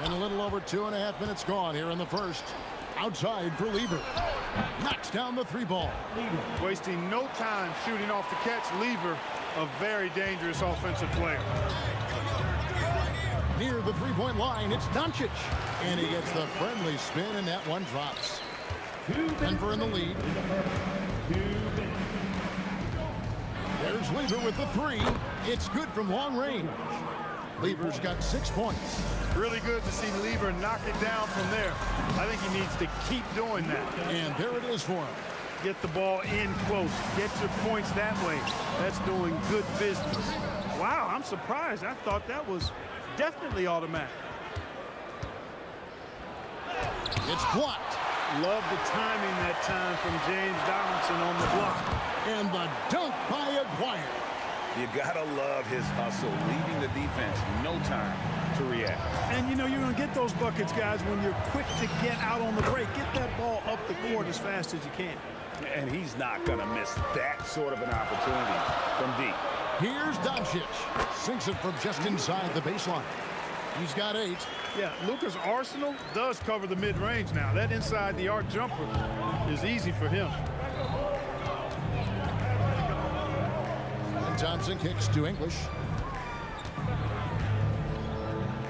And a little over 2.5 minutes gone here in the first. Outside for Lever. Knocks down the three ball. Wasting no time shooting off the catch. Lever, a very dangerous offensive player. Near the three-point line, it's Doncic. And he gets the friendly spin, and that one drops. Denver in the lead. There's Lever with the three. It's good from long range. Lever's got 6 points. Really good to see Lever knock it down from there. I think he needs to keep doing that. And there it is for him. Get the ball in close. Get your points that way. That's doing good business. Wow, I'm surprised. I thought that was definitely automatic. It's blocked. Love the timing that time from James Donaldson on the block. And the dunk by Aguirre. You gotta love his hustle, leaving the defense no time to react. And you know you're gonna get those buckets, guys, when you're quick to get out on the break. Get that ball up the court as fast as you can. And he's not gonna miss that sort of an opportunity from deep. Here's Doncic. Sinks it from just inside the baseline. He's got 8. Yeah, Luka's arsenal does cover the mid-range now. That inside the arc jumper is easy for him. And Thompson kicks to English.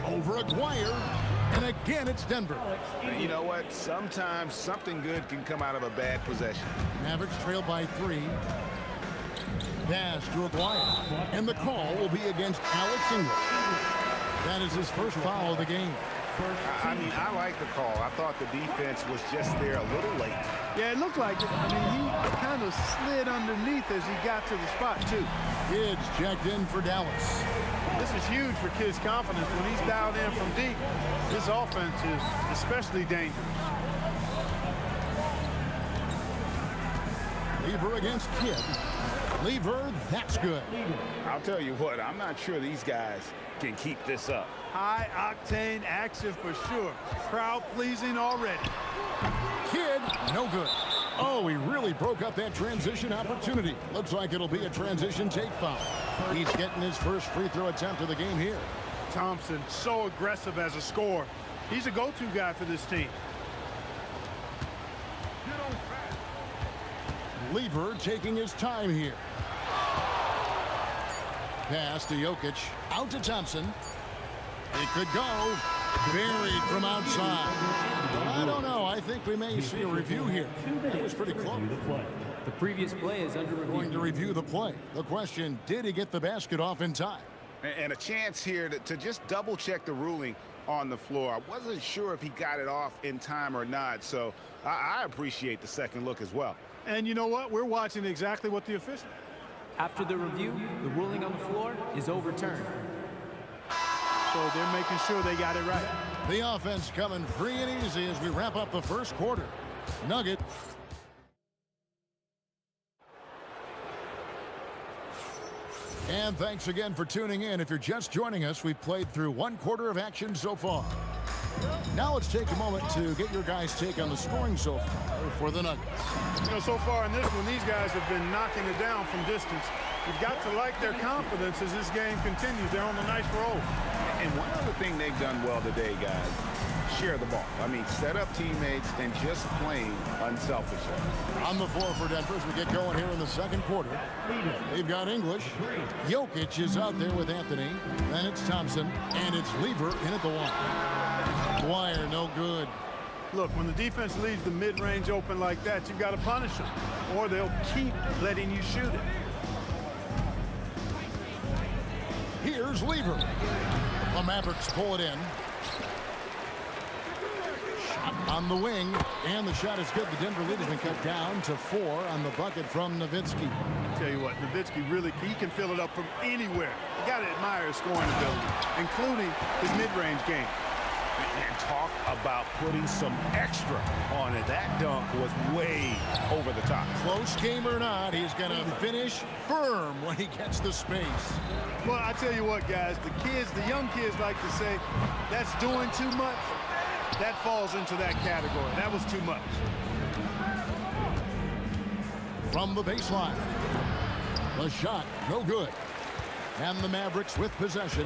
Over Aguirre. And again, it's Denver. You know what? Sometimes something good can come out of a bad possession. Mavericks trail by 3. Pass to Aguirre. And the call will be against Alex English. That is his first foul of the game. I mean, I like the call. I thought the defense was just there a little late. Yeah, it looked like it. I mean, he kind of slid underneath as he got to the spot, too. Kids checked in for Dallas. This is huge for Kidd's confidence. When he's dialed in from deep, his offense is especially dangerous. Lever against Kidd. Lever, that's good. I'll tell you what, I'm not sure these guys can keep this up. High-octane action for sure. Crowd-pleasing already. Kidd, no good. Oh, he really broke up that transition opportunity. Looks like it'll be a transition take foul. He's getting his first free throw attempt of the game here. Thompson, so aggressive as a scorer. He's a go-to guy for this team. Lever taking his time here. Pass to Jokic. Out to Thompson. It could go. Buried from outside. But I don't know. I think we may see a review here. It was pretty close. The previous play is under review. Going to review the play. The question, did he get the basket off in time? And a chance here to just double-check the ruling on the floor. I wasn't sure if he got it off in time or not, so I appreciate the second look as well. And you know what? We're watching exactly what the official... After the review, the ruling on the floor is overturned. So they're making sure they got it right. The offense coming free and easy as we wrap up the first quarter. Nugget. And thanks again for tuning in. If you're just joining us, we've played through 1 quarter of action so far. Now let's take a moment to get your guys' take on the scoring so far for the Nuggets. You know, so far in this one, these guys have been knocking it down from distance. You've got to like their confidence as this game continues. They're on a nice roll. And one other thing they've done well today, guys, share the ball. I mean, set up teammates and just playing unselfishly. On the floor for Denver as we get going here in the second quarter. They've got English. Jokic is out there with Anthony. Then it's Thompson. And it's Lever in at the one. Wire, no good. Look, when the defense leaves the mid-range open like that, you've got to punish them, or they'll keep letting you shoot it. Here's Lever. The Mavericks pull it in. Shot on the wing, and the shot is good. The Denver lead has been cut down to 4 on the bucket from Nowitzki. Tell you what, Nowitzki really, he can fill it up from anywhere. You got to admire his scoring ability, including his mid-range game. And talk about putting some extra on it. That dunk was way over the top. Close game or not, he's going to finish firm when he gets the space. Well, I tell you what, guys, the young kids like to say, that's doing too much. That falls into that category. That was too much. From the baseline, the shot, no good. And the Mavericks with possession.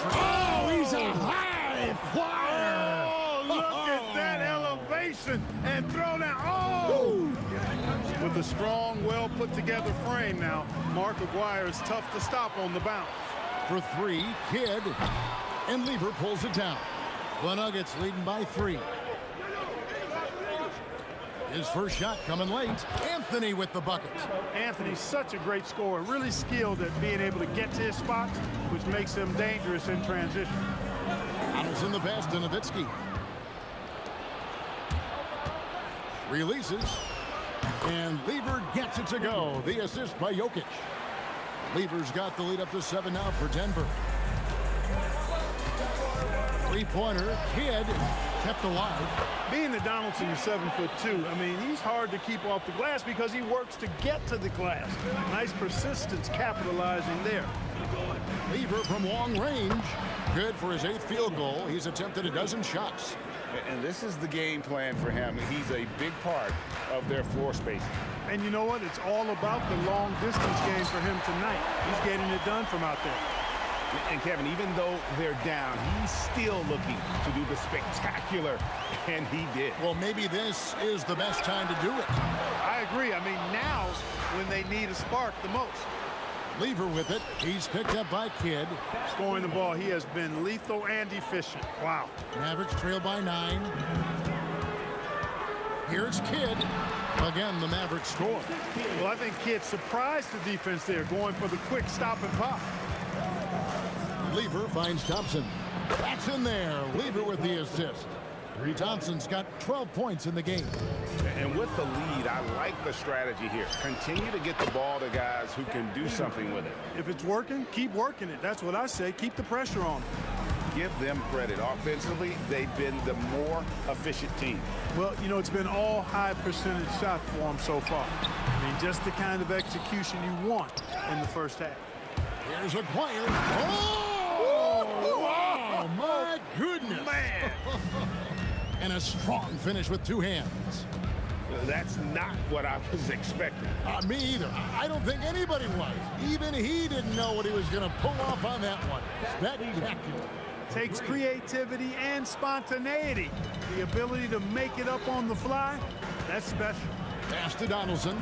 Oh, he's a high flyer! Oh, look at that elevation and throw down. Oh! With a strong, well put together frame now, Mark Aguirre is tough to stop on the bounce. For 3, Kidd, and Lever pulls it down. The Nuggets leading by 3. His first shot coming late. Anthony with the bucket. Anthony's such a great scorer, really skilled at being able to get to his spots, which makes him dangerous in transition. Donaldson the pass to Nowitzki. Releases. And Lever gets it to go. The assist by Jokic. Lever's got the lead up to 7 now for Denver. Three-pointer, Kidd kept alive. Being that Donaldson is 7'2", I mean, he's hard to keep off the glass because he works to get to the glass. Nice persistence capitalizing there. Lever from long range. Good for his 8th field goal. He's attempted a dozen shots. And this is the game plan for him. He's a big part of their floor spacing. And you know what? It's all about the long distance game for him tonight. He's getting it done from out there. And Kevin, even though they're down, he's still looking to do the spectacular, and he did. Well, maybe this is the best time to do it. I agree. I mean, now's when they need a spark the most. Lever with it. He's picked up by Kidd. Scoring the ball, he has been lethal and efficient. Wow. Mavericks trail by 9. Here's Kidd. Again, the Mavericks score. Well, I think Kidd surprised the defense there, going for the quick stop and pop. Lever finds Thompson. That's in there. Lever with the assist. Thompson's got 12 points in the game. And with the lead, I like the strategy here. Continue to get the ball to guys who can do something with it. If it's working, keep working it. That's what I say. Keep the pressure on them. Give them credit. Offensively, they've been the more efficient team. Well, you know, it's been all high percentage shots for them so far. I mean, just the kind of execution you want in the first half. Here's Aguirre. Oh, my goodness. Man. And a strong finish with 2 hands. That's not what I was expecting. Me either. I don't think anybody was. Even he didn't know what he was going to pull off on that one. Spectacular. Takes creativity and spontaneity. The ability to make it up on the fly, that's special. Pass to Donaldson.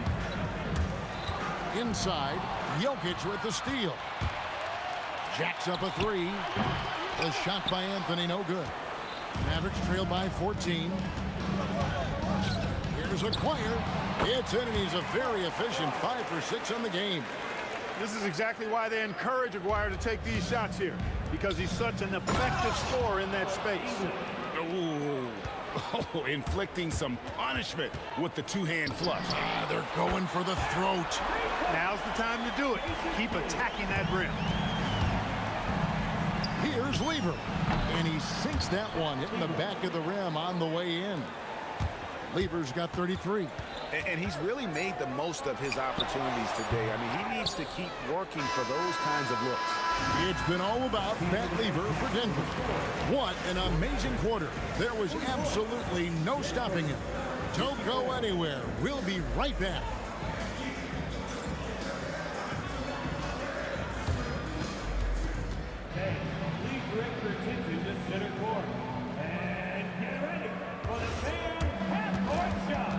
Inside, Jokic with the steal. Jacks up a 3. The shot by Anthony, no good. Mavericks trail by 14. Here's Aguirre. It's in, and he's a very efficient 5 for 6 on the game. This is exactly why they encourage Aguirre to take these shots here, because he's such an effective scorer in that space. Oh, inflicting some punishment with the 2-hand flush. They're going for the throat. Now's the time to do it. Keep attacking that rim. Here's Lever, and he sinks that one, hitting the back of the rim on the way in. Lever's got 33. And he's really made the most of his opportunities today. I mean, he needs to keep working for those kinds of looks. It's been all about Pat Lever for Denver. What an amazing quarter. There was absolutely no stopping him. Don't go anywhere. We'll be right back. Hey, please direct your attention to center court. And get ready for the Sam half-court shot.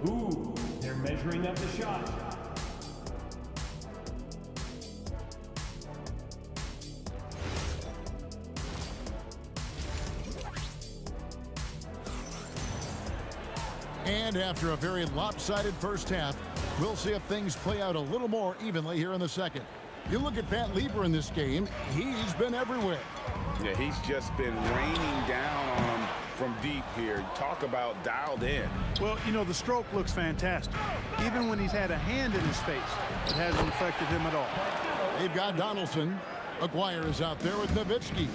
Ooh, they're measuring up the shot. And after a very lopsided first half, we'll see if things play out a little more evenly here in the second. You look at Van Lever in this game, he's been everywhere. Yeah, he's just been raining down on him from deep here. Talk about dialed in. Well, you know, the stroke looks fantastic. Even when he's had a hand in his face, it hasn't affected him at all. They've got Donaldson. Aguirre is out there with Nowitzki.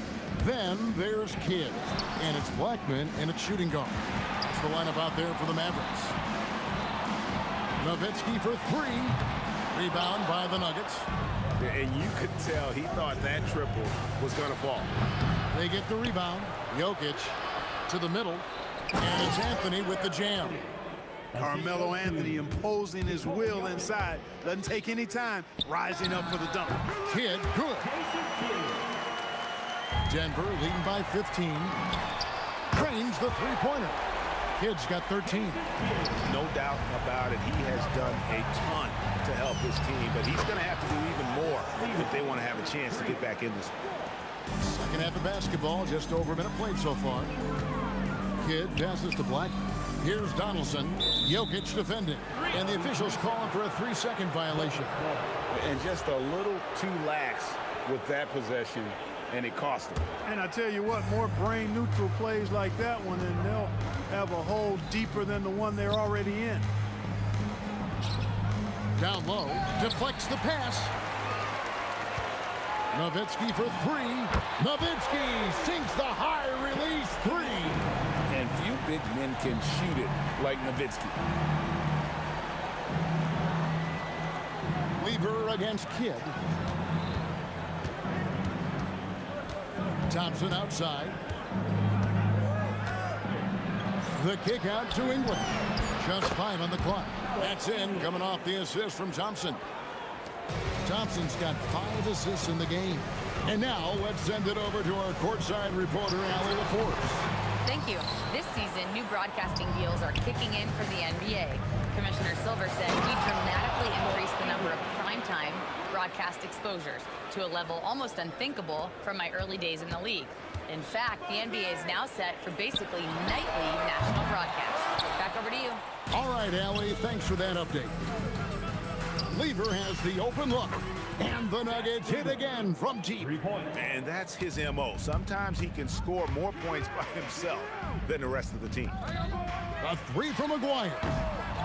Then there's Kidd. And it's Blackman and it's shooting guard. That's the lineup out there for the Mavericks. Nowitzki for three. Rebound by the Nuggets. And you could tell he thought that triple was going to fall. They get the rebound. Jokic to the middle. And it's Anthony with the jam. Carmelo Anthony imposing his will inside. Doesn't take any time. Rising up for the dunk. Kidd, good. Denver leading by 15. Drains the three-pointer. Kidd's got 13. No doubt about it. He has done a ton to help his team, but he's going to have to do even more if they want to have a chance to get back in this. Second half of basketball, just over a minute played so far. Kidd passes to Black. Here's Donaldson. Jokic defending. And the officials calling for a 3-second violation. And just a little too lax with that possession, and it cost them. And I tell you what, more brain-neutral plays like that one, and they'll have a hole deeper than the one they're already in. Down low, deflects the pass. Nowitzki for three. Nowitzki sinks the high release three. And few big men can shoot it like Nowitzki. Lever against Kidd. Thompson outside. The kick out to English. Just 5 on the clock. That's in, coming off the assist from Thompson. Thompson's got 5 assists in the game. And now let's send it over to our courtside reporter, Allie LaForce. Thank you. This season, new broadcasting deals are kicking in for the NBA. Commissioner Silver said he dramatically increased the number of primetime broadcast exposures to a level almost unthinkable from my early days in the league. In fact, the NBA is now set for basically nightly national broadcasts. Back over to you. All right, Allie, thanks for that update. Lever has the open look. And the Nuggets hit again from deep. And that's his MO. Sometimes he can score more points by himself than the rest of the team. A three from Aguirre.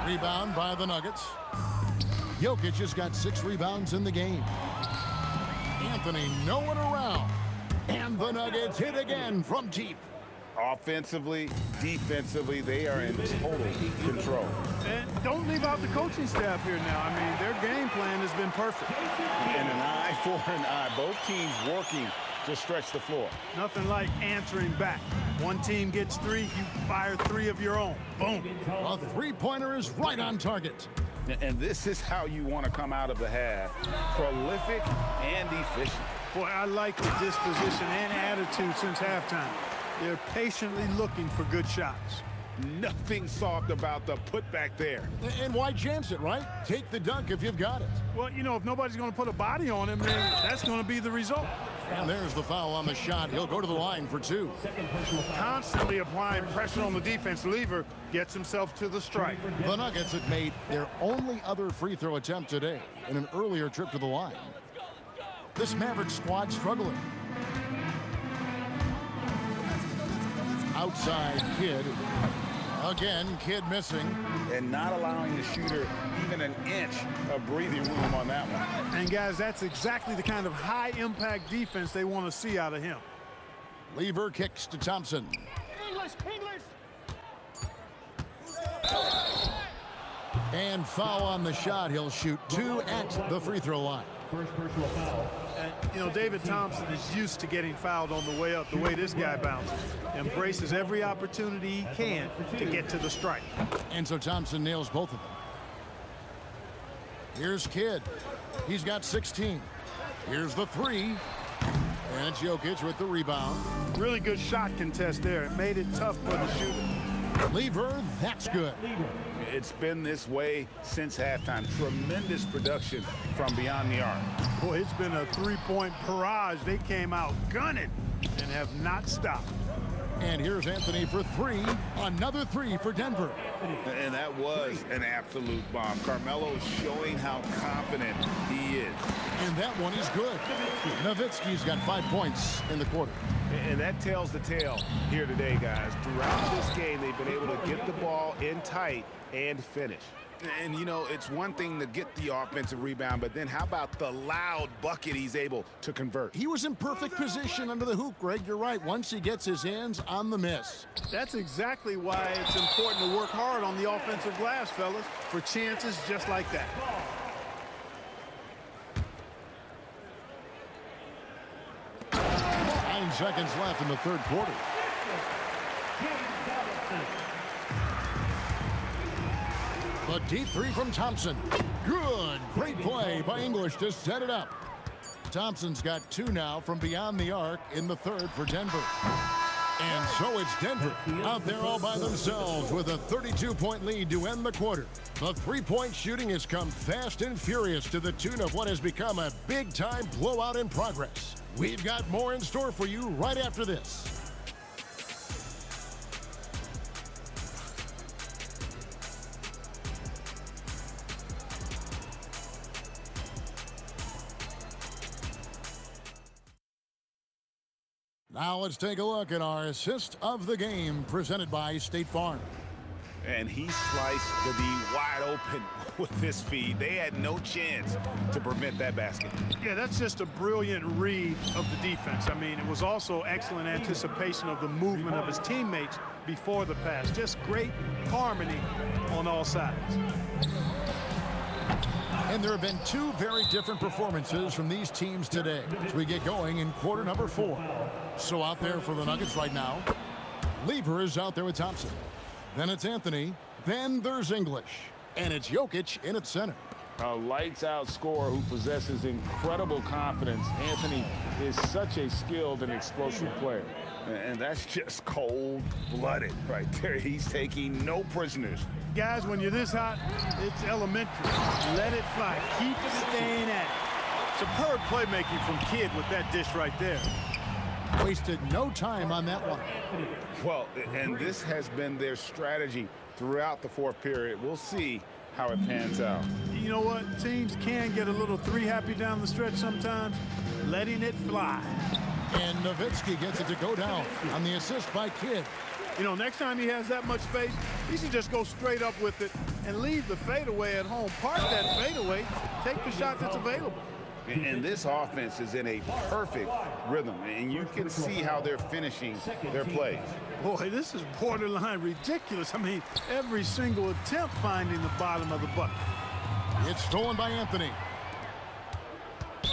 Rebound by the Nuggets. Jokic has got 6 rebounds in the game. Anthony nowhere around. And the Nuggets hit again from deep. Offensively, defensively, they are in total control. And don't leave out the coaching staff here now. I mean, their game plan has been perfect. And an eye for an eye. Both teams working to stretch the floor. Nothing like answering back. One team gets 3, you fire 3 of your own. Boom. A three-pointer is right on target. And this is how you want to come out of the half. Prolific and efficient. Boy, I like the disposition and attitude since halftime. They're patiently looking for good shots. Nothing soft about the putback there. And why chance it, right? Take the dunk if you've got it. Well, you know, if nobody's going to put a body on him, then that's going to be the result. And there's the foul on the shot. He'll go to the line for 2. Constantly applying pressure on the defense. Lever gets himself to the strike. The Nuggets have made their only other free throw attempt today in an earlier trip to the line. This Maverick squad struggling. Outside Kidd. Again, Kidd missing. And not allowing the shooter even an inch of breathing room on that one. And guys, that's exactly the kind of high-impact defense they want to see out of him. Lever kicks to Thompson. English. And foul on the shot. He'll shoot 2 at the free throw line. First personal foul. And, you know, David Thompson is used to getting fouled on the way up, the way this guy bounces. Embraces every opportunity he can to get to the strike. And so Thompson nails both of them. Here's Kidd. He's got 16. Here's the 3. And it's Jokic with the rebound. Really good shot contest there. It made it tough for the shooter. Lever, that's good. It's been this way since halftime. Tremendous production from beyond the arc. Boy, it's been a 3-point barrage. They came out gunning and have not stopped. And here's Anthony for three. Another three for Denver. And that was an absolute bomb. Carmelo's showing how confident he is. And that one is good. Nowitzki's got 5 points in the quarter. And that tells the tale here today, guys. Throughout this game, they've been able to get the ball in tight and finish. And, you know, it's one thing to get the offensive rebound, but then how about the loud bucket he's able to convert? He was in perfect position under the hoop, Greg. You're right. Once he gets his hands on the miss. That's exactly why it's important to work hard on the offensive glass, fellas, for chances just like that. 9 seconds left in the third quarter. The deep three from Thompson. Good. Great play by English to set it up. Thompson's got 2 now from beyond the arc in the third for Denver. And so it's Denver out there all by themselves with a 32-point lead to end the quarter. The three-point shooting has come fast and furious to the tune of what has become a big-time blowout in progress. We've got more in store for you right after this. Now let's take a look at our assist of the game presented by State Farm. And he sliced the D wide open with this feed. They had no chance to prevent that basket. Yeah, that's just a brilliant read of the defense. I mean, it was also excellent anticipation of the movement of his teammates before the pass. Just great harmony on all sides. And there have been 2 very different performances from these teams today as we get going in quarter number 4. So out there for the Nuggets right now, Lever is out there with Thompson. Then it's Anthony. Then there's English. And it's Jokic in at center. A lights-out scorer who possesses incredible confidence. Anthony is such a skilled and explosive player. And that's just cold-blooded right there. He's taking no prisoners. Guys, when you're this hot, it's elementary. Let it fly. Keep staying at it. Superb playmaking from Kidd with that dish right there. Wasted no time on that one. Well, and this has been their strategy throughout the fourth period. We'll see how it pans out. You know what? Teams can get a little three-happy down the stretch sometimes. Letting it fly. And Nowitzki gets it to go down on the assist by Kidd. You know, next time he has that much space, he should just go straight up with it and leave the fadeaway at home. Park that fadeaway, take the shot that's available. And this offense is in a perfect rhythm, and you can see how they're finishing their plays. Boy, this is borderline ridiculous. I mean, every single attempt finding the bottom of the bucket. It's stolen by Anthony.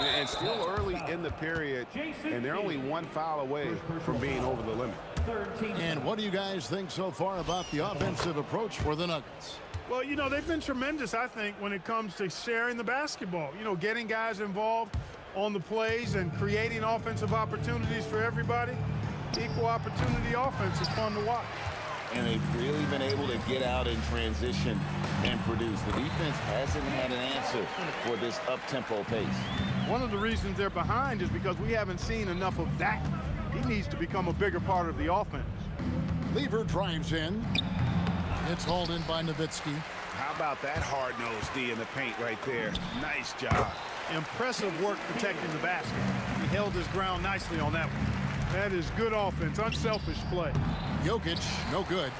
And still early in the period, and they're only 1 foul away from being over the limit. And what do you guys think so far about the offensive approach for the Nuggets? Well, you know, they've been tremendous, I think, when it comes to sharing the basketball. You know, getting guys involved on the plays and creating offensive opportunities for everybody. Equal opportunity offense is fun to watch. And they've really been able to get out in transition and produce. The defense hasn't had an answer for this up-tempo pace. One of the reasons they're behind is because we haven't seen enough of that. He needs to become a bigger part of the offense. Lever drives in. It's hauled in by Nowitzki. How about that hard-nosed D in the paint right there? Nice job. Impressive work protecting the basket. He held his ground nicely on that one. That is good offense, unselfish play. Jokic, no good.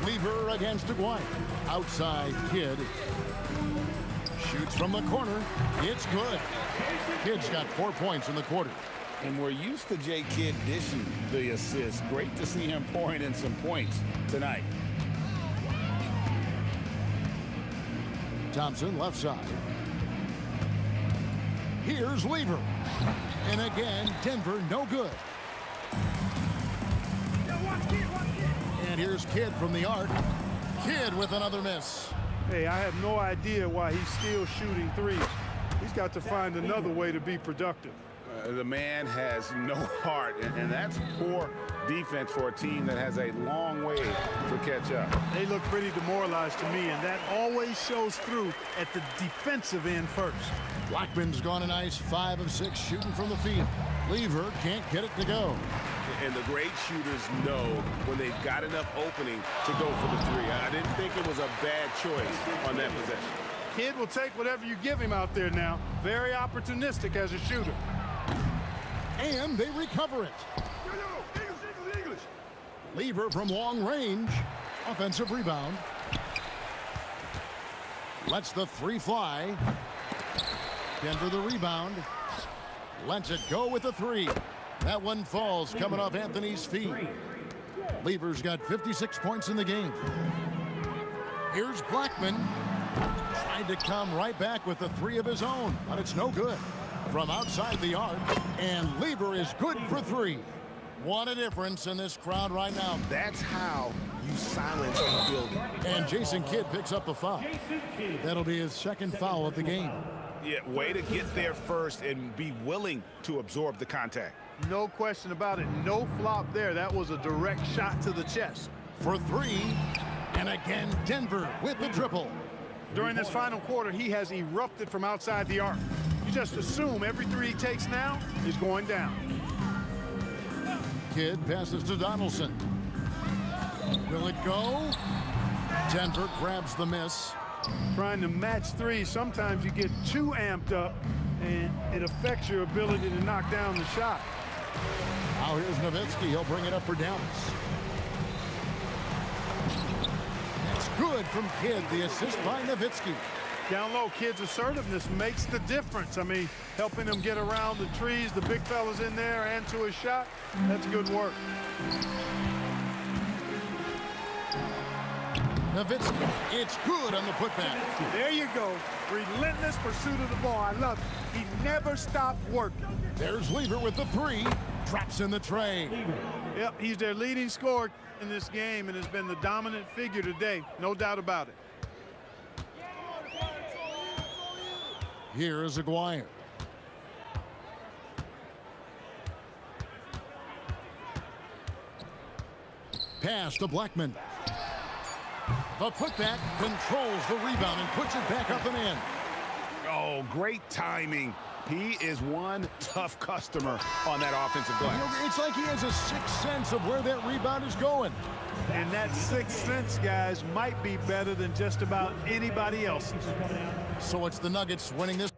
Lever against Aguirre. Outside Kidd. Shoots from the corner. It's good. Kidd's got 4 points in the quarter. And we're used to J. Kidd dishing the assist. Great to see him pouring in some points tonight. Thompson left side. Here's Lever. And again, Denver no good. And here's Kidd from the arc. Kidd with another miss. Hey, I have no idea why he's still shooting threes. He's got to find another way to be productive. The man has no heart, and that's poor defense for a team that has a long way to catch up. They look pretty demoralized to me, and that always shows through at the defensive end first. Blackman's gone a nice 5 of 6 shooting from the field. Lever can't get it to go. And the great shooters know when they've got enough opening to go for the three. I didn't think it was a bad choice on that possession. Kid will take whatever you give him out there now. Very opportunistic as a shooter. And they recover it. Lever from long range. Offensive rebound. Lets the three fly. Denver the rebound. Lets it go with the three. That one falls coming off Anthony's feet. Lever's got 56 points in the game. Here's Blackman. Tried to come right back with the three of his own, but it's no good. From outside the arc, and Lever is good for three. What a difference in this crowd right now. That's how you silence a building. And Jason Kidd picks up the foul. That'll be his second foul of the game. Yeah, way to get there first and be willing to absorb the contact. No question about it. No flop there. That was a direct shot to the chest. For three, and again Denver with the triple. During this final quarter, he has erupted from outside the arc. You just assume every three he takes now is going down. Kidd passes to Donaldson. Will it go? Denver grabs the miss. Trying to match three, sometimes you get too amped up, and it affects your ability to knock down the shot. Now here's Nowitzki. He'll bring it up for Dallas. That's good from Kidd. The assist by Nowitzki. Down low, Kidd's assertiveness makes the difference. I mean, helping him get around the trees, the big fellas in there, and to his shot, that's good work. Nowitzki, it's good on the putback. There you go. Relentless pursuit of the ball. I love it. He never stopped working. There's Lever with the three. Drops in the tray. Yep, he's their leading scorer in this game and has been the dominant figure today. No doubt about it. Here is Aguirre. Pass to Blackman. The putback controls the rebound and puts it back up and in. Oh, great timing. He is one tough customer on that offensive glass. It's like he has a sixth sense of where that rebound is going. And that sixth sense, guys, might be better than just about anybody else's. So it's the Nuggets winning this.